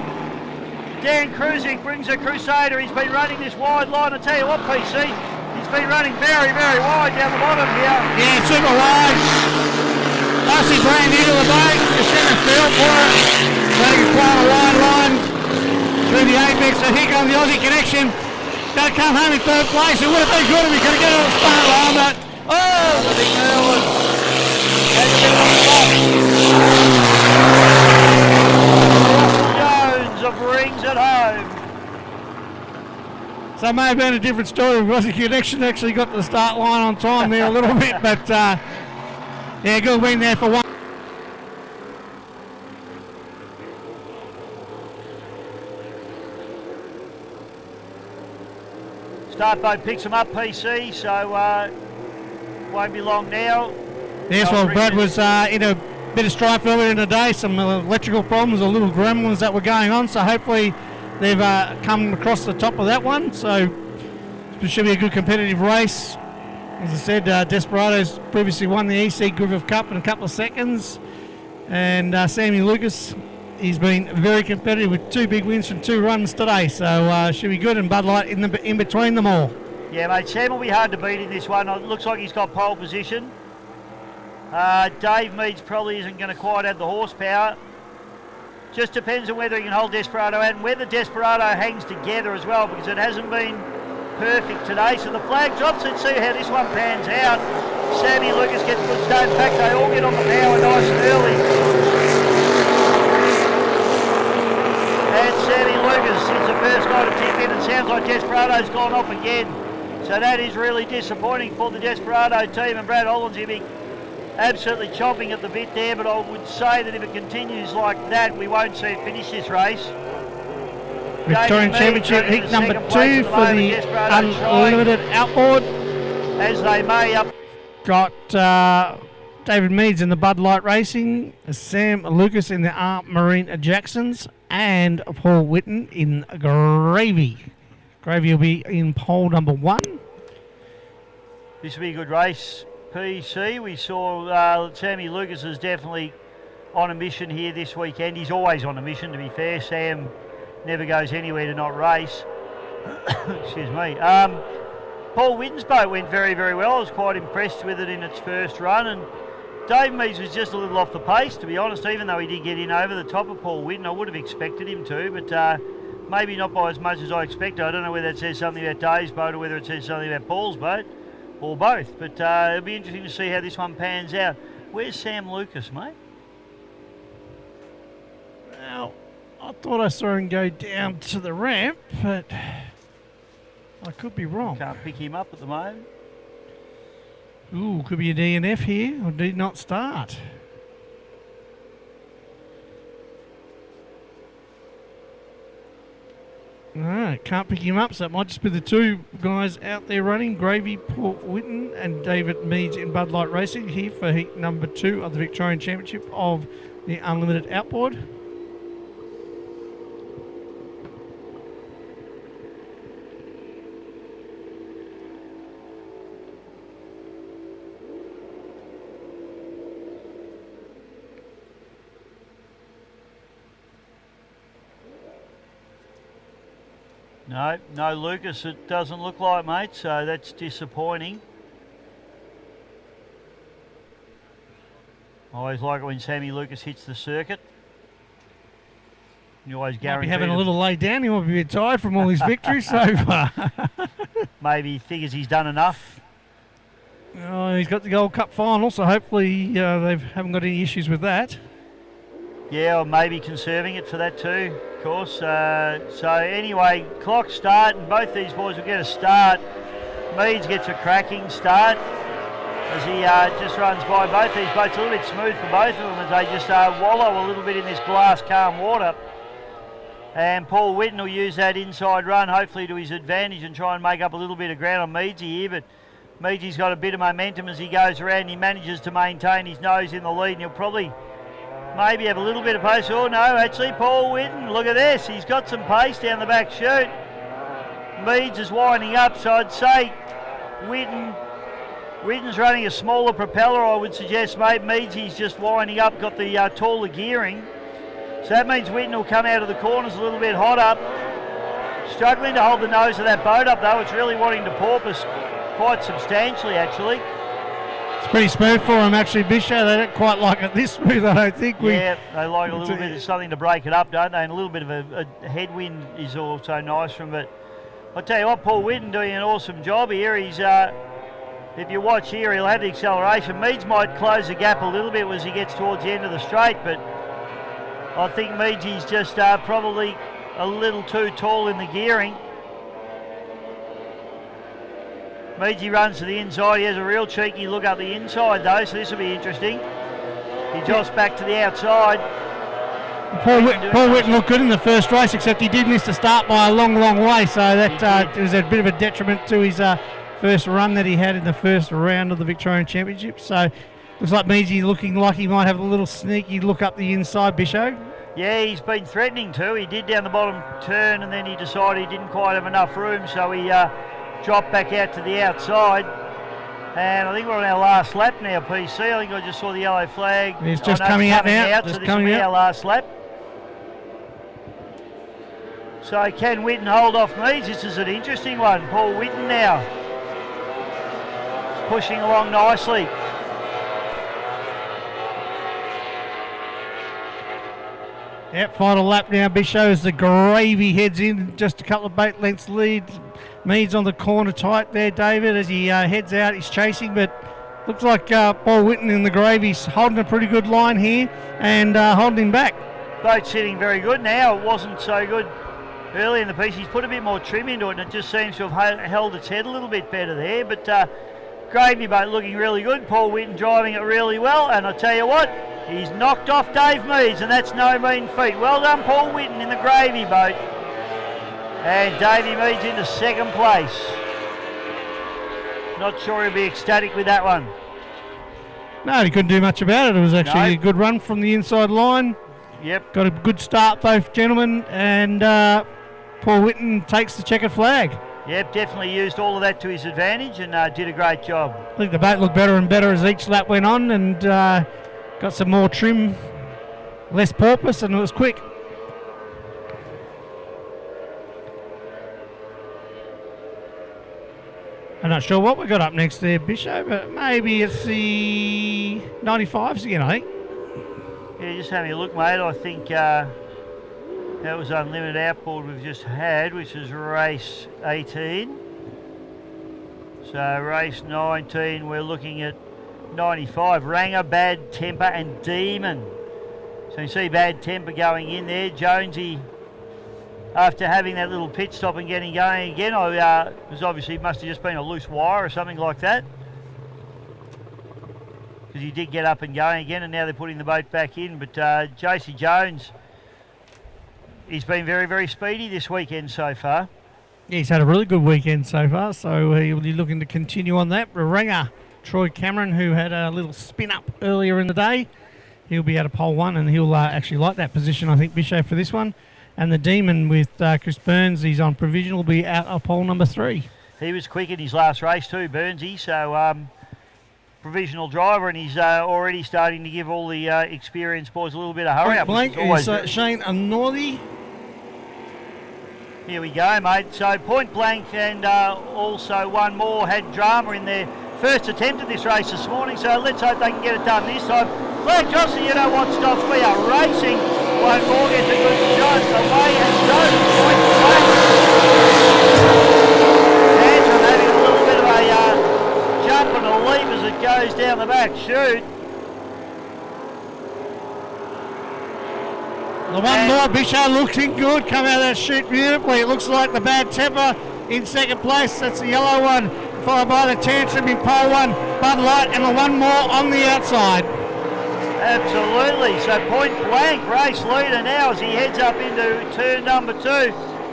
Speaker 3: Dan Cruzy brings a Crusader. He's been running this wide line. I tell you what, PC, he's been running very, very wide down the bottom here.
Speaker 5: Yeah, super wide. Aussie brand new to the boat, just getting a feel for it. Running quite a wide line through the apex. So here comes the Aussie Connection. Going to come home in third place. It would have been good if we could have got it on the start line, but
Speaker 3: The big Merlin has a bit of a Jones brings it home.
Speaker 5: so it may have been a different story because the connection actually got to the start line on time there a little bit, but yeah, good win there for one.
Speaker 3: Start boat picks him up, PC, so won't be long now.
Speaker 5: Yes, well, Brad was in a bit of strife earlier in the day, some electrical problems or little gremlins that were going on, so hopefully they've come across the top of that one, so it should be a good competitive race. As I said, Desperado's previously won the EC Griffith Cup in a couple of seconds, and Sammy Lucas, he's been very competitive with 2 big wins from 2 runs today, so should be good, and Bud Light in between them all.
Speaker 3: Yeah, mate, Sam will be hard to beat in this one. It looks like he's got pole position. Dave Meads probably isn't going to quite have the horsepower. Just depends on whether he can hold Desperado out and whether Desperado hangs together as well, because it hasn't been perfect today. So the flag drops. Let's see how this one pans out. Sammy Lucas gets a good start. In fact, they all get on the power nice and early. And Sammy Lucas is the first guy to tip in. It sounds like Desperado's gone off again. So that is really disappointing for the Desperado team, and Brad Holland's going to be absolutely chomping at the bit there, but I would say that if it continues like that, we won't see it finish this race.
Speaker 5: Victorian Championship heat number 2 for the Unlimited Outboard.
Speaker 3: As they may up.
Speaker 5: Got David Meads in the Bud Light Racing, Sam Lucas in the Marine Jacksons, and Paul Whitten in Gravy. Gravy will be in pole number 1.
Speaker 3: This will be a good race, PC. We saw Sammy Lucas is definitely on a mission here this weekend. He's always on a mission, to be fair. Sam never goes anywhere to not race. Excuse me. Paul Whitten's boat went very, very well. I was quite impressed with it in its first run, and Dave Meads was just a little off the pace, to be honest, even though he did get in over the top of Paul Whitten. I would have expected him to, but maybe not by as much as I expected. I don't know whether it says something about Dave's boat or whether it says something about Paul's boat, or both. But it'll be interesting to see how this one pans out. Where's Sam Lucas, mate?
Speaker 5: Well, I thought I saw him go down to the ramp, but I could be wrong.
Speaker 3: Can't pick him up at the moment.
Speaker 5: Ooh, could be a DNF here, or did not start. Alright, can't pick him up, so it might just be the 2 guys out there running, Gravy, Paul Whitten and David Meads in Bud Light Racing here for heat number 2 of the Victorian Championship of the Unlimited Outboard.
Speaker 3: No Lucas, it doesn't look like, mate, so that's disappointing. I always like it when Sammy Lucas hits the circuit. You always guarantee.
Speaker 5: Might be having a little lay down. He might be a bit tired from all his victories so far.
Speaker 3: Maybe he figures he's done enough.
Speaker 5: Oh, he's got the Gold Cup final, so hopefully they haven't got any issues with that.
Speaker 3: Yeah, or maybe conserving it for that too, of course. So anyway, clock start, and both these boys will get a start. Meads gets a cracking start as he just runs by both these boats. A little bit smooth for both of them as they just wallow a little bit in this glass calm water. And Paul Whitten will use that inside run, hopefully to his advantage, and try and make up a little bit of ground on Meadsy here. But Meadsy's got a bit of momentum as he goes around. He manages to maintain his nose in the lead, and he'll probably maybe have a little bit of pace. Oh no, actually Paul Whitten, look at this. He's got some pace down the back chute. Meads is winding up, so I'd say Whitten's running a smaller propeller, I would suggest, mate. Meadsy's just winding up, got the taller gearing. So that means Whitten will come out of the corners a little bit hotter. Struggling to hold the nose of that boat up though. It's really wanting to porpoise quite substantially actually.
Speaker 5: It's pretty smooth for them actually, Bisho. They don't quite like it this smooth, I don't think.
Speaker 3: Yeah, they like a little bit of something to break it up, don't they? And a little bit of a headwind is also nice from it. I'll tell you what, Paul Whitten doing an awesome job here. He's, if you watch here, he'll have the acceleration. Meads might close the gap a little bit as he gets towards the end of the straight, but I think Meadsy's just probably a little too tall in the gearing. Meadsy runs to the inside. He has a real cheeky look up the inside though, so this will be interesting. He jolts back to the outside.
Speaker 5: Paul Whitten looked good in the first race, except he did miss the start by a long way, so that was a bit of a detriment to his first run that he had in the first round of the Victorian Championship. So looks like Meadsy looking like he might have a little sneaky look up the inside, Bisho.
Speaker 3: Yeah, he's been threatening to. He did down the bottom turn, and then he decided he didn't quite have enough room, so he dropped back out to the outside. And I think we're on our last lap now, PC. I think I just saw the yellow flag.
Speaker 5: It's just coming out now.
Speaker 3: So this will be our last lap. So can Whitten hold off Meads? This is an interesting one. Paul Whitten now pushing along nicely.
Speaker 5: Yep, final lap now. Bisho as the Gravy heads in, just a couple of boat lengths lead. Meads on the corner tight there, David, as he heads out. He's chasing, but looks like Paul Whitten in the Gravy's holding a pretty good line here and holding him back.
Speaker 3: Boat sitting very good now. It wasn't so good early in the piece. He's put a bit more trim into it, and it just seems to have held its head a little bit better there. But Gravy boat looking really good. Paul Whitten driving it really well, and I tell you what, he's knocked off Dave Meads, and that's no mean feat. Well done, Paul Whitten in the Gravy boat. And Davey Meads into second place. Not sure he'll be ecstatic with that one.
Speaker 5: No, he couldn't do much about it. It was actually a good run from the inside line.
Speaker 3: Yep.
Speaker 5: Got a good start, both gentlemen, and Paul Whitten takes the checkered flag.
Speaker 3: Yep, definitely used all of that to his advantage and did a great job.
Speaker 5: I think the boat looked better and better as each lap went on, and got some more trim, less porpoise, and it was quick. I'm not sure what we got up next there, Bisho, but maybe it's the 95s again, I think.
Speaker 3: Yeah, just having a look, mate. I think that was Unlimited Outboard we've just had, which is race 18. So race 19, we're looking at 95. Ranger, Bad Temper and Demon. So you see Bad Temper going in there. Jonesy, after having that little pit stop and getting going again, was obviously must have just been a loose wire or something like that. Because he did get up and going again, and now they're putting the boat back in. But JC Jones, he's been very, very speedy this weekend so far.
Speaker 5: Yeah, he's had a really good weekend so far, so he'll be looking to continue on that. Ranger, Troy Cameron, who had a little spin up earlier in the day, he'll be out of pole one, and he'll actually like that position, I think, Bisho, for this one. And the Demon with Chris Burns, he's on provisional, will be out of pole number 3.
Speaker 3: He was quick in his last race too, Burnsy, so provisional driver, and he's already starting to give all the experienced boys a little bit of hurry up.
Speaker 5: Blank is Shane Anorthy.
Speaker 3: Here we go, mate. So Point Blank and also one more had drama in their first attempt at this race this morning, so let's hope they can get it done this time. Claire Johnson, you know what stops, we are racing. One more gets a good shot away, and so Point Blank. Tantrum having a little bit of a jump and a leap as it goes down the back chute.
Speaker 5: The one more, Bisho looking good, come out of that chute beautifully. It looks like the Bad Temper in second place. That's the yellow one, followed by the Tantrum in pole 1, Bud Light, and the one more on the outside.
Speaker 3: Absolutely. So Point Blank, race leader now as he heads up into turn number 2,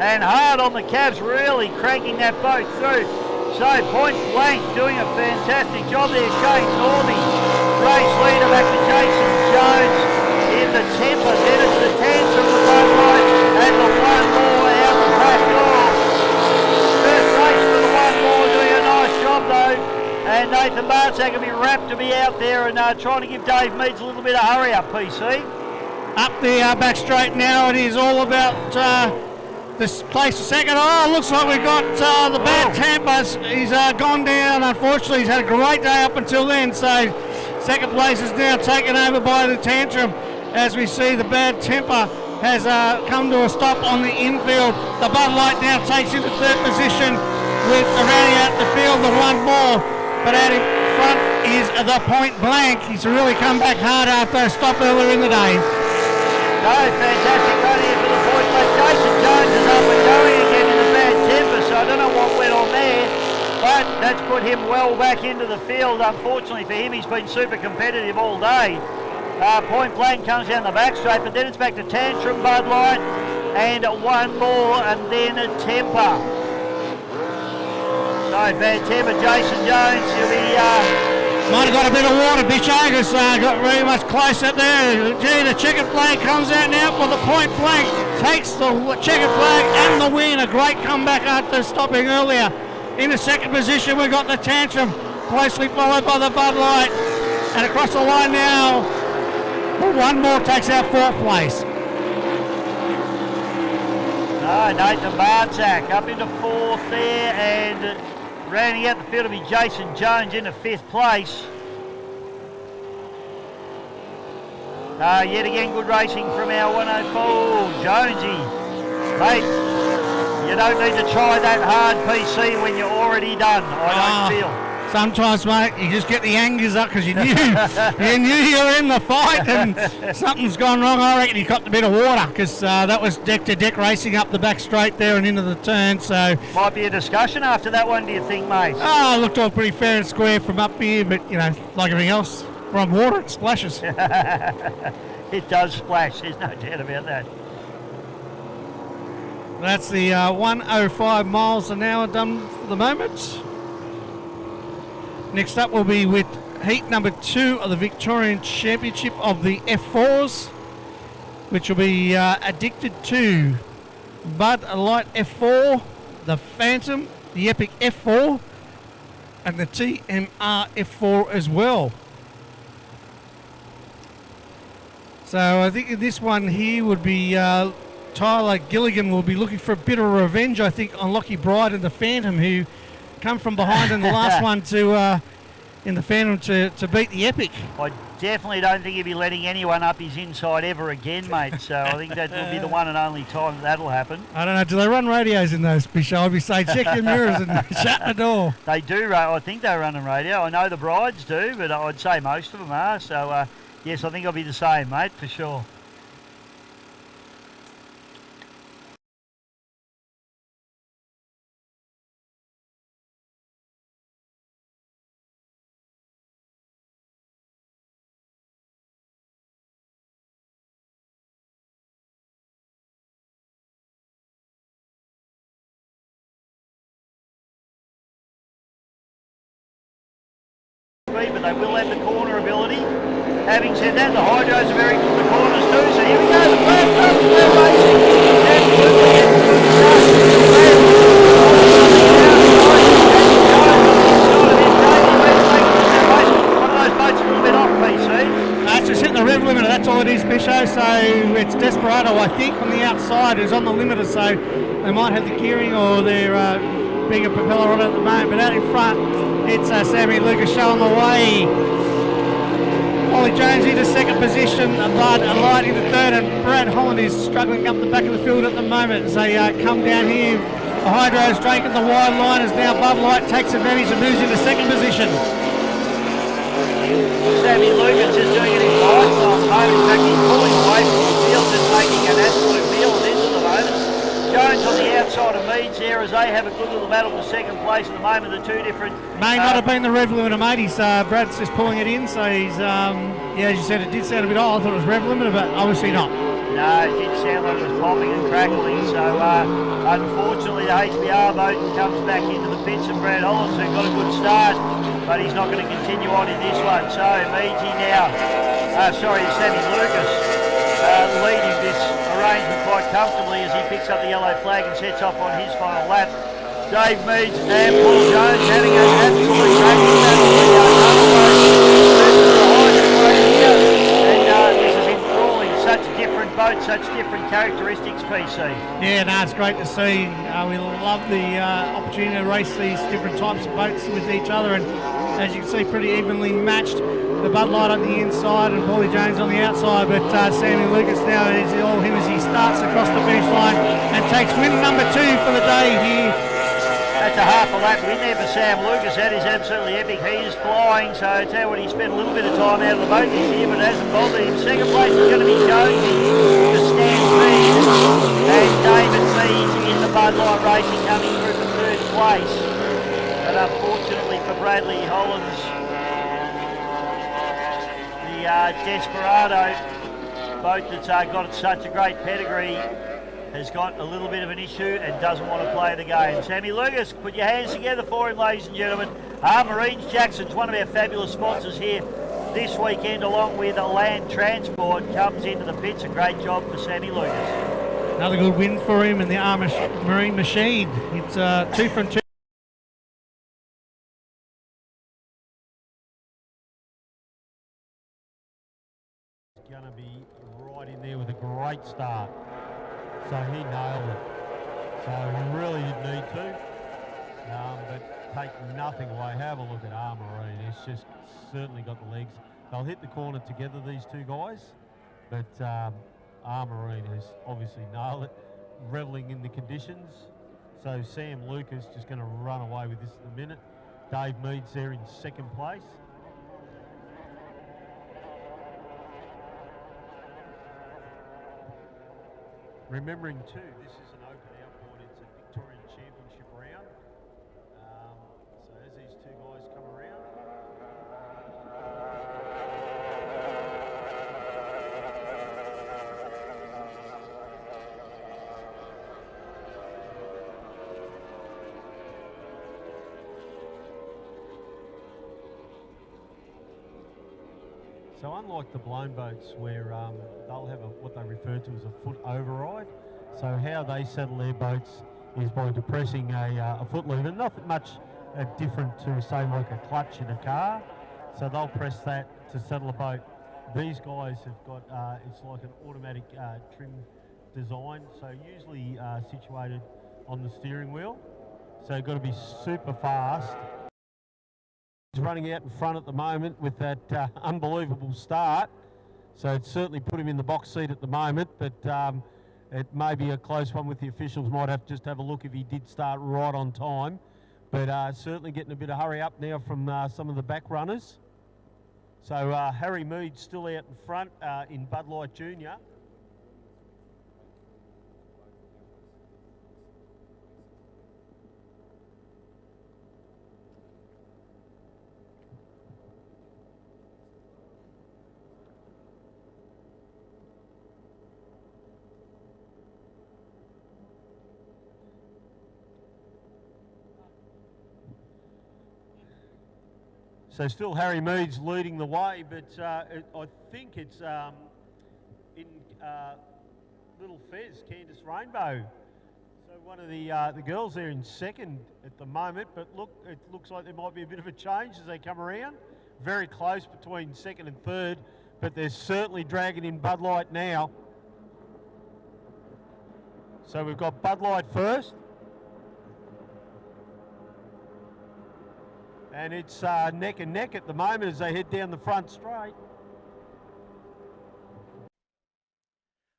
Speaker 3: and hard on the cabs, really cranking that boat through. So Point Blank doing a fantastic job there. Shane Norby, race leader, back to Jason Jones in the Temper. Then it's the Tantrum, the Bud Light, and the one more out the back door. First race for the one more, doing a nice job though. And Nathan Bartzak will be wrapped to be out there and trying to give Dave Meads a little bit of hurry up, PC.
Speaker 5: Up the back straight now, it is all about this place for second. Oh, looks like we've got the Bad Tempers. He's gone down, unfortunately. He's had a great day up until then, so second place is now taken over by the Tantrum as we see the Bad Temper has come to a stop on the infield. The Bud Light now takes into third position with rounding out the field the one more. But out in front is the Point Blank. He's really come back hard after a stop earlier in the day.
Speaker 3: No, fantastic run here for the Point Blank. Jason Jones is up and going again in a bad temper, so I don't know what went on there. But that's put him well back into the field. Unfortunately for him, he's been super competitive all day. Point Blank comes down the back straight, but then it's back to Tantrum, Bud Light, and one more, and then a temper. So bad temper, Jason Jones. He'll be...
Speaker 5: Might have got a bit of water, Bichagas got very much close up there. Gee, the checkered flag comes out now for the Point Blank. Takes the checkered flag and the win. A great comeback after stopping earlier. In the second position, we've got the Tantrum, closely followed by the Bud Light. And across the line now, one more takes out fourth place.
Speaker 3: Nathan Bartzak up into fourth there, and rounding out the field will be Jason Jones into fifth place. Yet again, good racing from our 104, Jonesy. Mate, you don't need to try that hard PC when you're already done, I don't feel.
Speaker 5: Sometimes, mate, you just get the angers up because you knew you were in the fight and something's gone wrong. I reckon you copped a bit of water because that was deck-to-deck racing up the back straight there and into the turn. So
Speaker 3: might be a discussion after that one, do you think, mate?
Speaker 5: Oh, it looked all pretty fair and square from up here, but, you know, like everything else, we're on water, it splashes.
Speaker 3: It does splash, there's no doubt about that.
Speaker 5: That's the 105 miles an hour done for the moment. Next up will be with heat number 2 of the Victorian Championship of the F4s, which will be Addicted to Bud Light F4, the Phantom, the Epic F4, and the TMR F4 as well. So I think in this one here would be Tyler Gilligan will be looking for a bit of revenge, I think, on Lockie Bride and the Phantom, who come from behind in the last one to in the Phantom to beat the Epic.
Speaker 3: I definitely don't think he'll be letting anyone up his inside ever again, mate. So I think that will be the one and only time that'll happen.
Speaker 5: I don't know. Do they run radios in those, Bishop? I'd be saying check your mirrors and shut the door.
Speaker 3: They do. I think they're running radio. I know the Brides do, but I'd say most of them are. So yes, I think I'll be the same, mate, for sure. But they will have the corner ability. Having said that, the hydros are very good at the corners too. So here we go, the plan comes to their racing. One of those boats a little bit off, PC.
Speaker 5: It's just hitting the rev limiter, that's all it is, Bisho. So it's Desperado, I think, on the outside who's on the limiter. So they might have the gearing or their bigger propeller on it at the moment. But out in front, it's Sammy Lucas showing the way. Ollie Jones into second position, Bud Light into third, and Brad Holland is struggling up the back of the field at the moment as they come down here. The Hydro's drinking the wide line as now Bud Light takes advantage and moves into second position.
Speaker 3: Sammy Lucas is doing it in lights on the moment. In fact, he's pulling away from the field, just making an absolute meal of this at the moment. Jones on the outside of Meads there as they have a good little battle for second place at the moment. The two different...
Speaker 5: May not have been the rev limiter, mate. He's, Brad's just pulling it in, so he's, yeah, as you said, it did sound a bit odd. I thought it was rev limiter, but obviously not.
Speaker 3: No, it did sound like it was popping and crackling, so unfortunately the HBR boat comes back into the pits, and Brad Hollands, who got a good start, but he's not going to continue on in this one. So Meadsy now, Sammy Lucas leading this arrangement quite comfortably as he picks up the yellow flag and sets off on his final lap. Dave Meads and Paul Jones having an absolute racing battle. And this is enthralling. Such different boats, such different characteristics, PC.
Speaker 5: Yeah, no, it's great to see. We love the opportunity to race these different types of boats with each other, and as you can see, pretty evenly matched. The Bud Light on the inside and Paulie Jones on the outside, but Sammy Lucas now is all him as he starts across the finish line and takes win number 2 for the day here.
Speaker 3: That's a half a lap win there for Sam Lucas. That is absolutely epic. He is flying, so I tell you what, he spent a little bit of time out of the boat this year, but it hasn't bothered him. Second place is going to be Jonesy to Stampede, and David Meads in the Bud Light Racing coming through for third place. But unfortunately for Bradley Hollins, the Desperado boat that's got such a great pedigree has got a little bit of an issue and doesn't want to play the game. Sammy Lucas, put your hands together for him, ladies and gentlemen. Marines Jackson's one of our fabulous sponsors here this weekend, along with Land Transport, comes into the pits. A great job for Sammy Lucas.
Speaker 5: Another good win for him in the Marine Machine. It's 2 from 2.
Speaker 9: Going to be right in there with a great start. So he nailed it. So he really didn't need to. But take nothing away. Have a look at Marine. It's just certainly got the legs. They'll hit the corner together, these two guys. But Marine has obviously nailed it. Reveling in the conditions. So Sam Lucas just going to run away with this in a minute. Dave Meads there in second place. Remembering too, this is an open outboard, it's a Victorian Championship round. So as these two guys come around. So unlike the blown boats where they'll have what they refer to as a foot override, so how they settle their boats is by depressing a foot lever, not much different to say like a clutch in a car. So they'll press that to settle a boat. These guys have got, it's like an automatic trim design, so usually situated on the steering wheel. So you've got to be super fast. He's running out in front at the moment with that unbelievable start. So it's certainly put him in the box seat at the moment, but it may be a close one with the officials. Might have to just have a look if he did start right on time. But certainly getting a bit of hurry up now from some of the back runners. So Harry Mead still out in front in Bud Light Junior. So still Harry Mead's leading the way, but I think it's in Little Fez, Candice Rainbow. So one of the girls there in second at the moment, but look, it looks like there might be a bit of a change as they come around. Very close between second and third, but they're certainly dragging in Bud Light now. So we've got Bud Light first. And it's neck and neck at the moment as they head down the front straight.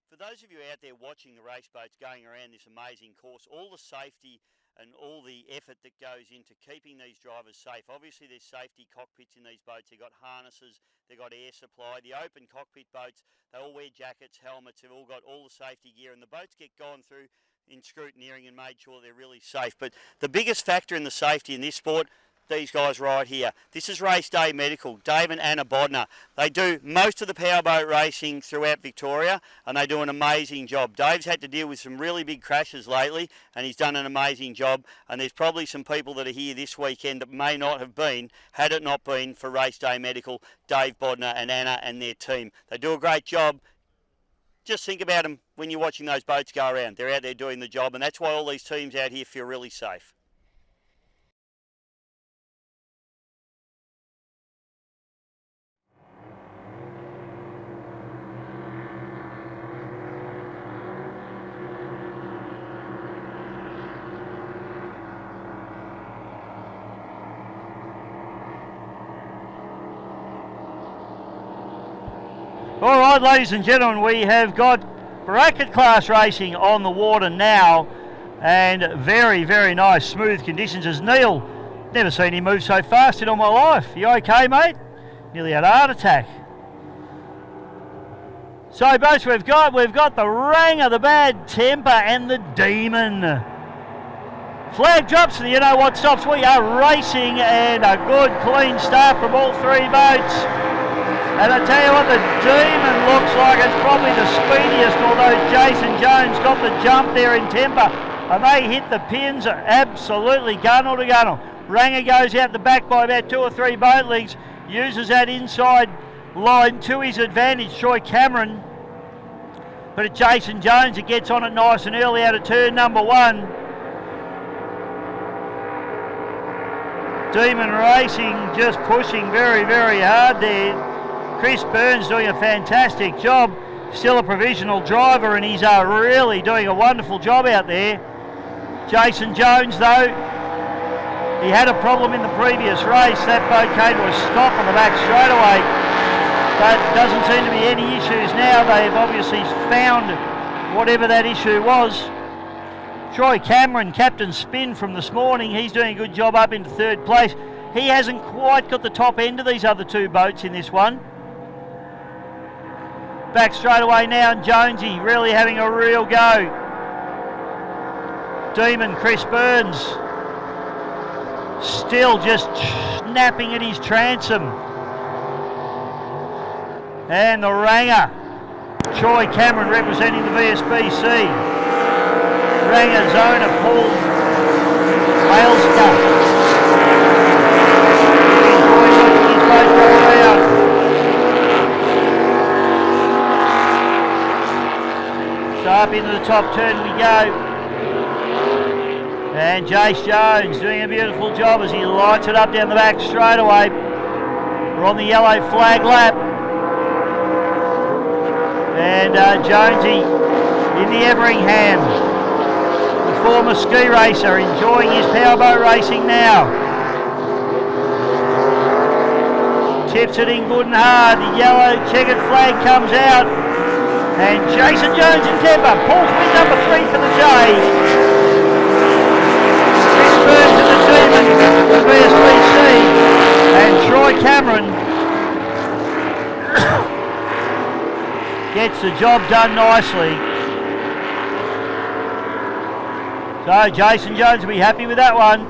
Speaker 3: For those of you out there watching the race boats going around this amazing course, all the safety and all the effort that goes into keeping these drivers safe. Obviously there's safety cockpits in these boats. They've got harnesses, they've got air supply. The open cockpit boats, they all wear jackets, helmets, they've all got all the safety gear, and the boats get gone through in scrutineering and made sure they're really safe. But the biggest factor in the safety in this sport, these guys right here. This is Race Day Medical, Dave and Anna Bodner. They do most of the powerboat racing throughout Victoria, and they do an amazing job. Dave's had to deal with some really big crashes lately, and he's done an amazing job. And there's probably some people that are here this weekend that may not have been, had it not been for Race Day Medical, Dave Bodner and Anna and their team. They do a great job. Just think about them when you're watching those boats go around. They're out there doing the job, and that's why all these teams out here feel really safe. All right, ladies and gentlemen, we have got bracket class racing on the water now, and very, very nice, smooth conditions. As Neil, never seen him move so fast in all my life. You okay, mate? Nearly had a heart attack. So boats we've got the Ranger, the Bad Temper, and the Demon. Flag drops for the You Know What stops. We are racing, and a good clean start from all three boats. And I tell you what, the Demon looks like it's probably the speediest, although Jason Jones got the jump there in temper. And they hit the pins, absolutely gunnel to gunnel. Ranger goes out the back by about 2 or 3 boat lengths, uses that inside line to his advantage, Troy Cameron. But it's Jason Jones that gets on it nice and early out of turn number 1. Demon Racing just pushing very, very hard there. Chris Burns doing a fantastic job. Still a provisional driver, and he's really doing a wonderful job out there. Jason Jones, though, he had a problem in the previous race. That boat came to a stop on the back straightaway. But doesn't seem to be any issues now. They've obviously found whatever that issue was. Troy Cameron, captain spin from this morning, he's doing a good job up into 3rd place. He hasn't quite got the top end of these other 2 boats in this one. Back straight away now, and Jonesy really having a real go. Demon Chris Burns still just snapping at his transom. And the Ranger, Troy Cameron representing the VSBC. Ranger owner Paul Ailska. His boat go around. So up into the top turn we go. And Jace Jones doing a beautiful job as he lights it up down the back straight away. We're on the yellow flag lap. And Jonesy in the Everingham, the former ski racer, enjoying his powerboat racing now. Tips it in good and hard. The yellow checkered flag comes out. And Jason Jones in temper pulls win number 3 for the day. Chris Burns and the Demon, the VSBC, and Troy Cameron gets the job done nicely. So Jason Jones will be happy with that one.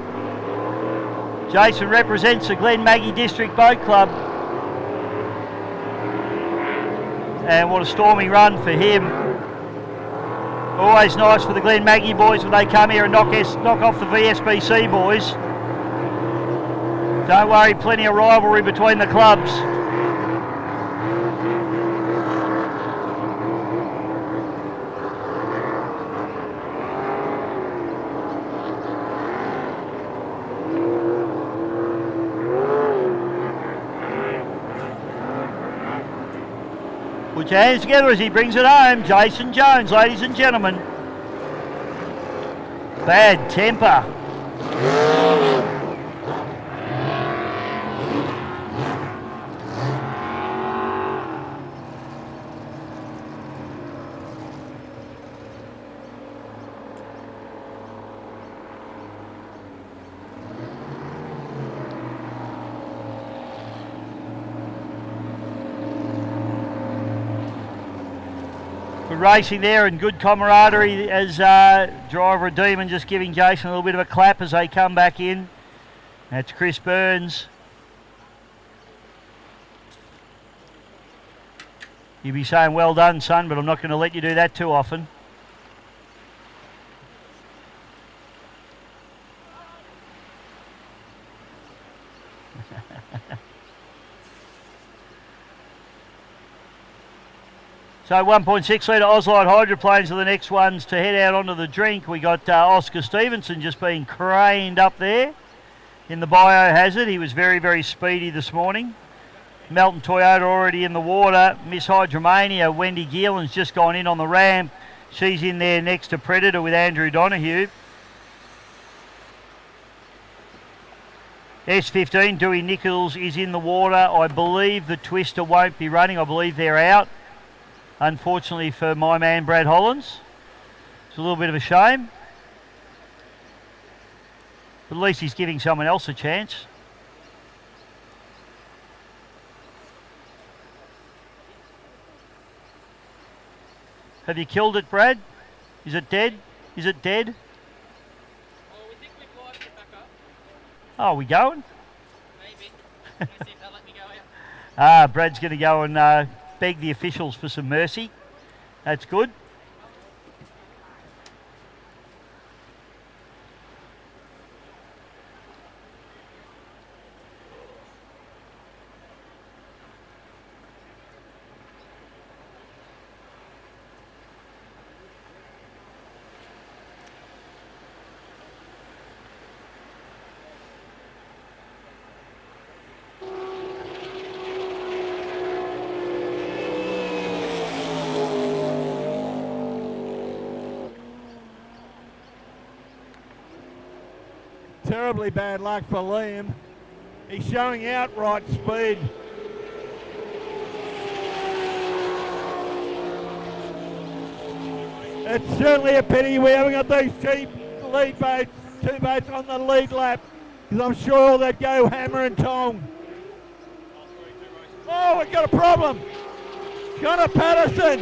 Speaker 3: Jason represents the Glen Maggie District Boat Club. And what a stormy run for him. Always nice for the Glen Maggie boys when they come here and knock off the VSBC boys. Don't worry, plenty of rivalry between the clubs. Put your hands together as he brings it home. Jason Jones, ladies and gentlemen. Bad Temper. Good racing there and good camaraderie as driver of Demon just giving Jason a little bit of a clap as they come back in. That's Chris Burns. You'll be saying well done, son, but I'm not going to let you do that too often. So 1.6 litre Ozlite hydroplanes are the next ones to head out onto the drink. We got Oscar Stevenson just being craned up there in the biohazard. He was very, very speedy this morning. Melton Toyota already in the water. Miss Hydromania, Wendy Geelan's just gone in on the ramp. She's in there next to Predator with Andrew Donoghue. S15, Dewey Nichols is in the water. I believe the Twister won't be running. I believe they're out, unfortunately for my man Brad Hollins. It's a little bit of a shame. But at least he's giving someone else a chance. Have you killed it, Brad? Is it dead? Is it dead?
Speaker 10: Well, we think we've lighted it back up.
Speaker 3: Oh, are we going?
Speaker 10: Maybe. Let's see if they'll let me go out.
Speaker 3: Brad's going to go and beg the officials for some mercy. That's good.
Speaker 11: Terribly bad luck for Liam. He's showing outright speed. It's certainly a pity we haven't got these cheap lead boats, 2 boats on the lead lap, because I'm sure they'd go hammer and tong. Oh, we've got a problem. Connor Patterson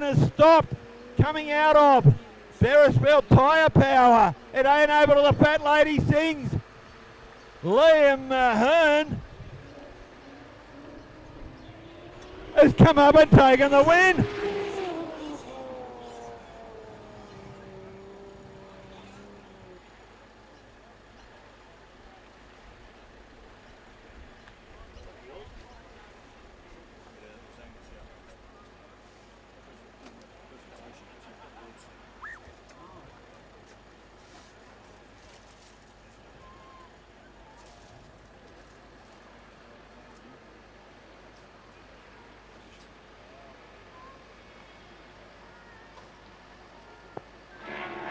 Speaker 11: has stopped coming out of Beresford Tyre Power. It ain't able to the Fat Lady Sings. Liam Hearn has come up and taken the win.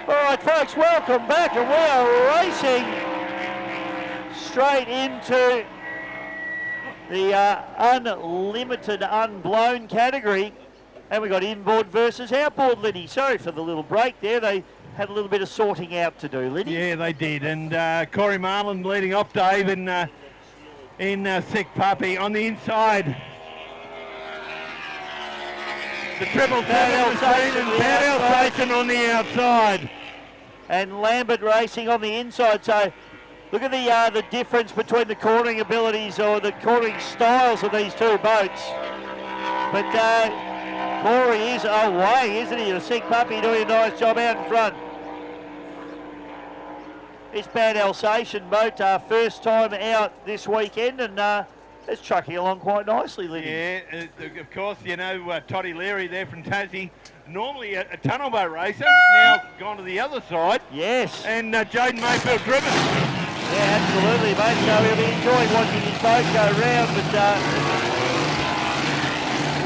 Speaker 3: All right, folks, welcome back, and we are racing straight into the unlimited unblown category, and we got inboard versus outboard, Liddy. Sorry for the little break there. They had a little bit of sorting out to do, Liddy.
Speaker 11: Yeah, they did, and Corey Marlin leading off, Dave, in Sick Puppy on the inside. The triple Bad Alsatian on the outside.
Speaker 3: And Lambert racing on the inside. So look at the difference between the cornering abilities or the cornering styles of these two boats. But Corey is away, isn't he? The Sick Puppy doing a nice job out in front. This Bad Alsatian boat, first time out this weekend, and it's trucking along quite nicely, Liddy.
Speaker 11: Yeah, of course, you know, Toddy Leary there from Tassie, normally a tunnel boat racer, now gone to the other side.
Speaker 3: Yes.
Speaker 11: And Jaden Mayfield driven.
Speaker 3: Yeah, absolutely, mate. So we'll be enjoying watching his boat go round, but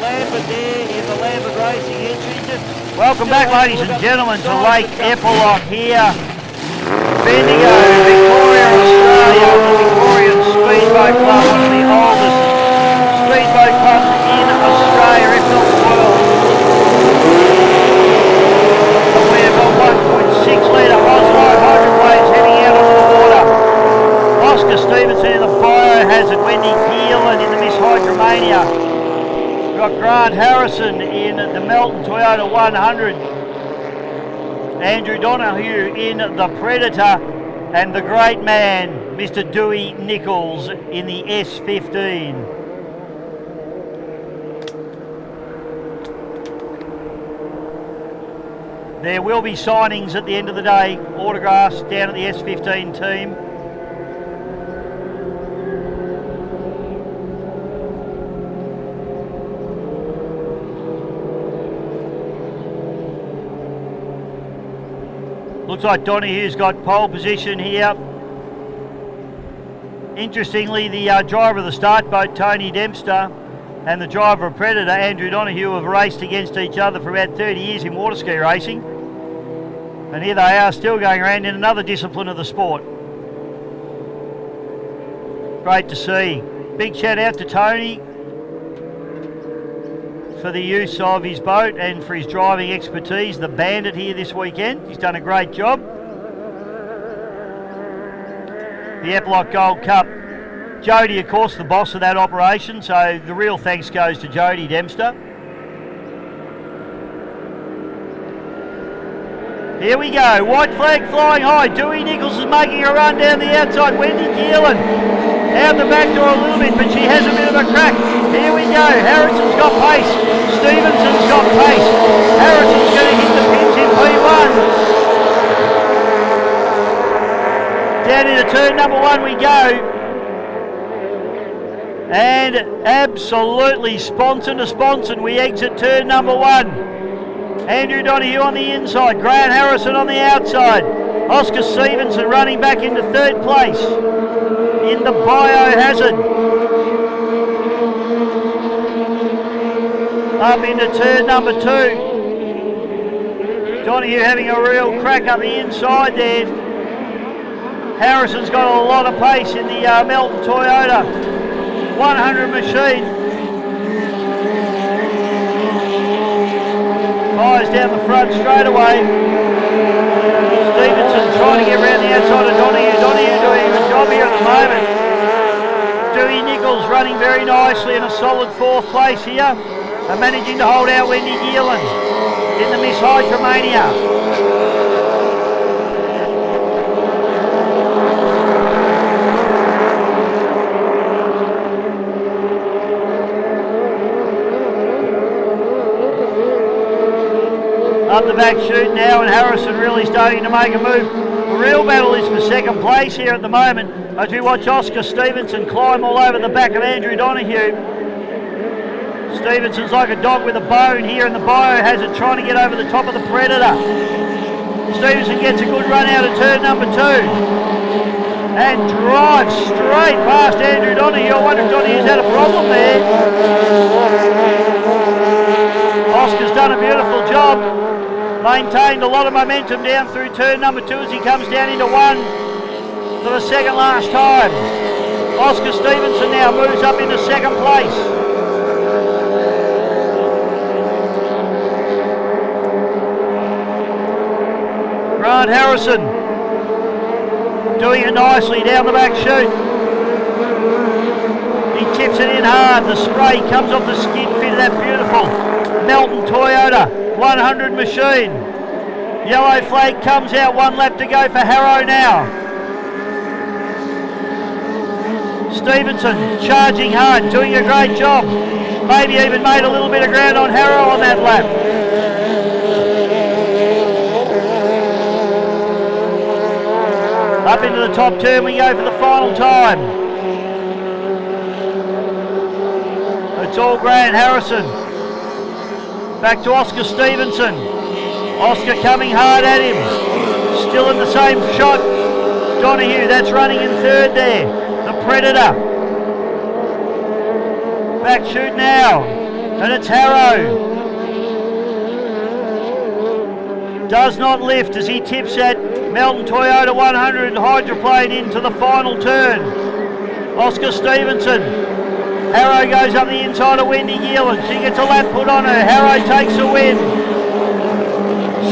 Speaker 3: Lambert there in the Lambert Racing entry. Welcome back, ladies and gentlemen, to Lake Eppalock here. Bendigo, Victoria, Australia, the Victorian Speedboat Club, one of the oldest speedboat clubs in Australia, if not the world. And we have got 1.6 litre Oslo hydroplanes heading out onto the water. Oscar Stevenson in the Biohazard, Wendy Keelan in the Miss Hydromania. We've got Grant Harrison in the Melton Toyota 100. Andrew Donahue in the Predator, and the great man, Mr. Dewey Nichols in the S15. There will be signings at the end of the day, autographs down at the S15 team. Looks like Donahue's got pole position here. Interestingly, the driver of the start boat, Tony Dempster, and the driver of Predator, Andrew Donahue, have raced against each other for about 30 years in water ski racing. And here they are, still going around in another discipline of the sport. Great to see. Big shout out to Tony for the use of his boat and for his driving expertise. The Bandit here this weekend. He's done a great job. The Eppalock Gold Cup. Jody, of course, the boss of that operation, so the real thanks goes to Jody Dempster. Here we go, white flag flying high. Dewey Nichols is making a run down the outside. Wendy Keelan out the back door a little bit, but she has a bit of a crack. Here we go, Harrison's got pace. Stevenson's got pace. Harrison's going to hit the pins in P1. Down into turn number 1 we go. And absolutely sponson to sponson, we exit turn number 1. Andrew Donoghue on the inside, Grant Harrison on the outside. Oscar Stevenson running back into 3rd place in the Biohazard. Up into turn number 2. Donoghue having a real crack up the inside there. Harrison's got a lot of pace in the Melton Toyota 100 machine. Fires down the front straight away. Stevenson trying to get around the outside of Donoghue. Donoghue doing a good job here at the moment. Dewey Nichols running very nicely in a solid 4th place here. And managing to hold out Wendy Geelan in the Miss Hydromania. Up the back chute now, and Harrison really starting to make a move. The real battle is for 2nd place here at the moment as we watch Oscar Stevenson climb all over the back of Andrew Donoghue. Stevenson's like a dog with a bone here in the Biohazard trying to get over the top of the Predator. Stevenson gets a good run out of turn number 2 and drives straight past Andrew Donoghue. I wonder if Donoghue's had a problem there. Oscar's done a beautiful job. Maintained a lot of momentum down through turn number 2 as he comes down into 1 for the 2nd last time. Oscar Stevenson now moves up into 2nd place. Grant Harrison doing it nicely down the back chute. He tips it in hard. The spray comes off the skid fin of that beautiful Melton Toyota 100 machine. Yellow flag comes out, 1 lap to go for Harrow now. Stevenson charging hard, doing a great job. Maybe even made a little bit of ground on Harrow on that lap. Up into the top turn we go for the final time. It's all Grant Harrison. Back to Oscar Stevenson. Oscar coming hard at him. Still in the same shot. Donoghue, that's running in 3rd there. The Predator. Back chute now. And it's Harrow. Does not lift as he tips that Melton Toyota 100 Hydroplane into the final turn. Oscar Stevenson. Harrow goes up the inside of Wendy Geelan. She gets a lap put on her. Harrow takes a win.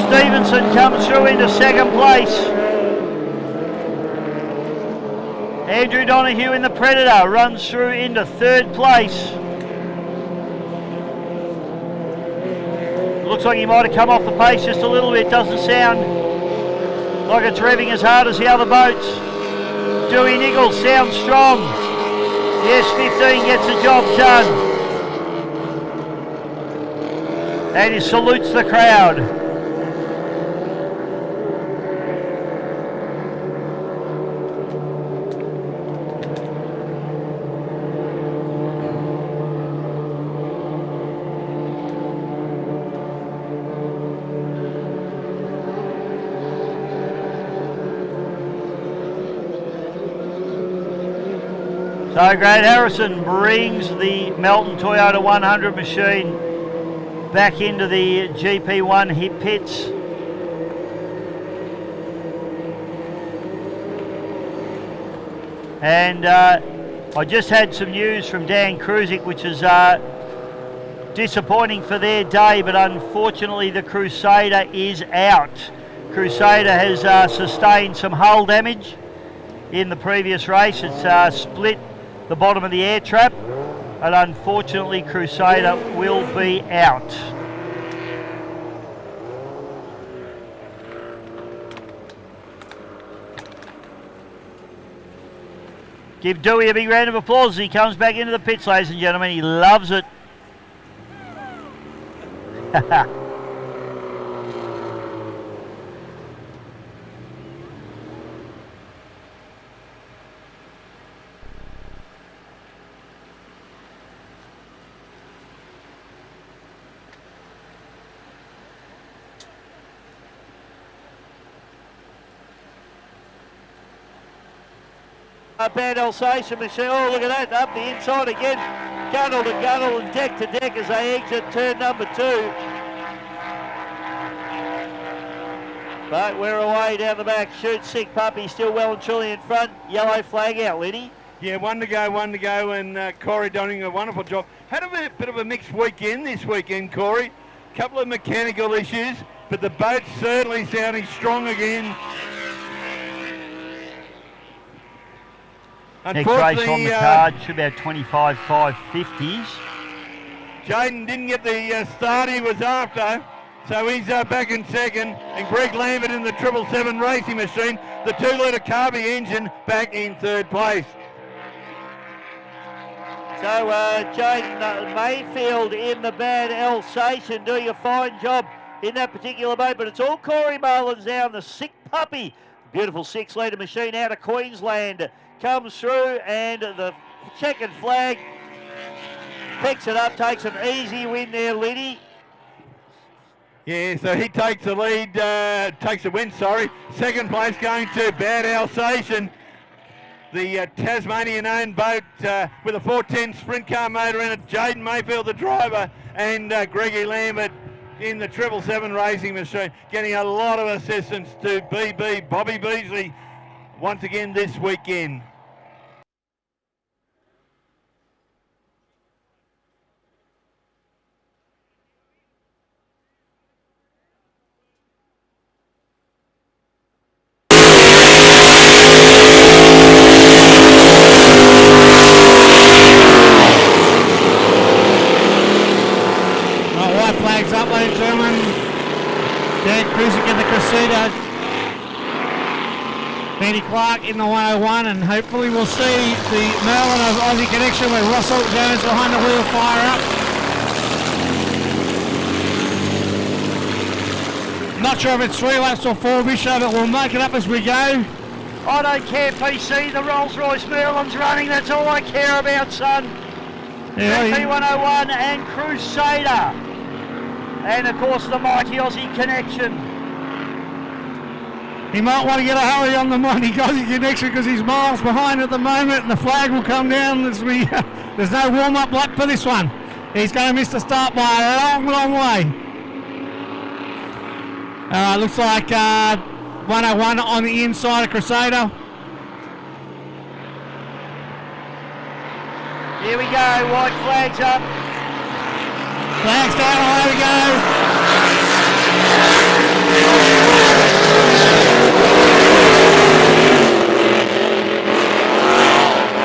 Speaker 3: Stevenson comes through into 2nd place. Andrew Donoghue in the Predator runs through into 3rd place. Looks like he might have come off the pace just a little bit. Doesn't sound like it's revving as hard as the other boats. Dewey Nichols sounds strong. Yes, 15 gets the job done. And he salutes the crowd. So Grant Harrison brings the Melton Toyota 100 machine back into the GP1 hip pits. And I just had some news from Dan Kruzik, which is disappointing for their day, but unfortunately the Crusader is out. Crusader has sustained some hull damage in the previous race. It's split the bottom of the air trap, and unfortunately Crusader will be out. Give Dewey a big round of applause as he comes back into the pits, ladies and gentlemen. He loves it. Bad Alsatian machine. Oh, look at that. Up the inside again. Gunnel to gunnel and deck to deck as they exit turn number 2. But we're away down the back. Shoot Sick Puppy still well and truly in front. Yellow flag out, Liddy.
Speaker 11: Yeah, one to go, and Corey doing a wonderful job. Had a bit of a mixed weekend this weekend, Corey. Couple of mechanical issues, but the boat's certainly sounding strong again.
Speaker 3: Next race on the card should be about 25 550s.
Speaker 11: Jaden didn't get the start he was after, so he's back in second. And Greg Lambert in the 777 racing machine, the 2-litre Carby engine, back in third place.
Speaker 3: So Jaden Mayfield in the Bad Alsatian doing a fine job in that particular boat, but it's all Corey Mullins now in the Sick Puppy. Beautiful 6-litre machine out of Queensland. Comes through, and the checkered flag picks it up, takes an easy win there, Liddy.
Speaker 11: Yeah, so he takes the lead, takes the win, sorry. Second place going to Bad Alsatian, the Tasmanian-owned boat with a 410 sprint car motor in it. Jaden Mayfield, the driver, and Greggy Lambert in the 777 racing machine, getting a lot of assistance to BB, Bobby Beasley, once again this weekend.
Speaker 5: White flags up, ladies and gentlemen. Dan Kruzik in the Crusader. Benny Clark in the 101, and hopefully we'll see the Merlin of Aussie Connection with Russell Jones behind the wheel fire up. Not sure if it's 3 laps or 4, Bishop, but we'll make it up as we go.
Speaker 3: I don't care, PC, the Rolls-Royce Merlin's running, that's all I care about, son.
Speaker 5: Yeah,
Speaker 3: BP101 and Crusader. And of course the mighty Aussie Connection.
Speaker 5: He might want to get a hurry on the mighty Aussie Connection because he's miles behind at the moment, and the flag will come down as we... there's no warm-up lap for this one. He's going to miss the start by a long, long way. Looks like 101 on the inside of Crusader.
Speaker 3: Here we go, white flags up.
Speaker 5: Flags down, away we go.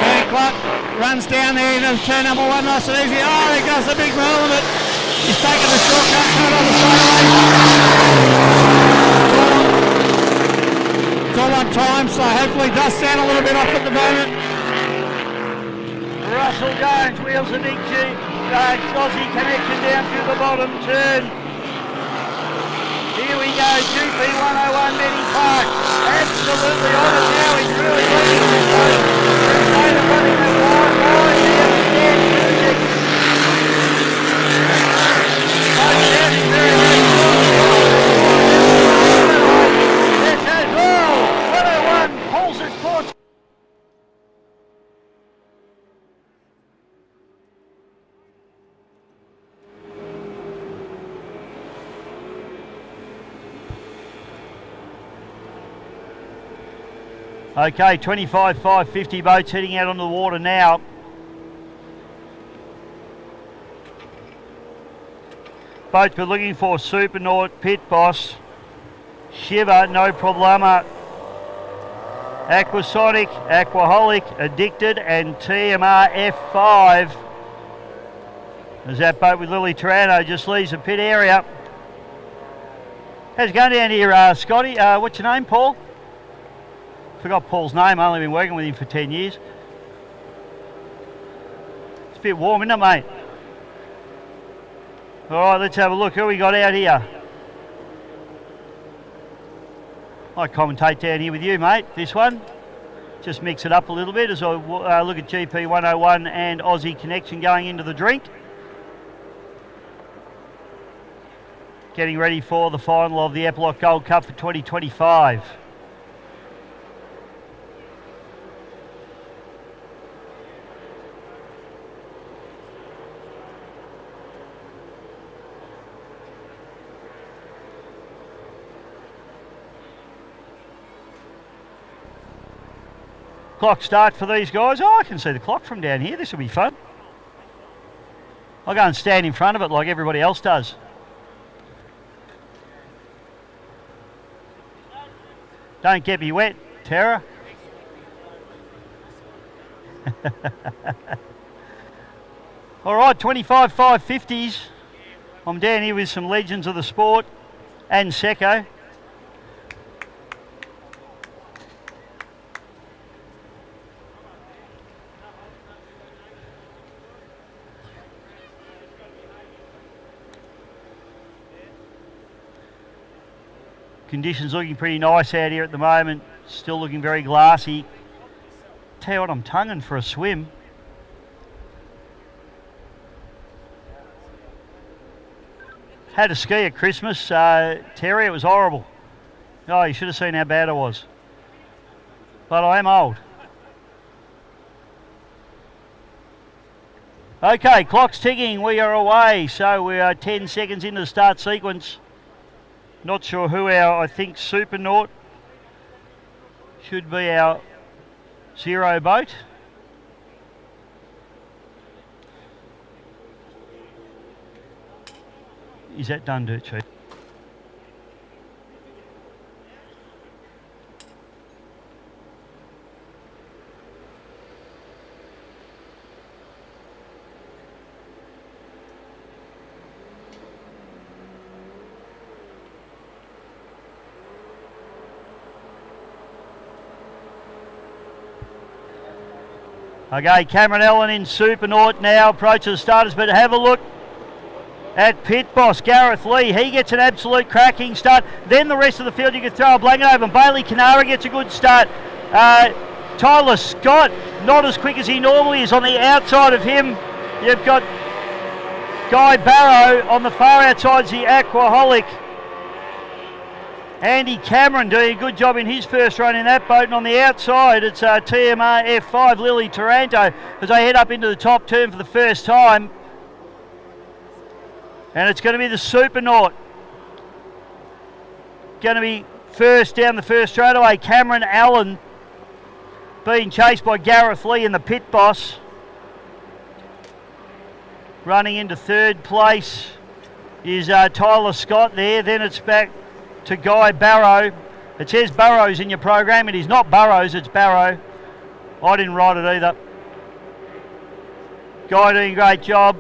Speaker 5: Benny Clark runs down there into turn number 1, nice and easy. Oh, there goes the big Merlin, but he's taking the shortcut coming on the straightaway. It's all on time, so hopefully it does stand a little bit off at the moment.
Speaker 3: Russell Jones wheels the big Aussie Connection down through the bottom turn. Here we go, GP101 Benny Clark. Absolutely on it now, he's really leading this boat. Crusader running the wide line here to Dan Kruzik. Boat sounding very, very strong. There goes, oh, 101 pulls his port. Okay, 25,550 boats heading out onto the water now. Boats we're looking for: Supernaut, Pit Boss, Shiver, No Problema, Aquasonic, Aquaholic, Addicted, and TMR F5. As that boat with Lily Taranto just leaves the pit area. How's it going down here, Scotty? What's your name, Paul? Forgot Paul's name. I've only been working with him for 10 years. It's a bit warm, isn't it, mate? All right, let's have a look. Who we got out here? I commentate down here with you, mate. This one. Just mix it up a little bit as I look at GP 101 and Aussie Connection going into the drink. Getting ready for the final of the Eppalock Gold Cup for 2025. Clock start for these guys. Oh, I can see the clock from down here. This will be fun. I'll go and stand in front of it like everybody else does. Don't get me wet, Tara. All right, 25,550s. I'm down here with some legends of the sport and Secco. Conditions looking pretty nice out here at the moment. Still looking very glassy. Tell you what, I'm tonguing for a swim. Had a ski at Christmas, Terry. It was horrible. Oh, you should have seen how bad I was. But I am old. Okay, clock's ticking. We are away. So we are 10 seconds into the start sequence. Not sure who I think Supernaut should be our zero boat. Is that done, Dirt Cheap? Okay, Cameron Allen in Supernaut now approaches the starters, but have a look at Pit Boss, Gareth Lee. He gets an absolute cracking start. Then the rest of the field, you can throw a blanket over. Bailey Canara gets a good start. Tyler Scott, not as quick as he normally is. On the outside of him, you've got Guy Barrow. On the far outside is the Aquaholic. Andy Cameron doing a good job in his first run in that boat, and on the outside it's TMR F5, Lily Taranto, as they head up into the top turn for the first time. And it's going to be the Supernaut. Going to be first down the first straightaway. Cameron Allen being chased by Gareth Lee in the Pit Boss. Running into third place is Tyler Scott there. Then it's back to Guy Barrow. It says Burrows in your program. It is not Burrows, it's Barrow. I didn't write it either. Guy doing a great job.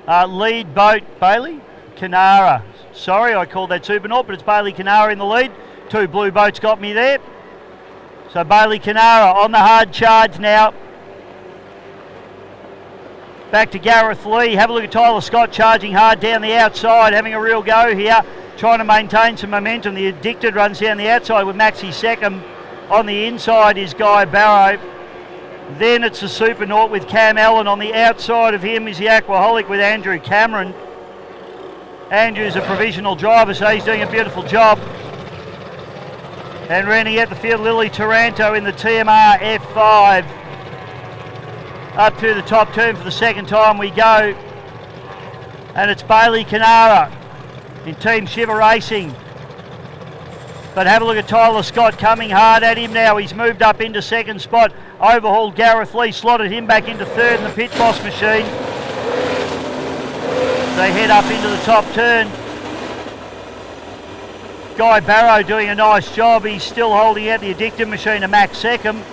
Speaker 3: Lead boat, Bailey Canara. Sorry, I called that Supernaut, but it's Bailey Canara in the lead. Two blue boats got me there. So Bailey Canara on the hard charge now. Back to Gareth Lee. Have a look at Tyler Scott charging hard down the outside, having a real go here, trying to maintain some momentum. The Addicted runs down the outside with Maxi second. On the inside is Guy Barrow. Then it's the Supernaut with Cam Allen. On the outside of him is the Aquaholic with Andrew Cameron. Andrew's a provisional driver, so he's doing a beautiful job. And rounding out the field, Lily Taranto in the TMR F5. Up to the top turn for the second time we go. And it's Bailey Canara in Team Shiver Racing. But have a look at Tyler Scott coming hard at him now. He's moved up into second spot. Overhauled Gareth Lee, slotted him back into third in the pit boss machine. They head up into the top turn. Guy Barrow doing a nice job. He's still holding out the addictive machine to Max Seckham.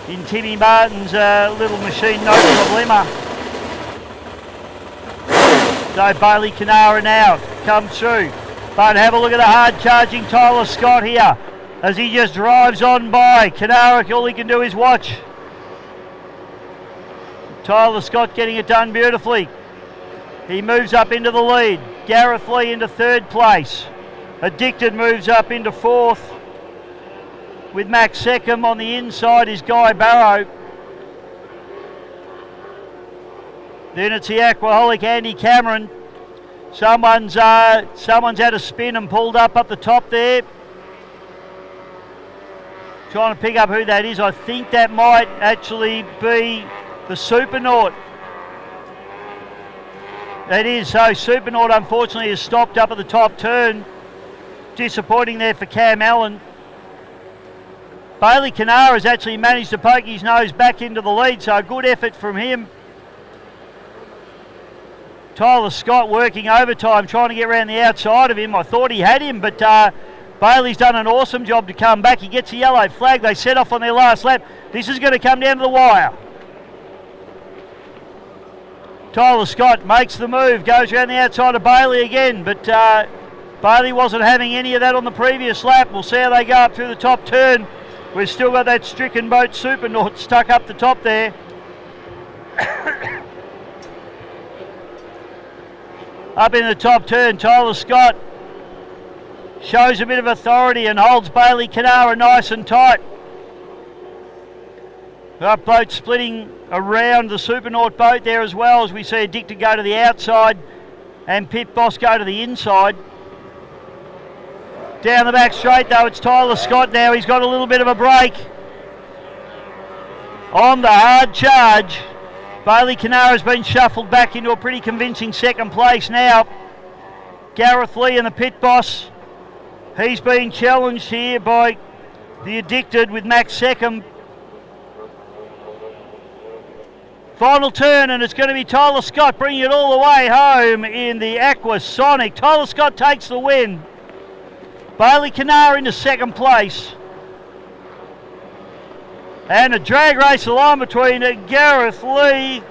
Speaker 3: In Timmy Martin's little machine, no problema. So Bailey Canara now comes through. But have a look at the hard charging Tyler Scott here as he just drives on by. Canara, all he can do is watch. Tyler Scott getting it done beautifully. He moves up into the lead. Gareth Lee into third place. Addicted moves up into fourth. With Max Seckham on the inside is Guy Barrow. Then it's the Aquaholic Andy Cameron. Someone's had a spin and pulled up the top there. Trying to pick up who that is. I think that might actually be the Supernaut. That is, so Supernaut unfortunately has stopped up at the top turn. Disappointing there for Cam Allen. Bailey Canara has actually managed to poke his nose back into the lead, so a good effort from him. Tyler Scott working overtime, trying to get around the outside of him. I thought he had him, but Bailey's done an awesome job to come back. He gets a yellow flag. They set off on their last lap. This is going to come down to the wire. Tyler Scott makes the move, goes around the outside of Bailey again, but Bailey wasn't having any of that on the previous lap. We'll see how they go up through the top turn. We've still got that stricken boat Supernaut stuck up the top there. Up in the top turn, Tyler Scott shows a bit of authority and holds Bailey Canara nice and tight. That boat splitting around the Supernaut boat there as well, as we see Addicted go to the outside and Pit Boss go to the inside. Down the back straight though, it's Tyler Scott now. He's got a little bit of a break. On the hard charge, Bailey Canara's been shuffled back into a pretty convincing second place now. Gareth Lee and the Pit Boss. He's been challenged here by the Addicted with Max Seckham. Final turn, and it's going to be Tyler Scott bringing it all the way home in the Aqua Sonic. Tyler Scott takes the win. Bailey Canara into second place. And a drag race along between Gareth Lee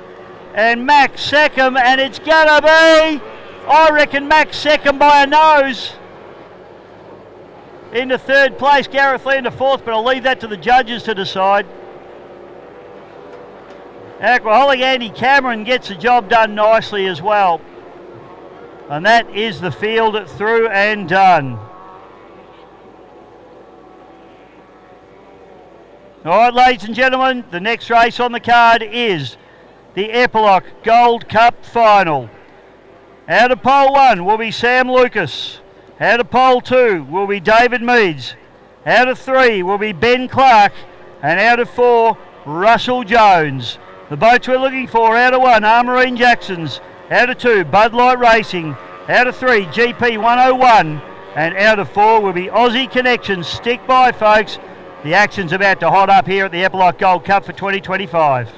Speaker 3: and Max Seckham, and it's going to be, I reckon, Max Seckham by a nose. Into third place, Gareth Lee into fourth, but I'll leave that to the judges to decide. Aquaholic Andy Cameron gets the job done nicely as well. And that is the field through and done. All right, ladies and gentlemen, the next race on the card is the Eppalock Gold Cup Final. Out of pole 1 will be Sam Lucas. Out of pole 2 will be David Meads. Out of 3 will be Ben Clark. And out of 4, Russell Jones. The boats we're looking for: out of 1, Armourine Jacksons. Out of 2, Bud Light Racing. Out of 3, GP 101. And out of 4 will be Aussie Connections. Stick by, folks. The action's about to hot up here at the Eppalock Gold Cup for 2025.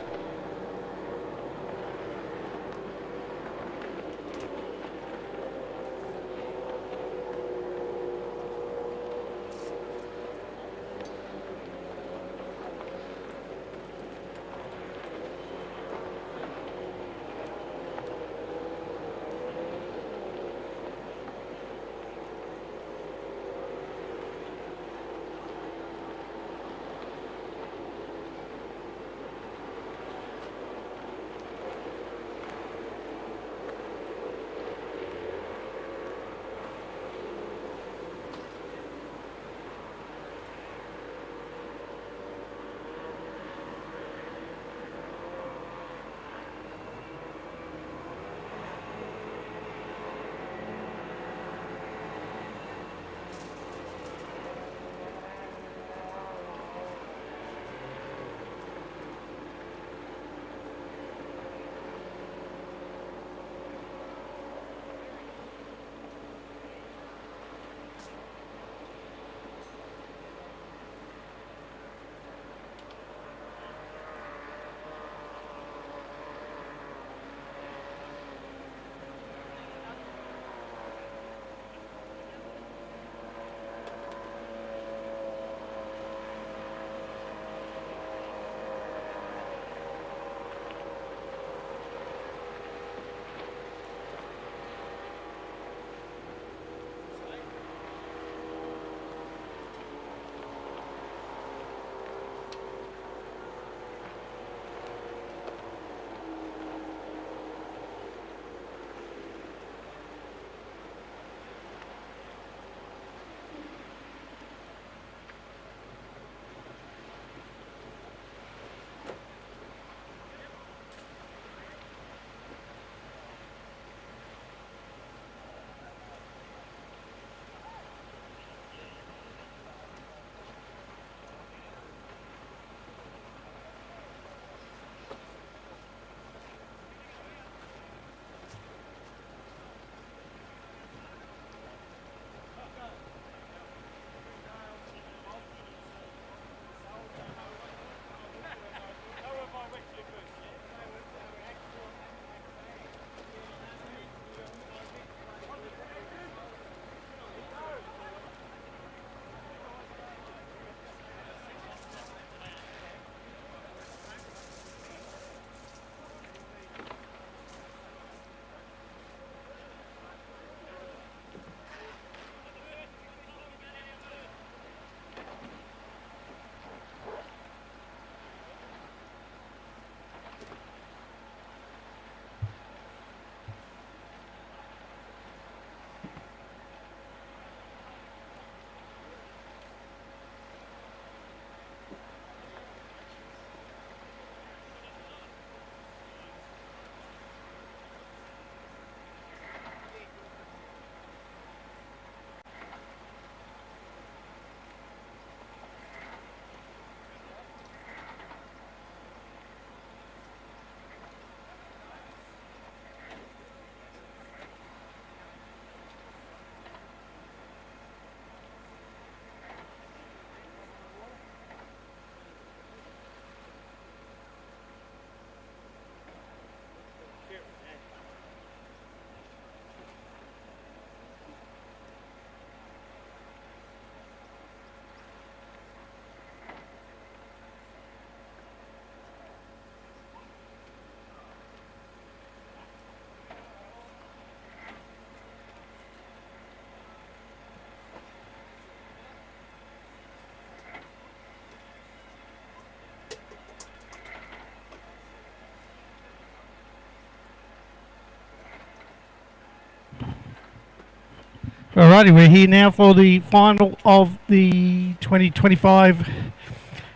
Speaker 5: Alrighty, we're here now for the final of the 2025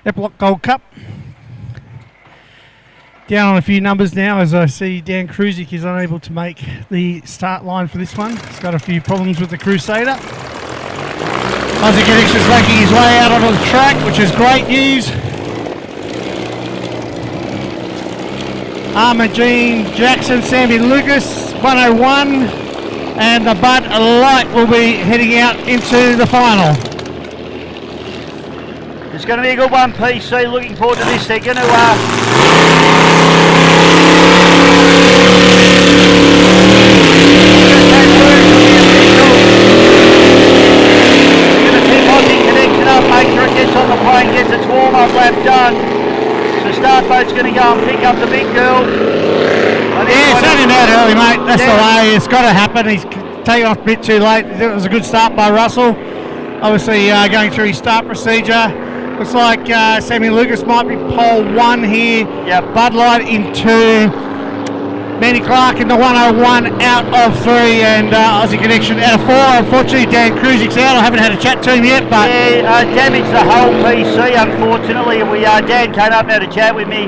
Speaker 5: Eppalock Gold Cup. Down on a few numbers now as I see Dan Kruzik is unable to make the start line for this one. He's got a few problems with the Crusader. Aussie Connection's making his way out onto the track, which is great news. Armagene Jackson, Sammy Lucas, 101, and the Bud Light will be heading out into the final.
Speaker 3: It's going to be a good one, PC. Looking forward to this. They're going to keep Aussie Connection up, make sure it gets on the plane, gets its warm-up lap done. So start boat's going to go and pick up the big girl.
Speaker 5: Yeah, it's only that early, mate. That's the way. It's got to happen. He's taken off a bit too late. It was a good start by Russell. Obviously going through his start procedure. Looks like Sammy Lucas might be pole 1 here.
Speaker 3: Yep.
Speaker 5: Bud Light in 2. Manny Clark in the 101 out of 3, and Aussie Connection out of 4. Unfortunately, Dan Kruzik's out. I haven't had a chat to him yet, but
Speaker 3: yeah, damaged the whole PC. Unfortunately, Dan came up and had a chat with me,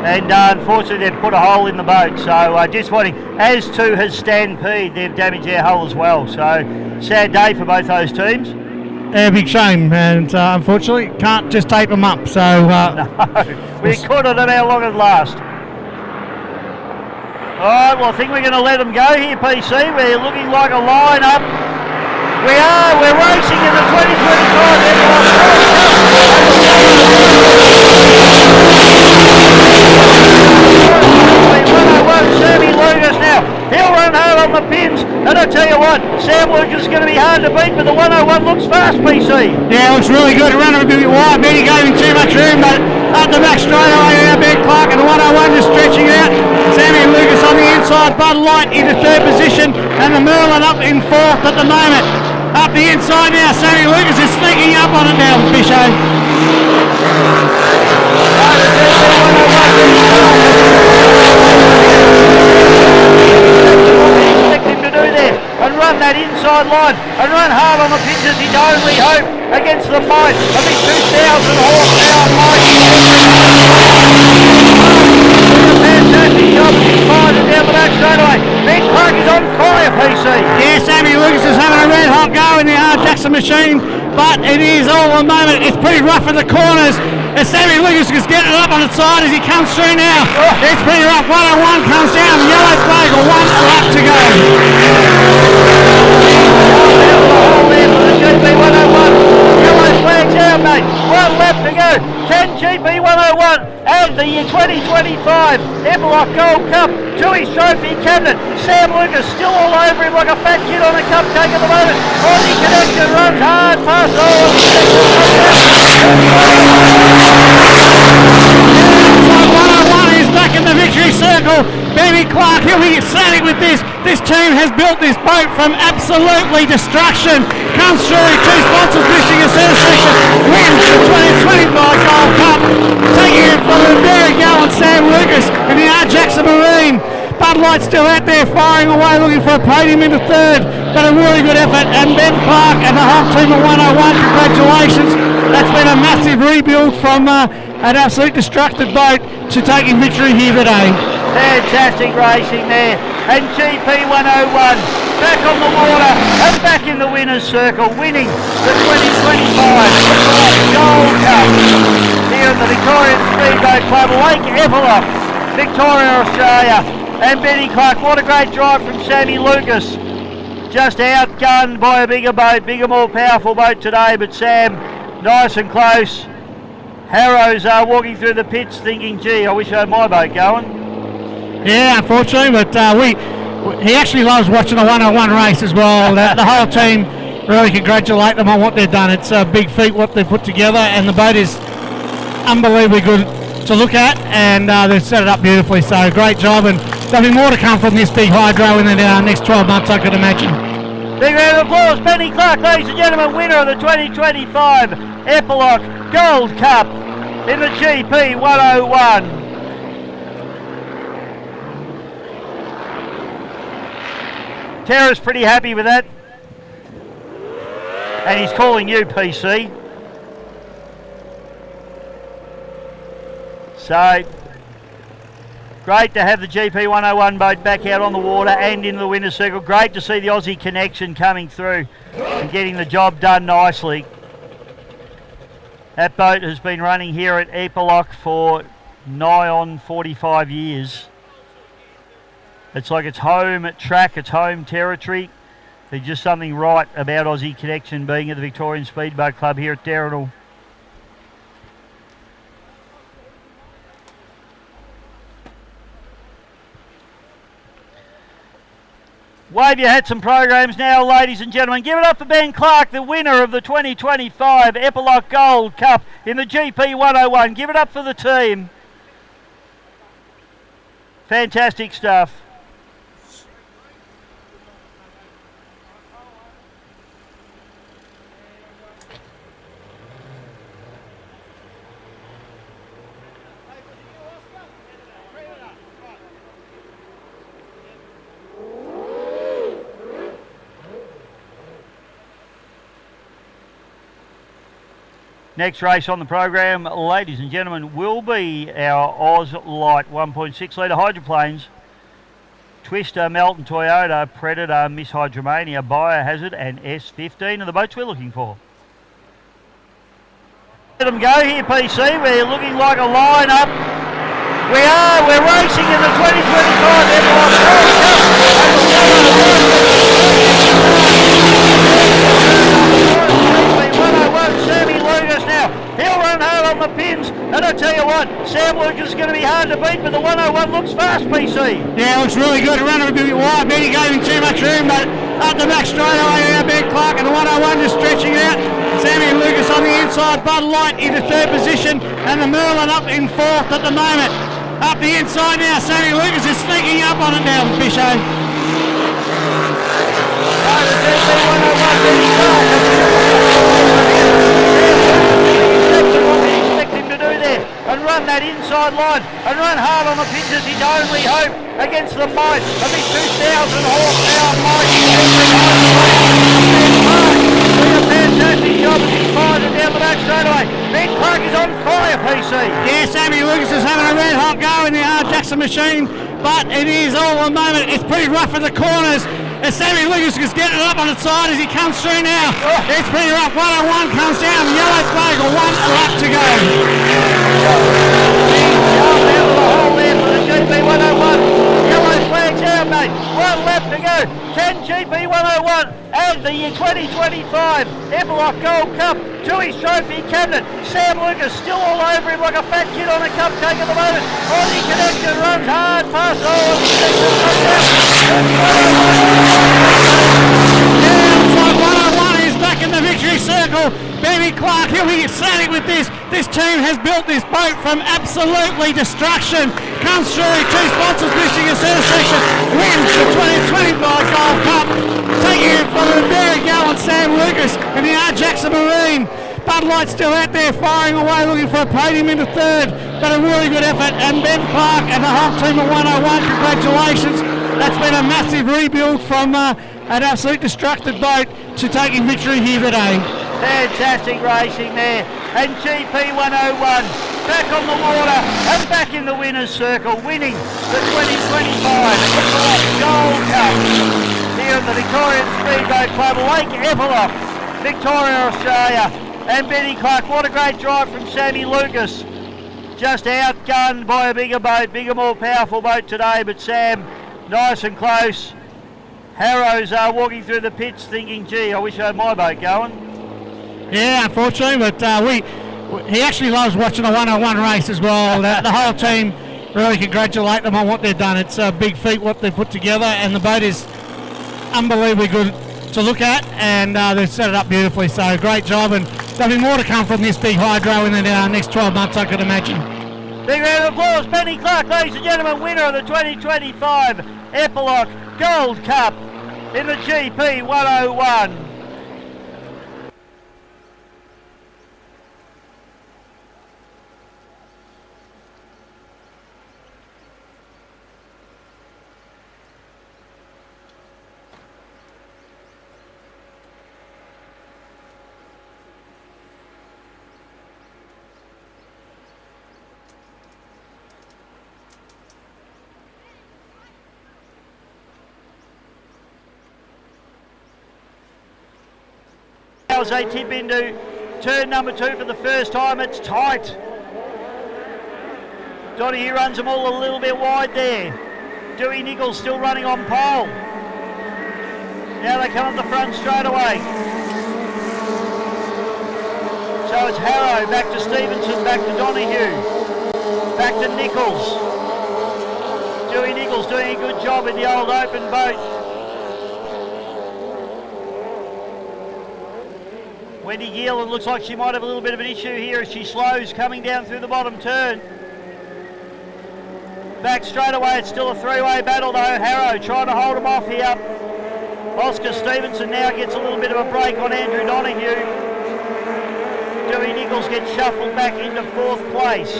Speaker 3: and unfortunately, they've put a hole in the boat. So disappointing. As to his Stampede, they've damaged their hull as well. So sad day for both those teams.
Speaker 5: Yeah, big shame, and unfortunately, can't just tape them up. So
Speaker 3: no, we could have done how long it last. Alright, well I think we're going to let them go here, PC. We're looking like a line-up. We are, we're racing in the 2025 Epoch. Sammy Lucas now. He'll run hard on the pins, and I tell you what, Sam Lucas is going to be hard to beat, but the 101 looks fast, PC.
Speaker 5: Yeah, it looks really good. Running a bit wide. Benny gave him too much room, but up the back straight away now, Ben Clark, and the 101 just stretching it out. Sammy Lucas on the inside, Bud Light into 3rd position, and the Merlin up in 4th at the moment. Up the inside now, Sammy Lucas is sneaking up on it now, Bisho.
Speaker 3: And run that inside line and run hard on the pitches. He'd only hope against the might of his 2,000 horsepower might. A fantastic job as he's fired it down the back straight away. Ben Clark is on fire, PC.
Speaker 5: Yeah, Sammy Lucas is having a red hot go in the Jackson machine, but it is all at the moment. It's pretty rough in the corners. And Sammy Lucas is getting it up on its side as he comes through now. It's pretty rough. 101 comes down. Yellow flag, 1 lap to go.
Speaker 3: GP 101. Yellow flag's out, mate. 1 lap to go. Can GP 101 and the 2025 Eppalock Gold Cup to his trophy cabinet. Sam Lucas still all over him like a fat kid on a cupcake at the moment. Aussie Connection runs hard past all.
Speaker 5: 101 is back in the victory circle. Benny Clark, he'll be ecstatic with this. This team has built this boat from absolutely destruction. Comes through, 2 sponsors missing a centre section. Wins the 2025 Gold Cup. Taking it from the very gallant Sam Lucas in the Jackson Marine. Bud Light still out there firing away, looking for a podium into 3rd. But a really good effort. And Ben Clark and the whole team of 101, congratulations. That's been a massive rebuild from an absolute destructed boat to taking victory here today.
Speaker 3: Fantastic racing there. And GP 101 back on the water and back in the winner's circle, winning the 2025 Gold Cup here at the Victorian Speedboat Club, Lake Eppalock, Victoria, Australia. And Benny Clark, what a great drive from Sammy Lucas. Just outgunned by a bigger boat, bigger, more powerful boat today, but Sam, nice and close. Harrows are walking through the pits thinking, gee, I wish I had my boat going.
Speaker 5: Yeah, unfortunately, but he actually loves watching a 101 race as well. The whole team really congratulate them on what they've done. It's a big feat what they've put together, and the boat is unbelievably good to look at, and they've set it up beautifully, so great job, and there'll be more to come from this big hydro in the next 12 months, I could imagine.
Speaker 3: Big round of applause, Benny Clark, ladies and gentlemen, winner of the 2025 Eppalock Gold Cup in the GP 101. Tara's pretty happy with that. And he's calling you, PC. So, great to have the GP 101 boat back out on the water and into the winner's circle. Great to see the Aussie connection coming through and getting the job done nicely. That boat has been running here at Eppalock for nigh on 45 years. It's like it's home track, it's home territory. There's just something right about Aussie connection being at the Victorian Speedboat Club here at Darrenal. Wave your hats and programs now, ladies and gentlemen. Give it up for Ben Clark, the winner of the 2025 Eppalock Gold Cup in the GP 101. Give it up for the team. Fantastic stuff. Next race on the program, ladies and gentlemen, will be our Oz Light 1.6 litre hydroplanes. Twister, Melton, Toyota, Predator, Miss Hydromania, Biohazard and S15 are the boats we're looking for. Let them go here, PC. We're looking like a line-up. We're racing in the 2025 Epoch Gold Cup. Sammy Lucas now. He'll run hard on the pins. And I tell you what, Sam Lucas is going to be hard to beat, but the 101 looks fast, PC.
Speaker 5: Yeah, looks really good. Running a bit wide. Benny gave him too much room, but up the back straight away now, Ben Clark, and the 101 just stretching out. Sammy Lucas on the inside, Bud Light into third position, and the Merlin up in fourth at the moment. Up the inside now, Sammy Lucas is sneaking up on it now, Bisho.
Speaker 3: And run that inside line and run hard on the pitch as his only hope against the might of his 2,000 horsepower mighty doing a fantastic job as he fires it down the back straight away. Ben Clark is on fire, PC.
Speaker 5: Yeah, Sammy Lucas is having a red hot go in the Jackson machine, but it is all the moment. It's pretty rough in the corners. And Sammy Lucas is getting it up on its side as he comes through now. Oh. It's pretty rough. 101 comes down. Yellow flag, a lap to go.
Speaker 3: Down the hole there for the GP 101. Yellow flag's out, mate. 1 lap to go. Can GP 101 and the 2025 Eppalock Gold Cup to his trophy cabinet. Sam Lucas still all over him like a fat kid on a cupcake at the moment. Aussie connection runs hard past all.
Speaker 5: Back in the victory circle. Benny Clark, he'll be ecstatic with this. This team has built this boat from absolutely destruction. Comes through, 2 sponsors boosting a centre section. Wins the 2025 Gold Cup. Taking it from the very gallant Sam Lucas in the Jackson Marine. Bud Light still out there firing away, looking for a podium into third. But a really good effort. And Ben Clark and the whole team of 101, congratulations. That's been a massive rebuild from an absolute destructed boat to taking victory here today.
Speaker 3: Fantastic racing there. And GP 101 back on the water and back in the winner's circle, winning the 2025 Eppalock Gold Cup here at the Victorian Speedboat Club, Lake Eppalock, Victoria, Australia. And Benny Clark, what a great drive from Sammy Lucas. Just outgunned by a bigger boat, bigger, more powerful boat today, but Sam, nice and close. Harrows are walking through the pits thinking, gee, I wish I had my boat going.
Speaker 5: Yeah, unfortunately, but he actually loves watching a 101 race as well. The whole team really congratulate them on what they've done. It's a big feat what they've put together, and the boat is unbelievably good to look at, and they've set it up beautifully, so great job, and there'll be more to come from this big hydro in the next 12 months, I could imagine.
Speaker 3: Big round of applause, Benny Clark, ladies and gentlemen, winner of the 2025 Eppalock Gold Cup in the GP 101. now as they tip into turn number 2 for the first time. It's tight. Donahue runs them all a little bit wide there. Dewey Nichols still running on pole. Now they come up the front straight away. So it's Harrow, back to Stevenson, back to Donahue, back to Nichols. Dewey Nichols doing a good job in the old open boat. Wendy Geelan looks like she might have a little bit of an issue here as she slows coming down through the bottom turn. Back straight away, it's still a three-way battle though. Harrow trying to hold him off here. Oscar Stevenson now gets a little bit of a break on Andrew Donahue. Dewey Nichols gets shuffled back into 4th place.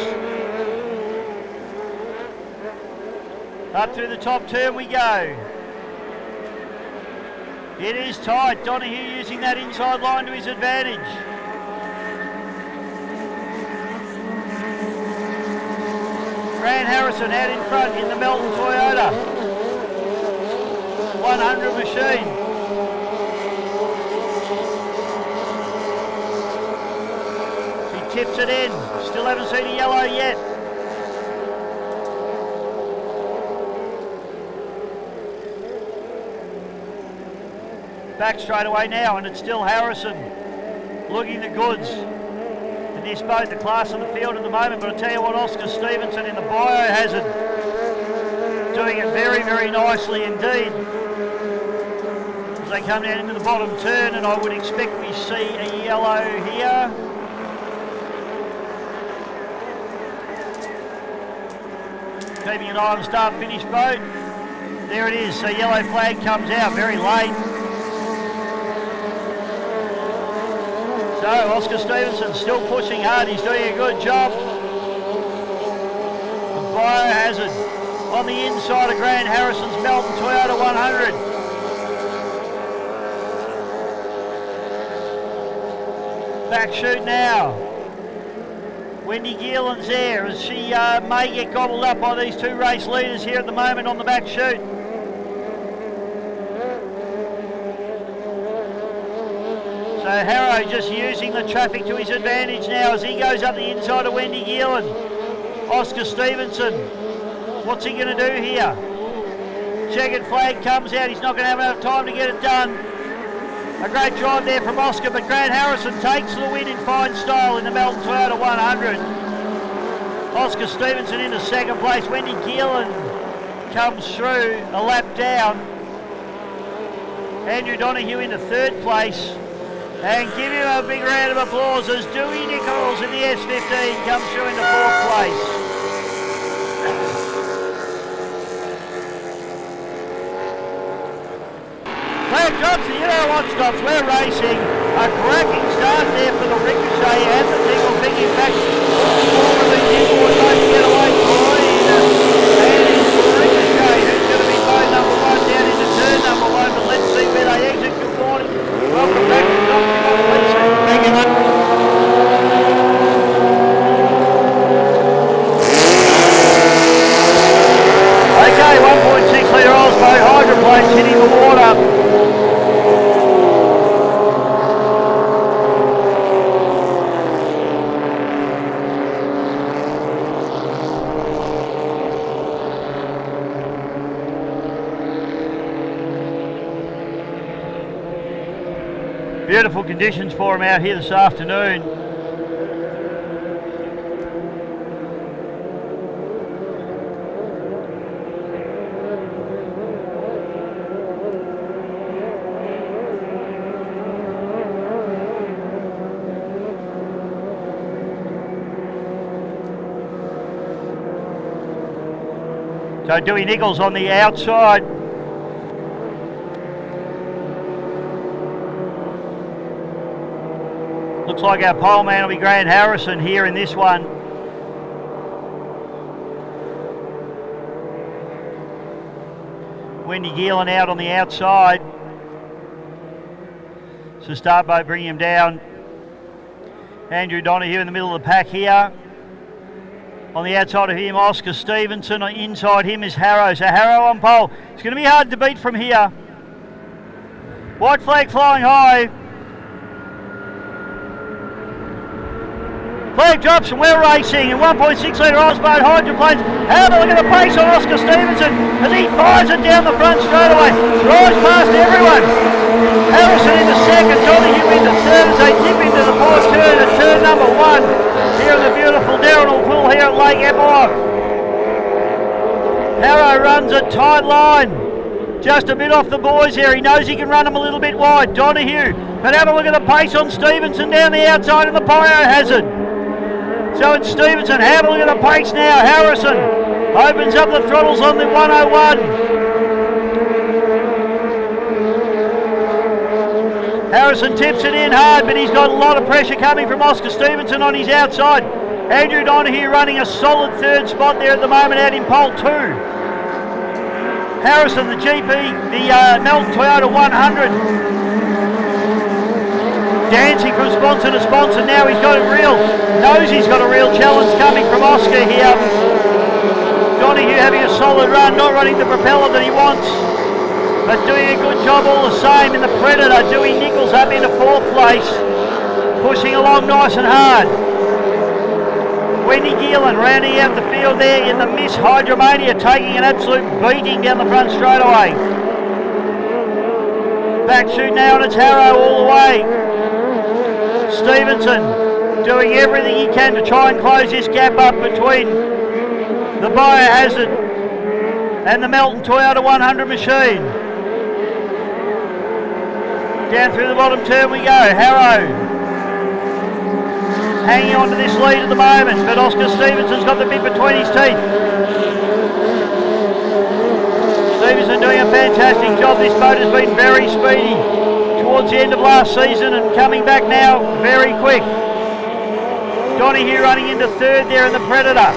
Speaker 3: Up through the top turn we go. It is tight. Donahue using that inside line to his advantage. Grant Harrison out in front in the Melton Toyota 100 machine. He tips it in. Still haven't seen a yellow yet. Back straight away now, and it's still Harrison looking the goods. In this boat, the class of the field at the moment, but I tell you what, Oscar Stevenson in the biohazard doing it very, very nicely indeed. As they come down into the bottom turn, and I would expect we see a yellow here. Keeping an eye on the start-finish boat. There it is, so yellow flag comes out very late. So Oscar Stevenson still pushing hard, he's doing a good job. The biohazard on the inside of Grant Harrison's Melton Toyota 100. Back shoot now. Wendy Geelan's there as she may get gobbled up by these 2 race leaders here at the moment on the back shoot. So Harrow just using the traffic to his advantage now as he goes up the inside of Wendy Geelan. Oscar Stevenson, what's he going to do here? Checkered flag comes out, he's not going to have enough time to get it done. A great drive there from Oscar, but Grant Harrison takes the win in fine style in the Melton Toyota 100. Oscar Stevenson into 2nd place. Wendy Geelan comes through a lap down. Andrew Donahue into 3rd place. And give him a big round of applause as Dewey Nichols in the S15 comes through into 4th place. Flag drops, and you know what stops? We're racing. A cracking start there for the Ricochet and the Tingle Pig. In fact, all of these imports don't get away clean. And it's Ricochet who's going to be boat number 1 down into turn number 1. But let's see where they exit. Good morning. Welcome back to the Doctor Lisa. Thank you, mate. Okay, 1.6 litre Osboat hydroplanes hitting the water. Beautiful conditions for him out here this afternoon. So Dewey Nichols on the outside. Looks like our pole man will be Grant Harrison here in this one. Wendy Geelan out on the outside. So start boat bringing him down. Andrew Donahue in the middle of the pack here. On the outside of him, Oscar Stevenson. Inside him is Harrow. So Harrow on pole. It's going to be hard to beat from here. White flag flying high. Flag drops and we're racing. And 1.6 litre Osboat Hydroplanes. Have a look at the pace on Oscar Stevenson as he fires it down the front straight away. Drives past everyone. Harrison into second. Donahue into third as they dip into the fourth turn at turn number 1 here in the beautiful Darrenal Pool here at Lake Eppalock. Harrow runs a tight line. Just a bit off the boys here. He knows he can run them a little bit wide. Donahue. But have a look at the pace on Stevenson down the outside in the biohazard. So it's Stevenson. Have a look at the pace now. Harrison opens up the throttles on the 101. Harrison tips it in hard, but he's got a lot of pressure coming from Oscar Stevenson on his outside. Andrew Donahue running a solid third spot there at the moment out in pole 2. Harrison, the GP, the Melton Toyota 100. Dancing from sponsor to sponsor now. He's got knows he's got a real challenge coming from Oscar here. Donahue having a solid run, not running the propeller that he wants, but doing a good job all the same in the Predator. Dewey Nichols up into 4th place, pushing along nice and hard. Wendy Geelan rounding out the field there in the Miss Hydromania, taking an absolute beating down the front straight away. Back shoot now and it's Harrow all the way. Stevenson doing everything he can to try and close this gap up between the Biohazard and the Melton Toyota 100 machine. Down through the bottom turn we go. Harrow hanging on to this lead at the moment, but Oscar Stevenson's got the bit between his teeth. Stevenson doing a fantastic job. This boat has been very speedy towards the end of last season and coming back now very quick. Donahue running into 3rd there in the Predator.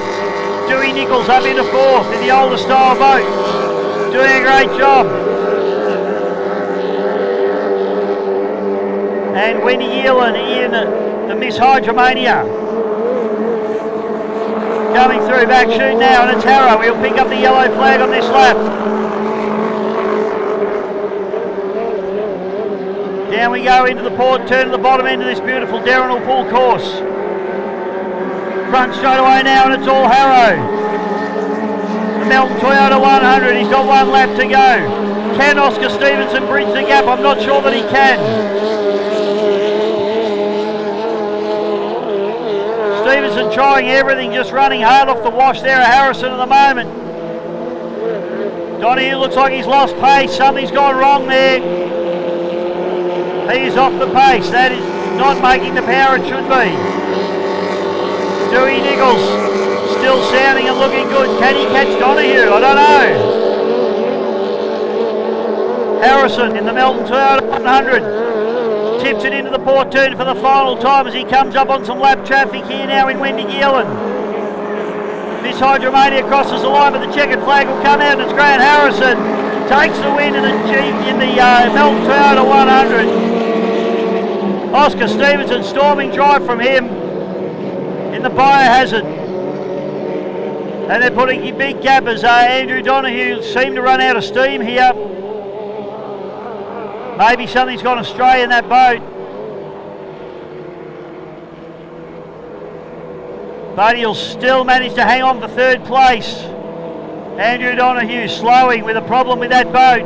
Speaker 3: Dewey Nichols up into 4th in the older style boat. Doing a great job. And Wendy Yearlin in the Miss Hydromania. Coming through, back shoot now, and it's Harrow. He'll pick up the yellow flag on this lap. Down we go into the port turn at the bottom end of this beautiful Darrenal Pool course. Front straight away now, and it's all Harrow. The Melton Toyota 100, he's got 1 lap to go. Can Oscar Stevenson bridge the gap? I'm not sure that he can. Stevenson trying everything, just running hard off the wash there at Harrison at the moment. Donahue looks like he's lost pace. Something's gone wrong there. He's off the pace. That is not making the power it should be. Dewey Nichols still sounding and looking good. Can he catch Donahue? I don't know. Harrison in the Melton Toyota 100. Tips it into the port turn for the final time as he comes up on some lap traffic here now in Wendy Geelan. Miss Hydromania crosses the line, but the checkered flag will come out and it's Grant Harrison. Takes the win in the Melton Toyota 100. Oscar Stevenson storming drive from him in the Biohazard. And they're putting a big gap as Andrew Donahue seemed to run out of steam here. Maybe something's gone astray in that boat. But he'll still manage to hang on for 3rd place. Andrew Donahue slowing with a problem with that boat.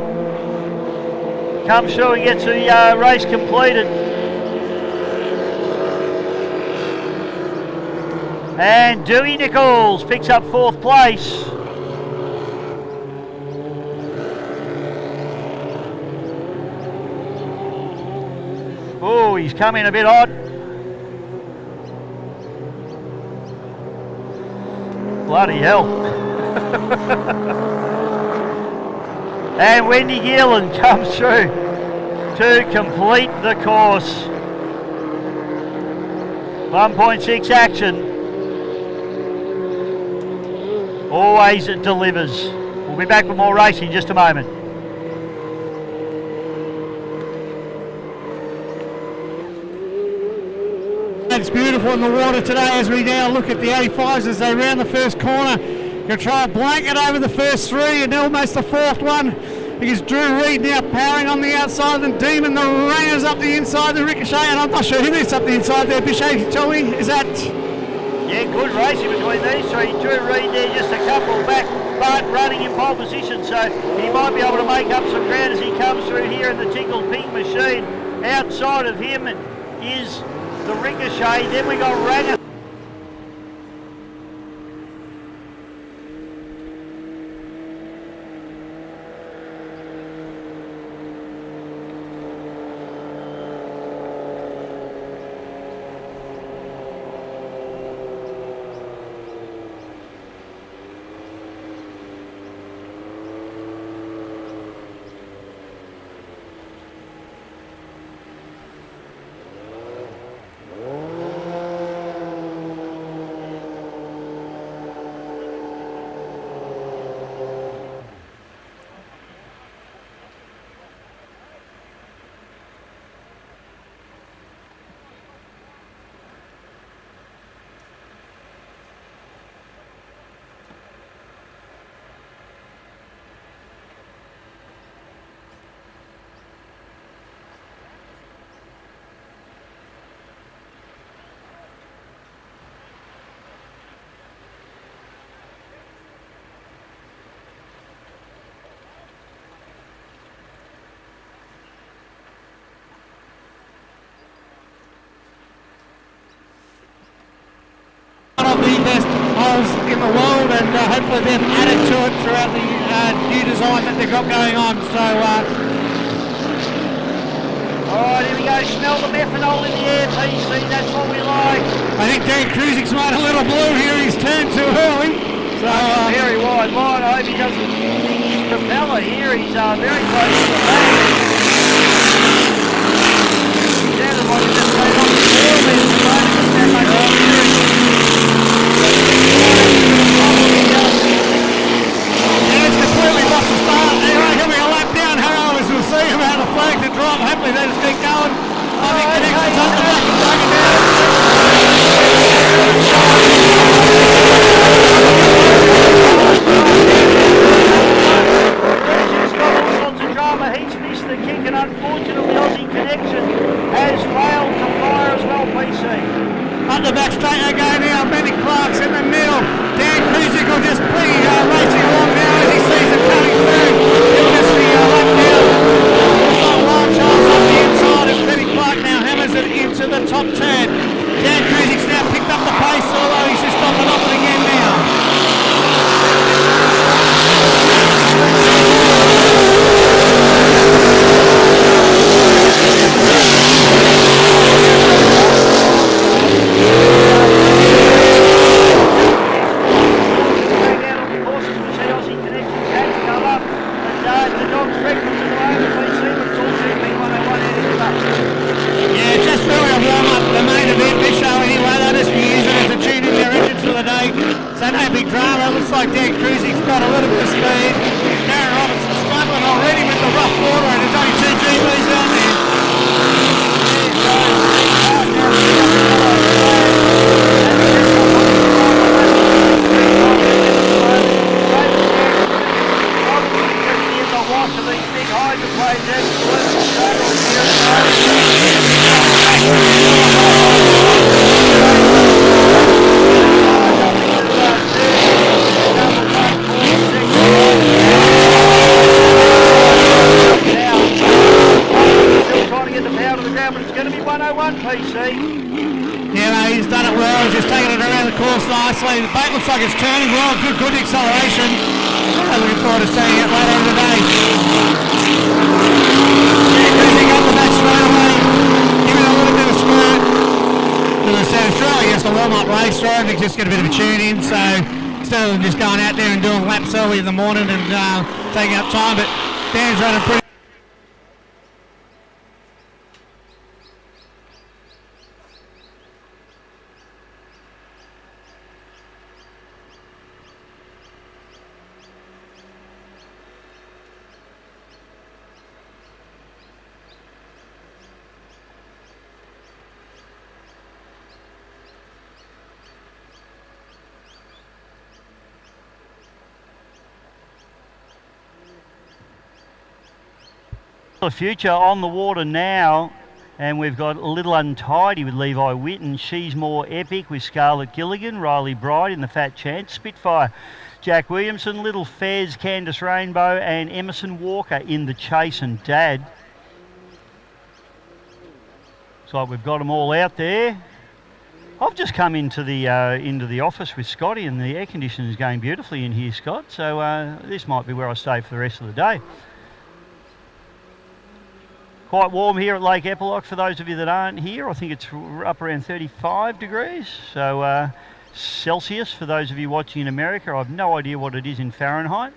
Speaker 3: Comes through and gets the race completed. And Dewey Nichols picks up 4th place. Oh, he's come in a bit hot. Bloody hell. And Wendy Geelan comes through to complete the course. 1.6 action. Always it delivers. We'll be back with more racing in just a moment.
Speaker 5: It's beautiful in the water today as we now look at the 85s as they round the first corner. Going to try a blanket over the first 3 and almost the 4th one because Drew Reed now powering on the outside and Demon the Rangers up the inside, the Ricochet, and I'm not sure who is up the inside there. Bichet, tell me, is that
Speaker 3: Yeah, good racing between these three. Drew Reid there just a couple back, but running in pole position, so he might be able to make up some ground as he comes through here in the Tickle Pink machine. Outside of him is the Ricochet. Then we got Ranger.
Speaker 5: In the world, and hopefully they've added to it throughout the new design that they've got going on. So,
Speaker 3: alright, here we go. Smell the methanol in the air, PC. That's what we like.
Speaker 5: I think Dan Kruzik's made a little blue here. He's turned too early. So,
Speaker 3: very wide line. I hope he doesn't ding his propeller here. He's very close to the back. He sounded like he just stayed on the wheel there for the moment. Just that much on here.
Speaker 5: Completely lost the start. Anyway, he'll be a lap down. Harrow, as we'll see him out of the flag to drop. Hopefully they just keep going. I think connections up the back and take it down.
Speaker 3: He's got all sorts of drama. He's missed the kick, and unfortunately Aussie Connection has failed to fire as well, PC.
Speaker 5: Up the back straight they go now. Benny Clark's in the middle. Dan Kruzik will just be racing along now as he sees it coming through. He'll just be lap down. Looks like Wild Charles on the inside as Benny Clark now hammers it into the top 10. Dan Kruzik's now picked up the pace, although he's just stopping off it again now. Like Dan Kruzik's got a little bit of speed. Darren Robertson's struggling already with the rough water, and there's only 2 GBs out there. The wash of these big hydroplanes absolutely struggling here. PC. Yeah, no, he's done it well. He's just taking it around the course nicely. The boat looks like it's turning well. Good acceleration. I'm looking forward to seeing it later in the day. Yeah, Kruzik up the back straight away. Giving it a little bit of squirt. As I said, Australia just a warm-up race, trying to just get a bit of a tune in. So instead of just going out there and doing laps early in the morning and taking up time, but Dan's running pretty.
Speaker 3: The future on the water now And we've got a Little Untidy with Levi Whitten, She's More Epic with Scarlett Gilligan, Riley Bride in the Fat Chance, Spitfire, Jack Williamson, Little Fez, Candice Rainbow, and Emerson Walker in the Chase and Dad. So we've got them all out there. I've just come into the office with Scotty, and the air conditioning is going beautifully in here, Scott. So this might be where I stay for the rest of the day. Quite warm here at Lake Eppalock for those of you that aren't here. I think it's up around 35 degrees. So Celsius for those of you watching in America. I have no idea what it is in Fahrenheit.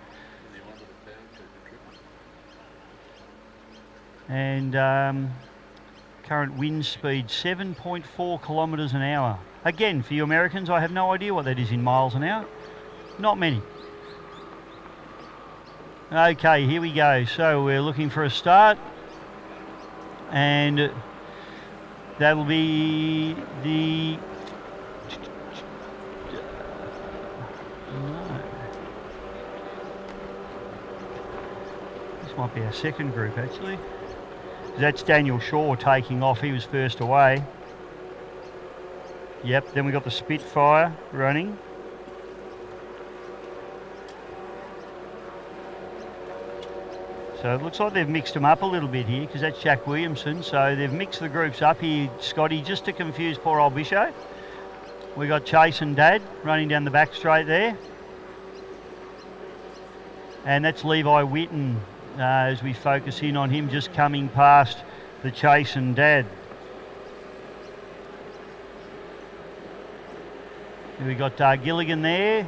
Speaker 3: And current wind speed 7.4 kilometres an hour. Again, for you Americans, I have no idea what that is in miles an hour. Not many. Okay, here we go. So we're looking for a start. And that'll be the... No. This might be our second group, actually. That's Daniel Shaw taking off. He was first away. Yep, then we got the Spitfire running. So it looks like they've mixed them up a little bit here, because that's Jack Williamson. So they've mixed the groups up here, Scotty, just to confuse poor old Bisho. We got Chase and Dad running down the back straight there. And that's Levi Whitten, as we focus in on him, just coming past the Chase and Dad. We got Gilligan there.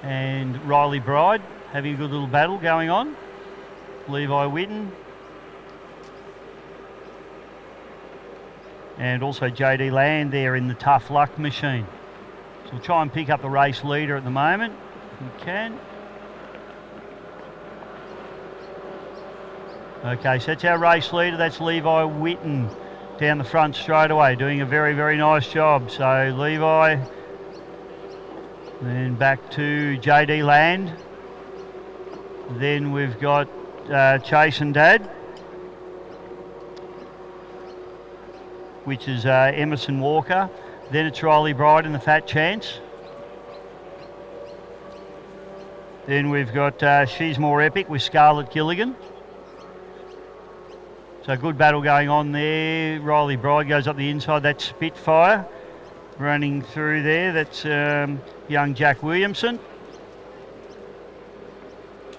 Speaker 3: And Riley Bride having a good little battle going on. Levi Whitten. And also JD Land there in the Tough Luck machine. So we'll try and pick up the race leader at the moment, if we can. Okay, so that's our race leader. That's Levi Whitten down the front straight away, doing a very, very nice job. So Levi, then back to JD Land. Then we've got Chase and Dad, which is Emerson Walker. Then it's Riley Bride in the Fat Chance. Then we've got She's More Epic with Scarlett Gilligan. So good battle going on there. Riley Bride goes up the inside. That's Spitfire running through there. That's young Jack Williamson.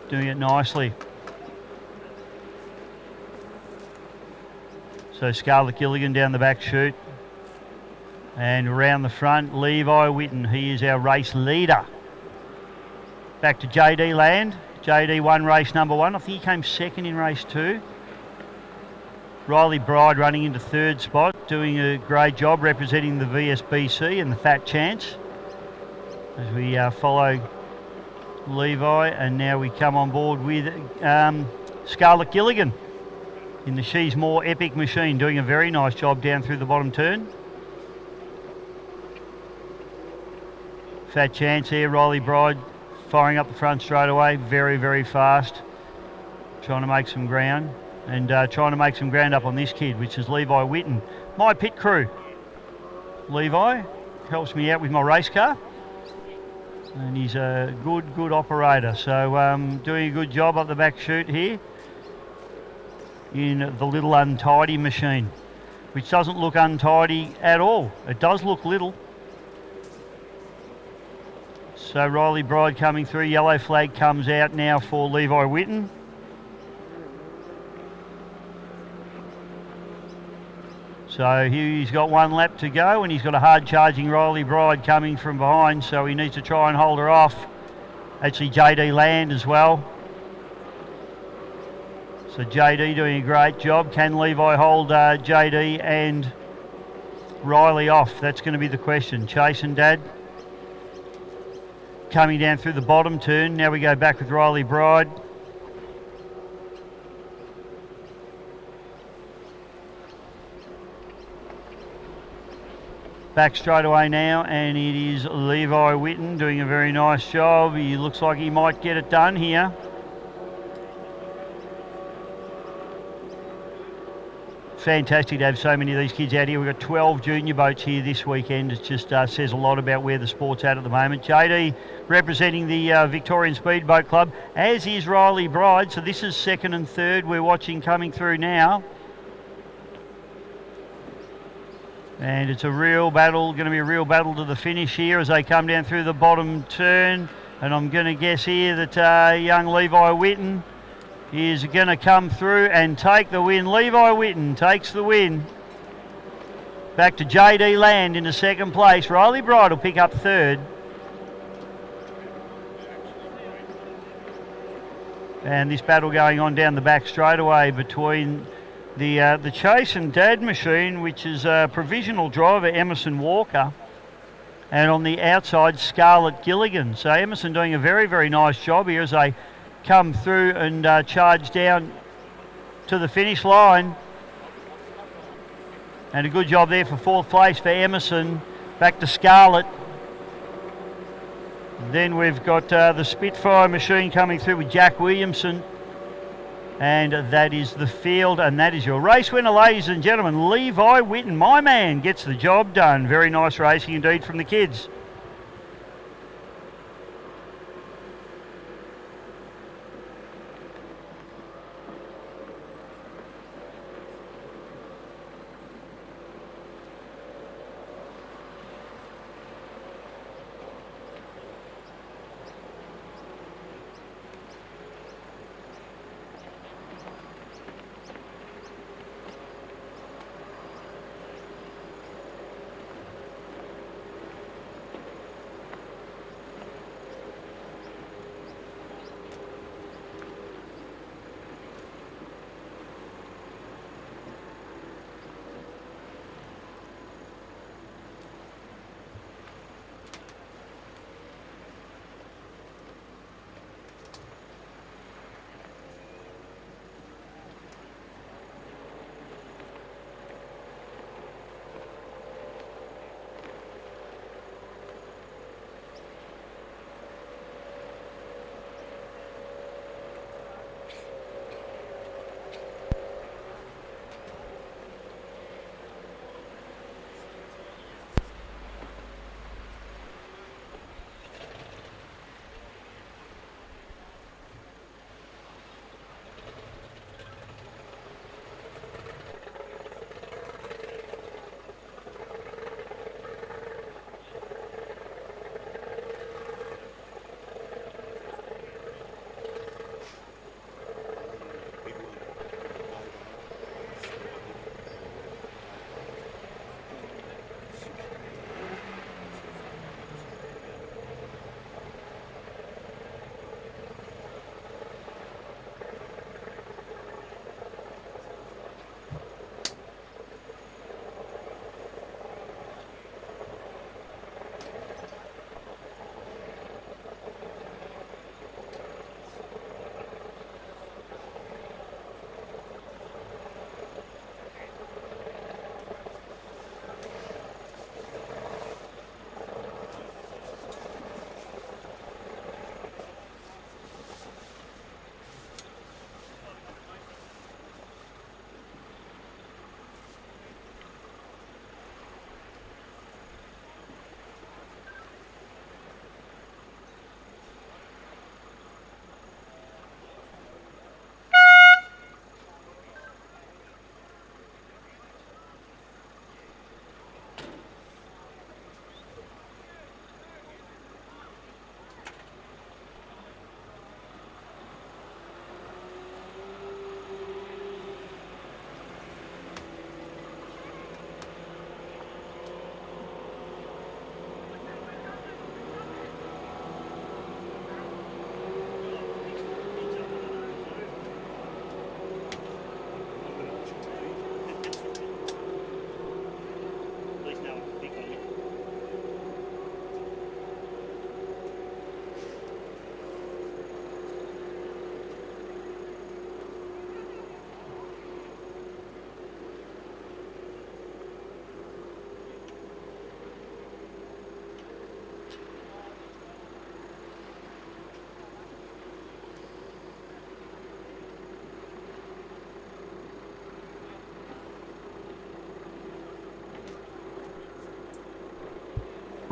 Speaker 3: Doing it nicely. So Scarlett Gilligan down the back chute. And around the front, Levi Whitten. He is our race leader. Back to JD Land. JD won race number 1. I think he came second in race 2. Riley Bride running into third spot, doing a great job representing the VSBC and the Fat Chance. As we follow Levi, and now we come on board with Scarlett Gilligan in the She's More Epic machine, doing a very nice job down through the bottom turn. Fat Chance here, Riley Bride firing up the front straight away, very, very fast, trying to make some ground, and trying to make some ground up on this kid, which is Levi Whitten, my pit crew. Levi helps me out with my race car. And he's a good operator. So doing a good job up the back chute here in the Little Untidy machine, which doesn't look untidy at all. It does look little. So Riley Bride coming through. Yellow flag comes out now for Levi Whitten. So he's got one lap to go, and he's got a hard charging Riley Bride coming from behind, so he needs to try and hold her off. Actually JD Land as well. So JD doing a great job. Can Levi hold JD and Riley off? That's going to be the question. Chase and Dad coming down through the bottom turn. Now we go back with Riley Bride. Back straight away now, and it is Levi Whitten doing a very nice job. He looks like he might get it done here. fantastic to have so many of these kids out here. We've got 12 junior boats here this weekend. It just says a lot about where the sport's at the moment. JD representing the Victorian Speedboat Club, as is Riley Bride. So this is second and third we're watching coming through now. And it's a real battle, going to be a real battle to the finish here as they come down through the bottom turn. And I'm going to guess here that young Levi Whitten is going to come through and take the win. Levi Whitten takes the win. Back to JD Land into second place. Riley Bride will pick up third. And this battle going on down the back straightaway between the Chase and Dad machine, which is a provisional driver, Emerson Walker, and on the outside, Scarlett Gilligan. So Emerson doing a very, very nice job here as they come through and charge down to the finish line. And a good job there for fourth place for Emerson. Back to Scarlett. Then we've got the Spitfire machine coming through with Jack Williamson. And that is the field, and that is your race winner, ladies and gentlemen. Levi Whitten, my man, gets the job done. Very nice racing indeed from the kids.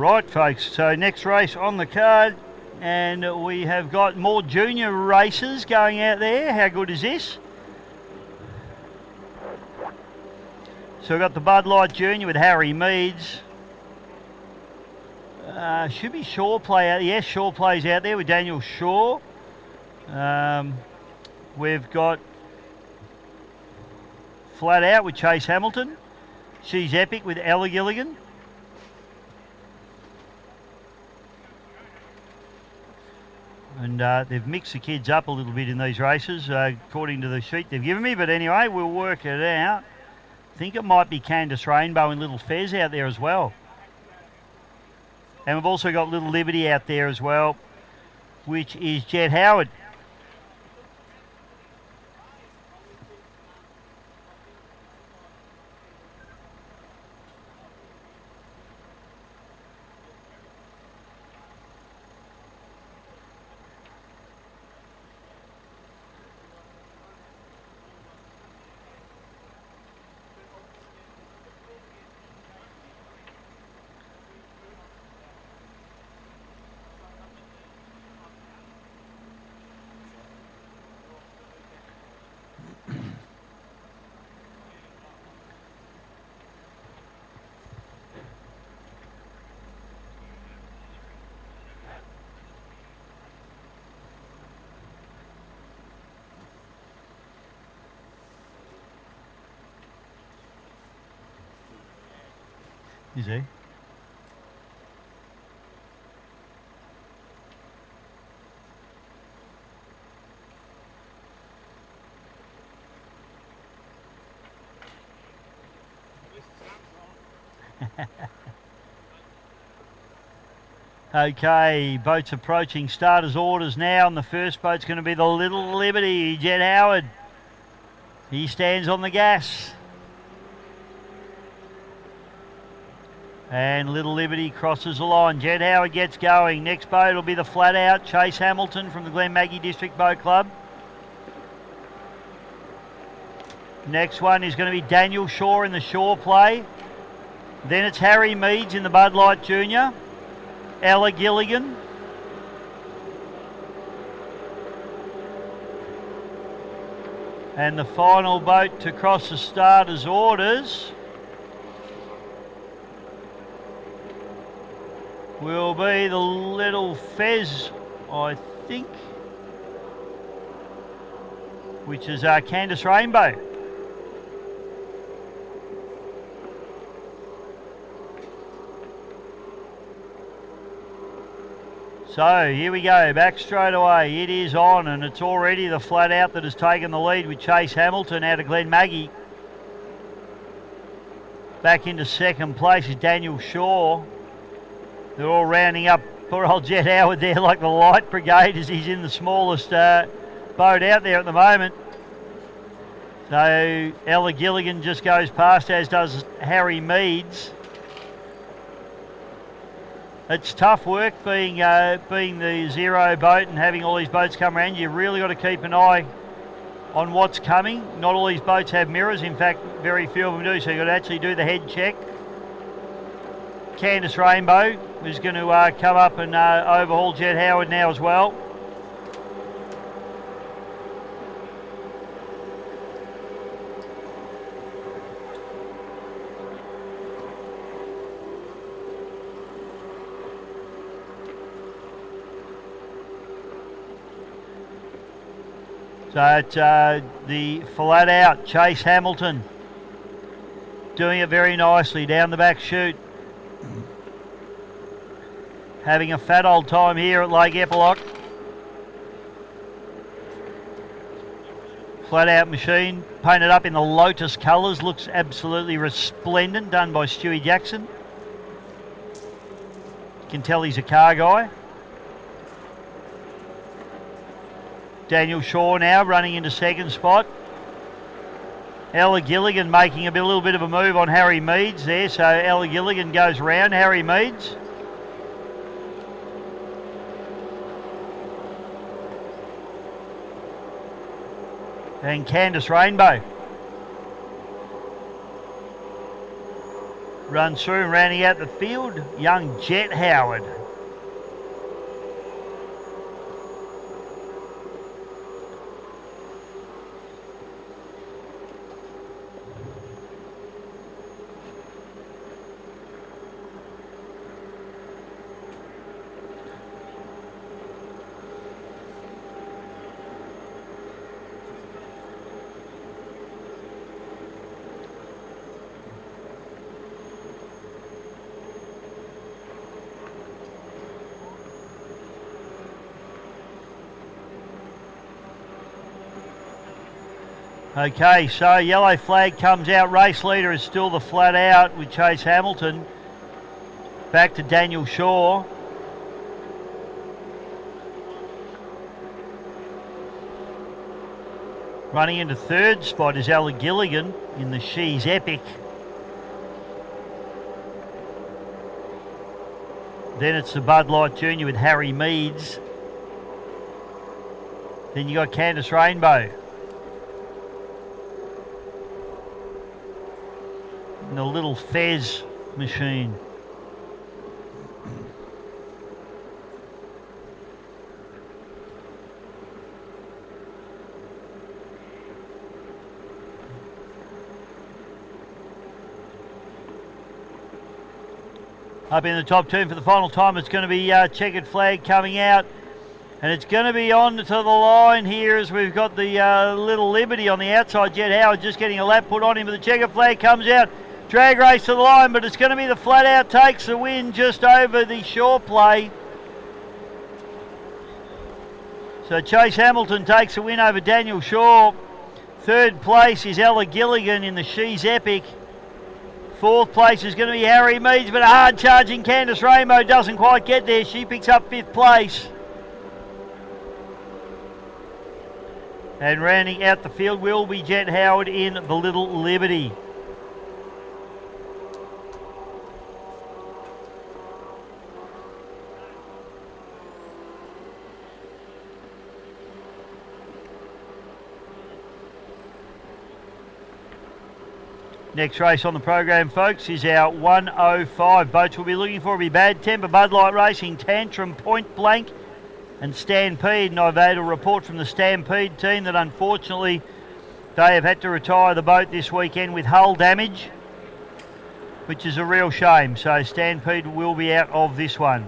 Speaker 3: Right, folks, so next race on the card, and we have got more junior races going out there. How good is this? So we've got the Bud Light Junior with Harry Meads. Should be Shaw play out. Yes, Shaw plays out there with Daniel Shaw. We've got Flat Out with Chase Hamilton. She's Epic with Ella Gilligan. And they've mixed the kids up a little bit in these races, according to the sheet they've given me. But anyway, we'll work it out. I think it might be Candice Rainbow and Little Fez out there as well. And we've also got Little Liberty out there as well, which is Jet Howard. Is he? Okay, boats approaching starters orders now, and the first boat's going to be the Little Liberty, Jet Howard. He stands on the gas. And Little Liberty crosses the line. Jet Howard gets going. Next boat will be the Flat Out, Chase Hamilton from the Glen Maggie District Boat Club. Next one is going to be Daniel Shaw in the Shaw play. Then it's Harry Meads in the Bud Light Junior. Ella Gilligan. And the final boat to cross the starters orders will be the Little Fez, I think, which is Candice Rainbow. So here we go, back straight away. It is on, and it's already the Flat Out that has taken the lead with Chase Hamilton out of Glen Maggie. Back into second place is Daniel Shaw. They're all rounding up poor old Jet Howard there like the Light Brigade, as he's in the smallest boat out there at the moment. So Ella Gilligan just goes past, as does Harry Meads. It's tough work being the zero boat and having all these boats come around. You've really got to keep an eye on what's coming. Not all these boats have mirrors. In fact, very few of them do, so you've got to actually do the head check. Candice Rainbow is going to come up and overhaul Jet Howard now as well. So it's the Flat Out, Chase Hamilton, doing it very nicely down the back chute. Having a fat old time here at Lake Eppalock. Flat Out machine, painted up in the Lotus colours, looks absolutely resplendent, done by Stewie Jackson. You can tell he's a car guy. Daniel Shaw now running into second spot. Ella Gilligan making a little bit of a move on Harry Meads there, so Ella Gilligan goes round Harry Meads. And Candice Rainbow runs through and rounding out the field, young Jet Howard. Okay, so yellow flag comes out. Race leader is still the flat out with Chase Hamilton. Back to Daniel Shaw. Running into third spot is Ella Gilligan in the She's Epic. Then it's the Bud Light Junior with Harry Meads. Then you got Candice Rainbow. And the little Fez machine. Up in the top turn for the final time, it's going to be checkered flag coming out. And it's going to be on to the line here as we've got the Little Liberty on the outside. Jet Howard just getting a lap put on him, but the checkered flag comes out. Drag race to the line, but it's going to be the flat out takes the win just over the shore play. So Chase Hamilton takes the win over Daniel Shaw. Third place is Ella Gilligan in the She's Epic. Fourth place is going to be Harry Meads, but a hard charging Candice Rainbow doesn't quite get there. She picks up fifth place. And rounding out the field will be Jet Howard in the Little Liberty. Next race on the program, folks, is our 105. Boats we'll be looking for will be Bad Temper, Bud Light Racing, Tantrum, Point Blank and Stampede. And I've had a report from the Stampede team that unfortunately they have had to retire the boat this weekend with hull damage, which is a real shame. So Stampede will be out of this one.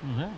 Speaker 3: What was that?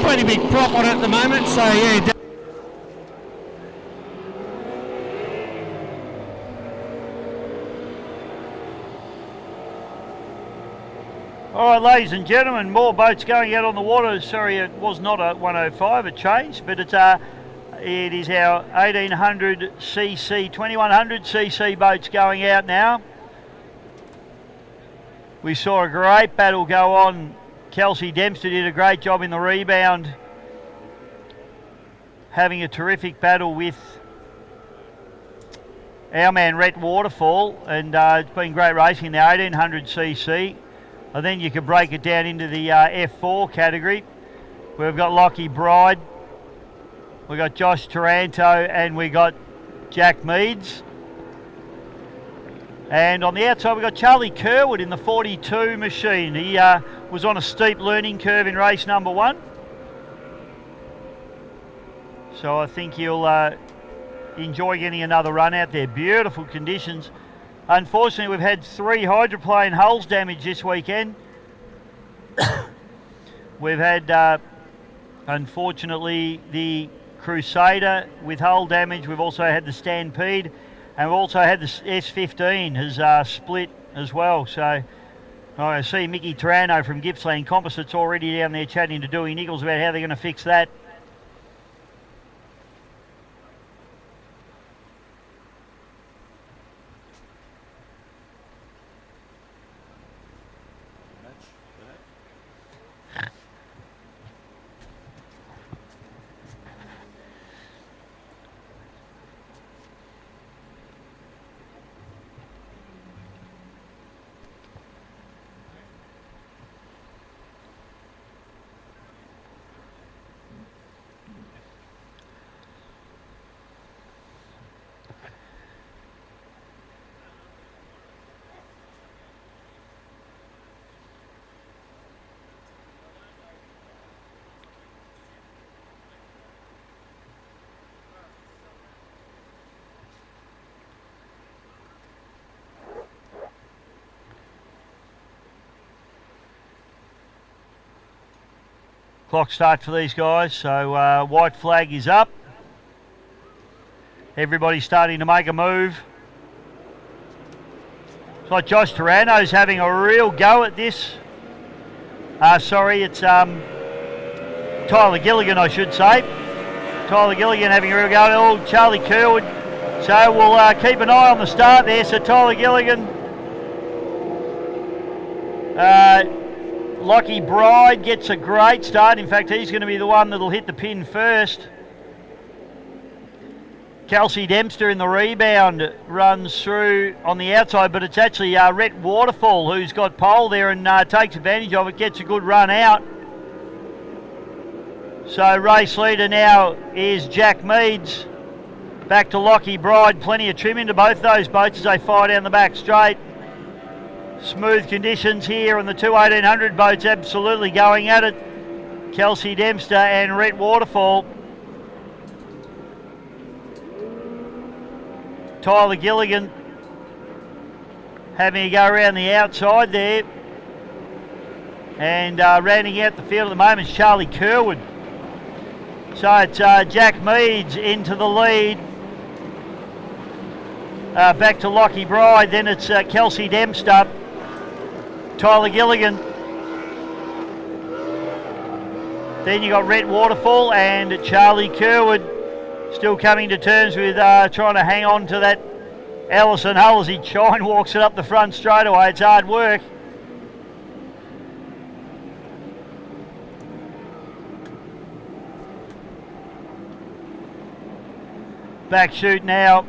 Speaker 5: pretty big prop on it at the moment, so yeah.
Speaker 3: All right, ladies and gentlemen, more boats going out on the water. Sorry, it was not a 105, it changed, but it is our 1800cc, 2100cc boats going out now. We saw a great battle go on. Kelsey Dempster did a great job in the rebound, having a terrific battle with our man Rhett Waterfall, and it's been great racing in the 1800cc. And then you could break it down into the F4 category. We've got Lockie Bride, we've got Josh Taranto, and we got Jack Meads. And on the outside we've got Charlie Kerwood in the 42 machine. He was on a steep learning curve in race number 1. So I think he'll enjoy getting another run out there. Beautiful conditions. Unfortunately, we've had 3 hydroplane hulls damaged this weekend. We've had, unfortunately, the Crusader with hull damage. We've also had the Stampede, and we've also had the S15 has split as well. So I see Mickey Taranto from Gippsland Composites already down there chatting to Dewey Nichols about how they're going to fix that. Clock start for these guys, so white flag is up. Everybody's starting to make a move. It's like Josh Taranto's having a real go at this. Sorry, it's Tyler Gilligan, I should say. Tyler Gilligan having a real go at old Charlie Kerwood. So we'll keep an eye on the start there. So Tyler Gilligan. Lockie Bride gets a great start. In fact, he's going to be the one that'll hit the pin first. Kelsey Dempster in the rebound runs through on the outside, but it's actually Rhett Waterfall who's got pole there and takes advantage of it, gets a good run out. So race leader now is Jack Meads. Back to Lockie Bride, plenty of trim into both those boats as they fire down the back straight. Smooth conditions here on the two 1800 boats, absolutely going at it. Kelsey Dempster and Rhett Waterfall. Tyler Gilligan having a go around the outside there. And rounding out the field at the moment is Charlie Kerwood. So it's Jack Meads into the lead. Back to Lockie Bride, then it's Kelsey Dempster. Tyler Gilligan. Then you got Rhett Waterfall and Charlie Kerwood still coming to terms with trying to hang on to that Ellison hull as he shine walks it up the front straight away. It's hard work. Back shoot now.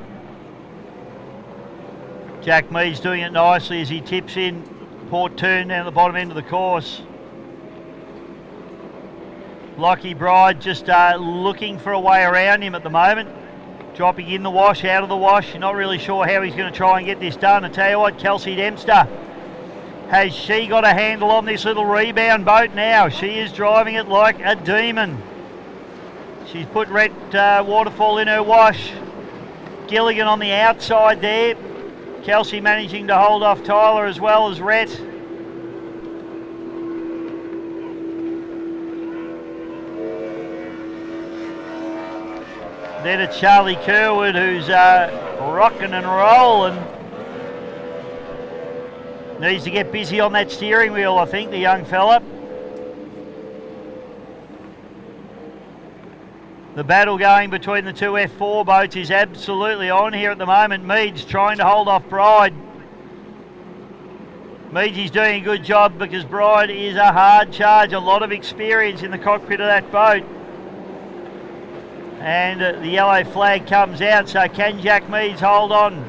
Speaker 3: Jack Meads doing it nicely as he tips in. Port turn down the bottom end of the course. Lockie Bride just looking for a way around him at the moment. Dropping in the wash, out of the wash. Not really sure how he's going to try and get this done. I tell you what, Kelsey Dempster, has she got a handle on this little rebound boat now? She is driving it like a demon. She's put Rhett Waterfall in her wash. Gilligan on the outside there. Kelsey managing to hold off Tyler as well as Rhett. Then it's Charlie Kerwood who's rocking and rolling. Needs to get busy on that steering wheel, I think, the young fella. The battle going between the two F4 boats is absolutely on here at the moment. Meads trying to hold off Bride. Meadsy's doing a good job because Bride is a hard charge, a lot of experience in the cockpit of that boat. And the yellow flag comes out, so can Jack Meads hold on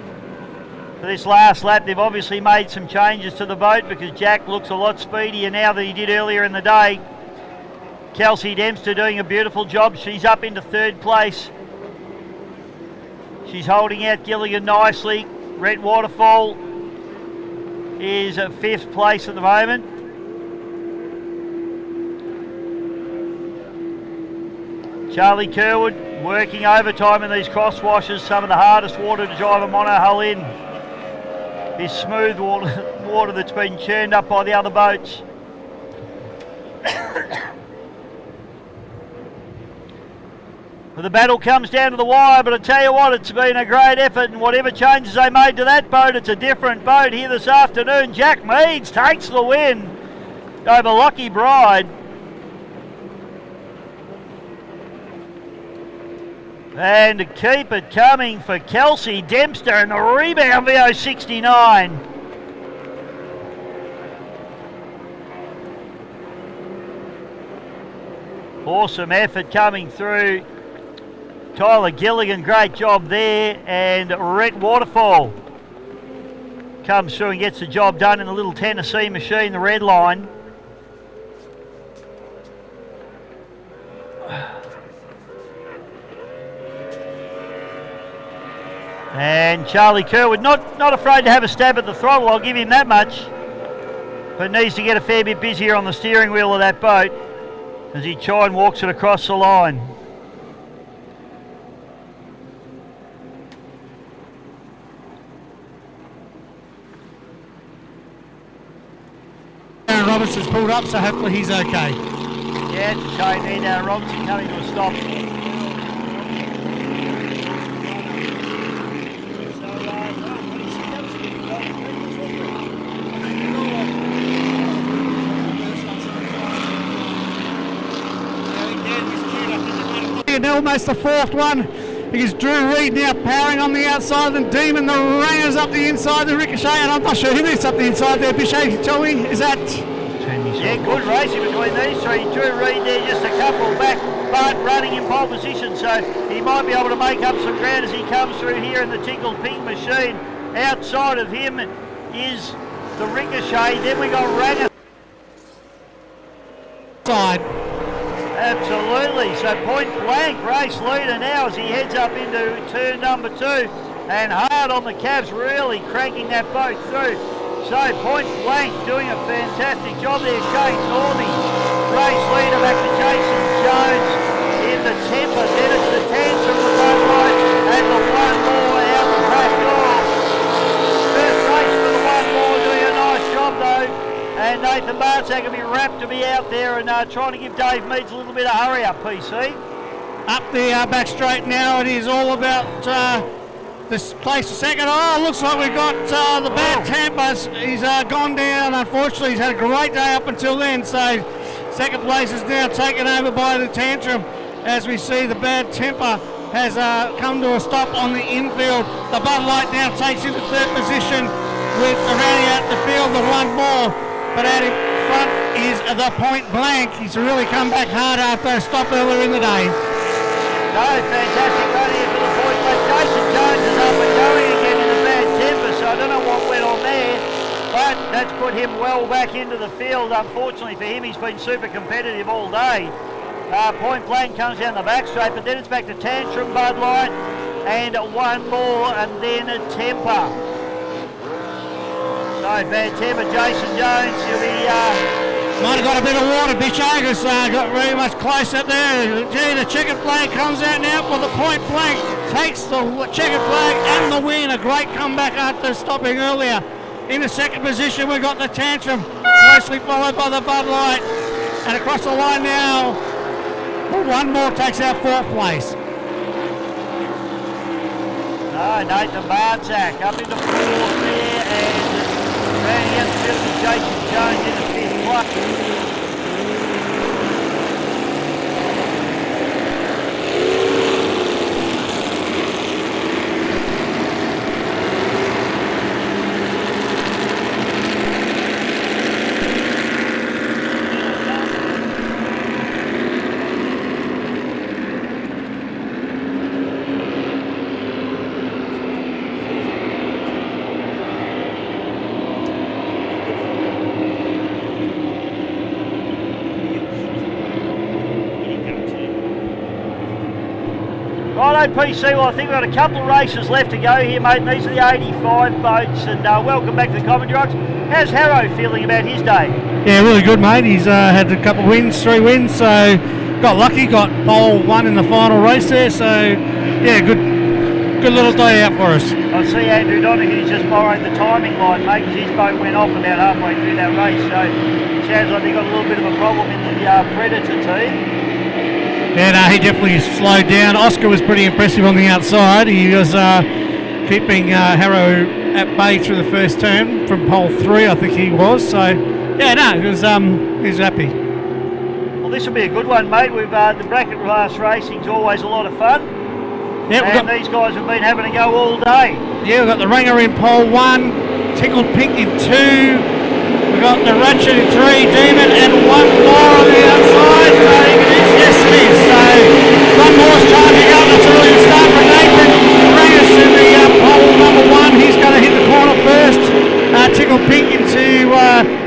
Speaker 3: for this last lap? They've obviously made some changes to the boat because Jack looks a lot speedier now than he did earlier in the day. Kelsey Dempster doing a beautiful job. She's up into third place. She's holding out Gilligan nicely. Rhett Waterfall is at fifth place at the moment. Charlie Kerwood working overtime in these cross washes, some of the hardest water to drive a monohull in. This smooth water that's been churned up by the other boats. Well, the battle comes down to the wire, but I tell you what, it's been a great effort, and whatever changes they made to that boat, it's a different boat here this afternoon. Jack Meads takes the win over Lucky Bride. And to keep it coming for Kelsey Dempster, and the rebound VO69. Awesome effort coming through. Tyler Gilligan, great job there, and Rhett Waterfall comes through and gets the job done in the little Tennessee machine, the red line. And Charlie Kerwood, not afraid to have a stab at the throttle, I'll give him that much, but needs to get a fair bit busier on the steering wheel of that boat as he tries and walks it across the line.
Speaker 5: Darren Robertson's pulled up, so hopefully he's okay.
Speaker 3: Yeah, it's a shame there, Darren Robertson coming to a stop.
Speaker 5: And almost the fourth one because Drew Reid now powering on the outside and Demon the Rangers up the inside, the Ricochet, and I'm not sure who is up the inside there. Bichet, tell me, is that?
Speaker 3: Yeah, good racing between these three. Drew Reid there just a couple back, but running in pole position, so he might be able to make up some ground as he comes through here in the Tickled Pink machine. Outside of him is the Ricochet, then we got Ranger.
Speaker 5: Side.
Speaker 3: Absolutely, so Point Blank race leader now as he heads up into turn number 2, and hard on the cabs, really cranking that boat through. So Point Blank doing a fantastic job there. Shane Norby, race leader, back to Jason Jones in the temper. Then it's the Tantrum, the boat line, and the one more out the back door. First race for the one more, doing a nice job though. And Nathan Bartzak will be wrapped to be out there and trying to give Dave Meads a little bit of hurry up, PC.
Speaker 5: Up the back straight now, it is all about this place for second. Oh, looks like we've got the Bad Tampers. He's gone down, unfortunately. He's had a great day up until then, so second place is now taken over by the Tantrum. As we see, the Bad Temper has come to a stop on the infield. The Bud Light now takes into third position with rounding out the field, the one more. But out in front is the Point Blank. He's really come back hard after a stop earlier in the day.
Speaker 3: No, fantastic run here for the Point Blank. Jason Jones is up and going again in the Bad Temper, so I don't know what went on there, but that's put him well back into the field. Unfortunately for him, he's been super competitive all day. Point Blank comes down the back straight, but then it's back to Tantrum, Bud Light, and one more, and then a Temper. So Bad Temper, Jason Jones, he'll be...
Speaker 5: Might have got a bit of water, Bichagas got very much close up there. Gee, the checkered flag comes out now for the Point Blank. Takes the checkered flag and the win. A great comeback after stopping earlier. In the second position, we've got the Tantrum, closely followed by the Bud Light. And across the line now, one more takes out fourth place.
Speaker 3: Nathan Bartzak up into fourth there, and rounding out the middle is Jason Jones in the fifth place. Righto PC, well I think we've got a couple of races left to go here, mate. These are the 85 boats, and welcome back to the commentary box. How's Harrow feeling about his day?
Speaker 5: Yeah, really good, mate. He's had a couple of wins, 3 wins, so got lucky, got pole 1 in the final race there, so yeah, good little day out for us.
Speaker 3: I see Andrew Donahue's just borrowed the timing line, mate, because his boat went off about halfway through that race, so it sounds like they've got a little bit of a problem in the Predator team.
Speaker 5: Yeah, no, he definitely slowed down. Oscar was pretty impressive on the outside. He was keeping Harrow at bay through the first turn from pole 3, I think he was. So, yeah, no, he was happy.
Speaker 3: Well, this will be a good one, mate. We've the bracket class racing's always a lot of fun.
Speaker 5: Yeah,
Speaker 3: and these guys have been having a go all day.
Speaker 5: Yeah, we've got the Ranger in pole 1, Tickled Pink in 2. We've got the Ratchet in 3, Demon, and 1 more on the outside. Yes, it is. So, 1 more's charging up. That's a really good start for Nathan. Rangus in the pole number 1. He's going to hit the corner first. Tickled Pink into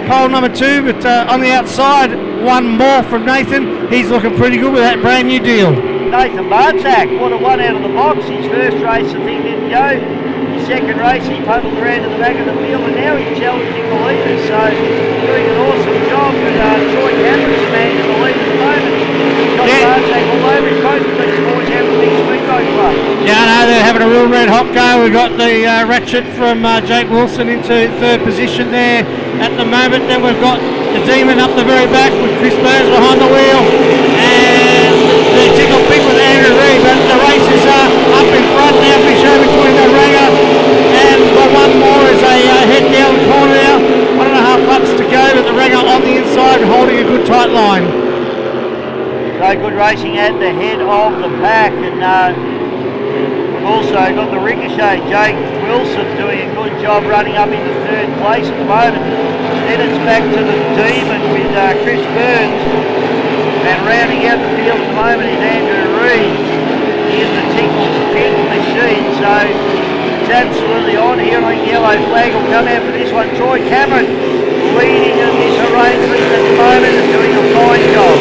Speaker 5: pole number 2, but on the outside, 1 more from Nathan. He's looking pretty good with that brand new deal.
Speaker 3: Nathan Bartzak, what a one out of the box. His first race, the thing didn't go. His second race, he puddled around to the back of the field, and now he's challenging the leaders. So, doing an awesome job. But Troy Cameron's the man in the lead at the moment. He's got Bartzak all over him. Both of these boys have a big speedboat club.
Speaker 5: Yeah, no, they're having a real red hot go. We've got the Ratchet from Jake Wilson into 3rd position there at the moment. Then we've got the Demon up the very back with Chris Burns behind the wheel. And the Tickle Pink with Andrew Reid. But the race is up in front now, Fisher, between the Ranger and the 1 more is a head down corner now. 1.5 laps to go, but the Ranger on the inside holding a good tight line.
Speaker 3: So good racing at the head of the pack, and we've also got the Ricochet, Jake Wilson, doing a good job running up into 3rd place at the moment. Then it's back to the Demon with Chris Burns, and rounding out the field at the moment is Andrew Reid in the Tickle Pink machine. So it's absolutely on here, and I think yellow flag will come out for this one. Troy Cameron leading in this arrangement at the moment and doing a fine job.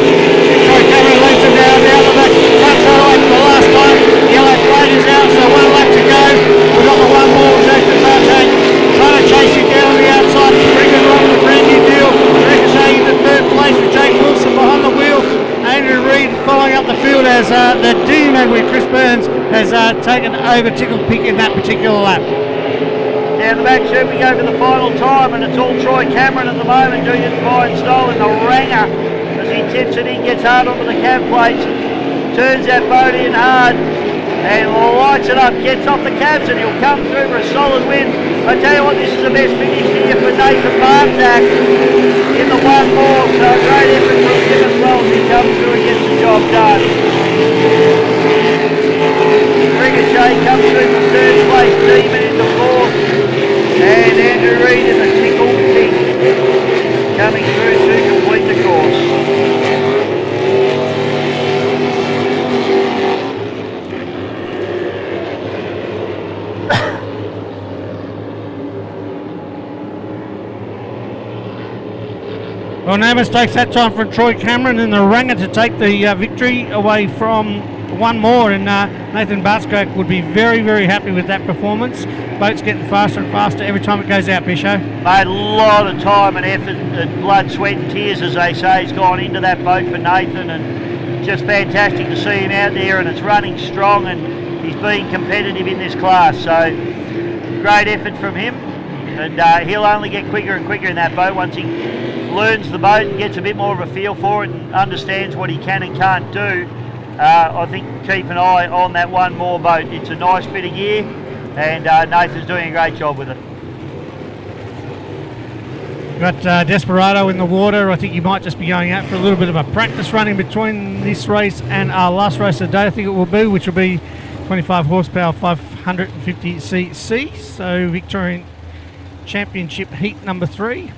Speaker 5: Troy Cameron leads him down the back. Front row away for the last time. Yellow flag is out, so 1 lap to go. We've got the 1 more, Nathan Bartzak trying to chase him down on the outside. It's pretty good run with a brand new deal. Ricochet in the 3rd place with Jake Wilson behind the wheel. Andrew Reid following up the field as the Demon with Chris Burns has taken over Tickled Pink in that particular lap.
Speaker 3: Down the back chute we go for the final time, and it's all Troy Cameron at the moment doing it in fine style in the Ranger as he tips it in, gets hard onto the cab plates, turns that boat in hard and lights it up, gets off the cabs, and he'll come through for a solid win. I tell you what, this is the best finish here for Nathan Bartzak in the 1 more, so a great effort from him as well as he comes through and gets the job done. Ricochet comes through from 3rd place, Demon into 4th, and Andrew Reid in the Tickle Pink coming through to complete the course.
Speaker 5: Well, no mistakes that time from Troy Cameron in the Ranger to take the victory away from 1 more, and Nathan Bartzak would be very, very happy with that performance. Boat's getting faster and faster every time it goes out, Bisho.
Speaker 3: Mate, a lot of time and effort and blood, sweat and tears, as they say, has gone into that boat for Nathan, and just fantastic to see him out there, and it's running strong, and he's being competitive in this class, so great effort from him, and he'll only get quicker and quicker in that boat once he learns the boat and gets a bit more of a feel for it and understands what he can and can't do. I think keep an eye on that 1 more boat. It's a nice bit of gear,
Speaker 4: and Nathan's doing a great job with it.
Speaker 5: Got Desperado in the water. I think he might just be going out for a little bit of a practice run in between this race and our last race of the day, I think it will be, which will be 25 horsepower, 550 cc. So Victorian Championship heat number 3.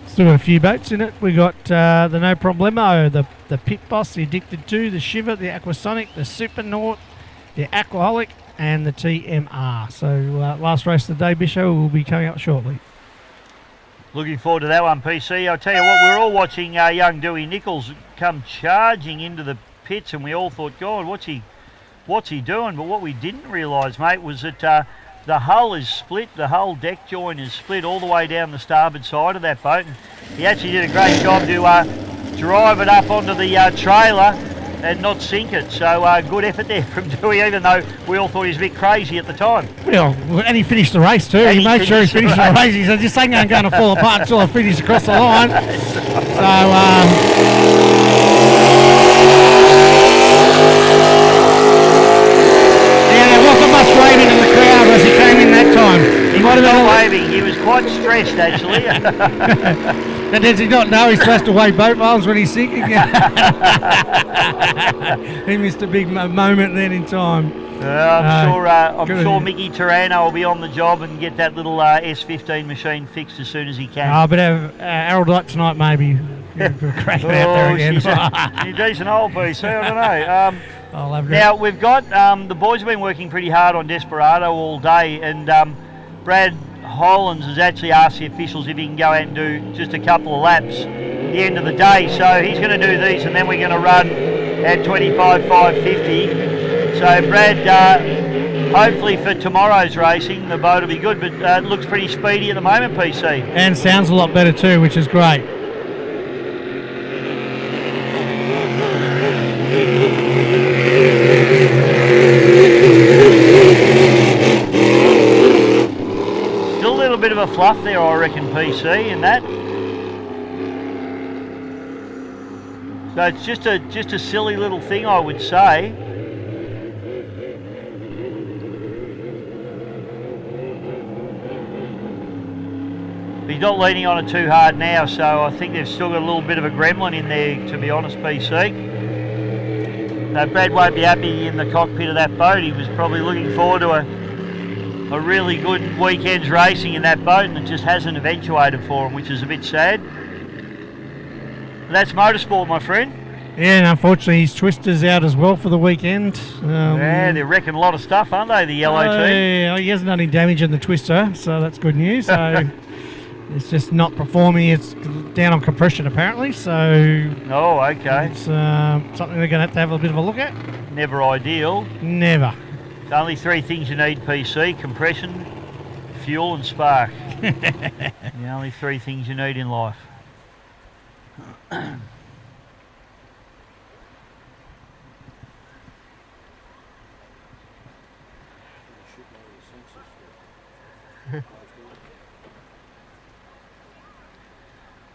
Speaker 5: Still got a few boats in it. We got the No Problemo, the Pit Boss, the Addicted 2, the Shiver, the Aquasonic, the Supernaut, the Aquaholic, and the TMR. So last race of the day, Bisho, will be coming up shortly.
Speaker 4: Looking forward to that one, PC. I'll tell you what, we're all watching young Dewey Nichols come charging into the pits, and we all thought, God, what's he doing? But what we didn't realise, mate, was that the hull is split, the hull deck joint is split all the way down the starboard side of that boat. And he actually did a great job to drive it up onto the trailer and not sink it. So good effort there from Dewey, even though we all thought he was a bit crazy at the time.
Speaker 5: Well, and he finished the race too. He made sure he finished the race. He said, this thing ain't going to fall apart until I finish across the line. Much waving in the crowd as he came in that time.
Speaker 4: He might have been waving. He was quite stressed, actually.
Speaker 5: And does he not know he's supposed to wave boat arms when he's sinking? He missed a big moment then in time.
Speaker 4: I'm sure Mickey Turano will be on the job and get that little S15 machine fixed as soon as he can.
Speaker 5: But Errol tonight maybe. Crack it out there again.
Speaker 4: She's a decent old piece, I don't know. Now, we've got, the boys have been working pretty hard on Desperado all day, and Brad Hollands has actually asked the officials if he can go out and do just a couple of laps at the end of the day. So he's going to do these, and then we're going to run at 25.550. So Brad, hopefully for tomorrow's racing, the boat will be good, but it looks pretty speedy at the moment, PC.
Speaker 5: And sounds a lot better too, which is great.
Speaker 4: Bit of a fluff there, I reckon, PC, in that. So it's just a silly little thing, I would say. But he's not leaning on it too hard now, so I think they've still got a little bit of a gremlin in there, to be honest, PC. No, Brad won't be happy in the cockpit of that boat. He was probably looking forward to a really good weekend's racing in that boat, and it just hasn't eventuated for him, which is a bit sad. But that's motorsport, my friend.
Speaker 5: Yeah, and unfortunately his twister's out as well for the weekend.
Speaker 4: Yeah, they're wrecking a lot of stuff, aren't they, the yellow team?
Speaker 5: Yeah, he hasn't done any damage in the twister, so that's good news. So it's just not performing. It's down on compression apparently, so...
Speaker 4: Oh, okay.
Speaker 5: It's something they're going to have a bit of a look at.
Speaker 4: Never ideal.
Speaker 5: Never.
Speaker 4: Only 3 things you need, PC: compression, fuel and spark. The only 3 things you need in life.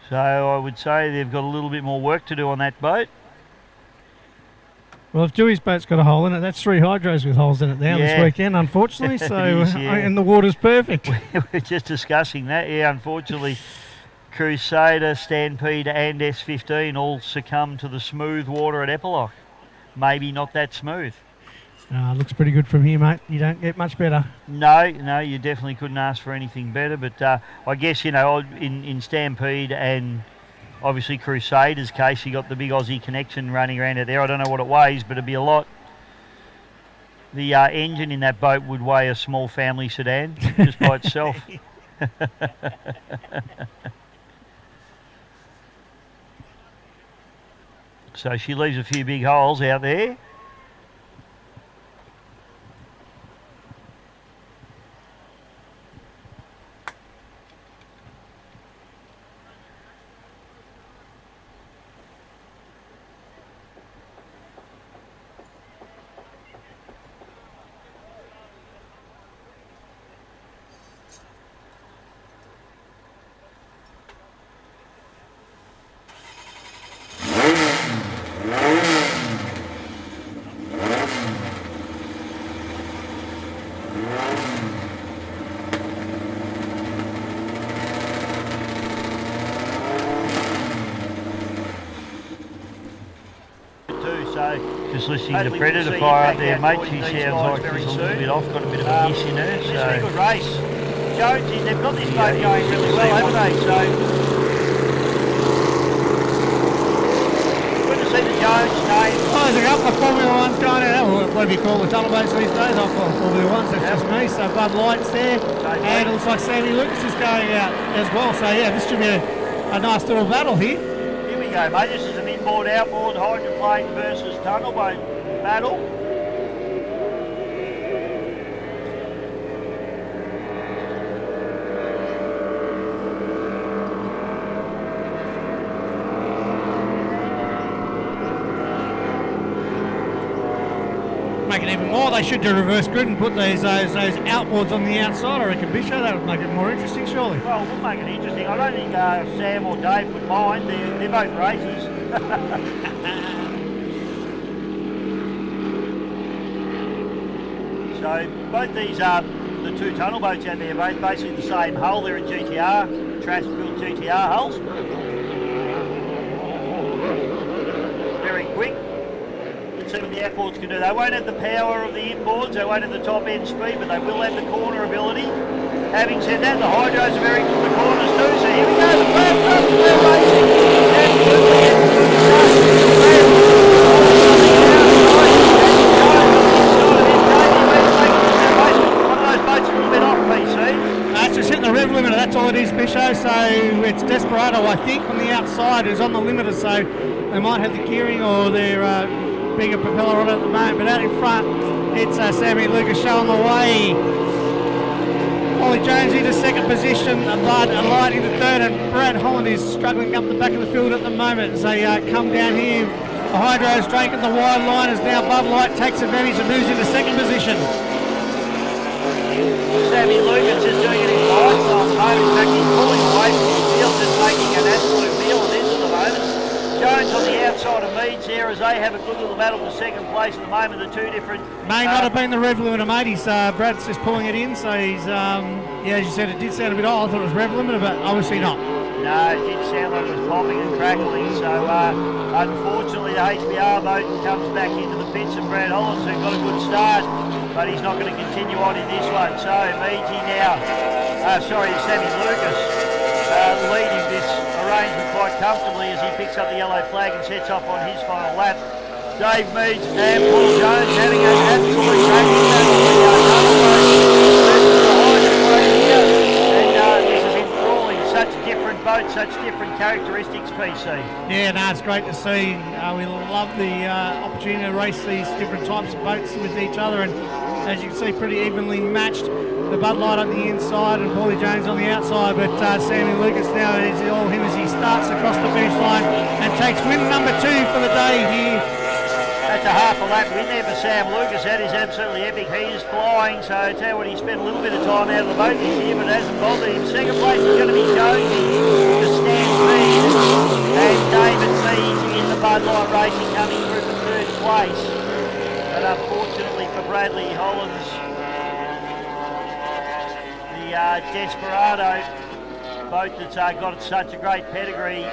Speaker 4: So I would say they've got a little bit more work to do on that boat.
Speaker 5: Well, if Dewey's boat's got a hole in it, that's 3 hydros with holes in it now this weekend, unfortunately. So, and the water's perfect.
Speaker 4: We're just discussing that. Yeah, unfortunately, Crusader, Stampede, and S15 all succumb to the smooth water at Eppalock. Maybe not that smooth.
Speaker 5: Looks pretty good from here, mate. You don't get much better.
Speaker 4: No, you definitely couldn't ask for anything better. But I guess, you know, in Stampede and obviously Crusader's case, you got the big Aussie connection running around out there. I don't know what it weighs, but it'd be a lot. The engine in that boat would weigh a small family sedan just by itself. So she leaves a few big holes out there.
Speaker 3: So
Speaker 4: Just listening to
Speaker 3: hopefully
Speaker 4: Predator
Speaker 3: we'll see
Speaker 4: fire
Speaker 3: him
Speaker 4: up there,
Speaker 3: back
Speaker 4: mate.
Speaker 3: out
Speaker 4: She
Speaker 3: joining these
Speaker 4: sounds
Speaker 3: guys
Speaker 4: like
Speaker 3: very
Speaker 4: she's a little
Speaker 3: soon.
Speaker 4: bit off, got a bit of a hiss in her.
Speaker 3: It's
Speaker 4: So
Speaker 3: been a good race. Jonesy, they've got this boat going really well, haven't they? So good to see the Jones name.
Speaker 5: Oh, there's a couple of Formula Ones going out, or whatever you call the tunnel boats these days. I call them Formula Ones, that's just me. So Bud Light's there, and it looks like Sammy Lucas is going out as well. So yeah, this should be a nice little battle here.
Speaker 3: Here we go, mate. This is an inboard, outboard, hydroplane versus tunnel boat battle.
Speaker 5: Make it even more. They should do reverse grid and put those outboards on the outside. I reckon, Bisho. That would make it more interesting, surely.
Speaker 3: Well, we'll make it interesting. I don't think Sam or Dave would mind. They're both racers. So both these are the two tunnel boats out there, mate. Basically the same hull. They're in GTR, Trask-built GTR hulls. Very quick. Let's see what the outboards can do. They won't have the power of the inboards. They won't have the top end speed, but they will have the corner ability. Having said that, the hydros are very good with the corners too. So here we go. The flat trucks are racing.
Speaker 5: It's just hitting the rev limiter, that's all it is, Bisho. So it's Desperado, I think, on the outside who's on the limiter. So they might have the gearing or their bigger propeller on it at the moment. But out in front, it's Sammy Lucas showing the way. Ollie Jones into second position, Bud Light into third, and Brad Holland is struggling up the back of the field at the moment as they come down here. The Hydro's drinking the wide line as now Bud Light takes advantage and moves into second position.
Speaker 3: Sammy Lucas is doing it in lights on the moment. In fact, he's pulling away from the field, just making an absolute meal of this at the moment. Jones on the outside of Meads there as they have a good little battle for second place at the moment. The two different...
Speaker 5: May not have been the rev limiter, mate. He's, Brad's just pulling it in, so he's, yeah, as you said, it did sound a bit odd. I thought it was rev limiter, but obviously not.
Speaker 3: No, it did sound like it was popping and crackling, so unfortunately the HBR boat comes back into the pits and Brad Hollands, who got a good start, but he's not going to continue on in this one. So Meadsy now, Sammy Lucas leading this arrangement quite comfortably as he picks up the yellow flag and sets off on his final lap. Dave Meads and Paul Jones having an absolute cracking battle with the tunnel boat versus the Hydroplane here, and this is enthralling. Such different boats, such different characteristics, PC.
Speaker 5: Yeah, no, it's great to see. We love the opportunity to race these different types of boats with each other, and as you can see, pretty evenly matched. The Bud Light on the inside and Paulie Jones on the outside, but Sammy Lucas now is all him as he starts across the finish line and takes win number 2 for the day here.
Speaker 3: That's a half a lap win there for Sam Lucas. That is absolutely epic. He is flying, so I tell you what, he spent a little bit of time out of the boat this year, but it hasn't bothered him. Second place is going to be Jonesy, the Stampede, and David Meads in the Bud Light Racing coming through for third place. But unfortunately for Bradley Hollands, the Desperado boat that's got such a great pedigree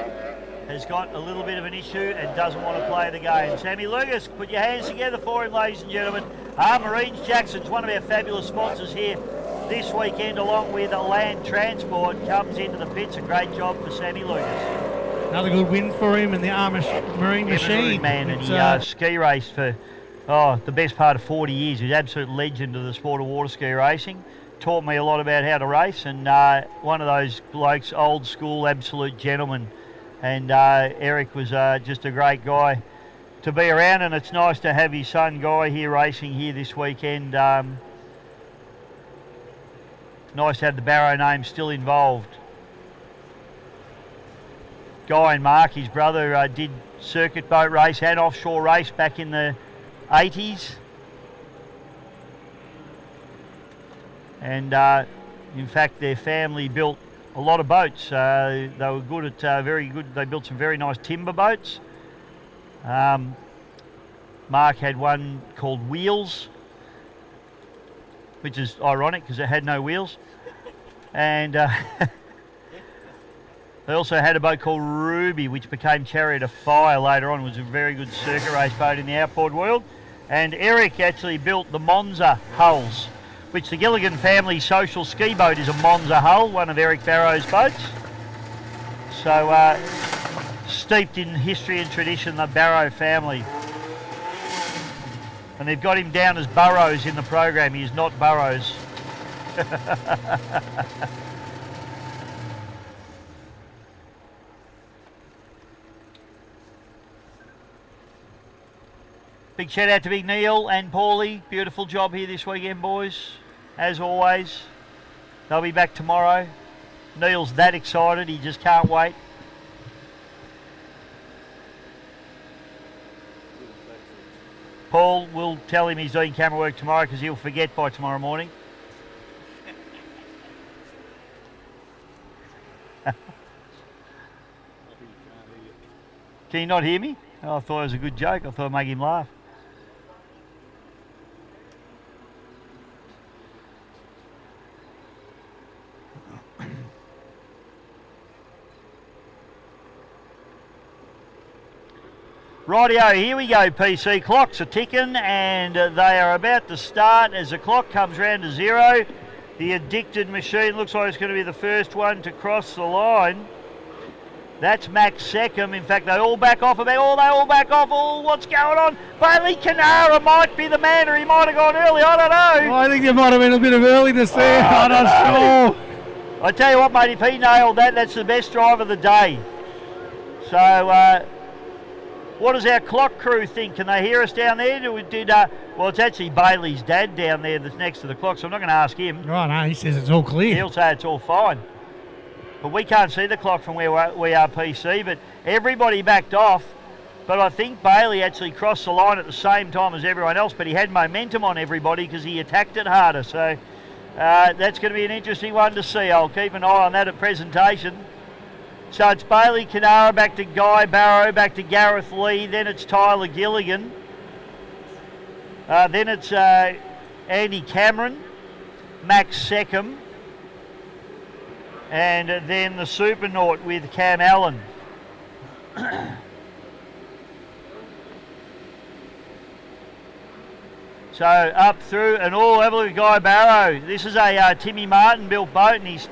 Speaker 3: has got a little bit of an issue and doesn't want to play the game. Sammy Lucas, put your hands together for him, ladies and gentlemen. Marines Jackson's one of our fabulous sponsors here this weekend, along with Land Transport, comes into the pits. A great job for Sammy Lucas.
Speaker 5: Another good win for him in the Marine Machine.
Speaker 3: Man, and he ski raced for the best part of 40 years. He's an absolute legend of the sport of water ski racing. Taught me a lot about how to race, and one of those blokes, old school, absolute gentleman. And Eric was just a great guy to be around, and it's nice to have his son Guy here racing here this weekend. Nice to have the Barrow name still involved. Guy and Mark, his brother, did circuit boat race and offshore race back in the 80s. And in fact, their family built a lot of boats. They were good at very good. They built some very nice timber boats. Mark had one called Wheels, which is ironic because it had no wheels. And They also had a boat called Ruby, which became Chariot of Fire later on. It was a very good circuit race boat in the outboard world. And Eric actually built the Monza hulls, which the Gilligan family social ski boat is a Monza hull, one of Eric Barrow's boats. So steeped in history and tradition, the Barrow family. And they've got him down as Burrows in the program. He is not Burrows. Big shout out to Big Neil and Paulie. Beautiful job here this weekend, boys. As always. They'll be back tomorrow. Neil's that excited, he just can't wait. Paul will tell him he's doing camera work tomorrow because he'll forget by tomorrow morning. Can you not hear me? Oh, I thought it was a good joke. I thought I'd make him laugh. Rightio, here we go, PC. Clocks are ticking and they are about to start as the clock comes round to 0. The addicted machine looks like it's going to be the first one to cross the line. That's Max Seckham. In fact, they all back off a bit. Oh, they all back off. Oh, what's going on? Bailey Canara might be the man, or he might have gone early. I don't know.
Speaker 5: I think there might have been a bit of earliness there. I'm not sure.
Speaker 3: I tell you what, mate, if he nailed that, that's the best drive of the day. So, what does our clock crew think? Can they hear us down there? Well, it's actually Bailey's dad down there that's next to the clock, so I'm not going to ask him.
Speaker 5: Right, no, he says it's all clear.
Speaker 3: He'll say it's all fine. But we can't see the clock from where we are, PC, but everybody backed off. But I think Bailey actually crossed the line at the same time as everyone else, but he had momentum on everybody because he attacked it harder. So that's going to be an interesting one to see. I'll keep an eye on that at presentation. So it's Bailey Canara back to Guy Barrow, back to Gareth Lee, then it's Tyler Gilligan. Then it's Andy Cameron, Max Seckham, and then the Supernaut with Cam Allen. So up through and all, have a look at Guy Barrow. This is a Timmy Martin built boat and he's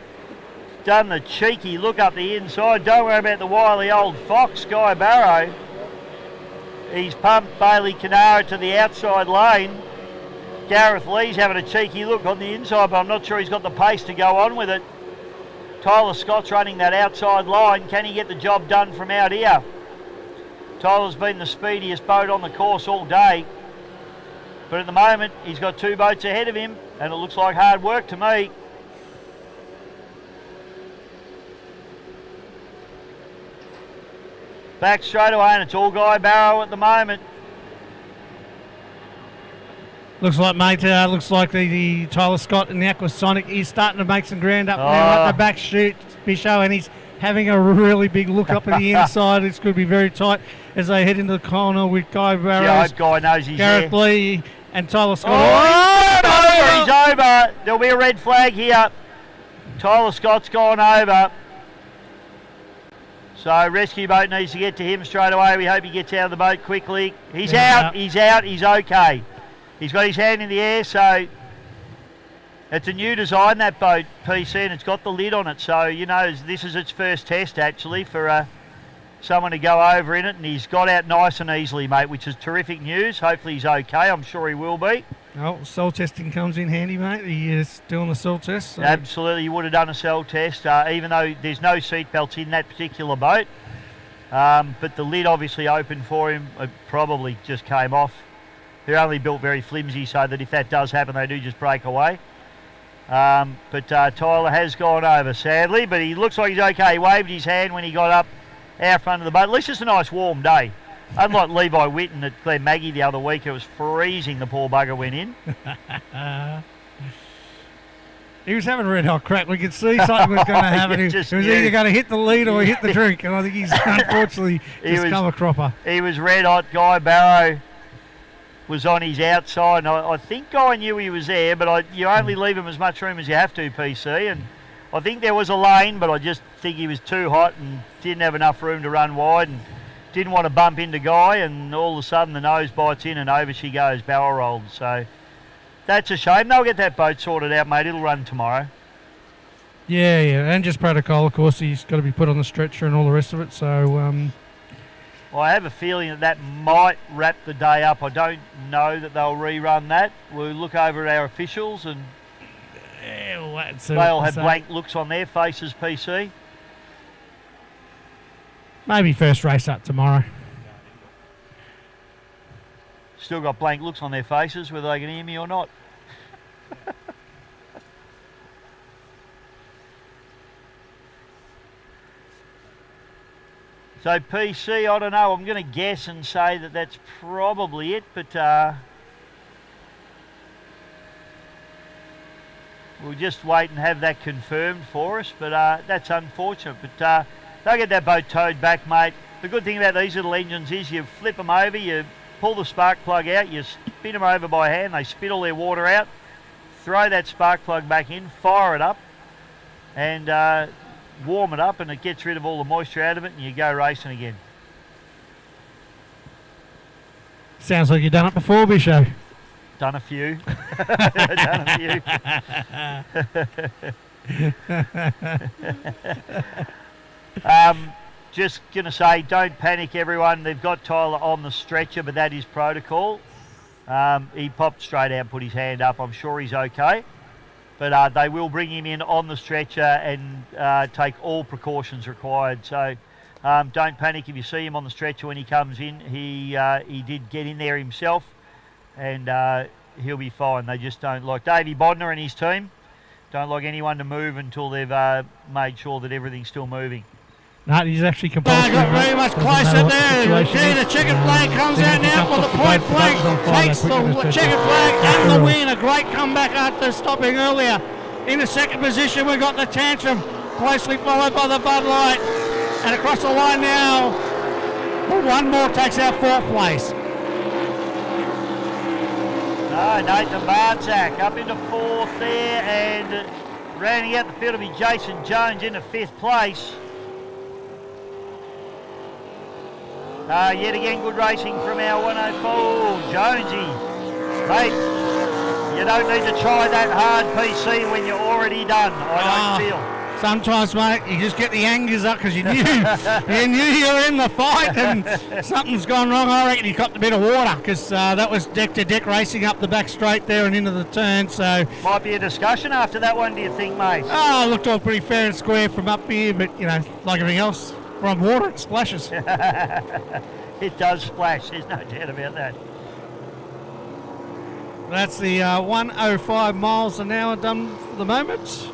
Speaker 3: done the cheeky look up the inside. Don't worry about the wily old fox, Guy Barrow. He's pumped Bailey Canara to the outside lane. Gareth Lee's having a cheeky look on the inside, but I'm not sure he's got the pace to go on with it. Tyler Scott's running that outside line. Can he get the job done from out here? Tyler's been the speediest boat on the course all day. But at the moment, he's got two boats ahead of him, and it looks like hard work to me. Back straight away, and it's all Guy Barrow at the moment.
Speaker 5: Looks like, mate, looks like the Tyler Scott and the Aquasonic is starting to make some ground up now at the back chute, Bisho, and he's having a really big look up at the inside. It's going to be very tight as they head into the corner with Guy Barrow.
Speaker 3: Yeah, I hope Guy knows he's
Speaker 5: Gareth
Speaker 3: there.
Speaker 5: Lee and Tyler Scott.
Speaker 3: He's over. There'll be a red flag here. Tyler Scott's gone over. So rescue boat needs to get to him straight away. We hope he gets out of the boat quickly. He's out. He's out. He's okay. He's got his hand in the air, so it's a new design, that boat, PC, and it's got the lid on it. So, you know, this is its first test, actually, for someone to go over in it, and he's got out nice and easily, mate, which is terrific news. Hopefully he's okay. I'm sure he will be.
Speaker 5: Oh, cell testing comes in handy, mate. He is doing the cell test. So.
Speaker 3: Absolutely, you would have done a cell test, even though there's no seat belts in that particular boat. But the lid obviously opened for him. It probably just came off. They're only built very flimsy so that if that does happen, they do just break away. But Tyler has gone over, sadly, but he looks like he's okay. He waved his hand when he got up out front of the boat. At least it's a nice warm day. Unlike Levi Whitten at Glen Maggie the other week, it was freezing, the poor bugger went in.
Speaker 5: He was having a red hot crack. We could see something was going to happen. He was either going to hit the lead or hit the drink, and I think he's unfortunately come a cropper.
Speaker 3: He was red hot. Guy Barrow was on his outside, and I think Guy knew he was there, but you only leave him as much room as you have to, PC, and I think there was a lane, but I just think he was too hot and didn't have enough room to run wide and didn't want to bump into Guy, and all of a sudden the nose bites in and over she goes, barrel rolled. So that's a shame. They'll get that boat sorted out, mate. It'll run tomorrow.
Speaker 5: Yeah, and just protocol, of course, he's got to be put on the stretcher and all the rest of it. So
Speaker 3: well, I have a feeling that might wrap the day up. I don't know that they'll rerun that. We'll look over at our officials and they'll have blank looks on their faces, PC.
Speaker 5: Maybe first race up tomorrow.
Speaker 3: Still got blank looks on their faces, whether they can hear me or not. So PC, I don't know, I'm going to guess and say that that's probably it, but we'll just wait and have that confirmed for us, but that's unfortunate. But they'll get that boat towed back, mate. The good thing about these little engines is you flip them over, you pull the spark plug out, you spin them over by hand, they spit all their water out, throw that spark plug back in, fire it up, and warm it up, and it gets rid of all the moisture out of it, and you go racing again.
Speaker 5: Sounds like you've done it before, Bisho.
Speaker 3: Done a few. Done a few. Just going to say, don't panic, everyone. They've got Tyler on the stretcher, but that is protocol. He popped straight out and put his hand up. I'm sure he's okay. But they will bring him in on the stretcher and take all precautions required. So don't panic if you see him on the stretcher when he comes in. He did get in there himself, and he'll be fine. They just don't like Davey Bodner and his team. Don't like anyone to move until they've made sure that everything's still moving.
Speaker 5: No, he's actually compulsory.
Speaker 12: Got very much closer there. The checkered flag comes out now for the point flag. Takes the checkered flag and the win. A great comeback after stopping earlier. In the second position, we've got the Tantrum, closely followed by the Bud Light. And across the line now, one more takes out fourth place.
Speaker 3: No, Nathan Bartzak up into fourth there, and rounding out the field will be Jason Jones into fifth place. Yet again, good racing from our 104, Jonesy. Mate, you don't need to try that hard, PC, when you're already done, I don't feel.
Speaker 12: Sometimes, mate, you just get the angers up because you knew you were in the fight and something's gone wrong. I reckon you copped a bit of water because that was deck-to-deck racing up the back straight there and into the turn. So
Speaker 3: might be a discussion after that one, do you think, mate?
Speaker 12: Oh, it looked all pretty fair and square from up here, but, you know, like everything else, we're on water, it splashes.
Speaker 3: It does splash, there's no doubt about that.
Speaker 12: That's the 105 miles an hour done for the moment.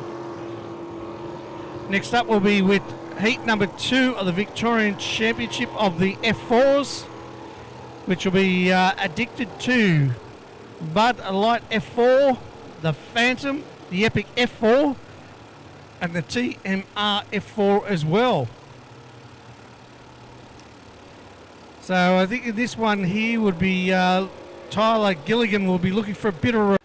Speaker 12: Next up will be with heat number 2 of the Victorian Championship of the F4s, which will be Addicted to Bud Light F4, the Phantom, the Epic F4, and the TMR F4 as well. So I think in this one here would be Tyler Gilligan will be looking for a bit of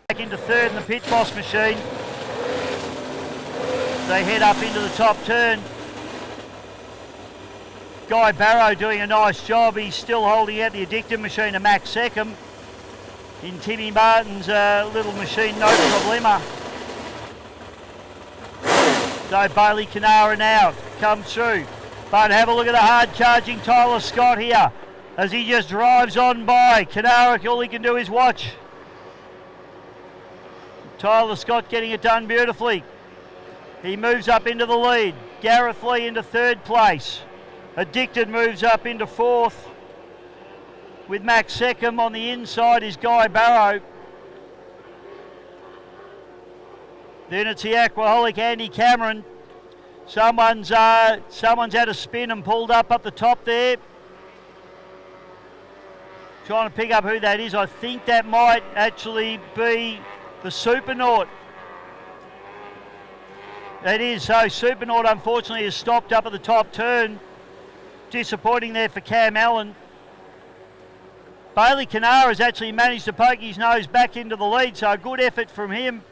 Speaker 3: back into third in the pit boss machine. They head up into the top turn. Guy Barrow doing a nice job. He's still holding out the addictive machine to Max Seckham. In Timmy Martin's little machine, no problema. So Bailey Canara now comes through. But have a look at the hard charging Tyler Scott here as he just drives on by. Canara, all he can do is watch. Tyler Scott getting it done beautifully. He moves up into the lead. Gareth Lee into third place. Addicted moves up into fourth. With Max Seckham on the inside is Guy Barrow. Then it's the Aquaholic Andy Cameron. Someone's had a spin and pulled up the top there. Trying to pick up who that is. I think that might actually be the Supernaut. It is. So Supernaut unfortunately has stopped up at the top turn. disappointing there for Cam Allen. Bailey Canara has actually managed to poke his nose back into the lead, so a good effort from him.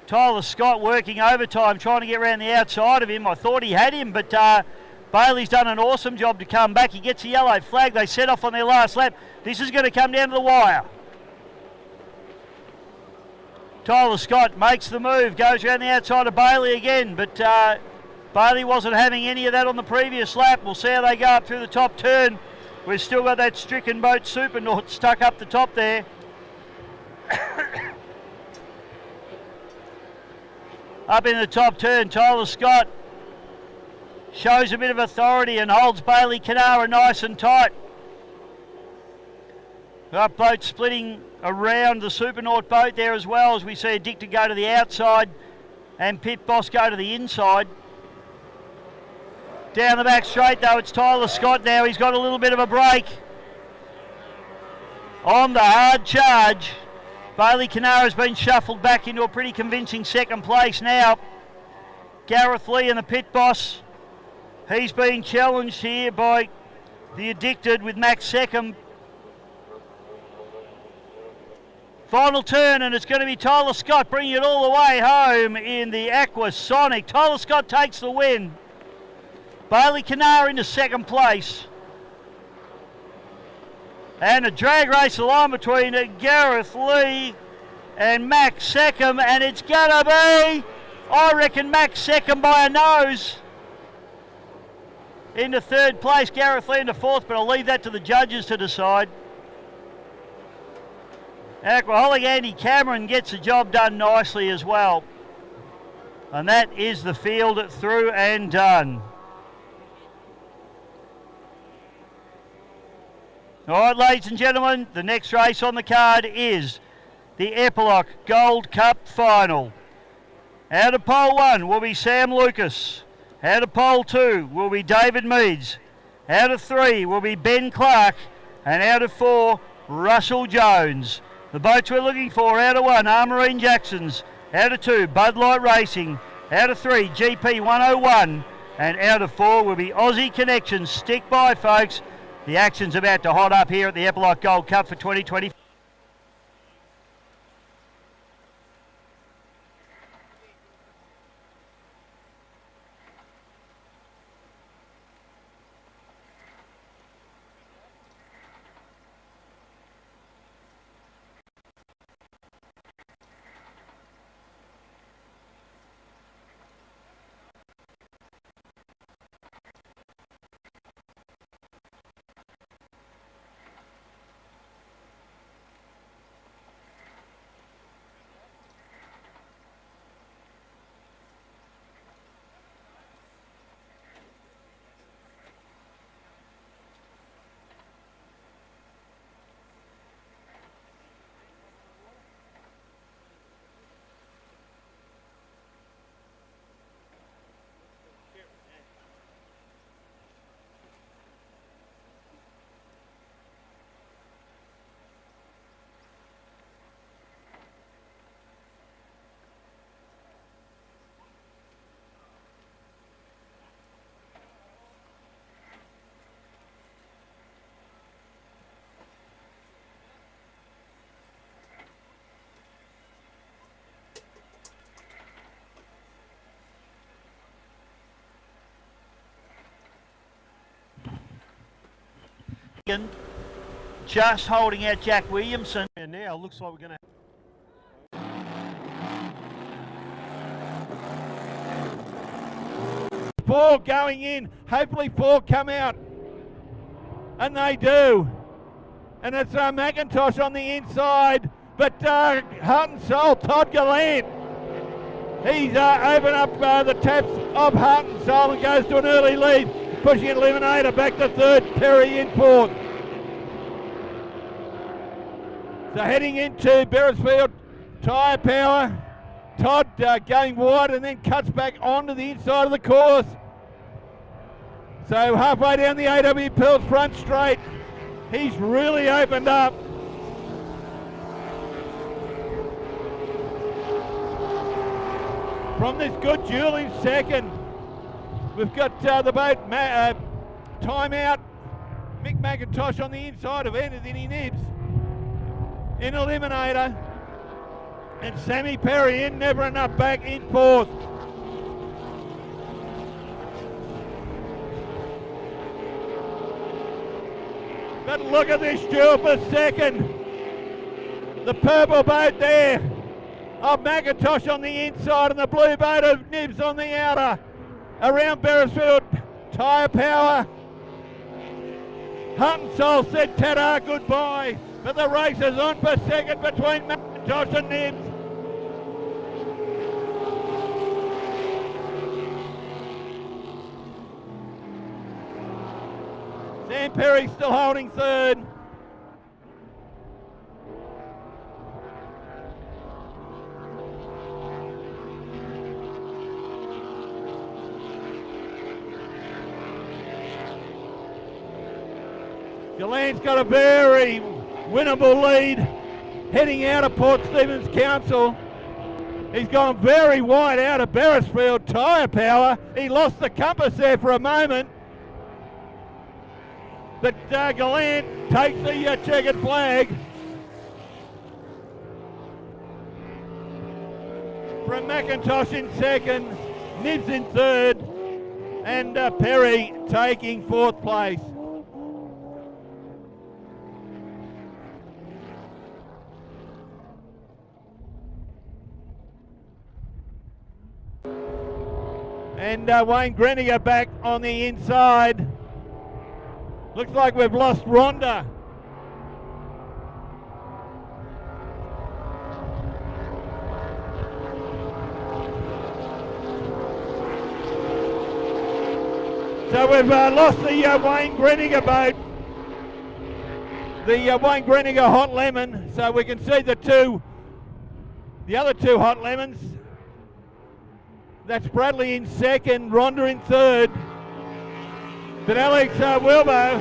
Speaker 3: Tyler Scott working overtime, trying to get around the outside of him. I thought he had him, but Bailey's done an awesome job to come back. He gets a yellow flag. They set off on their last lap. This is going to come down to the wire. Tyler Scott makes the move, goes around the outside of Bailey again, but Bailey wasn't having any of that on the previous lap. We'll see how they go up through the top turn. We've still got that stricken boat Supernaut stuck up the top there. Up in the top turn, Tyler Scott shows a bit of authority and holds Bailey Canara nice and tight. That boat splitting around the Supernaut boat there as well, as we see Addicted go to the outside and Pit Boss go to the inside. Down the back straight though, it's Tyler Scott now. He's got a little bit of a break on the hard charge. Bailey Canara has been shuffled back into a pretty convincing second place now. Gareth Lee and the Pit Boss, he's been challenged here by the Addicted with Max second. Final turn, and it's going to be Tyler Scott bringing it all the way home in the Aqua Sonic. Tyler Scott takes the win. Bailey Canara into second place. And a drag race along between Gareth Lee and Max Seckham, and it's gonna be, I reckon, Max Seckham by a nose. Into third place, Gareth Lee into fourth, but I'll leave that to the judges to decide. Aquaholic Andy Cameron gets the job done nicely as well. And that is the field through and done. All right, ladies and gentlemen, the next race on the card is the Eppalock Gold Cup Final. Out of pole 1 will be Sam Lucas. Out of pole 2 will be David Meads. Out of 3 will be Ben Clark. And out of 4, Russell Jones. The boats we're looking for: out of 1, Armourine Jacksons. Out of 2, Bud Light Racing. Out of 3, GP 101. And out of 4 will be Aussie Connections. Stick by, folks. The action's about to hot up here at the Eppalock Gold Cup for 2020. Just holding out Jack Williamson.
Speaker 9: And now it looks like we're going to...
Speaker 11: Four going in. Hopefully 4 come out. And they do. And it's McIntosh on the inside. But Heart and Soul, Todd Gallant. He's opened up the taps of Heart and Soul and goes to an early lead. Pushing Eliminator back to third. Perry in fourth. So heading into Beresfield, Tyre Power. Todd going wide and then cuts back onto the inside of the course. So halfway down the AW Pearls front straight, he's really opened up. From this good duel in second. We've got the boat time out. Mick McIntosh on the inside of Anthony Nibbs in eliminator. And Sammy Perry in, never enough back in fourth. But look at this duel for second. The purple boat there of McIntosh on the inside and the blue boat of Nibbs on the outer. Around Beresfield, tyre power. Hunt and Soul said ta-da, goodbye. But the race is on for second between McIntosh and Nibbs. Sam Perry still holding third. Galan's got a very winnable lead heading out of Port Stephens Council. He's gone very wide out of Beresfield. Tyre power. He lost the compass there for a moment. But Galan takes the checkered flag. From McIntosh in second, Nibbs in third, and Perry taking fourth place. And Wayne Greniger back on the inside. Looks like we've lost Rhonda. So we've lost the Wayne Greniger boat. The Wayne Greniger Hot Lemon. So we can see the other two Hot Lemons. That's Bradley in second, Rhonda in third. But Alex Wilbo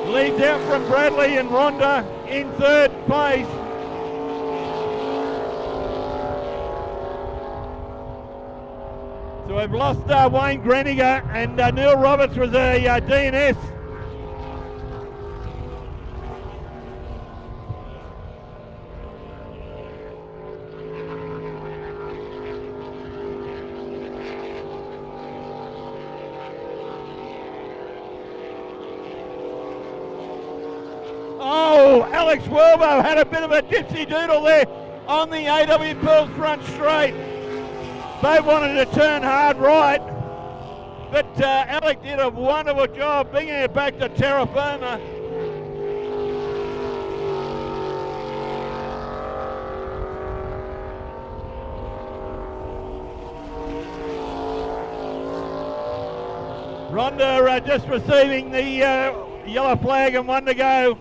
Speaker 11: leads out from Bradley and Rhonda in third place. So we've lost Wayne Greniger, and Neil Roberts was a DNS. Alex Wilbo had a bit of a dipsy doodle there on the AW Pearls front straight. They wanted to turn hard right, but Alec did a wonderful job bringing it back to terra firma. Rhonda just receiving the yellow flag and one to go.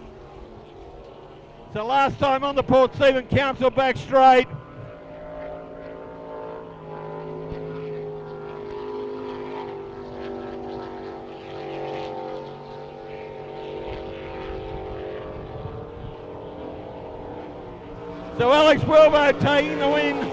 Speaker 11: So last time on the Port Stephens Council back straight. So Alex Wilbo taking the win.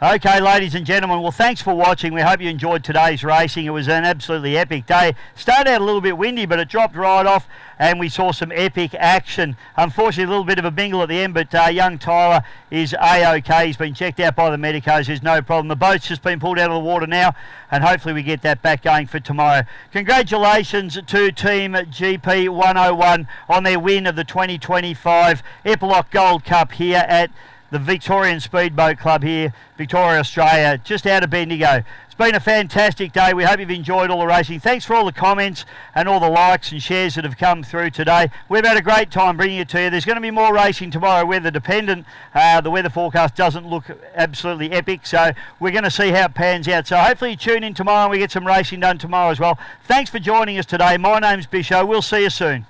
Speaker 3: Okay, ladies and gentlemen, well, thanks for watching. We hope you enjoyed today's racing. It was an absolutely epic day. Started out a little bit windy, but it dropped right off, and we saw some epic action. Unfortunately, a little bit of a bingle at the end, but young Tyler is A-OK. He's been checked out by the medicos. There's no problem. The boat's just been pulled out of the water now, and hopefully we get that back going for tomorrow. Congratulations to Team GP 101 on their win of the 2025 Eppalock Gold Cup here at the Victorian Speedboat Club here, Victoria, Australia, just out of Bendigo. It's been a fantastic day. We hope you've enjoyed all the racing. Thanks for all the comments and all the likes and shares that have come through today. We've had a great time bringing it to you. There's going to be more racing tomorrow, weather dependent. The weather forecast doesn't look absolutely epic, so we're going to see how it pans out. So hopefully you tune in tomorrow and we get some racing done tomorrow as well. Thanks for joining us today. My name's Bisho. We'll see you soon.